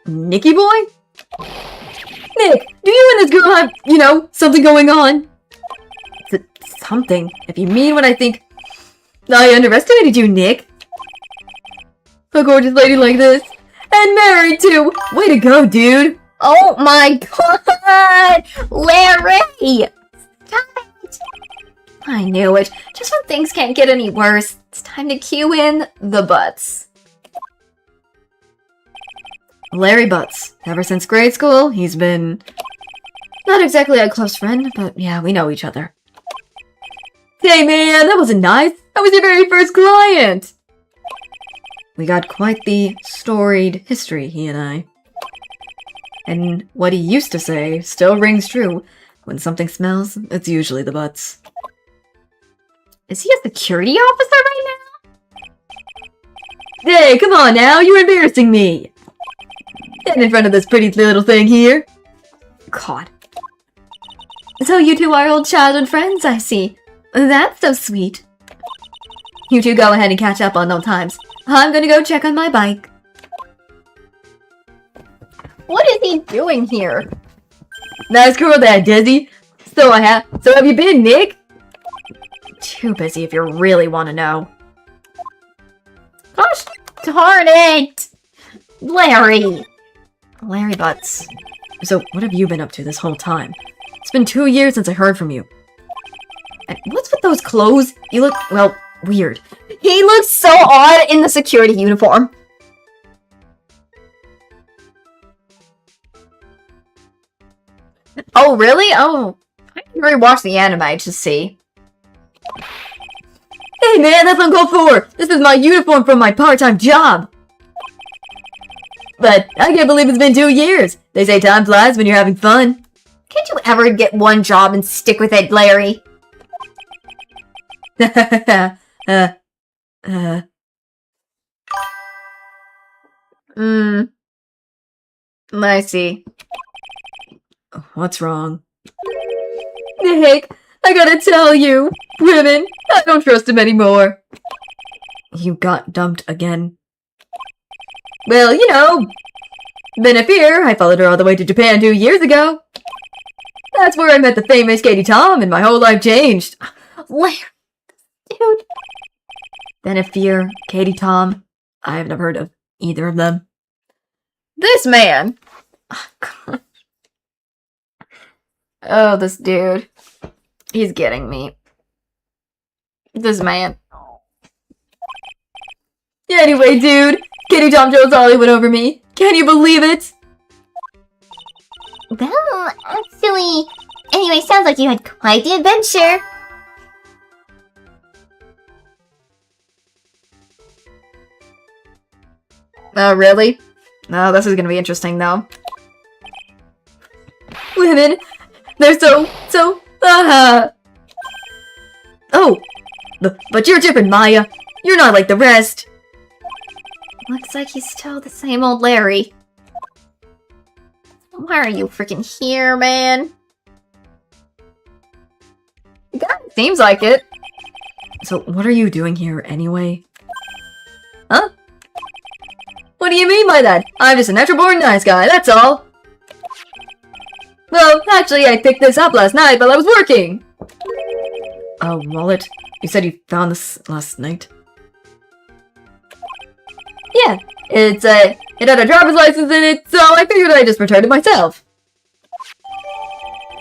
Speaker 5: Nicky boy? Nick, do you and this girl have, something going on? Something? If you mean what I think... I underestimated you, Nick. A gorgeous lady like this. And married too! Way to go, dude!
Speaker 2: Oh my god! Larry! Stop it!
Speaker 4: I knew it. Just when things can't get any worse, it's time to cue in the butts.
Speaker 5: Larry Butts. Ever since grade school, he's been... not exactly a close friend, but yeah, we know each other. Hey man, that wasn't nice! I was your very first client! We got quite the storied history, he and I. And what he used to say still rings true. When something smells, it's usually the butts.
Speaker 4: Is he a security officer right now?
Speaker 5: Hey, come on now, you're embarrassing me! Stand in front of this pretty little thing here. God. So you two are old childhood friends, I see. That's so sweet. You two go ahead and catch up on old times. I'm gonna go check on my bike.
Speaker 4: What is he doing here?
Speaker 5: Nice girl that, Dizzy. So have you been, Nick?
Speaker 4: Too busy if you really want to know. Gosh darn it! Larry Butts.
Speaker 5: So what have you been up to this whole time? It's been 2 years since I heard from you.
Speaker 4: And what's with those clothes? You look, well, weird.
Speaker 2: He looks so odd in the security uniform.
Speaker 4: Oh, really? Oh, I can rewatch the anime to see.
Speaker 5: Hey man, that's uncalled for! This is my uniform from my part-time job! But I can't believe it's been 2 years. They say time flies when you're having fun.
Speaker 2: Can't you ever get one job and stick with it, Larry?
Speaker 1: I see. What's wrong?
Speaker 5: Nick, I gotta tell you, women, I don't trust them anymore.
Speaker 1: You got dumped again.
Speaker 5: Well, you know, been a fear. I followed her all the way to Japan 2 years ago. That's where I met the famous Katie Tom, and my whole life changed.
Speaker 2: Larry, dude.
Speaker 1: Benefir, Katie Tom. I have never heard of either of them.
Speaker 5: This man.
Speaker 1: Oh, this dude. He's getting me. This man.
Speaker 5: Anyway, dude, Katie Tom chose Hollywood over me. Can you believe it?
Speaker 2: Well, actually... Anyway, sounds like you had quite the adventure.
Speaker 1: Oh, really? No, this is gonna be interesting, though.
Speaker 5: Women, they're so... Oh, but you're different, Maya. You're not like the rest.
Speaker 2: Looks like he's still the same old Larry. Why are you freaking here, man?
Speaker 1: Seems like it. So, what are you doing here, anyway?
Speaker 5: Huh? What do you mean by that? I'm just a natural-born nice guy, that's all. Well, actually, I picked this up last night while I was working.
Speaker 1: A wallet? You said you found this last night?
Speaker 5: Yeah, it had a driver's license in it, so I figured I'd just return it myself.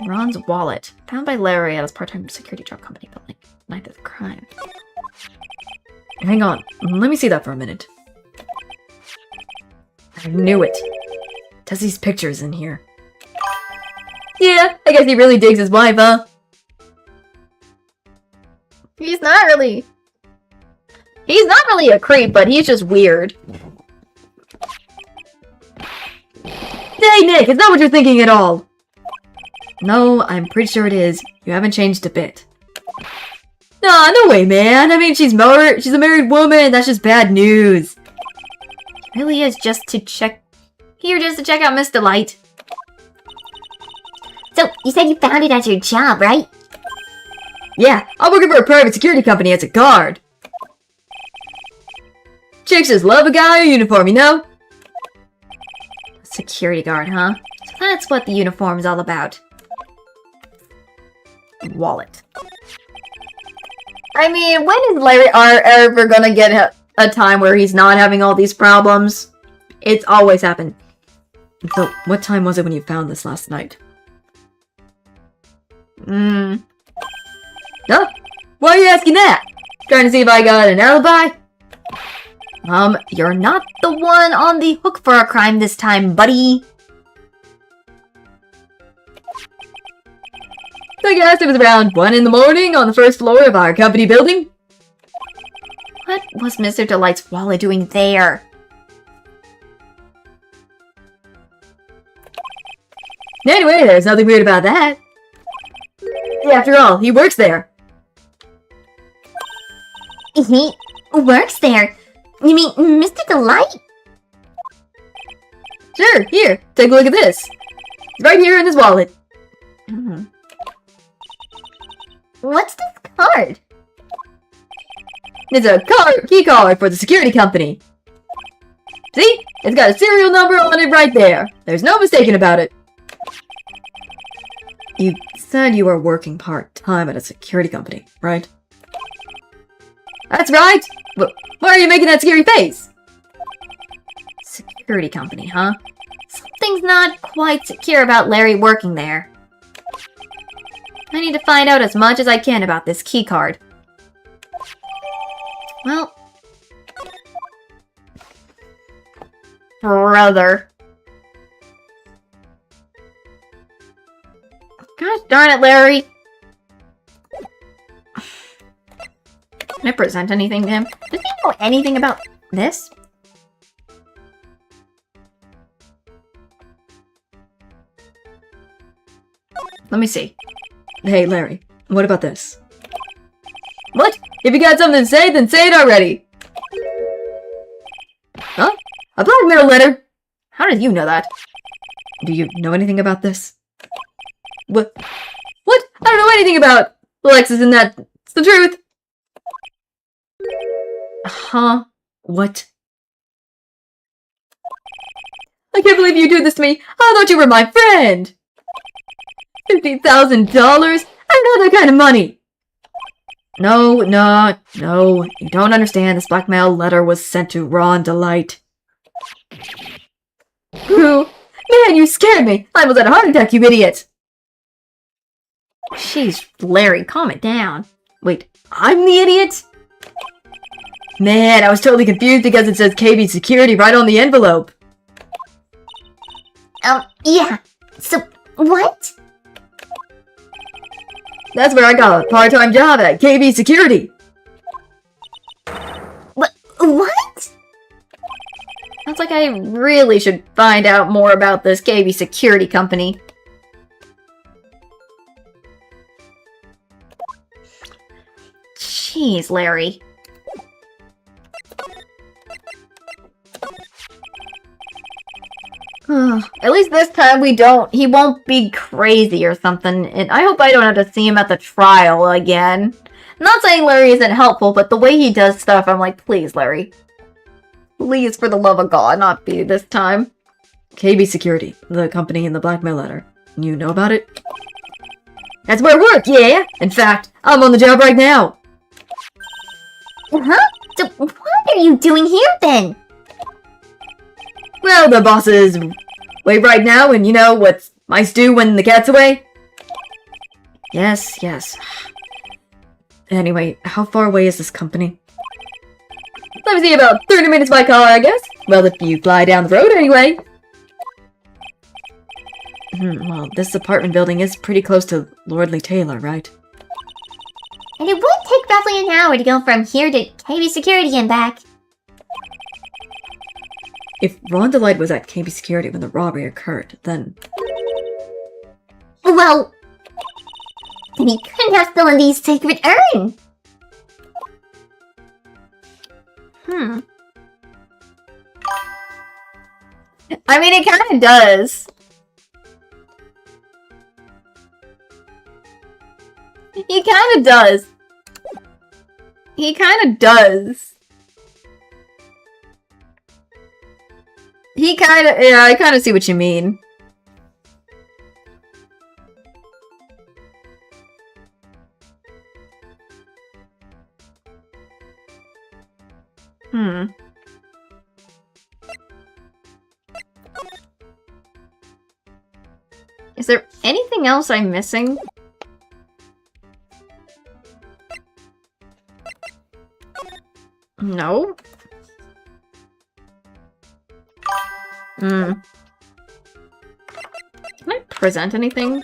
Speaker 1: Ron's wallet. Found by Larry at his part-time security job company building. Night of the crime. Hang on. Let me see that for a minute. I knew it. Tessie's picture's in here.
Speaker 5: Yeah, I guess he really digs his wife, huh?
Speaker 1: He's not really a creep, but he's just weird.
Speaker 5: Hey, Nick, it's not what you're thinking at all.
Speaker 1: No, I'm pretty sure it is. You haven't changed a bit.
Speaker 5: Nah, no way, man. I mean, she's a married woman. That's just bad news.
Speaker 1: It really is just to check out Miss Delight.
Speaker 2: So, you said you found it at your job, right?
Speaker 5: Yeah, I'm working for a private security company as a guard. Chicks just love a guy in uniform, you know?
Speaker 1: Security guard, huh? So that's what the uniform's all about. Wallet. I mean, when is Larry ever gonna get a time where he's not having all these problems? It's always happened. So, what time was it when you found this last night?
Speaker 5: Huh? Why are you asking that? Trying to see if I got an alibi?
Speaker 1: You're not the one on the hook for a crime this time, buddy.
Speaker 5: I guess it was around 1 in the morning on the first floor of our company building.
Speaker 1: What was Mr. Delight's wallet doing there?
Speaker 5: Anyway, there's nothing weird about that. After all, he works there.
Speaker 2: He works there. You mean Mr. Delight?
Speaker 5: Sure, here, take a look at this. It's right here in his wallet.
Speaker 2: What's this card?
Speaker 5: It's a key card for the security company. See? It's got a serial number on it right there. There's no mistaking about it.
Speaker 1: You said you were working part-time at a security company, right?
Speaker 5: That's right. But why are you making that scary face?
Speaker 1: Security company, huh? Something's not quite secure about Larry working there. I need to find out as much as I can about this key card. Well... Brother. Gosh darn it, Larry! Can I present anything to him? Does he know anything about this? Let me see.
Speaker 5: Hey, Larry, what about this?
Speaker 1: What? If you got something to say, then say it already! Huh? A blackmail letter? How did you know that?
Speaker 5: Do you know anything about this?
Speaker 1: What? What? I don't know anything about Alexis and that. It's the truth. Huh?
Speaker 5: What?
Speaker 1: I can't believe you do this to me. I thought you were my friend. $50,000? I know that kind of money.
Speaker 5: No, you don't understand. This blackmail letter was sent to Ron Delight.
Speaker 1: Who? Man, you scared me. I almost had a heart attack, you idiot. Jeez, Larry, calm it down. Wait, I'm the idiot? Man, I was totally confused because it says KB Security right on the envelope.
Speaker 2: Yeah. So, what?
Speaker 1: That's where I got a part-time job at KB Security.
Speaker 2: What?
Speaker 1: Sounds like I really should find out more about this KB Security company. Jeez, Larry. At least this time he won't be crazy or something, and I hope I don't have to see him at the trial again. I'm not saying Larry isn't helpful, but the way he does stuff, I'm like, please, Larry. Please, for the love of God, not be this time.
Speaker 5: KB Security, the company in the blackmail letter. You know about it?
Speaker 1: That's where I work, yeah! In fact, I'm on the job right now!
Speaker 2: Huh? So, what are you doing here then?
Speaker 1: Well, the boss is away right now, and you know what mice do when the cat's away?
Speaker 5: Yes. Anyway, how far away is this company?
Speaker 1: Let me see, about 30 minutes by car, I guess. Well, if you fly down the road anyway.
Speaker 5: Well, this apartment building is pretty close to Lordly Taylor, right?
Speaker 2: And it would take roughly an hour to go from here to KB Security and back.
Speaker 5: If Ron Delight was at KB Security when the robbery occurred, then...
Speaker 2: Well... then he couldn't have stolen the sacred urn!
Speaker 1: I mean, it kind of does. He kind of does. He kind of does. He kind of... yeah, I kind of see what you mean. Is there anything else I'm missing? No? Can I present anything?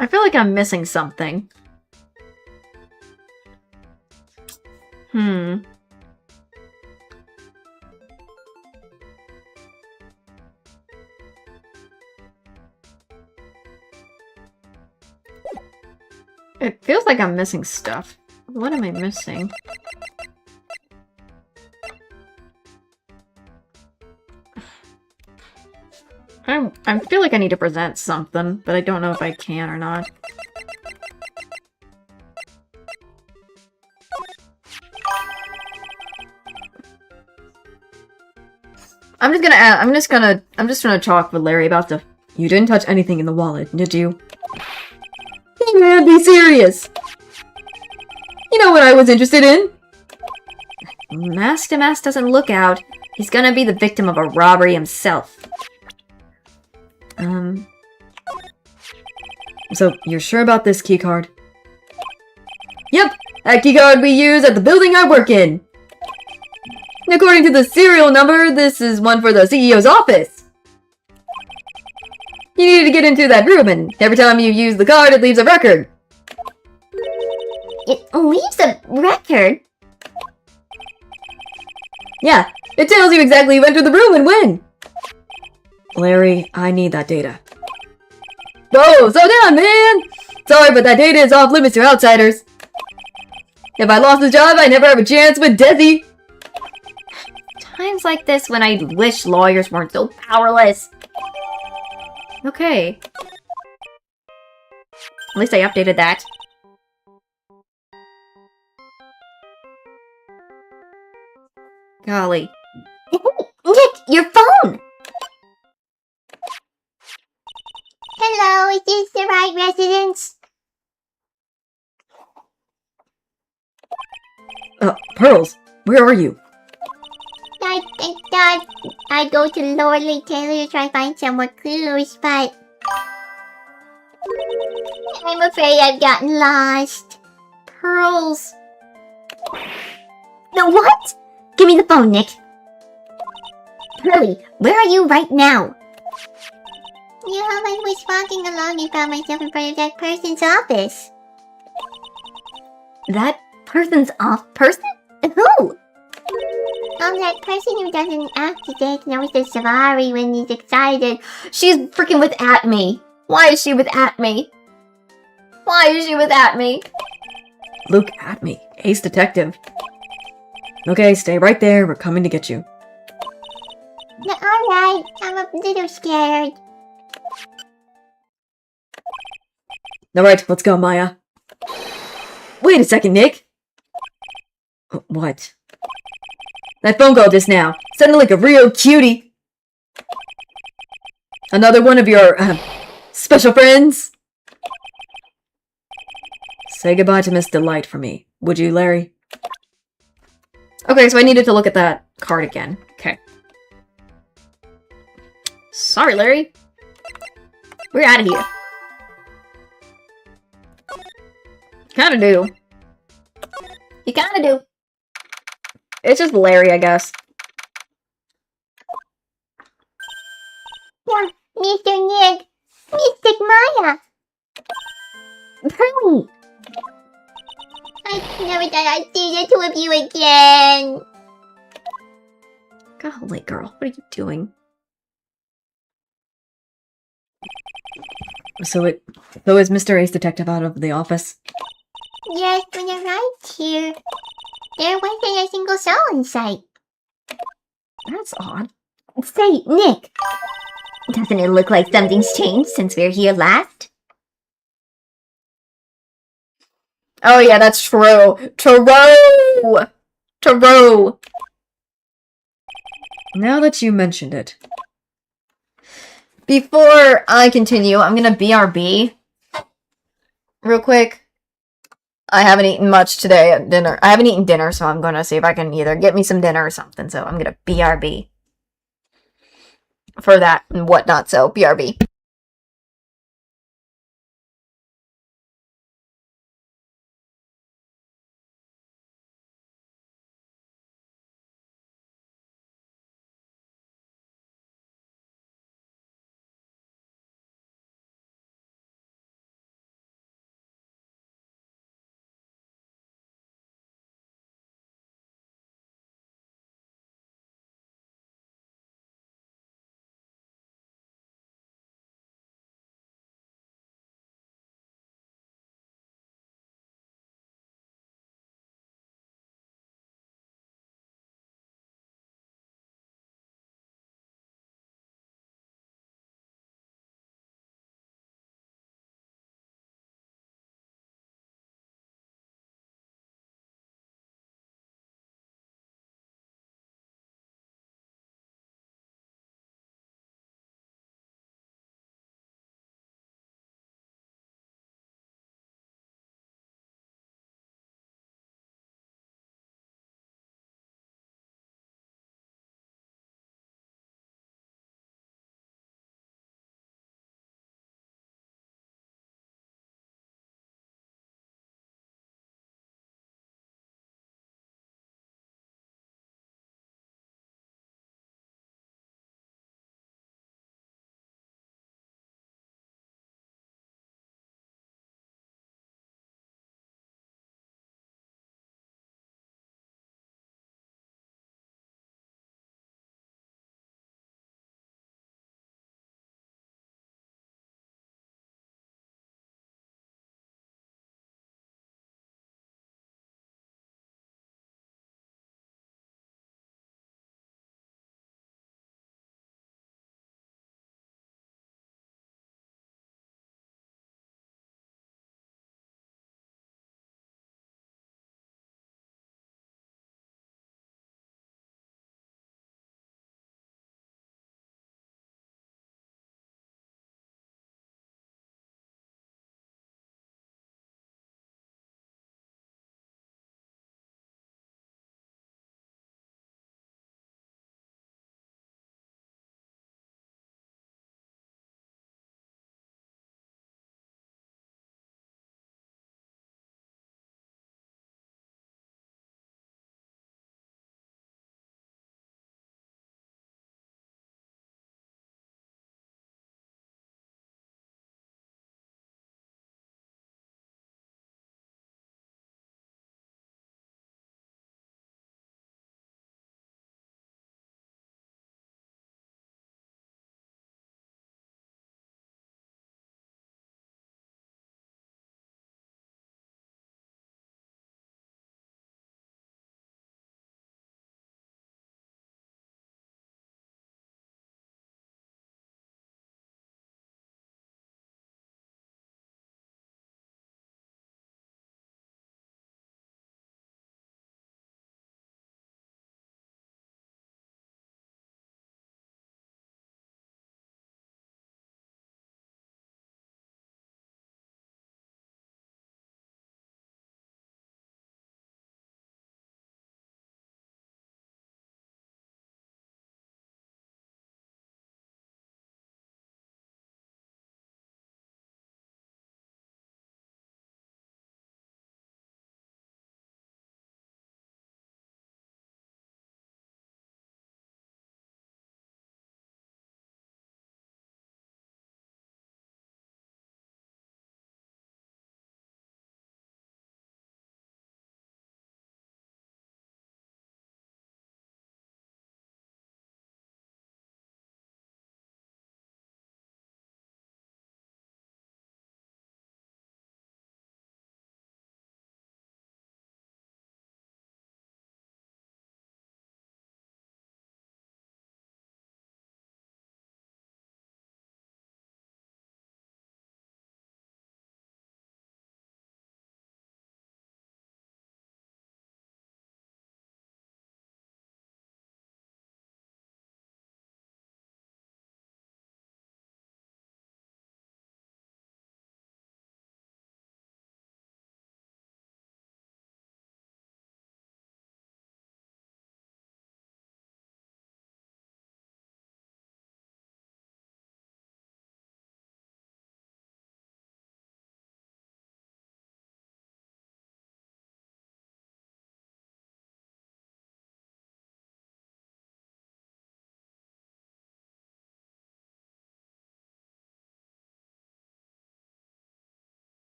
Speaker 1: I feel like I'm missing something. It feels like I'm missing stuff. What am I missing? I feel like I need to present something, but I don't know if I can or not. I'm just gonna talk with Larry about stuff.
Speaker 5: You didn't touch anything in the wallet, did you?
Speaker 1: Hey man, be serious! You know what I was interested in?
Speaker 5: Mask to Mask doesn't look out. He's gonna be the victim of a robbery himself. So, you're sure about this keycard?
Speaker 1: Yep, that keycard we use at the building I work in. And according to the serial number, this is one for the CEO's office. You need to get into that room, and every time you use the card, it leaves a record.
Speaker 2: it leaves a record.
Speaker 5: Yeah, it tells you exactly who entered the room and when. Larry, I need that data. Whoa, slow down, man! Sorry, but that data is off limits to outsiders. If I lost the job, I'd never have a chance with Desi.
Speaker 2: Times like this when I wish lawyers weren't so powerless.
Speaker 5: Okay.
Speaker 2: At least I updated that.
Speaker 5: Golly.
Speaker 2: Nick, your phone! Hello, is this the right residence?
Speaker 5: Pearls, where are you?
Speaker 2: I thought I'd go to Lower Lake Taylor to try to find some more clues, but I'm afraid I've gotten lost.
Speaker 5: Pearls.
Speaker 2: No, what? Give me the phone, Nick. Pearly, where are you right now? You know, I was walking along and found myself in front of that person's office.
Speaker 5: That
Speaker 2: Person's person? Who? That person who doesn't act to take notice of Savari when he's excited. She's freaking with at me. Why is she with at me? Why is she with at me?
Speaker 5: look at me, Ace Detective. Okay, stay right there. We're coming to get you.
Speaker 2: Alright, I'm a little scared.
Speaker 5: Alright, let's go, Maya. Wait a second, Nick. What? That phone call just now sounded like a real cutie. Another one of your, special friends? Say goodbye to Miss Delight for me, would you, Larry? Okay, so I needed to look at that card again. Okay. Sorry, Larry. We're out of here. Kinda do.
Speaker 2: You kinda do.
Speaker 5: It's just Larry, I guess.
Speaker 2: Yeah, Mr. Nick. Mystic Maya. Pearly. I never thought I'd see the two of you again.
Speaker 5: Golly, girl, what are you doing? So is Mr. Ace Detective out of the office?
Speaker 2: Yes, when I arrived here, there wasn't a single soul in sight.
Speaker 5: That's odd.
Speaker 2: Say, Nick, doesn't it look like something's changed since we were here last?
Speaker 5: Oh yeah, that's true. True! True! Now that you mentioned it. Before I continue, I'm gonna BRB. Real quick. I haven't eaten much today at dinner. I haven't eaten dinner, so I'm gonna see if I can either get me some dinner or something. So I'm gonna BRB. For that and whatnot, so BRB.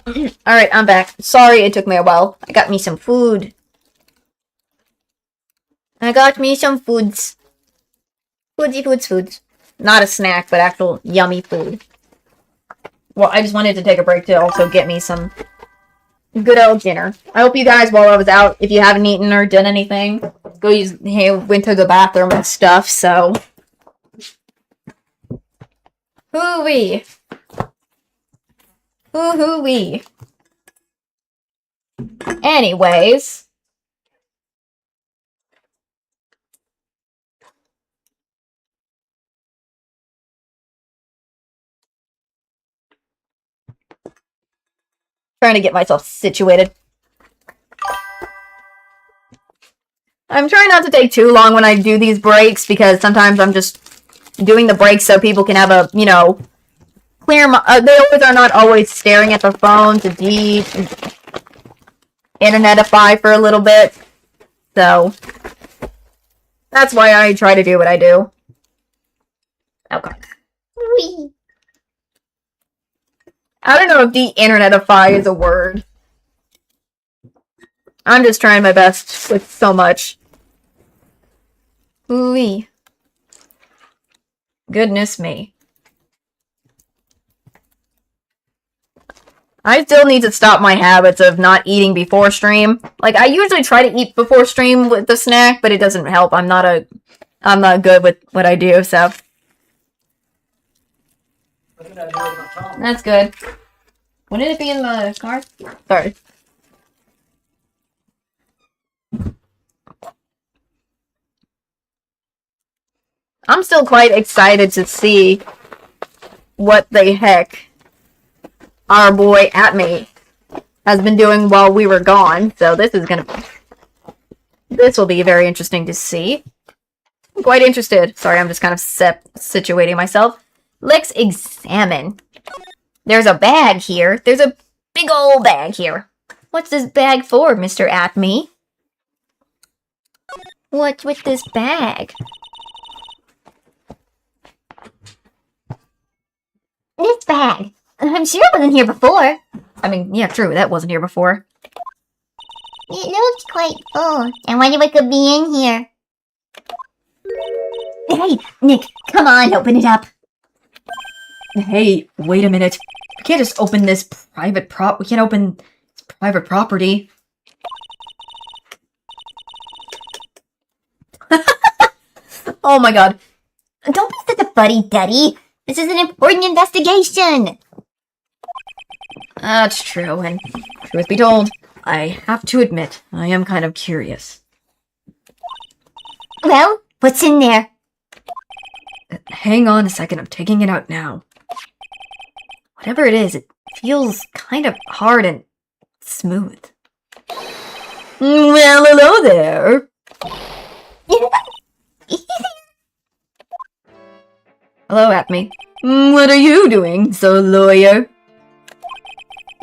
Speaker 2: Alright, I'm back. Sorry it took me a while. I got me some food. I got me some foods. Foods. Not a snack, but actual yummy food. Well, I just wanted to take a break to also get me some good old dinner. I hope you guys, while I was out, if you haven't eaten or done anything, went to the bathroom and stuff, so. Hoo-wee. Hoo-hoo-wee. Anyways. Trying to get myself situated. I'm trying not to take too long when I do these breaks because sometimes I'm just doing the breaks so people can have a, you know, clear they always are not always staring at the phone to internetify for a little bit. So that's why I try to do what I do. Okay. Whee. I don't know if de-internetify is a word. I'm just trying my best with so much. Ooh-wee. Goodness me. I still need to stop my habits of not eating before stream. Like, I usually try to eat before stream with the snack, but it doesn't help. I'm not good with what I do, so. That's good. Wouldn't it be in the car? Sorry. I'm still quite excited to see what the heck our boy Atme has been doing while we were gone. So this will be very interesting to see. I'm quite interested. Sorry, I'm just kind of situating myself. Let's examine. There's a bag here. There's a big old bag here. What's this bag for, Mr. Atme? What's with this bag? This bag. I'm sure it wasn't here before. I mean, yeah, true. That wasn't here before. It looks quite full. I wonder what could be in here. Hey, Nick, come on, open it up.
Speaker 1: Hey, wait a minute. We can't just open this we can't open this private property.
Speaker 2: Oh my god. Don't be such a fuddy-duddy. This is an important investigation.
Speaker 1: That's true, and truth be told, I have to admit, I am kind of curious.
Speaker 2: Well, what's in there?
Speaker 1: Hang on a second, I'm taking it out now. Whatever it is, it feels kind of hard and smooth. Well, hello there. Hello, Atme. What are you doing, so lawyer?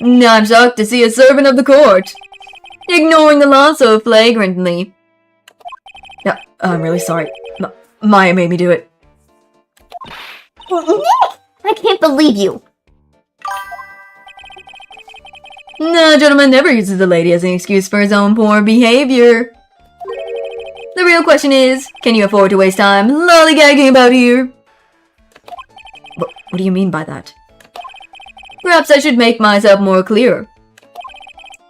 Speaker 1: I'm shocked to see a servant of the court ignoring the law so flagrantly. Yeah, I'm really sorry. Maya made me do it.
Speaker 2: Nick! I can't believe you.
Speaker 1: No, gentleman never uses the lady as an excuse for his own poor behavior. The real question is, can you afford to waste time lollygagging about here? What do you mean by that? Perhaps I should make myself more clear.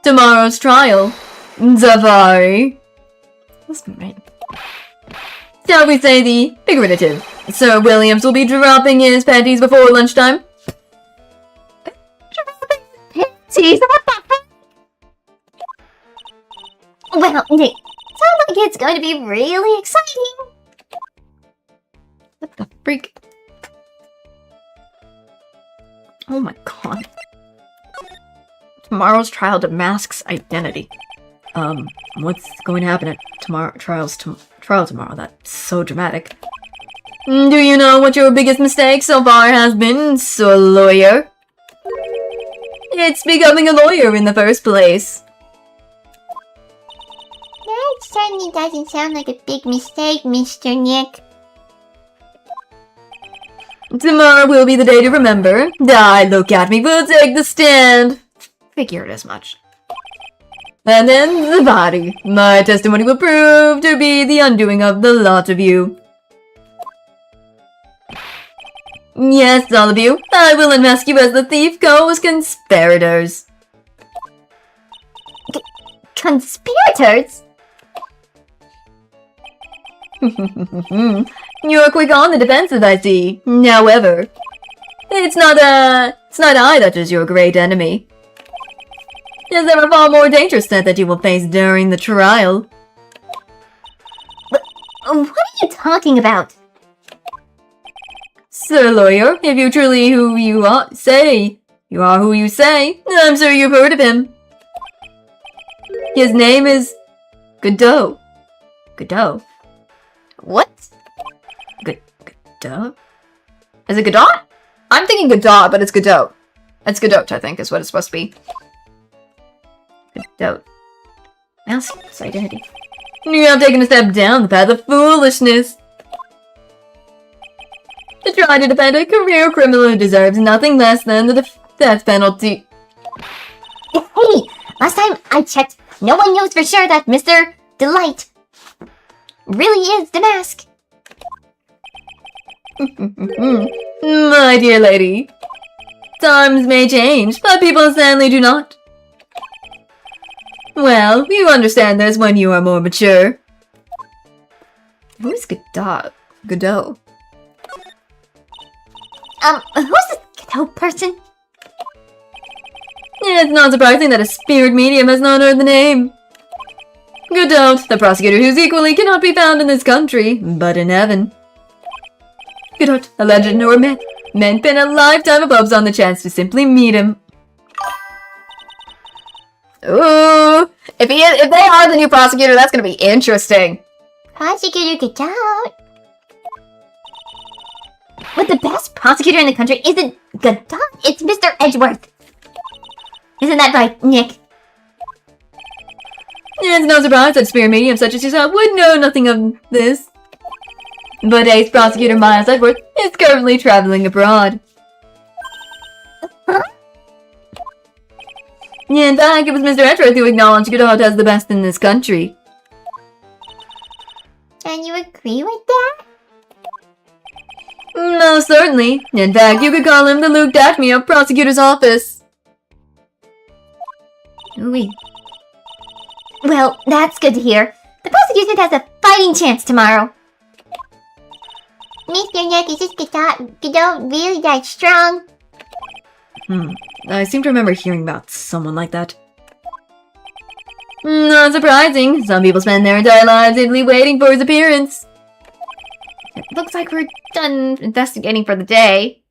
Speaker 1: Tomorrow's trial. Safari. What's the name? Shall we say the figurative? Sir Williams will be dropping his panties before lunchtime.
Speaker 2: Panties? What the heck? Well, Nick, sounds like it's going to be really exciting.
Speaker 1: What the freak? Oh my god. Tomorrow's trial demasks identity. What's going to happen at trial tomorrow? That's so dramatic. Do you know what your biggest mistake so far has been, so lawyer? It's becoming a lawyer in the first place.
Speaker 2: That certainly doesn't sound like a big mistake, Mr. Nick.
Speaker 1: Tomorrow will be the day to remember. Die, look at me, we'll take the stand. Figured as much. And then the body. My testimony will prove to be the undoing of the lot of you. Yes, all of you. I will unmask you as the thief co-conspirators.
Speaker 2: Conspirators?
Speaker 1: You're quick on the defensive, I see. However, it's not I that is your great enemy. Is there a far more dangerous threat that you will face during the trial?
Speaker 2: What are you talking about?
Speaker 1: Sir Lawyer, if you truly who you are, say you are who you say, I'm sure you've heard of him. His name is Godot. Godot.
Speaker 2: What?
Speaker 1: Godot? Is it Godot? I'm thinking Godot, but it's Godot. It's Godot, I think, is what it's supposed to be. Godot. Mouse identity. You have taken a step down the path of foolishness. To try to defend a career criminal who deserves nothing less than the death penalty.
Speaker 2: Hey, last time I checked, no one knows for sure that Mr. Delight really is the mask.
Speaker 1: My dear lady, times may change, but people sadly do not. Well, you understand this when you are more mature. Who is Godot? Godot?
Speaker 2: Who's this Godot person?
Speaker 1: It's not surprising that a spirit medium has not heard the name. Godot, the prosecutor whose equally cannot be found in this country, but in heaven. Godot, a legend or myth, meant pin a lifetime of hopes on the chance to simply meet him. Ooh, if they are the new prosecutor, that's gonna be interesting.
Speaker 2: Prosecutor Godot. But the best prosecutor in the country isn't Godot, it's Mr. Edgeworth. Isn't that right, Nick?
Speaker 1: It's no surprise that a spirit medium such as yourself would know nothing of this. But ace prosecutor Miles Edgeworth is currently traveling abroad.
Speaker 2: Huh?
Speaker 1: In fact, it was Mr. Edgeworth who acknowledged Godot as the best in this country.
Speaker 2: And you agree with that?
Speaker 1: Most certainly. In fact, you could call him the Luke Dacme of prosecutor's office.
Speaker 2: Ooh. Well, that's good to hear. The prosecution has a fighting chance tomorrow. Mr. Nick, is this Godot really that strong?
Speaker 1: I seem to remember hearing about someone like that. Not surprising. Some people spend their entire lives idly waiting for his appearance. It looks like we're done investigating for the day.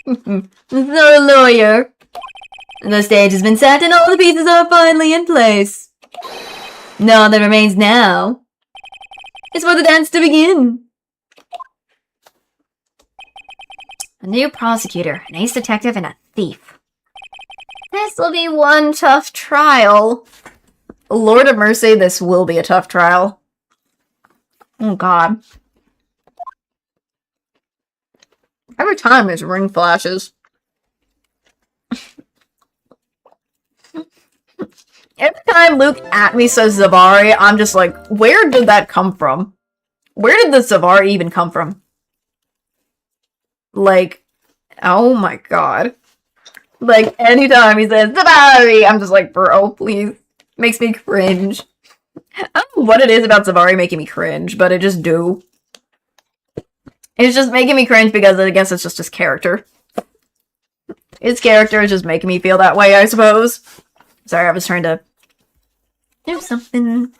Speaker 1: The lawyer. The stage has been set and all the pieces are finally in place. All that remains now is for the dance to begin. A new prosecutor, an ace detective, and a thief. This will be one tough trial. Lord of mercy, this will be a tough trial. Oh god. Every time his ring flashes. Every time Luke at me says Zavari, I'm just like, where did that come from? Where did the Zavari even come from? Like, oh my god. Like, anytime he says Zavari, I'm just like, bro, please. Makes me cringe. I don't know what it is about Zavari making me cringe, but it just do. It's just making me cringe because I guess it's just his character. His character is just making me feel that way, I suppose. Sorry, I was trying to do something.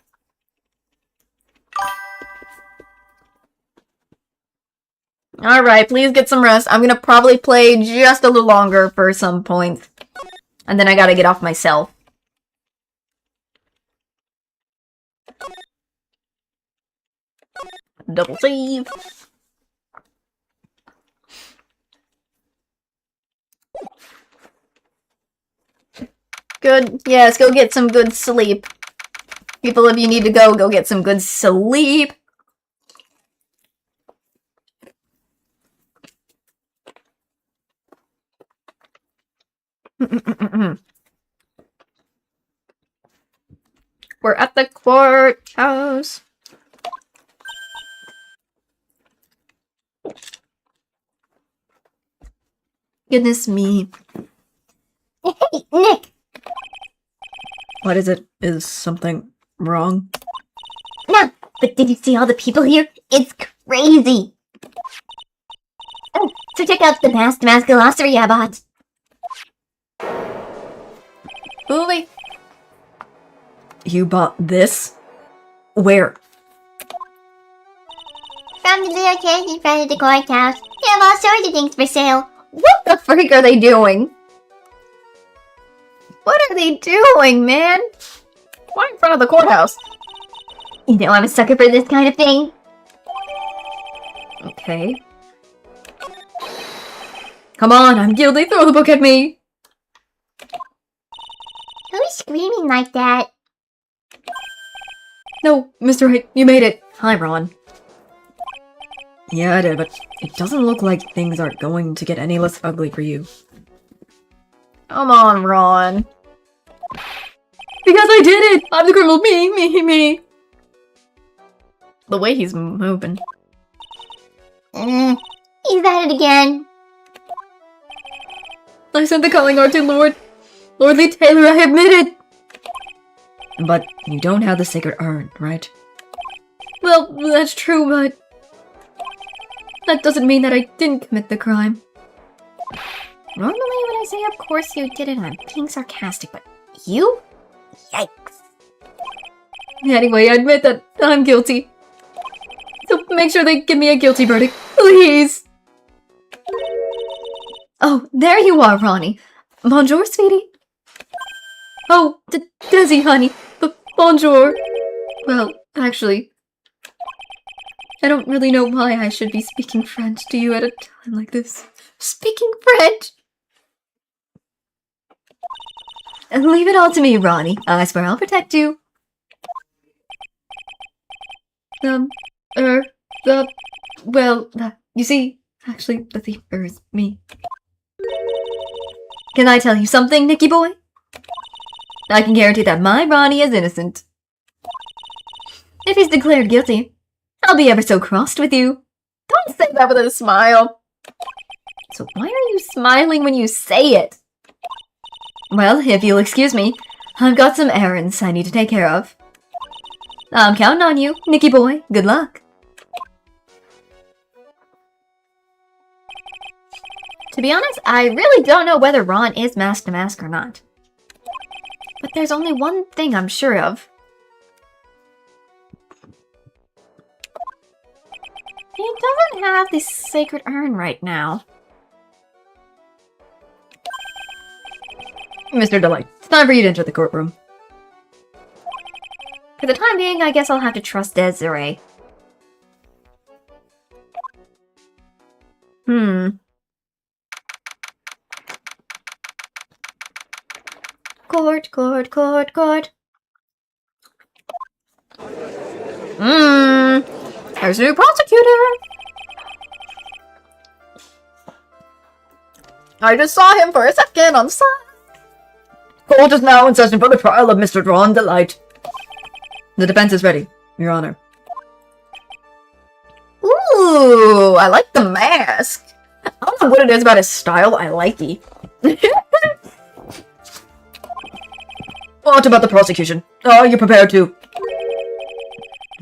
Speaker 1: Alright, please get some rest. I'm gonna probably play just a little longer for some point. And then I gotta get off myself. Double save. Good. Yes, go get some good sleep. People, if you need to go get some good sleep. We're at the courthouse. Goodness me.
Speaker 2: Hey, Nick!
Speaker 1: What is it? Is something wrong?
Speaker 2: No, but did you see all the people here? It's crazy! Oh, so check out the past mask glossary I bought.
Speaker 1: Really? You bought this? Where?
Speaker 2: From the little kids in front of the courthouse. They have all sorts of things for sale.
Speaker 1: What the freak are they doing? What are they doing, man? Why in front of the courthouse?
Speaker 2: You know I'm a sucker for this kind of thing.
Speaker 1: Okay. Come on, I'm guilty. Throw the book at me.
Speaker 2: Who's screaming like that?
Speaker 1: No, Mr. Wright, you made it. Hi, Ron. Yeah, I did, but it doesn't look like things are going to get any less ugly for you. Come on, Ron. Because I did it! I'm the criminal. Me. The way he's moving.
Speaker 2: He's at it again.
Speaker 1: I sent the calling card to Lordly Taylor, I admit it! But you don't have the sacred urn, right? Well, that's true, but... that doesn't mean that I didn't commit the crime.
Speaker 2: Normally when I say of course you did it, I'm being sarcastic, but you? Yikes.
Speaker 1: Anyway, I admit that I'm guilty. So make sure they give me a guilty verdict, please! Oh, there you are, Ronnie. Bonjour, sweetie. Oh, Desi, honey. Bonjour. Well, actually, I don't really know why I should be speaking French to you at a time like this. Speaking French? And leave it all to me, Ronnie. I swear I'll protect you. You see, actually, the thief is me. Can I tell you something, Nicky boy? I can guarantee that my Ronnie is innocent. If he's declared guilty, I'll be ever so crossed with you. Don't say that with a smile. So why are you smiling when you say it? Well, if you'll excuse me, I've got some errands I need to take care of. I'm counting on you, Nicky boy. Good luck. To be honest, I really don't know whether Ron is mask to mask or not. But there's only one thing I'm sure of. He doesn't have the sacred urn right now. Mr. Delight, it's time for you to enter the courtroom. For the time being, I guess I'll have to trust Desiree. Court. There's a new prosecutor! I just saw him for a second on the side. Court is now in session for the trial of Mr. Ron Delight. The defense is ready, Your Honor. Ooh, I like the mask. I don't know what it is about his style, I like it. What about the prosecution? Are you prepared to?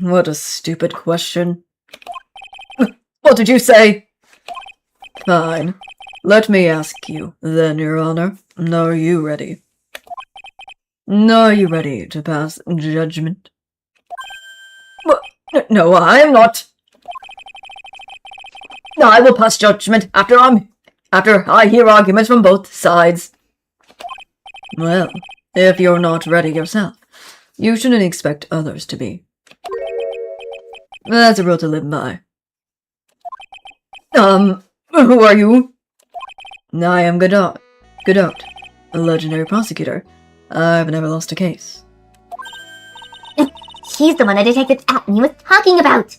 Speaker 1: What a stupid question. What did you say? Fine. Let me ask you, then, Your Honor. Are you ready? Are you ready to pass judgment? What? No, I am not. I will pass judgment after I hear arguments from both sides. Well, if you're not ready yourself, you shouldn't expect others to be. That's a rule to live by. Who are you? I am Godot, a legendary prosecutor. I've never lost a case.
Speaker 2: He's the one that Detective Atney was talking about.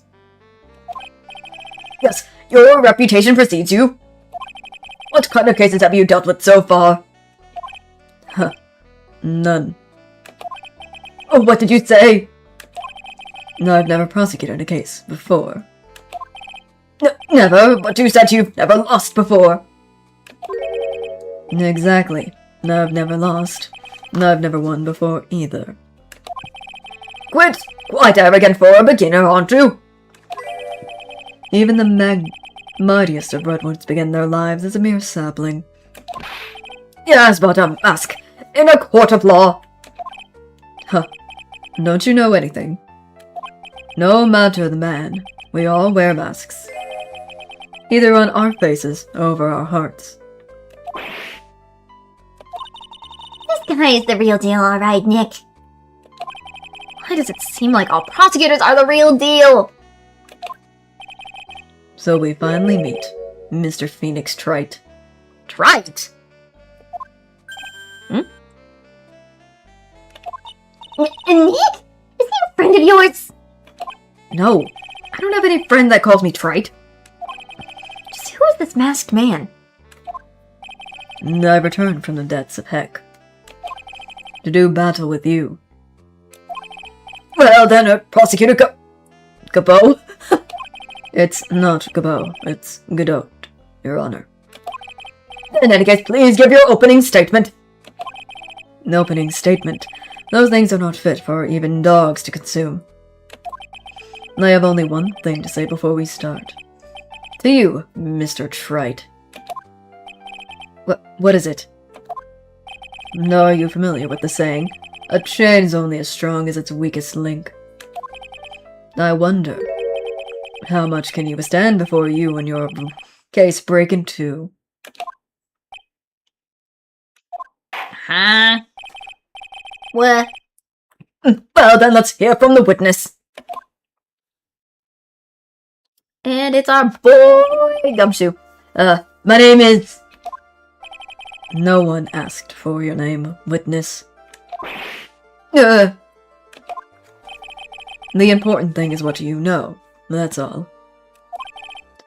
Speaker 1: Yes, your reputation precedes you. What kind of cases have you dealt with so far?
Speaker 5: None. Oh, what did you say? No, I've never prosecuted a case before. Never, but you said you've never lost before. Exactly. No, I've never lost. No, I've never won before either. Quite arrogant for a beginner, aren't you? Even the mightiest of redwoods begin their lives as a mere sapling. Yes, but a mask in a court of law. Huh. Don't you know anything? No matter the man, we all wear masks. Either on our faces or over our hearts.
Speaker 2: This guy is the real deal, alright, Nick.
Speaker 4: Why does it seem like all prosecutors are the real deal?
Speaker 5: So we finally meet, Mr. Phoenix Trite.
Speaker 4: Trite?
Speaker 2: Nick? Is he a friend of yours?
Speaker 5: No, I don't have any friend that calls me Trite.
Speaker 4: Just who is this masked man?
Speaker 5: I returned from the depths of heck. To do battle with you. Well then, Prosecutor Gabo? It's not Gabo, it's Godot, Your Honor. In any case, please give your opening statement. An opening statement? Those things are not fit for even dogs to consume. I have only one thing to say before we start. To you, Mr. Trite. What is it? No, are you familiar with the saying? A chain is only as strong as its weakest link. I wonder, how much can you withstand before you and your case break in two?
Speaker 4: Huh?
Speaker 2: What?
Speaker 5: Well then, let's hear from the witness.
Speaker 4: And it's our boy Gumshoe.
Speaker 5: My name is... No one asked for your name, witness. The important thing is what you know, that's all.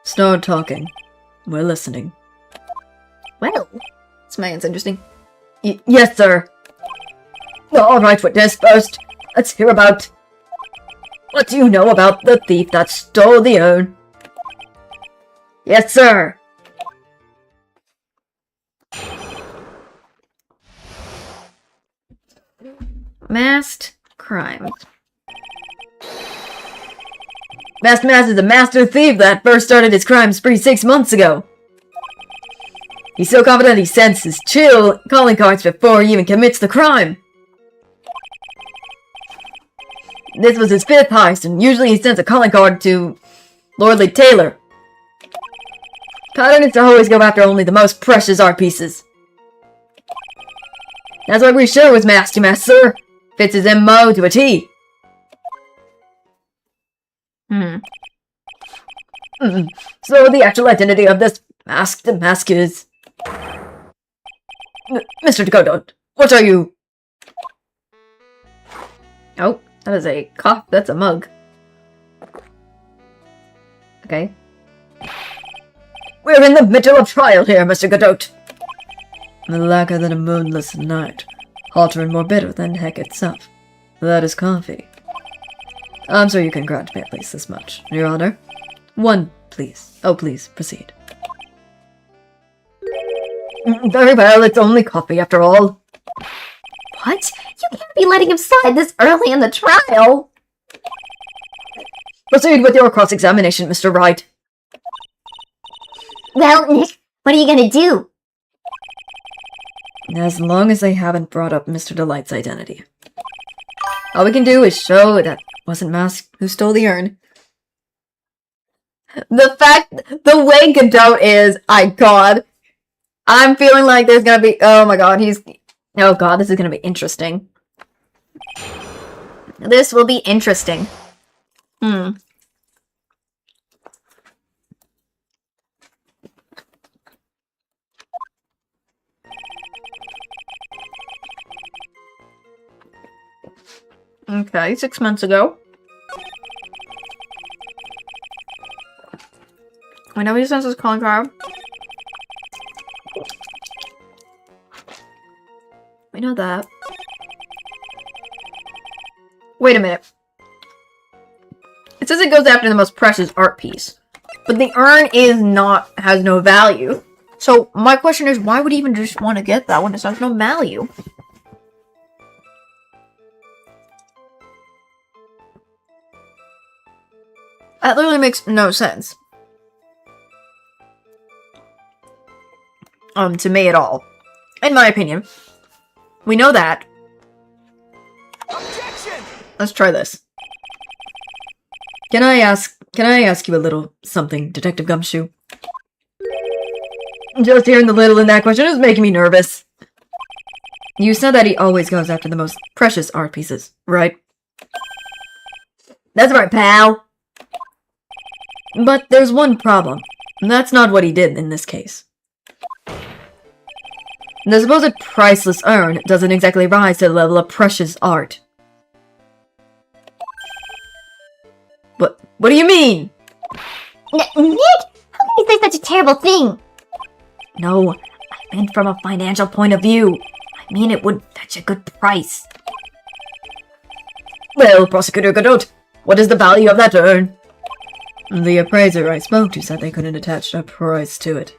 Speaker 5: Start talking. We're listening.
Speaker 4: Well, this man's interesting.
Speaker 5: Yes, sir. Alright, witness, first, let's hear about... What do you know about the thief that stole the urn? Yes, sir.
Speaker 4: Masked crimes.
Speaker 5: Masked Mass is a master thief that first started his crime spree 6 months ago. He's so confident he sends his chill calling cards before he even commits the crime. This was his 5th heist, and usually he sends a calling card to Lordly Taylor. Pattern is to always go after only the most precious art pieces. That's why we sure was masked, you mask, sir. Fits his MO to a T. So the actual identity of this mask is... Mr. Dakota, what are you?
Speaker 4: Oh, that is a cup. That's a mug. Okay.
Speaker 5: We're in the middle of trial here, Mr. Godot. Blacker than a moonless night. Hotter and more bitter than heck itself. That is coffee. I'm sure you can grant me at least this much, Your Honor. 1, please. Oh, please, proceed. Very well, it's only coffee after all.
Speaker 2: What? You can't be letting him slide this early in the trial!
Speaker 5: Proceed with your cross-examination, Mr. Wright.
Speaker 2: Well, Nick, what are you gonna do?
Speaker 5: As long as they haven't brought up Mr. Delight's identity. All we can do is show that it wasn't Mask who stole the urn.
Speaker 4: The way Godot is, God. I'm feeling like there's gonna be, oh my god, oh god, this is gonna be interesting. This will be interesting. Okay, 6 months ago. I know he sends his calling card.
Speaker 1: know that. Wait a minute. It says it goes after the most precious art piece. But the urn has no value. So my question is, why would he even just want to get that when it has no value? That literally makes no sense. To me at all. In my opinion. We know that.
Speaker 3: Objection!
Speaker 5: Let's try this. Can I ask you a little something, Detective Gumshoe? Just hearing the little in that question is making me nervous. You said that he always goes after the most precious art pieces, right?
Speaker 2: That's right, pal.
Speaker 5: But there's one problem. That's not what he did in this case. The supposed priceless urn doesn't exactly rise to the level of precious art. What do you mean?
Speaker 2: Nick, how can you say such a terrible thing?
Speaker 1: No, I meant from a financial point of view. I mean it would fetch a good price.
Speaker 5: Well, Prosecutor Godot, what is the value of that urn? The appraiser I spoke to said they couldn't attach a price to it.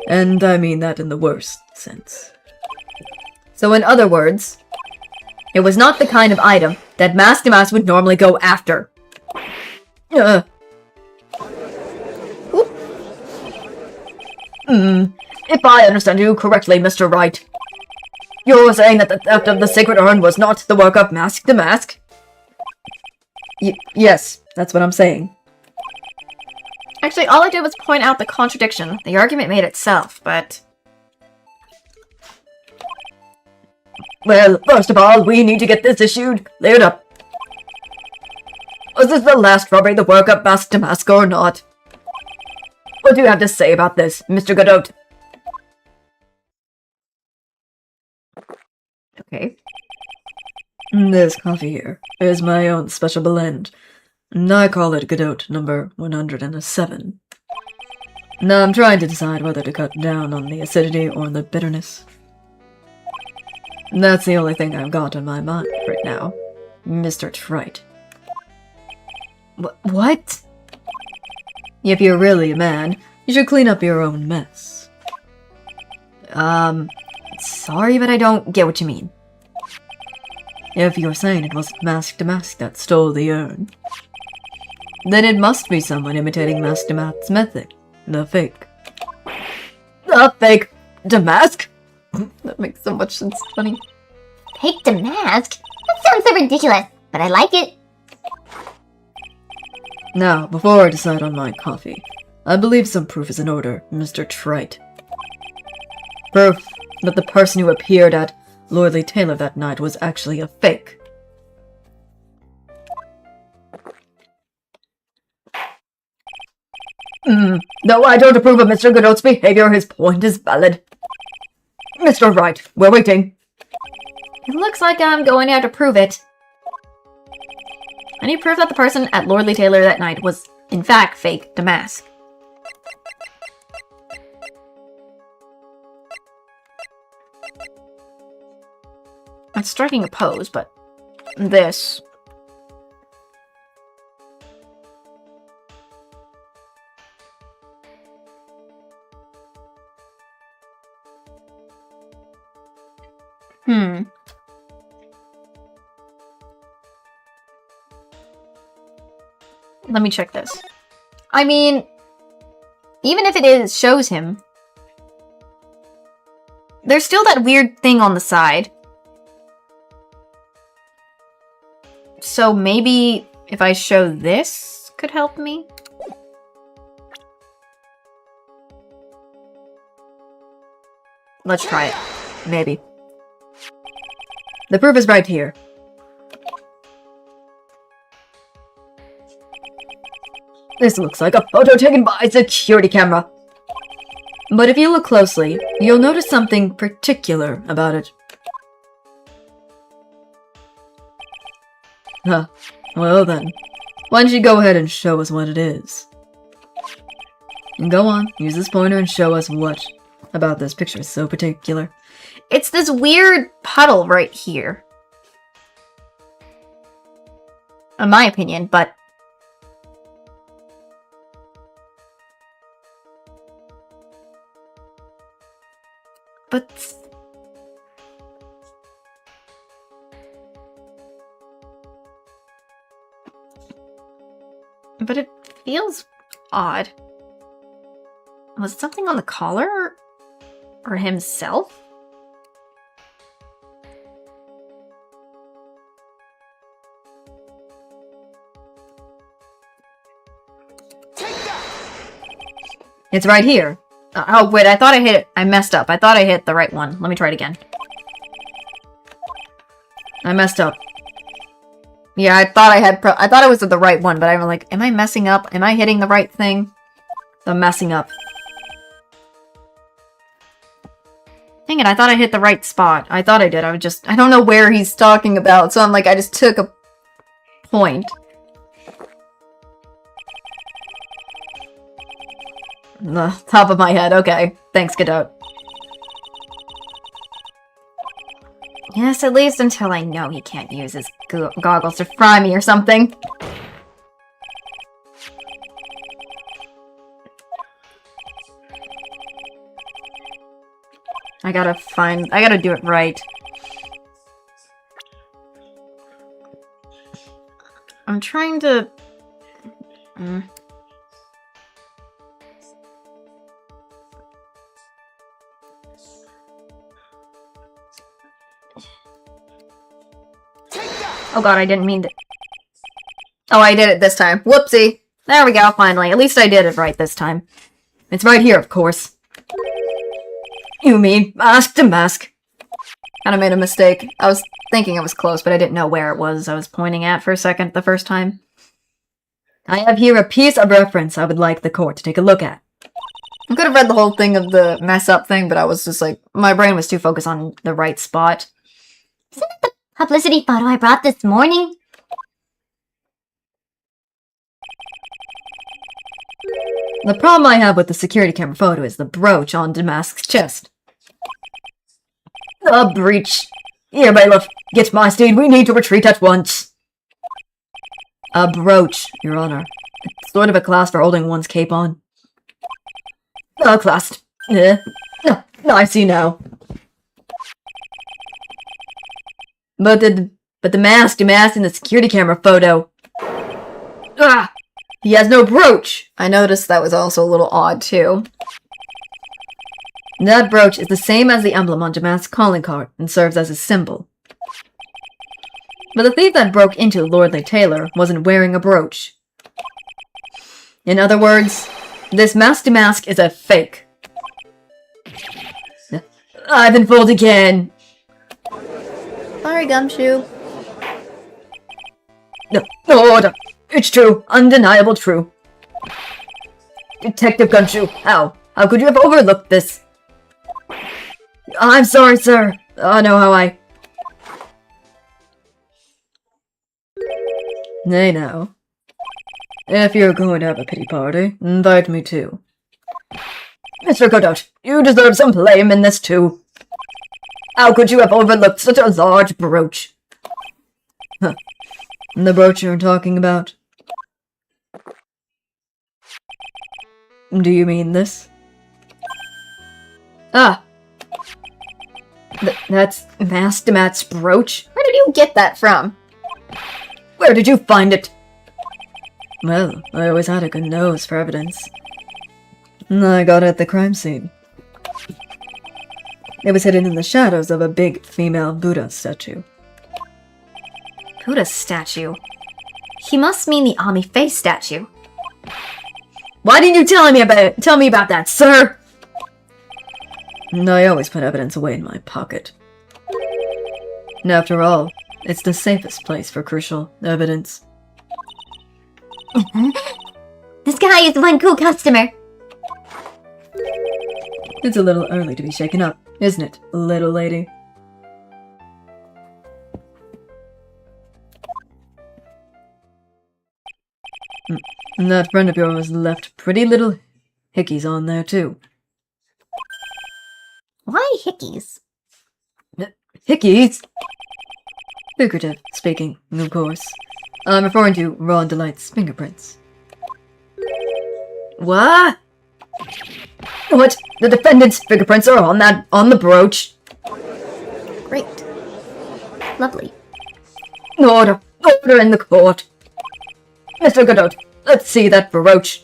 Speaker 5: And I mean that in the worst sense. So in other words, it was not the kind of item that Mask to Mask would normally go after. If I understand you correctly, Mr. Wright, you're saying that the theft of the sacred urn was not the work of Mask to Mask? Yes, that's what I'm saying.
Speaker 1: Actually, all I did was point out the contradiction. The argument made itself, but...
Speaker 5: Well, first of all, we need to get this issued cleared up. Was this the last robbery the work of Mask to Mask or not? What do you have to say about this, Mr. Godot?
Speaker 1: Okay.
Speaker 5: This coffee here is my own special blend, and I call it Godot number 107. Now I'm trying to decide whether to cut down on the acidity or the bitterness. That's the only thing I've got on my mind right now, Mr. Trite.
Speaker 1: What?
Speaker 5: If you're really a man, you should clean up your own mess.
Speaker 1: Sorry, but I don't get what you mean.
Speaker 5: If you're saying it was Mask to Mask that stole the urn, then it must be someone imitating Mask to Mask's method. The fake. The fake Damask?
Speaker 1: That makes so much sense. Funny.
Speaker 2: Fake Damask? That sounds so ridiculous, but I like it.
Speaker 5: Now, before I decide on my coffee, I believe some proof is in order, Mr. Trite. Proof that the person who appeared at Lordly Taylor that night was actually a fake. No, I don't approve of Mr. Godot's behavior. His point is valid. Mr. Wright, we're waiting.
Speaker 1: It looks like I'm going to have to prove it. I need proof that the person at Lordly Taylor that night was, in fact, fake Damask. I'm striking a pose, but this... Let me check this. I mean, even if it shows him, there's still that weird thing on the side. So maybe if I show this could help me? Let's try it.
Speaker 5: Maybe. The proof is right here. This looks like a photo taken by a security camera. But if you look closely, you'll notice something particular about it. Huh. Well then, why don't you go ahead and show us what it is? Go on, use this pointer and show us what about this picture is so particular.
Speaker 1: It's this weird puddle right here. In my opinion, but... But it feels odd. Was it something on the collar? Or himself? It's right here. Oh, wait, I thought I hit it. I messed up. I thought I hit the right one. Let me try it again. I messed up. Yeah, I thought I thought it was the right one, but I'm like, am I messing up? Am I hitting the right thing? I'm messing up. Dang it, I thought I hit the right spot. I thought I did. I don't know where he's talking about, so I'm like, I just took a point. The top of my head. Okay. Thanks, Godot. Yes, at least until I know he can't use his goggles to fry me or something. I gotta do it right. I'm trying to... Oh god, I didn't mean to... Oh, I did it this time. Whoopsie. There we go, finally. At least I did it right this time. It's right here, of course. You mean mask to mask. Kinda made a mistake. I was thinking I was close, but I didn't know where it was I was pointing at for a second the first time. I have here a piece of reference I would like the court to take a look at. I could have read the whole thing of the mess up thing, but I was just like, my brain was too focused on the right spot.
Speaker 2: Isn't that the publicity photo I brought this morning?
Speaker 1: The problem I have with the security camera photo is the brooch on Damask's chest. A breach. Here, bailiff. Get my steed. We need to retreat at once. A brooch, Your Honor. It's sort of a clasp for holding one's cape on. A clasp. I see now. But the mask in the security camera photo. Ah! He has no brooch! I noticed that was also a little odd, too. That brooch is the same as the emblem on Damask's calling card and serves as a symbol. But the thief that broke into Lordly Taylor wasn't wearing a brooch. In other words, this mask Damask is a fake. I've been fooled again! Sorry, Gumshoe. No, it's true. Undeniable true. Detective Gumshoe, how? How could you have overlooked this? I'm sorry, sir. I know how I... Nay, now. If you're going to have a pity party, invite me too. Mr. Godot, you deserve some blame in this too. How could you have overlooked such a large brooch? Huh. The brooch you're talking about? Do you mean this? Ah! That's Mask's brooch? Where did you get that from? Where did you find it? Well, I always had a good nose for evidence. I got it at the crime scene. It was hidden in the shadows of a big female Buddha statue.
Speaker 4: Buddha statue? He must mean the Ami face statue.
Speaker 1: Why didn't you tell me about that, sir? I always put evidence away in my pocket. And after all, it's the safest place for crucial evidence.
Speaker 2: This guy is one cool customer.
Speaker 1: It's a little early to be shaken up, isn't it, little lady? And that friend of yours left pretty little hickeys on there, too.
Speaker 2: Why hickeys?
Speaker 1: Hickeys? Figurative speaking, of course. I'm referring to Ron Delight's fingerprints. What? What? The defendant's fingerprints are on the brooch.
Speaker 4: Great. Lovely.
Speaker 1: Order in the court. Mr. Godot, let's see that brooch.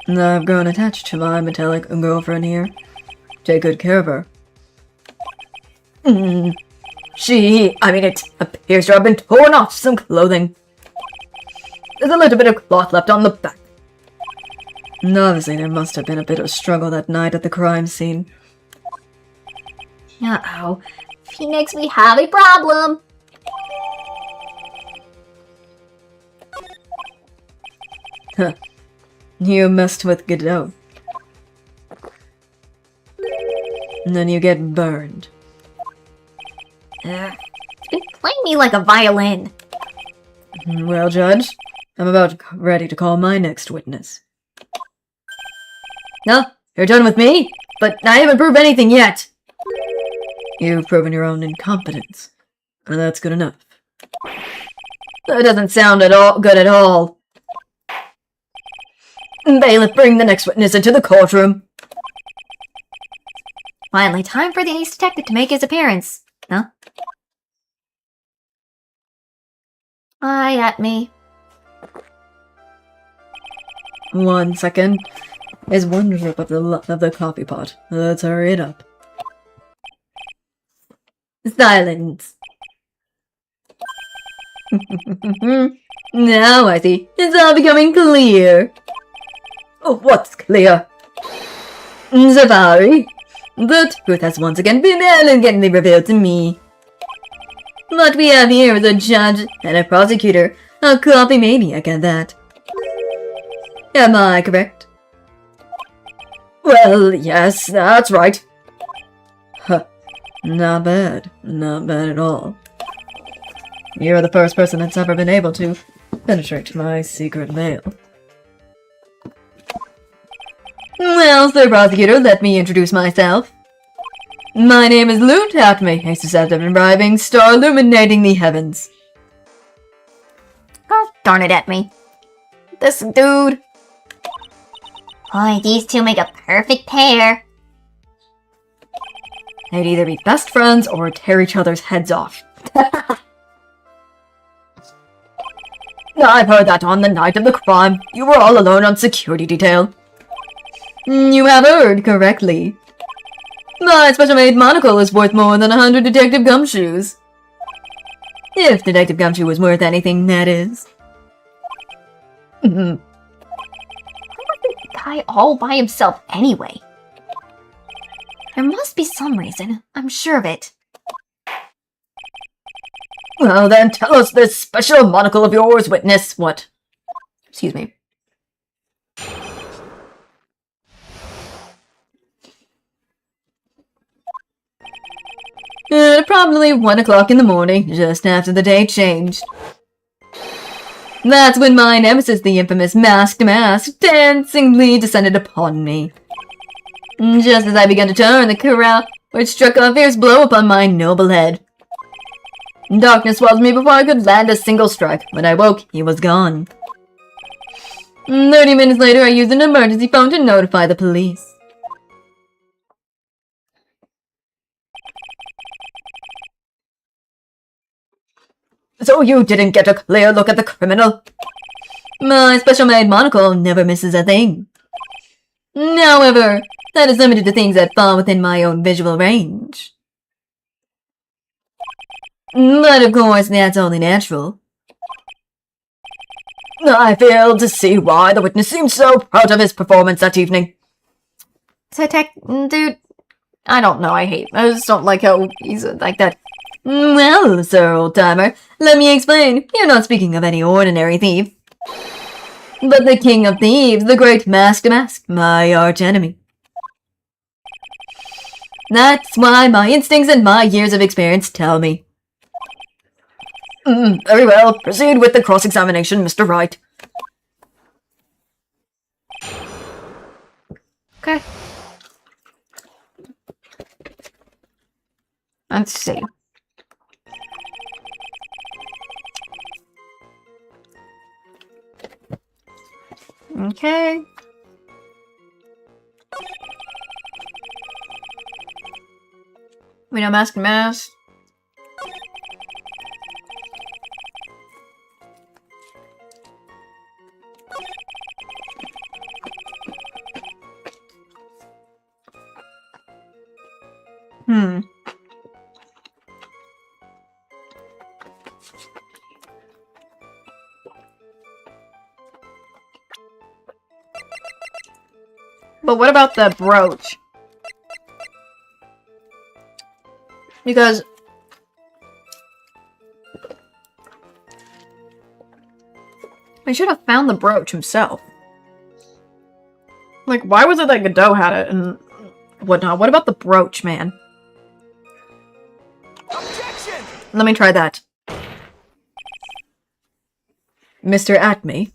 Speaker 1: I've grown attached to my metallic girlfriend here. Take good care of her. It appears to have been torn off some clothing. There's a little bit of cloth left on the back. Obviously, there must have been a bit of struggle that night at the crime scene.
Speaker 4: Uh-oh. Phoenix, we have a problem!
Speaker 1: Huh. You messed with Godot. And then you get burned.
Speaker 4: It's been playing me like a violin.
Speaker 1: Well, Judge, I'm about ready to call my next witness. No, you're done with me, but I haven't proved anything yet. You've proven your own incompetence, and that's good enough. That doesn't sound good at all. Bailiff, bring the next witness into the courtroom.
Speaker 4: Finally, time for the ace detective to make his appearance. Huh? Hi, at me.
Speaker 1: 1 second. There's one drip of the coffee pot. Let's hurry it up. Silence. Now I see. It's all becoming clear. Oh, what's clear? Safari. The truth has once again been elegantly revealed to me. What we have here is a judge and a prosecutor, a coffee maniac at that. Am I correct? Well, yes, that's right. Huh. Not bad. Not bad at all. You're the first person that's ever been able to penetrate my secret mail. Well, Sir Prosecutor, let me introduce myself. My name is Loot Atme, a deceptive and bribing star illuminating the heavens.
Speaker 4: Gosh darn it, at me. This dude. Boy, these two make a perfect pair.
Speaker 1: They'd either be best friends or tear each other's heads off. I've heard that on the night of the crime, you were all alone on security detail. You have heard correctly. My special-made monocle is worth more than 100 Detective Gumshoes. If Detective Gumshoe was worth anything, that is.
Speaker 4: The guy all by himself anyway. There must be some reason. I'm sure of it.
Speaker 1: Well then, tell us this special monocle of yours, witness. What? Excuse me. Probably 1 o'clock in the morning, just after the day changed. That's when my nemesis, the infamous Masked Mask, dancingly descended upon me. Just as I began to turn, the corral, which struck a fierce blow upon my noble head. Darkness swallowed me before I could land a single strike. When I woke, he was gone. 30 minutes later, I used an emergency phone to notify the police. So you didn't get a clear look at the criminal? My special-made monocle never misses a thing. However, that is limited to things that fall within my own visual range. But of course, that's only natural. I fail to see why the witness seems so proud of his performance that evening.
Speaker 4: Dude, I don't know, I just don't like how he's like that.
Speaker 1: Well, sir, old-timer, let me explain. You're not speaking of any ordinary thief, but the king of thieves, the great Masked Mask, my arch-enemy. That's why my instincts and my years of experience tell me. Very well, proceed with the cross-examination, Mr. Wright.
Speaker 4: Okay.
Speaker 1: Let's see. Okay. We know mask and mask. Hmm. But what about the brooch? Because he should have found the brooch himself. Like, why was it that Godot had it and whatnot? What about the brooch, man?
Speaker 3: Objection!
Speaker 1: Let me try that. Mr. Atme,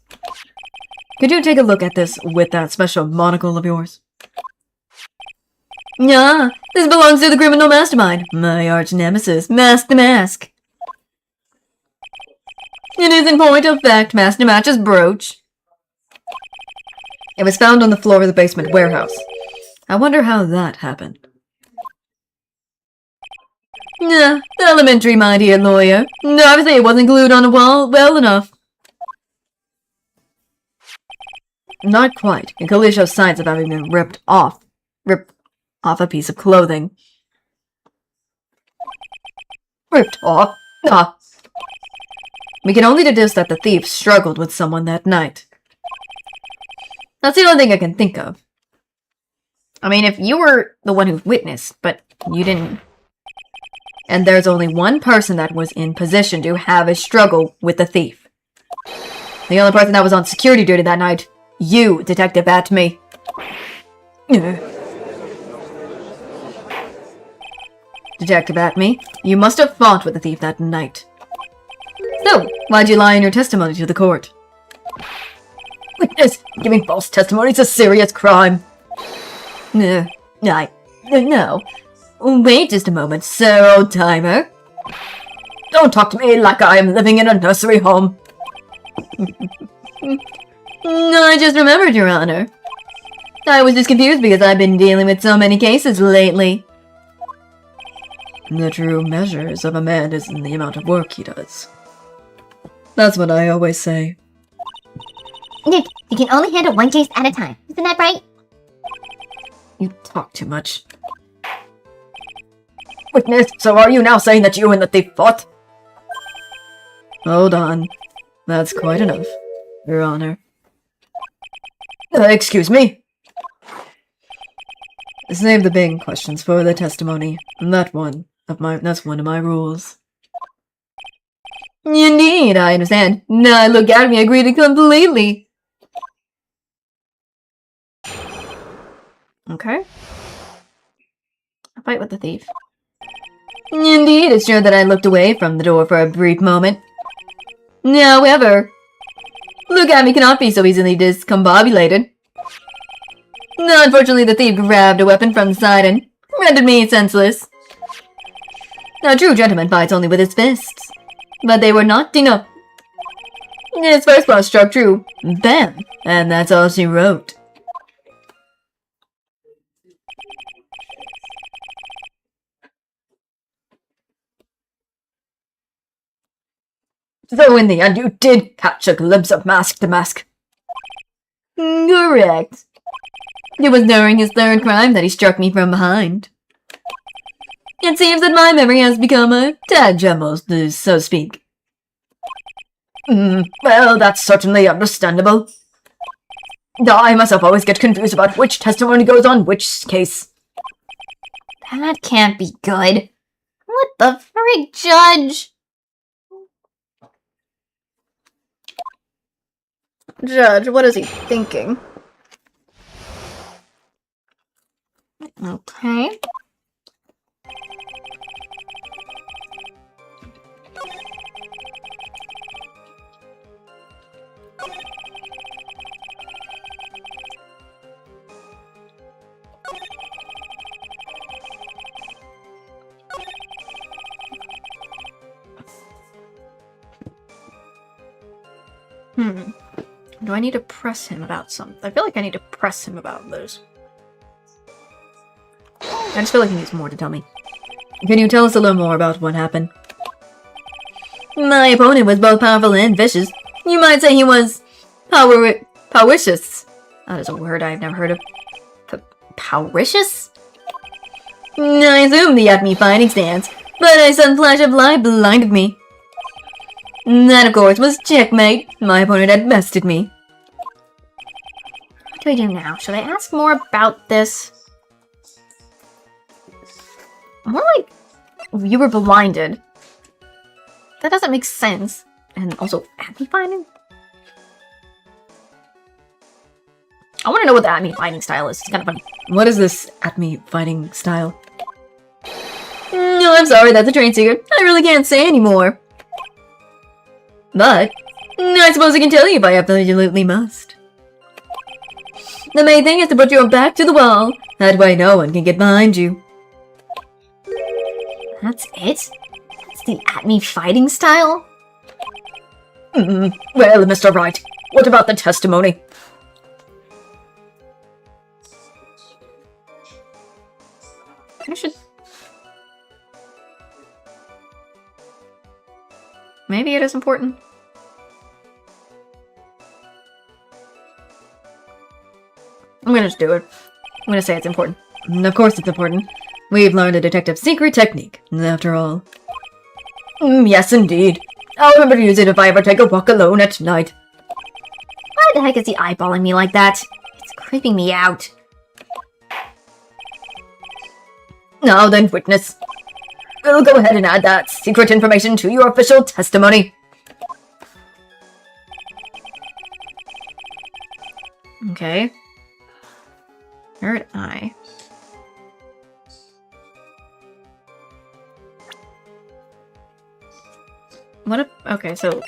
Speaker 1: could you take a look at this with that special monocle of yours? Yeah, this belongs to the criminal mastermind, my arch nemesis, Mask the Mask. It is in point of fact Master Match's brooch. It was found on the floor of the basement warehouse. I wonder how that happened. Nah, elementary, my dear lawyer. Obviously it wasn't glued on a wall well enough. Not quite. It clearly shows signs of having been ripped off a piece of clothing. Ripped off? Ah. We can only deduce that the thief struggled with someone that night. That's the only thing I can think of. I mean, if you were the one who witnessed, but you didn't. And there's only one person that was in position to have a struggle with the thief. The only person that was on security duty that night. You, Detective Atme. Detective Atme, you must have fought with the thief that night. So, why'd you lie in your testimony to the court? Witness, giving false testimony is a serious crime. No. Wait just a moment, sir, old timer. Don't talk to me like I am living in a nursery home. I just remembered, Your Honor. I was just confused because I've been dealing with so many cases lately. The true measures of a man is in the amount of work he does. That's what I always say.
Speaker 2: Nick, you can only handle one case at a time. Isn't that right?
Speaker 1: You talk too much. Witness, so are you now saying that you and the thief fought? Hold on. That's quite enough, Your Honor. Excuse me? Save the big questions for the testimony. That's one of my rules. Indeed, I understand. Now look at me, I agree completely. Okay. A fight with the thief. Indeed, it's true that I looked away from the door for a brief moment. However, look at me cannot be so easily discombobulated. Unfortunately, the thief grabbed a weapon from the side and rendered me senseless. A true gentleman fights only with his fists. But they were not enough. His first blow struck true. Bam! And that's all she wrote. So in the end, you did catch a glimpse of Mask the Mask. Correct. It was during his third crime that he struck me from behind. It seems that my memory has become a tad jumbled, so to speak. Well, that's certainly understandable. I myself always get confused about which testimony goes on which case.
Speaker 2: That can't be good. What the freak, Judge?
Speaker 1: Judge, what is he thinking?
Speaker 2: Okay.
Speaker 1: Do I need to press him about something? I feel like I need to press him about this. I just feel like he needs more to tell me. Can you tell us a little more about what happened?
Speaker 2: My opponent was both powerful and vicious. You might say he was powicious.
Speaker 1: That is a word I've never heard of. Powricious?
Speaker 2: I assumed the at me fighting stance, but a sudden flash of light blinded me. That, of course, was checkmate. My opponent had bested me.
Speaker 1: What do I do now? Should I ask more about this? More like, you were blinded. That doesn't make sense. And also, at-me fighting? I want to know what the at-me fighting style is. It's kind of funny.
Speaker 5: What is this at-me fighting style?
Speaker 2: No, I'm sorry, that's a trade secret. I really can't say anymore. But, I suppose I can tell you if I absolutely must. The main thing is to put your back to the wall. That way no one can get behind you.
Speaker 1: That's it? That's the at-me fighting style?
Speaker 5: Well, Mr. Wright, what about the testimony?
Speaker 1: I should... Maybe it is important. I'm gonna just do it. I'm gonna say it's important.
Speaker 5: Of course it's important. We've learned a detective's secret technique, after all. Yes, indeed. I'll remember to use it if I ever take a walk alone at night.
Speaker 1: Why the heck is he eyeballing me like that? It's creeping me out.
Speaker 5: Now then, witness. We'll go ahead and add that secret information to your official testimony.
Speaker 1: Okay. Third eye. What if... Okay, so...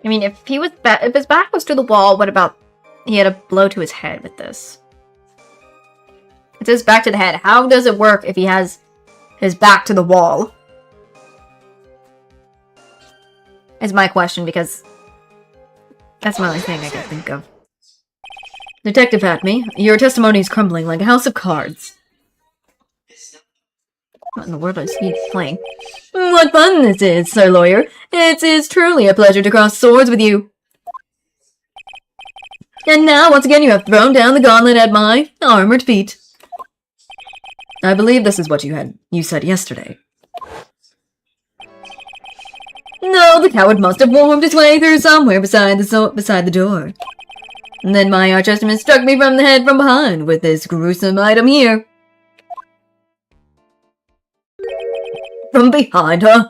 Speaker 1: I mean, if he was if his back was to the wall, what about... He had a blow to his head with this. It says back to the head. How does it work if he has his back to the wall? Is my question, because that's my only thing I can think of.
Speaker 5: Detective Atme, your testimony is crumbling like a house of cards.
Speaker 1: What in the world is he playing?
Speaker 2: What fun this is, Sir Lawyer. It is truly a pleasure to cross swords with you. And now, once again, you have thrown down the gauntlet at my armored feet.
Speaker 5: I believe this is what you said yesterday.
Speaker 2: No, the coward must have wormed his way through somewhere beside the door. And then my arch-estimate struck me from the head from behind with this gruesome item here.
Speaker 5: From behind, huh?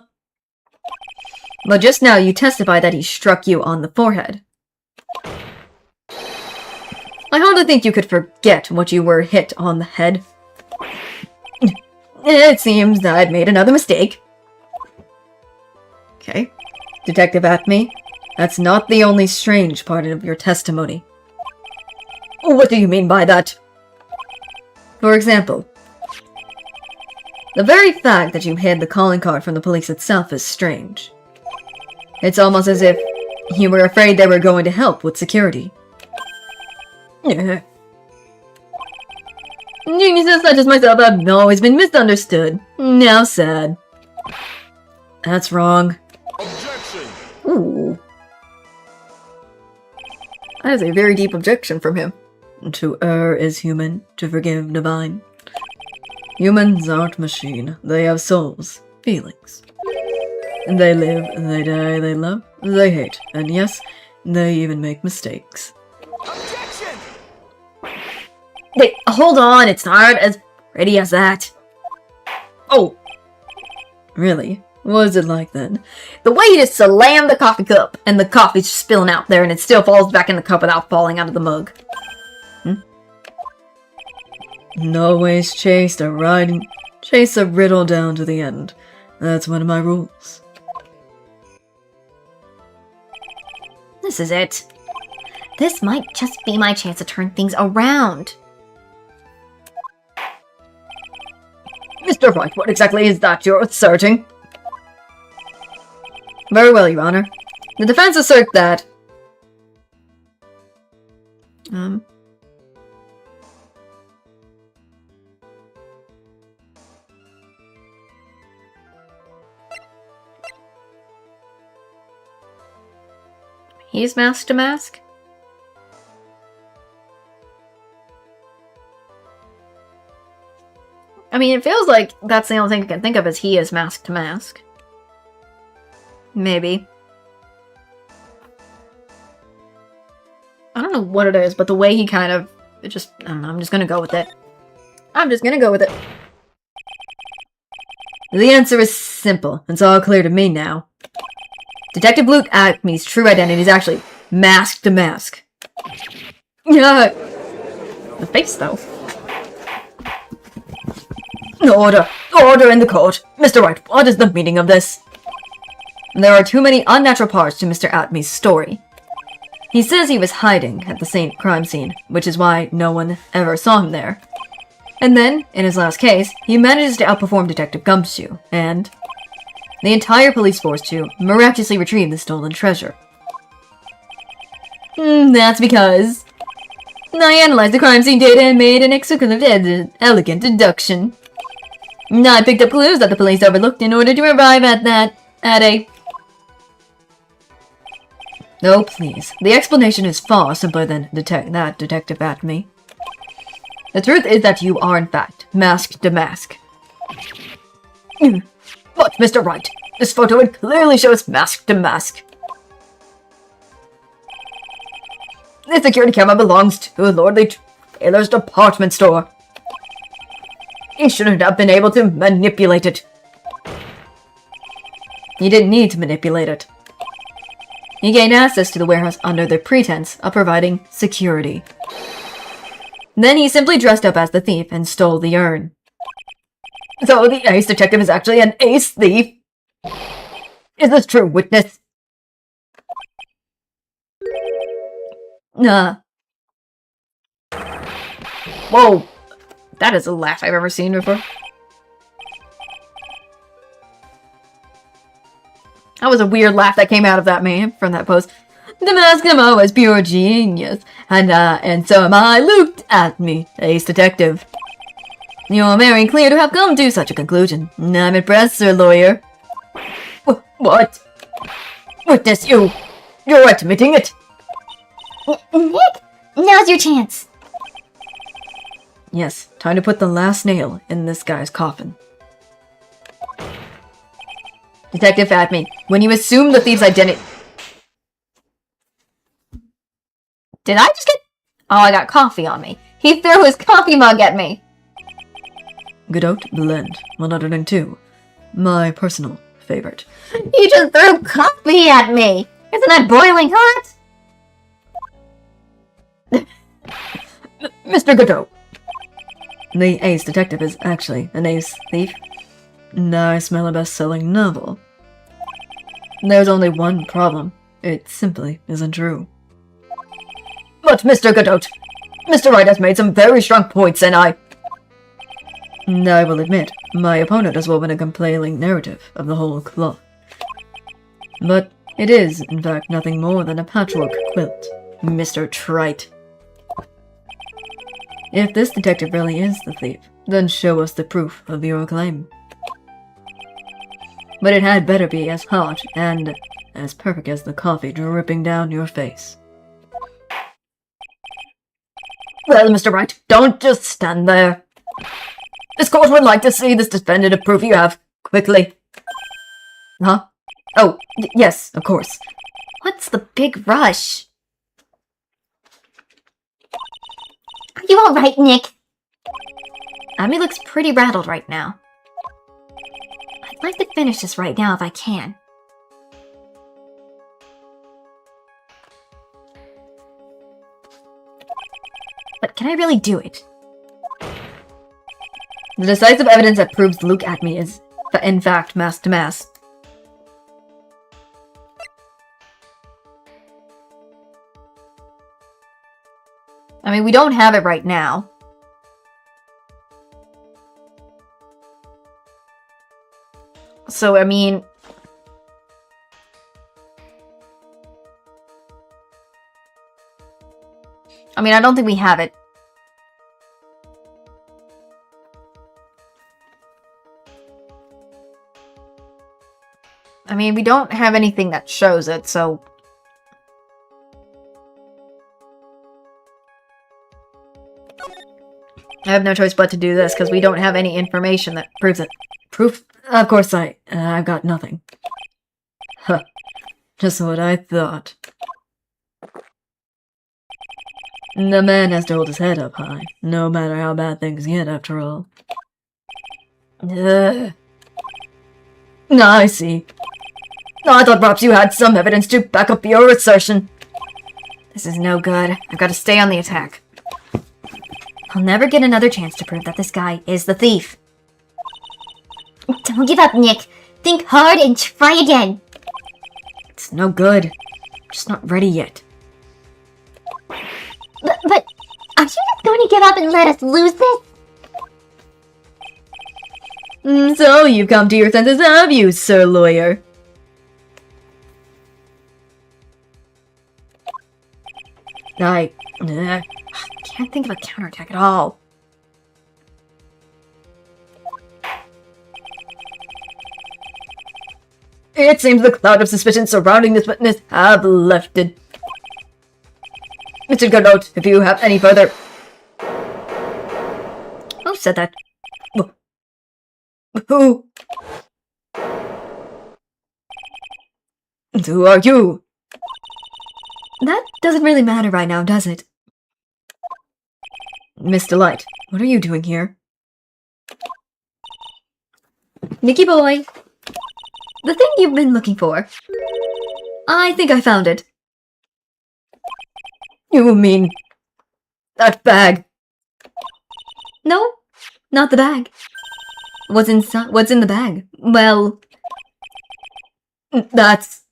Speaker 5: But just now you testified that he struck you on the forehead. I hardly think you could forget what you were hit on the head.
Speaker 2: It seems I'd made another mistake.
Speaker 5: Okay. Detective Atme, that's not the only strange part of your testimony.
Speaker 2: What do you mean by that?
Speaker 5: For example, the very fact that you hid the calling card from the police itself is strange. It's almost as if you were afraid they were going to help with security.
Speaker 2: Geniuses such as myself have always been misunderstood. Now sad.
Speaker 5: That's wrong.
Speaker 3: Objection!
Speaker 5: Ooh. That is a very deep objection from him. To err is human, to forgive divine. Humans aren't machine. They have souls, feelings. They live, they die, they love, they hate, and yes, they even make mistakes.
Speaker 3: Objection!
Speaker 1: Wait, hold on, it's not as pretty as that. Oh,
Speaker 5: Really? What is it like then?
Speaker 1: the way he just slammed the coffee cup, and the coffee's just spilling out there, and it still falls back in the cup without falling out of the mug.
Speaker 5: Always chase a riddle down to the end. That's one of my rules.
Speaker 1: This is it. This might just be my chance to turn things around.
Speaker 5: Mr. Wright, what exactly is that you're asserting? Very well, Your Honor. The defense assert that... He's mask to mask? I mean, it feels like that's the only thing I can think of is he is mask to mask. Maybe. I don't know what it is, but the way he kind of... It just... I don't know, I'm just gonna go with it. I'm just gonna go with it. The answer is simple. It's all clear to me now. Detective Luke Acme's true identity is actually mask to mask. Yeah. The face, though. Order! Order in the court! Mr. Wright, what is the meaning of this? There are too many unnatural parts to Mr. Atme's story. He says he was hiding at the crime scene, which is why no one ever saw him there. And then, in his last case, he manages to outperform Detective Gumshoe, and the entire police force to miraculously retrieve the stolen treasure. That's because I analyzed the crime scene data and made an exquisite, elegant deduction. I picked up clues that the police overlooked in order to arrive at a... Oh, please. The explanation is far simpler than Detective Atme. The truth is that you are, in fact, mask to mask. But, Mr. Wright, this photo would clearly shows mask to mask. The security camera belongs to Lordly Taylor's department store. He shouldn't have been able to manipulate it. He didn't need to manipulate it. He gained access to the warehouse under the pretense of providing security. Then he simply dressed up as the thief and stole the urn. So the ace detective is actually an ace thief? Is this true, witness? Whoa. That is a laugh I've ever seen before. That was a weird laugh that came out of that man from that post. The Maskimo is pure genius, and so am I. Looked at me, ace detective. You're very clear to have come to such a conclusion. I'm impressed, sir lawyer. What? Witness, you're admitting it.
Speaker 4: Nick, now's your chance.
Speaker 5: Yes, time to put the last nail in this guy's coffin. Detective Atme, when you assume the thief's identity... Did I just get... Oh, I got coffee on me. He threw his coffee mug at me. Godot Blend 102. My personal favorite.
Speaker 2: You just threw coffee at me! Isn't that boiling hot?
Speaker 5: Mr. Godot. The ace detective is actually an ace thief. I smell a best-selling novel. There's only one problem. It simply isn't true. But Mr. Godot, Mr. Wright has made some very strong points, and I will admit, my opponent has woven a compelling narrative of the whole cloth. But it is, in fact, nothing more than a patchwork quilt, Mr. Trite. If this detective really is the thief, then show us the proof of your claim. But it had better be as hot and as perfect as the coffee dripping down your face. Well, Mr. Wright, don't just stand there. This court would like to see this definitive proof you have, quickly. Huh? Oh, yes, of course.
Speaker 4: What's the big rush?
Speaker 2: Are you alright, Nick?
Speaker 4: Abby looks pretty rattled right now. I'd like to finish this right now if I can. But can I really do it?
Speaker 5: The decisive evidence that proves Luke Acme is, in fact, mask to mask. I mean, we don't have it right now. So, I mean...
Speaker 1: I mean, I don't think we have it. I mean, we don't have anything that shows it, so... I have no choice but to do this, because we don't have any information that proves it. Proof? Of course I've got nothing. Huh. Just what I thought. The man has to hold his head up high, no matter how bad things get, after all. I see. I thought perhaps you had some evidence to back up your assertion. This is no good. I've got to stay on the attack. I'll never get another chance to prove that this guy is the thief.
Speaker 2: Don't give up, Nick. Think hard and try again.
Speaker 1: It's no good. I'm just not ready yet.
Speaker 2: But are you just going to give up and let us lose this?
Speaker 1: So you've come to your senses, have you, sir lawyer? I can't think of a counterattack at all. It seems the cloud of suspicion surrounding this witness have lifted. Mr. Goodnote, if you have any further... Who said that? Who? Who are you? That doesn't really matter right now, does it? Miss Delight, what are you doing here? Nicky boy! The thing you've been looking for. I think I found it. You mean... that bag? No, not the bag. What's inside? What's in the bag? Well... That's...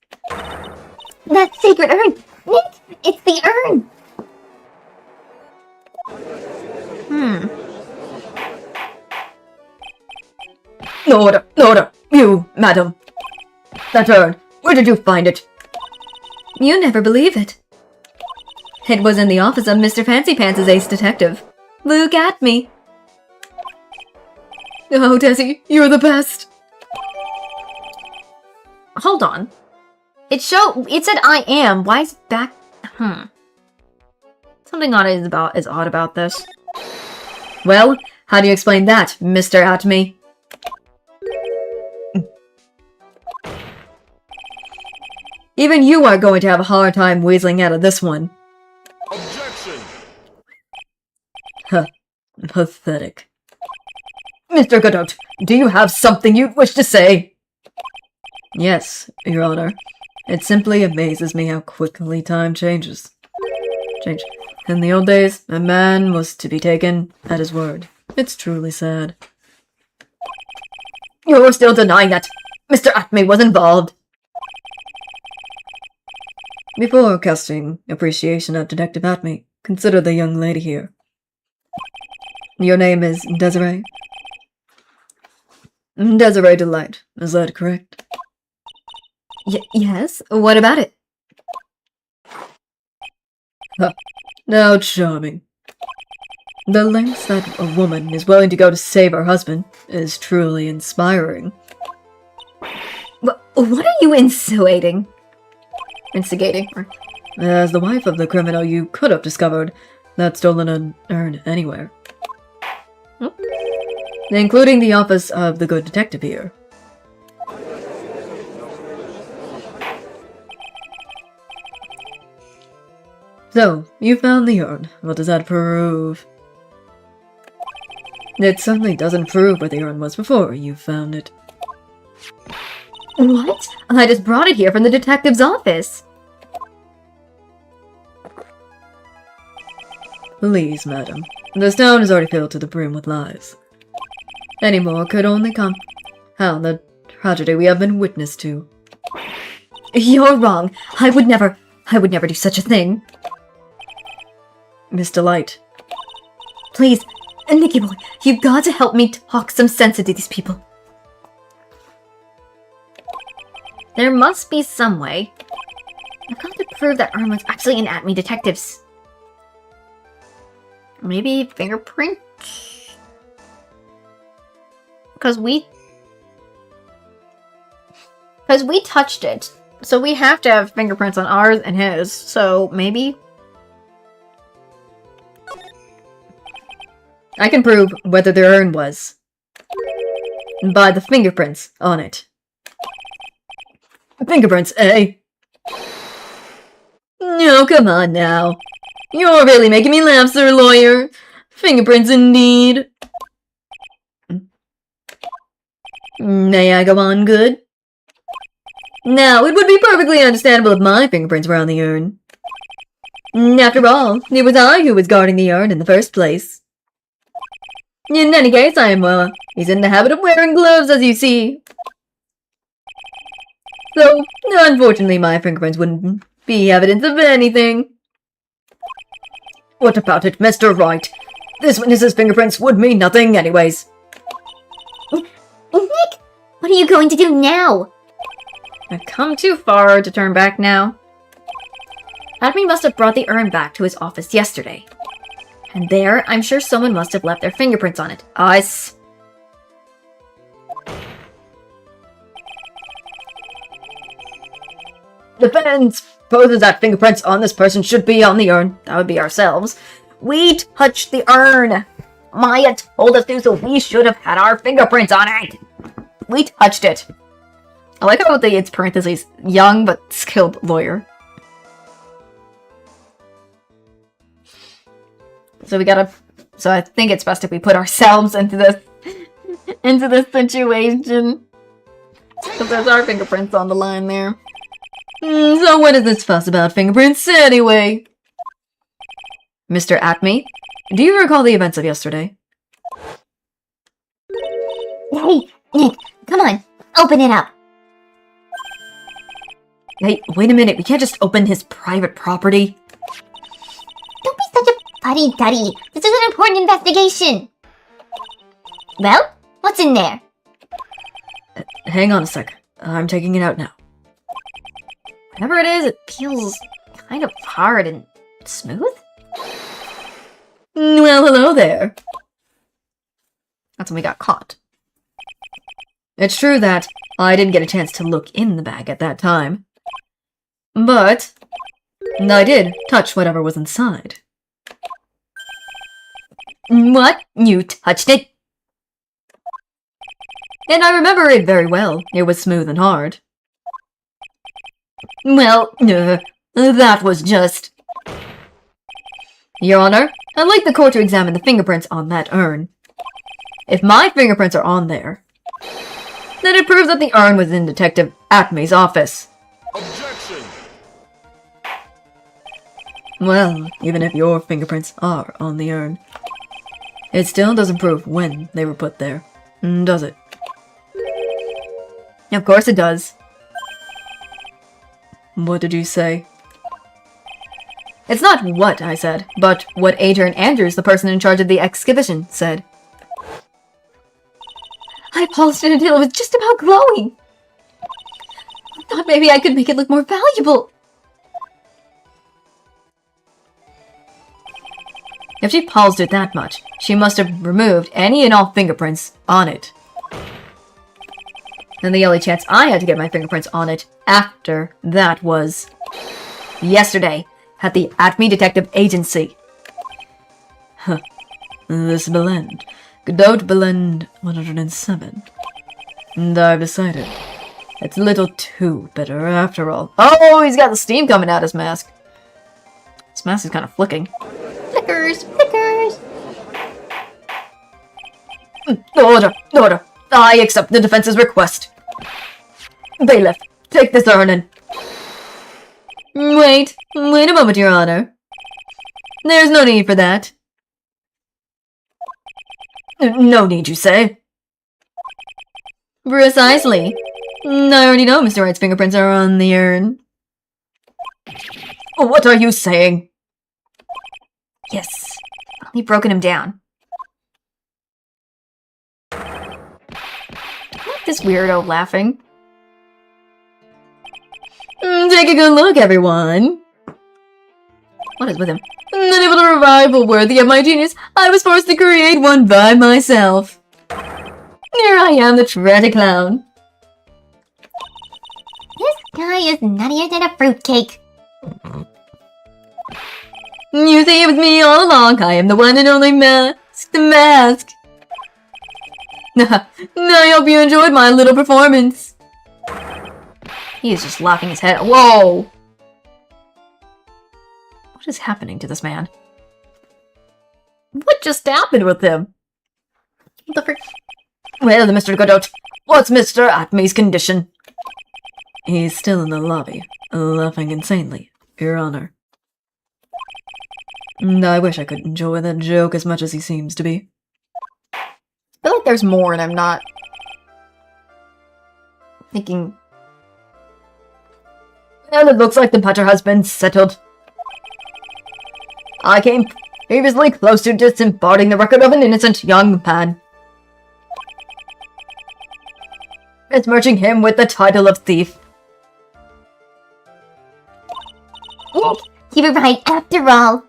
Speaker 2: That sacred urn! Nick, it's the urn! No, you, madam. That urn, where did you find it? You never believe it. It was in the office of Mr. Fancy Pants' ace detective. Look at me. Oh, Desi, you're the best. Hold on. It said I am. Why is it back? Something is odd about this. Well, how do you explain that, Mr. Atme? Even you are going to have a hard time weaseling out of this one.
Speaker 3: Objection!
Speaker 1: Huh. Pathetic. Mr. Godot, do you have something you'd wish to say? Yes, Your Honor. It simply amazes me how quickly time changes. In the old days, a man was to be taken at his word. It's truly sad. You're still denying that Mr. Atme was involved. Before casting appreciation at Detective Atme, consider the young lady here. Your name is Desiree? Desiree Delight, is that correct? Yes, what about it? Now charming. The lengths that a woman is willing to go to save her husband is truly inspiring. What are you insinuating? Instigating? As the wife of the criminal, you could have discovered that stolen an urn anywhere. Including the office of the good detective here. So, you found the urn. What does that prove? It certainly doesn't prove where the urn was before you found it. What? I just brought it here from the detective's office. Please, madam. This town is already filled to the brim with lies. Any more could only compound the tragedy we have been witness to. You're wrong. I would never do such a thing. Miss Delight. Please, Nicky boy, you've got to help me talk some sense into these people. There must be some way. I've got to prove that Irma was actually an Atme detectives. Maybe fingerprint? Because we touched it. So we have to have fingerprints on ours and his. So maybe?
Speaker 5: I can prove whether the urn was by the fingerprints on it. Fingerprints, eh? No, come on now. You're really making me laugh, sir lawyer. Fingerprints indeed. May I go on, good? Now, it would be perfectly understandable if my fingerprints were on the urn. After all, it was I who was guarding the urn in the first place. In any case, he's in the habit of wearing gloves, as you see. So, unfortunately, my fingerprints wouldn't be evidence of anything. What about it, Mr. Wright? This witness's fingerprints would mean nothing anyways.
Speaker 4: Nick, what are you going to do now?
Speaker 1: I've come too far to turn back now. Admin must have brought the urn back to his office yesterday. And there, I'm sure someone must have left their fingerprints on it.
Speaker 5: Defense poses that fingerprints on this person should be on the urn.
Speaker 1: That would be ourselves. We touched the urn! Maya told us to, so we should have had our fingerprints on it! We touched it. I like how it's parentheses, young but skilled lawyer. So so I think it's best if we put ourselves into this situation. Because there's our fingerprints on the line there.
Speaker 5: So what is this fuss about fingerprints anyway? Mr. Atme, do you recall the events of yesterday?
Speaker 4: Hey, Nick, come on, open it up.
Speaker 5: Hey, wait a minute, we can't just open his private property.
Speaker 4: Don't be such a fuddy-duddy. This is an important investigation. Well, what's in there?
Speaker 5: Hang on a sec. I'm taking it out now.
Speaker 1: Whatever it is, it feels kind of hard and smooth.
Speaker 5: Well, hello there.
Speaker 1: That's when we got caught.
Speaker 5: It's true that I didn't get a chance to look in the bag at that time. But I did touch whatever was inside.
Speaker 1: What? You touched it?
Speaker 5: And I remember it very well. It was smooth and hard.
Speaker 1: Well, that was just...
Speaker 5: Your Honor, I'd like the court to examine the fingerprints on that urn. If my fingerprints are on there, then it proves that the urn was in Detective Atme's office.
Speaker 3: Objection!
Speaker 5: Well, even if your fingerprints are on the urn, it still doesn't prove when they were put there, does it?
Speaker 1: Of course it does.
Speaker 5: What did you say?
Speaker 1: It's not what I said, but what Adrian Andrews, the person in charge of the excavation, said. I polished it until it was just about glowing. I thought maybe I could make it look more valuable.
Speaker 5: If she polished it that much, she must have removed any and all fingerprints on it. And the only chance I had to get my fingerprints on it after that was yesterday at the Atme Detective Agency. Huh. This blend. Godot blend 107. And I've decided it's a little too bitter after all.
Speaker 1: Oh, he's got the steam coming out his mask. His mask is kind of flicking.
Speaker 4: Flickers, flickers.
Speaker 5: Order! I accept the defense's request. Bailiff, take this urn and... Wait a moment, Your Honor. There's no need for that. No need, you say? Precisely. I already know Mr. Wright's fingerprints are on the urn. What are you saying?
Speaker 1: Yes. We've broken him down. This weirdo laughing.
Speaker 5: Take a good look, everyone.
Speaker 1: What is with him? Unable to revival worthy of my genius, I was forced to create one by myself. Here I am, the tragic clown.
Speaker 2: This guy is nuttier than a fruitcake.
Speaker 1: You think it was me all along. I am the one and only mask. The mask. I hope you enjoyed my little performance. He is just laughing his head. Whoa! What is happening to this man? What just happened with him? What the frick? Well, Mr. Godot, what's Mr. Atme's condition? He's still in the lobby, laughing insanely, Your Honor. I wish I could enjoy that joke as much as he seems to be. I feel like there's more and I'm not thinking... Well, it looks like the matter has been settled. I came previously close to disembodying the record of an innocent young man, besmirching him with the title of thief.
Speaker 2: You were right after all.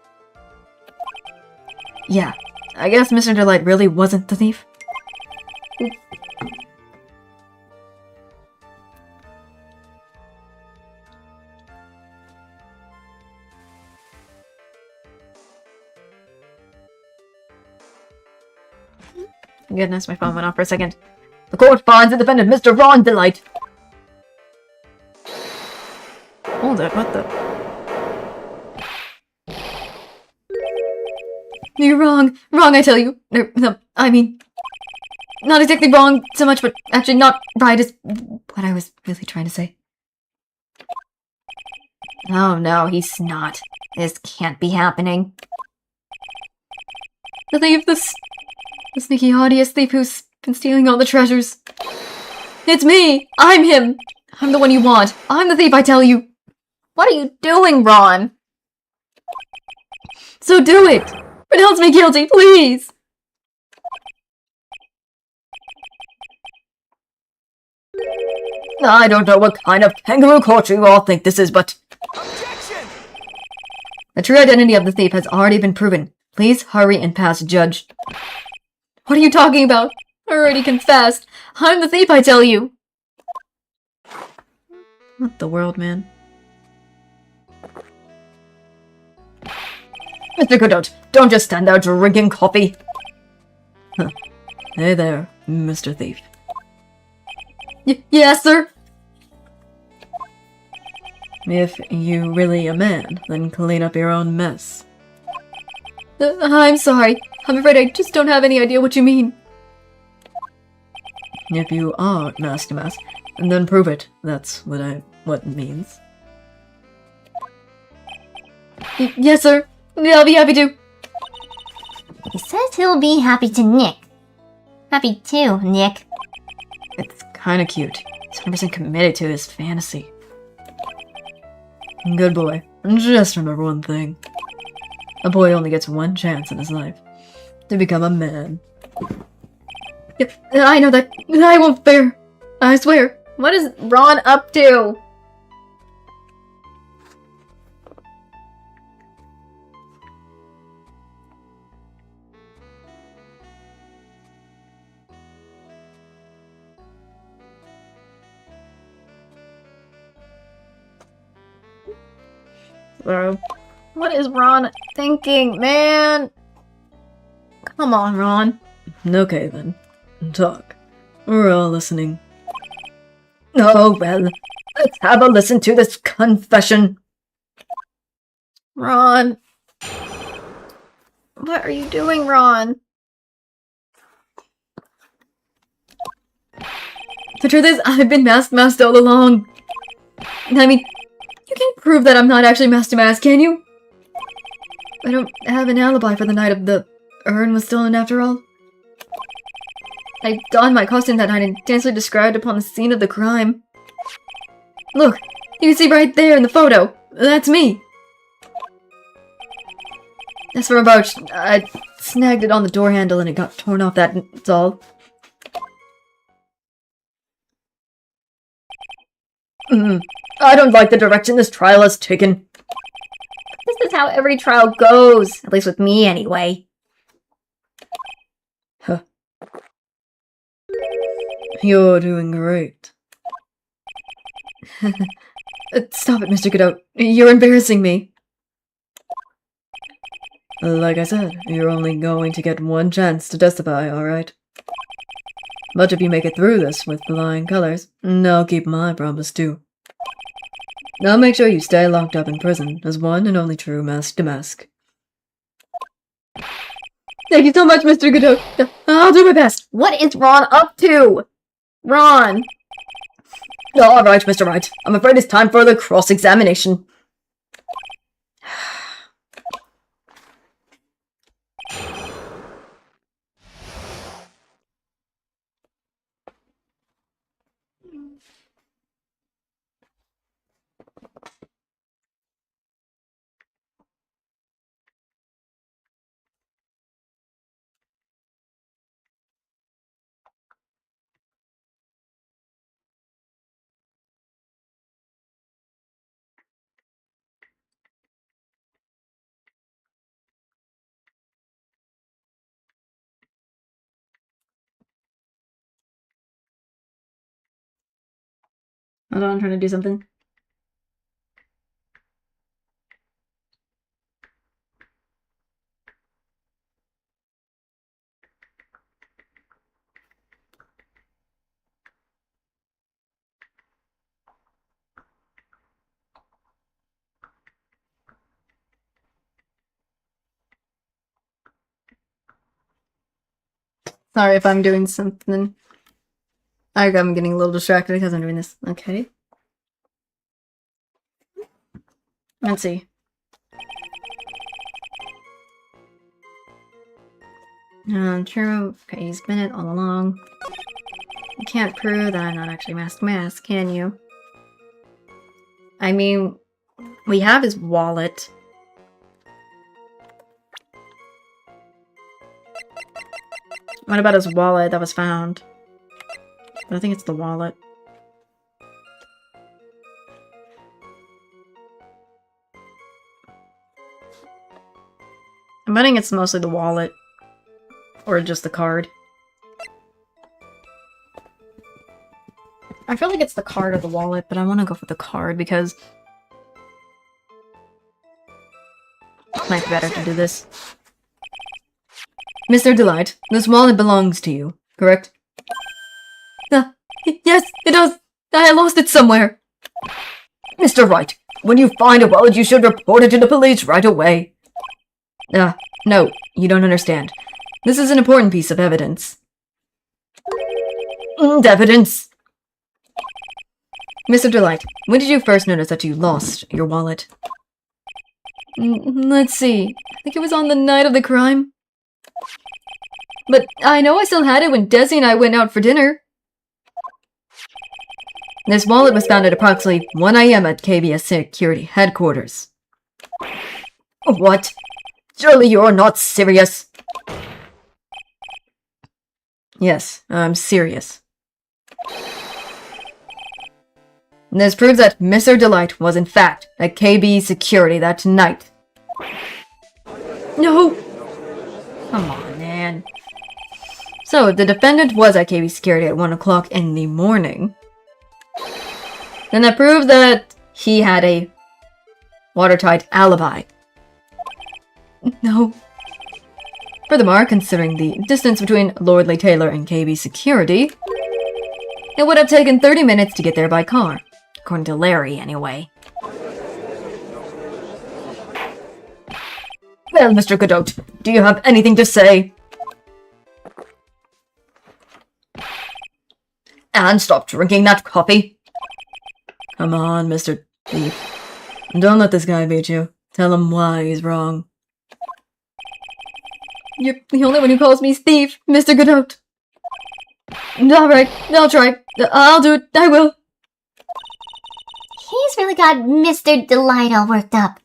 Speaker 1: Yeah, I guess Mr. Delight really wasn't the thief. Goodness, my phone went off for a second. The court finds the defendant Mr. Ron Delight. Hold it, what the? You're wrong. Wrong, I tell you. No, I mean... Not exactly wrong so much, but actually not right is what I was really trying to say. Oh no, he's not. This can't be happening. The thief, the sneaky, odious thief who's been stealing all the treasures. It's me! I'm him! I'm the one you want. I'm the thief, I tell you. What are you doing, Ron? So do it! Pronounce me guilty, please! I don't know what kind of kangaroo court you all think this is, but...
Speaker 3: Objection!
Speaker 1: The true identity of the thief has already been proven. Please hurry and pass judge. What are you talking about? I already confessed. I'm the thief, I tell you. What the world, man? Mr. Godot, don't just stand there drinking coffee. Huh. Hey there, Mr. Thief. Yes, sir? If you really a man, then clean up your own mess. I'm sorry. I'm afraid I just don't have any idea what you mean. If you are Master Mask, then prove it. That's what it means. Yes, sir. I'll be happy to.
Speaker 2: He says he'll be happy to Nick. Happy too, Nick.
Speaker 1: It's kinda cute. He's 100% committed to his fantasy. Good boy. Just remember one thing. A boy only gets one chance in his life. To become a man. Yeah, I know that. I won't bear. I swear. What is Ron up to? Bro. What is Ron thinking, man? Come on, Ron. Okay, then. Talk. We're all listening. Oh, well. Let's have a listen to this confession. Ron. What are you doing, Ron? The truth is, I've been Masked all along. I mean, you can't prove that I'm not actually Master Mask, can you? I don't have an alibi for the night of the urn was stolen after all. I donned my costume that night and danced described upon the scene of the crime. Look, you can see right there in the photo. That's me. As for a brooch, I snagged it on the door handle and it got torn off, that's all. I don't like the direction this trial has taken.
Speaker 2: This is how every trial goes. At least with me, anyway.
Speaker 5: Huh. You're doing great. Stop it, Mr. Godot. You're embarrassing me. Like I said, you're only going to get one chance to testify, alright? But if you make it through this with flying colors, I'll keep my promise too. I'll make sure you stay locked up in prison as one and only true mask to mask. Thank you so much, Mr. Godot. I'll do my best.
Speaker 2: What is Ron up to? Ron!
Speaker 5: Alright, Mr. Wright. I'm afraid it's time for the cross-examination. Hold on, I'm trying to do something. Sorry if I'm doing something. I'm getting a little distracted because I'm doing this. Okay. Let's see. True. Okay, he's been it all along. You can't prove that I'm not actually mask, can you? I mean, we have his wallet. What about his wallet that was found? I think it's the wallet. I'm betting it's mostly the wallet. Or just the card. I feel like it's the card or the wallet, but I want to go for the card because it might be better to do this. Mr. Delight, this wallet belongs to you, correct? Yes, it does. I lost it somewhere. Mr. Wright, when you find a wallet, you should report it to the police right away. No, you don't understand. This is an important piece of evidence. Evidence? Mr. Delight, when did you first notice that you lost your wallet? Let's see. I think it was on the night of the crime. But I know I still had it when Desi and I went out for dinner. This wallet was found at approximately 1 AM at KBS Security Headquarters. What? Surely you're not serious. Yes, I'm serious. This proves that Mr. Delight was in fact at KB Security that night. No! Come on, man. So, if the defendant was at KB Security at 1 o'clock in the morning, then that proves that he had a watertight alibi. No. Furthermore, considering the distance between Lordley Taylor and KB Security, it would have taken 30 minutes to get there by car. According to Larry, anyway. Well, Mr. Godot, do you have anything to say? And stop drinking that coffee. Come on, Mr. Thief. Don't let this guy beat you. Tell him why he's wrong. You're the only one who calls me thief, Mr. Godot. Alright, I'll try. I'll do it. I will.
Speaker 2: He's really got Mr. Delight all worked up.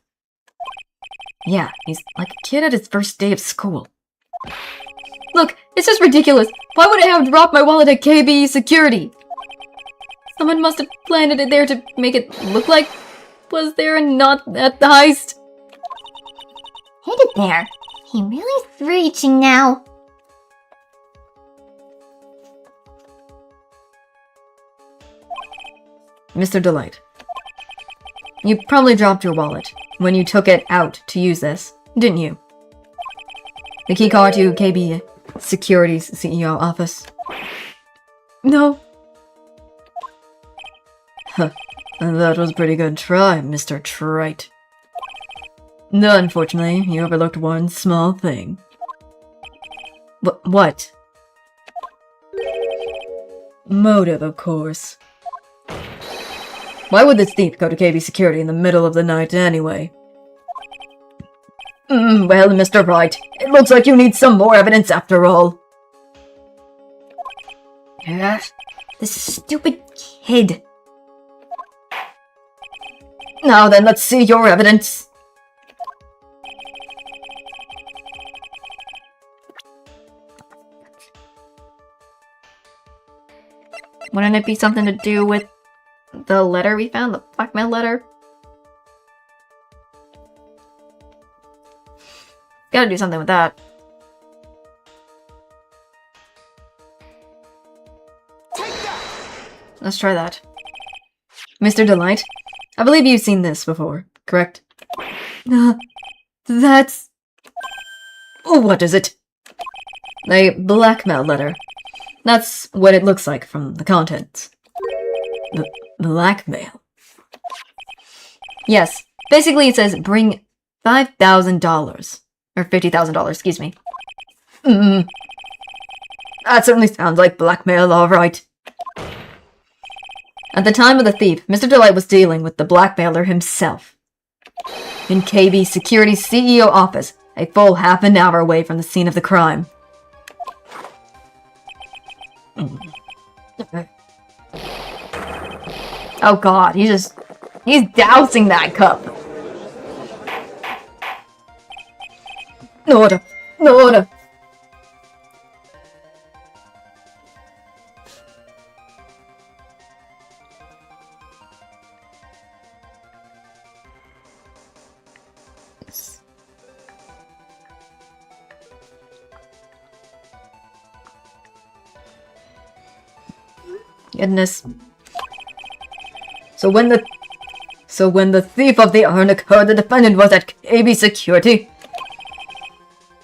Speaker 5: Yeah, he's like a kid at his first day of school. Look, it's just ridiculous. Why would I have dropped my wallet at KB Security? Someone must have planted it there to make it look like was there and not at the heist.
Speaker 2: Hit it there. He really is reaching now.
Speaker 5: Mr. Delight. You probably dropped your wallet when you took it out to use this, didn't you? The key card to KB Security's CEO office. No. Huh. That was a pretty good try, Mr. Trite. Unfortunately, you overlooked one small thing. What? Motive, of course. Why would this thief go to KB Security in the middle of the night anyway? Well, Mr. Wright, it looks like you need some more evidence after all.
Speaker 2: This stupid kid.
Speaker 5: Now then, let's see your evidence.
Speaker 1: Wouldn't it be something to do with the letter we found? The blackmail letter? Gotta do something with that. Let's try that.
Speaker 5: Mr. Delight, I believe you've seen this before, correct? That's... Oh, what is it? A blackmail letter. That's what it looks like from the contents. Blackmail? Yes. Basically, it says bring $5,000. Or $50,000, excuse me. That certainly sounds like blackmail, alright. At the time of the thief, Mr. Delight was dealing with the blackmailer himself. In KB Security's CEO office, a full half an hour away from the scene of the crime.
Speaker 1: Oh god, he's dousing that cup.
Speaker 5: No order! No order! Goodness. So when the thief of the urn occurred, the defendant was at KB Security.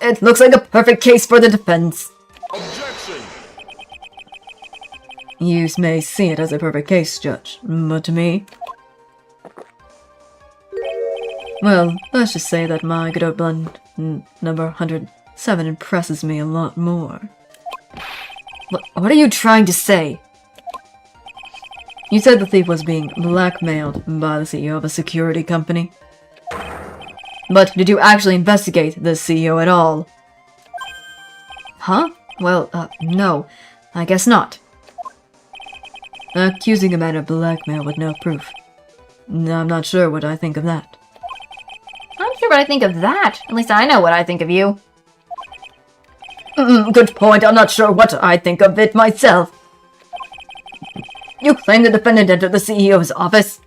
Speaker 5: It looks like a perfect case for the defense.
Speaker 3: Objection!
Speaker 5: You may see it as a perfect case, Judge, but to me... Well, let's just say that my good old blend number 107 impresses me a lot more. What are you trying to say? You said the thief was being blackmailed by the CEO of a security company. But did you actually investigate the CEO at all? Huh? Well, no. I guess not. Accusing a man of blackmail with no proof. I'm not sure what I think of that.
Speaker 1: I'm sure what I think of that. At least I know what I think of you.
Speaker 5: Good point. I'm not sure what I think of it myself. You claim the defendant entered the CEO's office.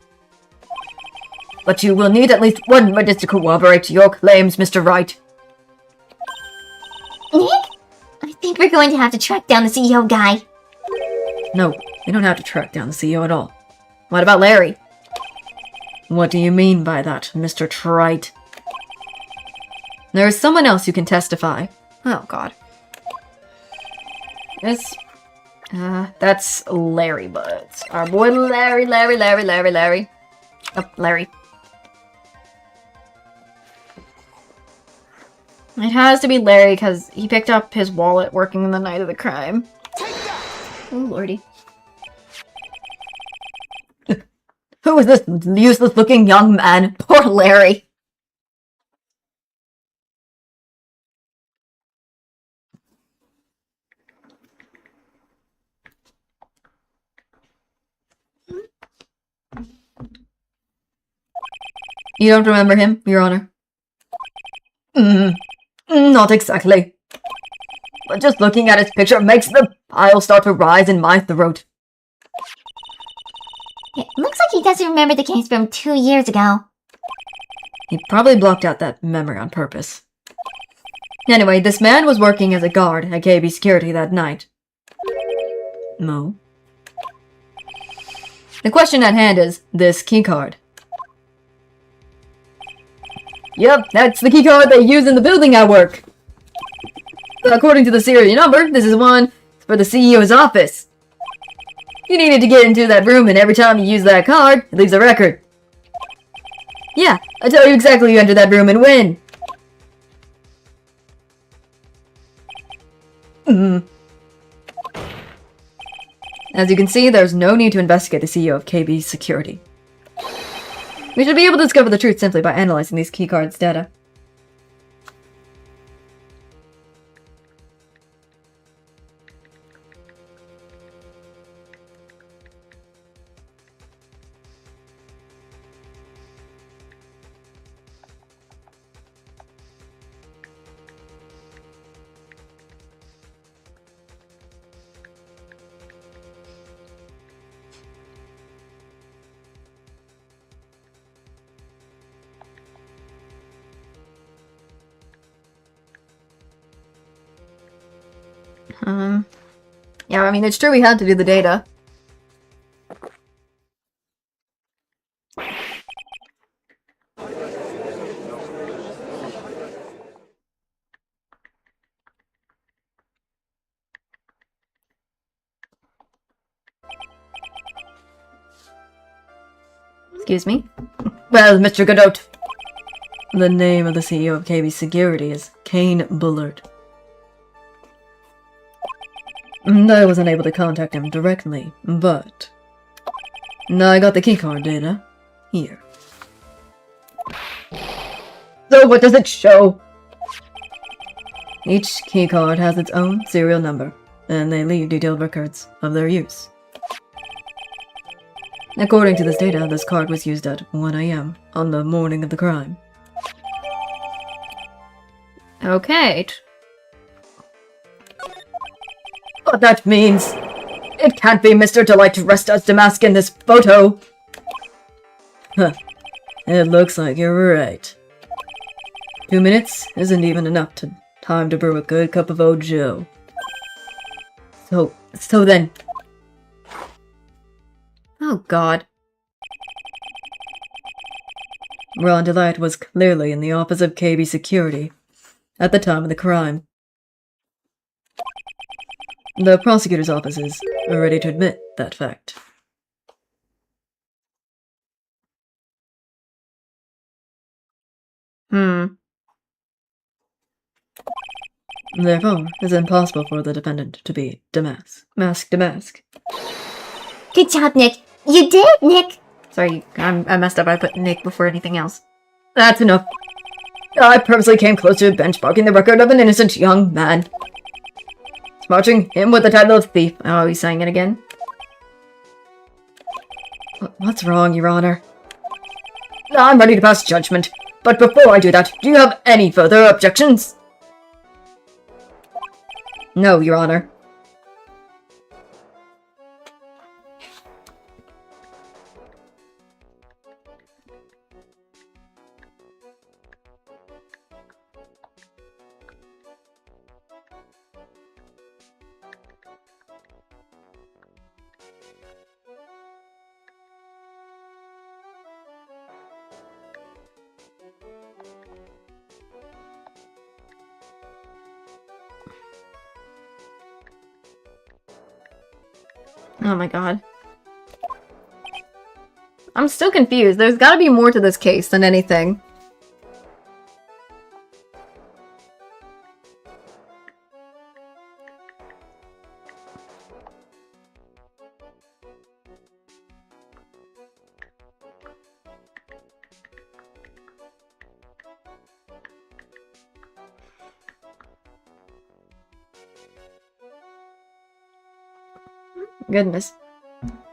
Speaker 5: But you will need at least one witness to corroborate your claims, Mr. Wright.
Speaker 2: Nick? I think we're going to have to track down the CEO guy.
Speaker 5: No, we don't have to track down the CEO at all.
Speaker 1: What about Larry?
Speaker 5: What do you mean by that, Mr. Trite? There is someone else who can testify.
Speaker 1: Oh god. That's Larry, but our boy Larry. Oh, Larry. It has to be Larry because he picked up his wallet working the night of the crime. Oh lordy.
Speaker 5: Who is this useless-looking young man?
Speaker 1: Poor Larry.
Speaker 5: You don't remember him, Your Honor? Not exactly. But just looking at his picture makes the bile start to rise in my throat.
Speaker 2: It looks like he doesn't remember the case from 2 years ago.
Speaker 5: He probably blocked out that memory on purpose. Anyway, this man was working as a guard at KB Security that night. Mo? The question at hand is this keycard. Yep, that's the keycard they use in the building I work. According to the serial number, this is one for the CEO's office. You needed to get into that room, and every time you use that card, it leaves a record. Yeah, I tell you exactly who entered that room and when. As you can see, there's no need to investigate the CEO of KB Security. We should be able to discover the truth simply by analyzing these keycards' data. Yeah, I mean, it's true we had to do the data. Excuse me? Well, Mr. Godot. The name of the CEO of KB Security is Kane Bullard. I wasn't able to contact him directly, but I got the keycard data here. So what does it show? Each keycard has its own serial number, and they leave detailed records of their use. According to this data, this card was used at 1 AM on the morning of the crime. Okay. What that means? It can't be Mr. Delight Resta's Damask in this photo! Huh. It looks like you're right. 2 minutes isn't even enough time to brew a good cup of old Joe. So then... Oh god. Ron Delight was clearly in the office of KB Security at the time of the crime. The prosecutor's office is ready to admit that fact. Therefore, it's impossible for the defendant to be Damask.
Speaker 2: Good job, Nick. You did, Nick.
Speaker 1: Sorry, I messed up. I put Nick before anything else.
Speaker 5: That's enough. I purposely came close to benchmarking the record of an innocent young man. Smarting him with the title of thief.
Speaker 1: Oh, he's saying it again?
Speaker 5: What's wrong, Your Honor? I'm ready to pass judgment, but before I do that, do you have any further objections? No, Your Honor.
Speaker 1: Oh my god. I'm still confused. There's gotta be more to this case than anything.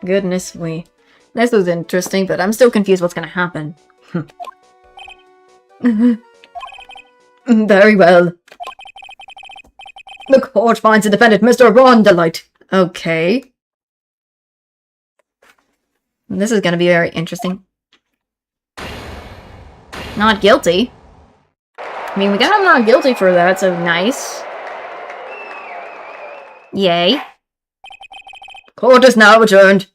Speaker 1: Goodness me. This was interesting, but I'm still confused what's gonna happen.
Speaker 5: Very well. The court finds the defendant Mr. Ron Delight.
Speaker 1: Okay. This is gonna be very interesting. not guilty. I mean, we got him not guilty for that, so nice. Yay. Court is now adjourned.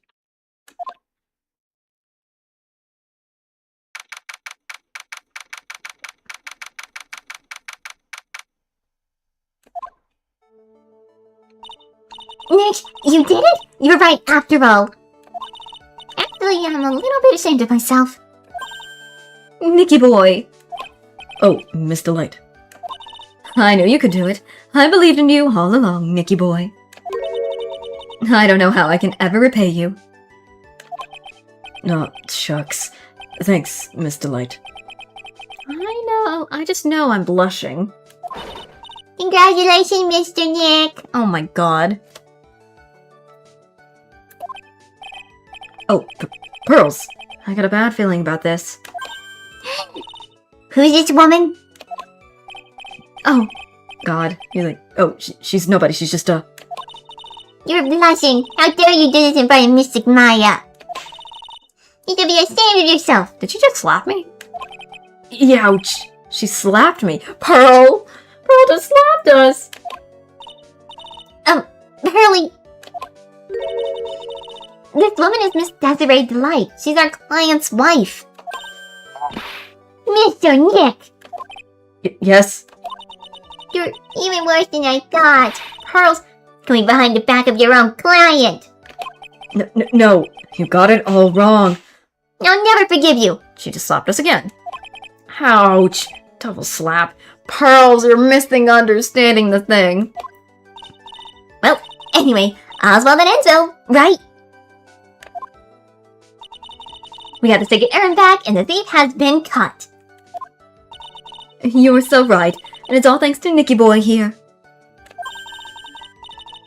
Speaker 2: Nick, you did it? You're right after all. Actually, I'm a little bit ashamed of myself.
Speaker 5: Nicky boy! Oh, Miss Delight. I knew you could do it. I believed in you all along, Nicky boy. I don't know how I can ever repay you. Oh, shucks. Thanks, Miss Delight.
Speaker 1: I know, I just know I'm blushing.
Speaker 2: Congratulations, Mr. Nick.
Speaker 1: Oh my god.
Speaker 5: Oh, Pearls. I got a bad feeling about this.
Speaker 2: Who's this woman?
Speaker 5: Oh, God. You're like, oh, she's nobody. She's just a...
Speaker 2: You're blushing. How dare you do this in front of Mystic Maya? You should be ashamed of yourself.
Speaker 1: Did she just slap me?
Speaker 5: Ouch.
Speaker 1: She slapped me. Pearl! Pearl just slapped us!
Speaker 2: Hurley. This woman is Miss Desiree Delight. She's our client's wife. Mr. Nick!
Speaker 5: Yes?
Speaker 2: You're even worse than I thought. Pearl's coming behind the back of your own client.
Speaker 5: No, you got it all wrong.
Speaker 2: I'll never forgive you.
Speaker 1: She just slapped us again. Ouch. Double slap. Pearls, you're misunderstanding the thing.
Speaker 2: Well, anyway, all's well that ends well, right? We got the second errand back, and the thief has been caught.
Speaker 5: You were so right, and it's all thanks to Nicky boy here.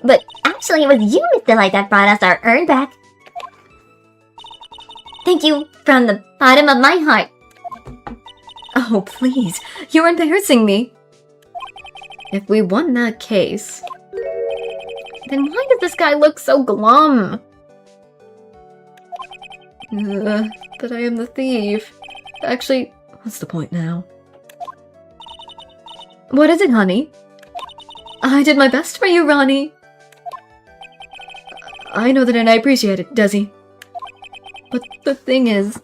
Speaker 2: But actually, it was you, Miss Delight, that brought us our urn back. Thank you from the bottom of my heart.
Speaker 5: Oh, please. You're embarrassing me.
Speaker 1: If we won that case, then why does this guy look so glum?
Speaker 5: But I am the thief. Actually, what's the point now? What is it, honey? I did my best for you, Ronnie. I know that and I appreciate it, Desi. But the thing is...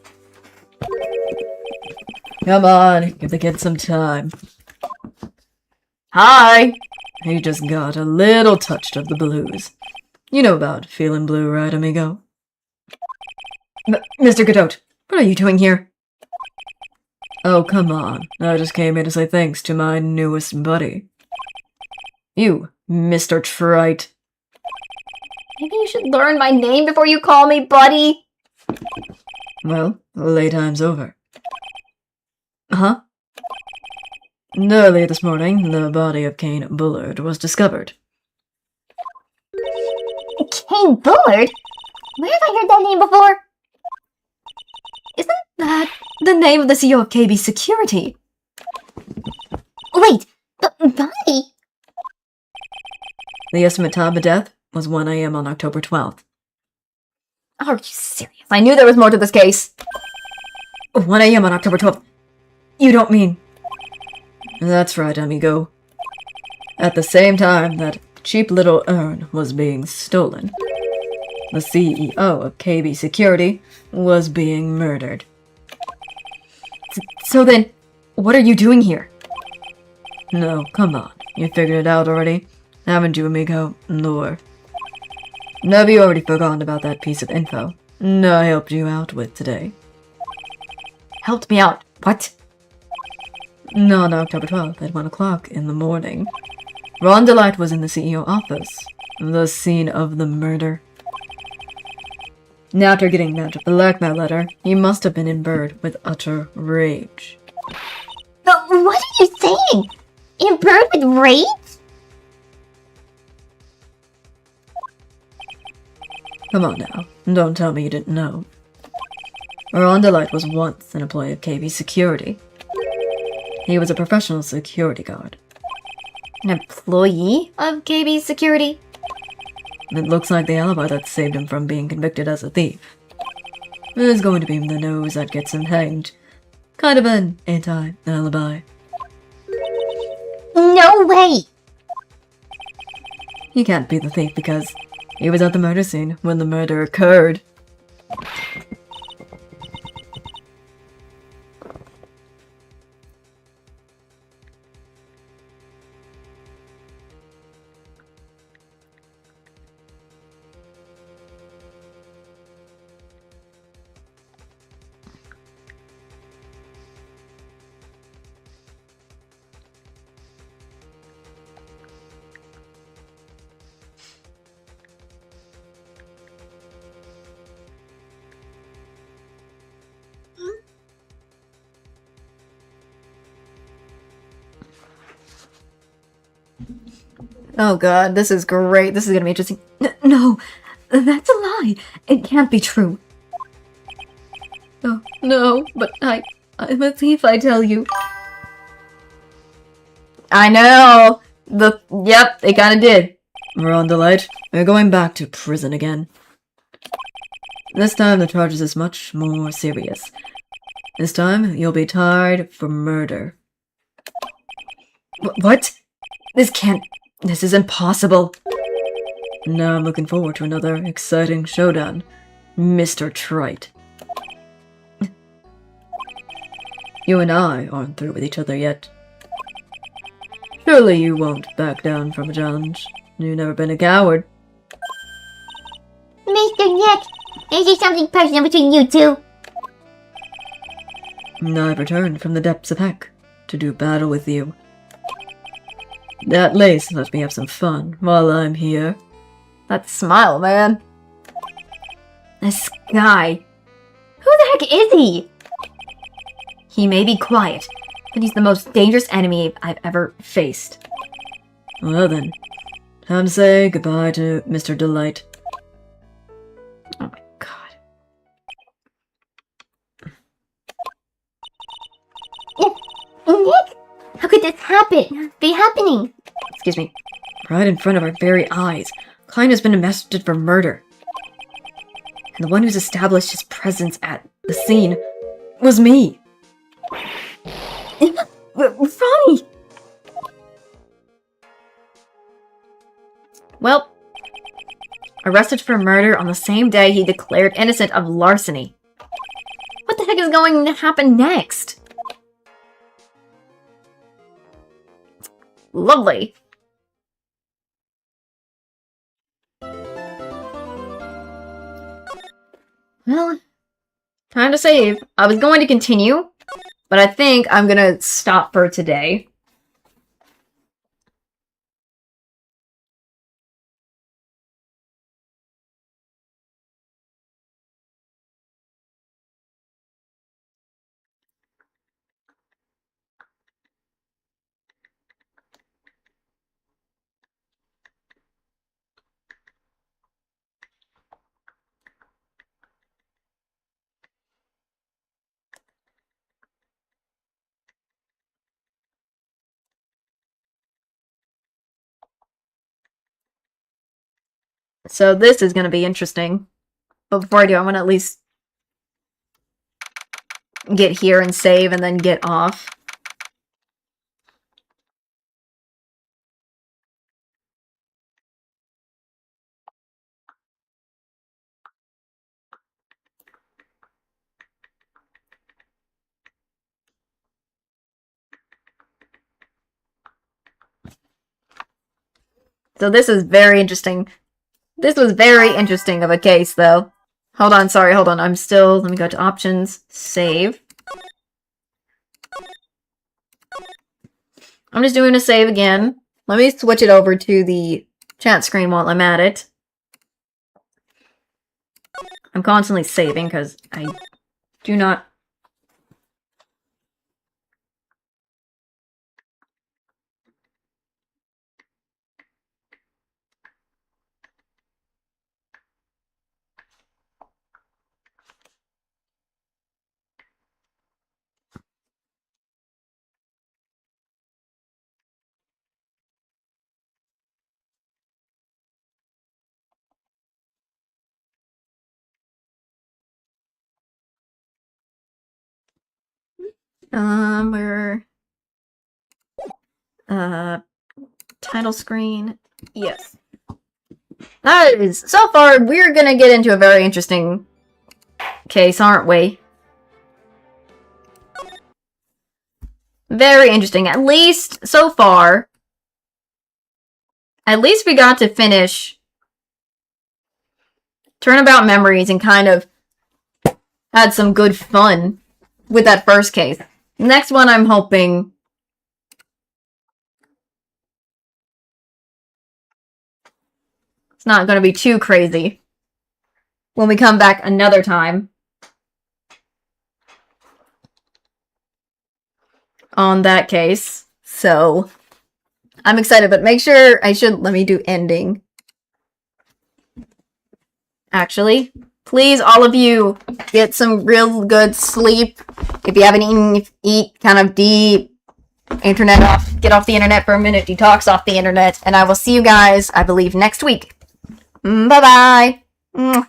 Speaker 5: Come on, give the kid some time. Hi! He just got a little touch of the blues. You know about feeling blue, right, amigo? Mr. Godot, what are you doing here? Oh, come on. I just came here to say thanks to my newest buddy. You, Mr. Trite.
Speaker 1: Maybe you should learn my name before you call me buddy.
Speaker 5: Well, playtime's over. Huh? Earlier this morning, the body of Kane Bullard was discovered.
Speaker 2: Kane Bullard? Where have I heard that name before?
Speaker 5: Isn't that the name of the CEO of KB Security?
Speaker 2: Wait, the body?
Speaker 5: The estimate time of death was 1 a.m. on October 12th.
Speaker 1: Are you serious? I knew there was more to this case.
Speaker 5: 1 a.m. on October 12th. You don't mean... That's right, amigo. At the same time that cheap little urn was being stolen, the CEO of KB Security was being murdered. So then, what are you doing here? No, come on. You figured it out already, haven't you, amigo? Lore. Have you already forgotten about that piece of info I helped you out with today?
Speaker 1: Helped me out. What?
Speaker 5: On October 12th at 1 o'clock in the morning, Ron Delight was in the CEO office, the scene of the murder. Now, after getting that blackmail letter, he must have been imbued with utter rage.
Speaker 2: But what are you saying? Imbued with rage?
Speaker 5: Come on now, don't tell me you didn't know. Ron Delight was once an employee of KB Security. He was a professional security guard.
Speaker 1: An employee of KB Security?
Speaker 5: It looks like the alibi that saved him from being convicted as a thief is going to be the nose that gets him hanged Kind of an anti-alibi.
Speaker 2: No way!
Speaker 5: He can't be the thief because he was at the murder scene when the murder occurred.
Speaker 1: Oh god, this is great. This is gonna be interesting. No, that's a lie. It can't be true. Oh, no, but I'm a thief, I tell you. I know! Yep, they kinda did.
Speaker 5: We're on Delight. We're going back to prison again. This time the charges is much more serious. This time you'll be tried for murder.
Speaker 1: What? This is impossible.
Speaker 5: Now I'm looking forward to another exciting showdown, Mr. Trite. You and I aren't through with each other yet. Surely you won't back down from a challenge. You've never been a coward.
Speaker 2: Mr. Nick, is there something personal between you two?
Speaker 5: I've returned from the depths of heck to do battle with you. At least let me have some fun while I'm here.
Speaker 1: That smile, man. This guy.
Speaker 2: Who the heck is he?
Speaker 1: He may be quiet, but he's the most dangerous enemy I've ever faced.
Speaker 5: Well then, time to say goodbye to Mr. Delight.
Speaker 1: Oh my god.
Speaker 2: Nick? How could this be happening?
Speaker 1: Excuse me.
Speaker 5: Right in front of our very eyes, Klein has been arrested for murder. And the one who's established his presence at the scene was me.
Speaker 1: Ronnie! Well, arrested for murder on the same day he declared innocent of larceny. What the heck is going to happen next? Lovely. Well, time to save. I was going to continue, but I think I'm gonna stop for today. So this is gonna be interesting. But before I do, I want to at least get here and save and then get off. So this is very interesting. This was very interesting of a case, though. Hold on, sorry, hold on. Let me go to options, save. I'm just doing a save again. Let me switch it over to the chat screen while I'm at it. I'm constantly saving because I do not... We're... title screen. Yes. That is... So far, we're gonna get into a very interesting case, aren't we? Very interesting. At least, so far... At least we got to finish Turnabout Memories and kind of had some good fun with that first case. Next one, I'm hoping... it's not going to be too crazy when we come back another time on that case. So, I'm excited, but make sure let me do ending. Actually, please, all of you, get some real good sleep. If you haven't eaten, eat kind of deep. Internet off. Get off the internet for a minute. Detox off the internet. And I will see you guys, I believe, next week. Bye-bye.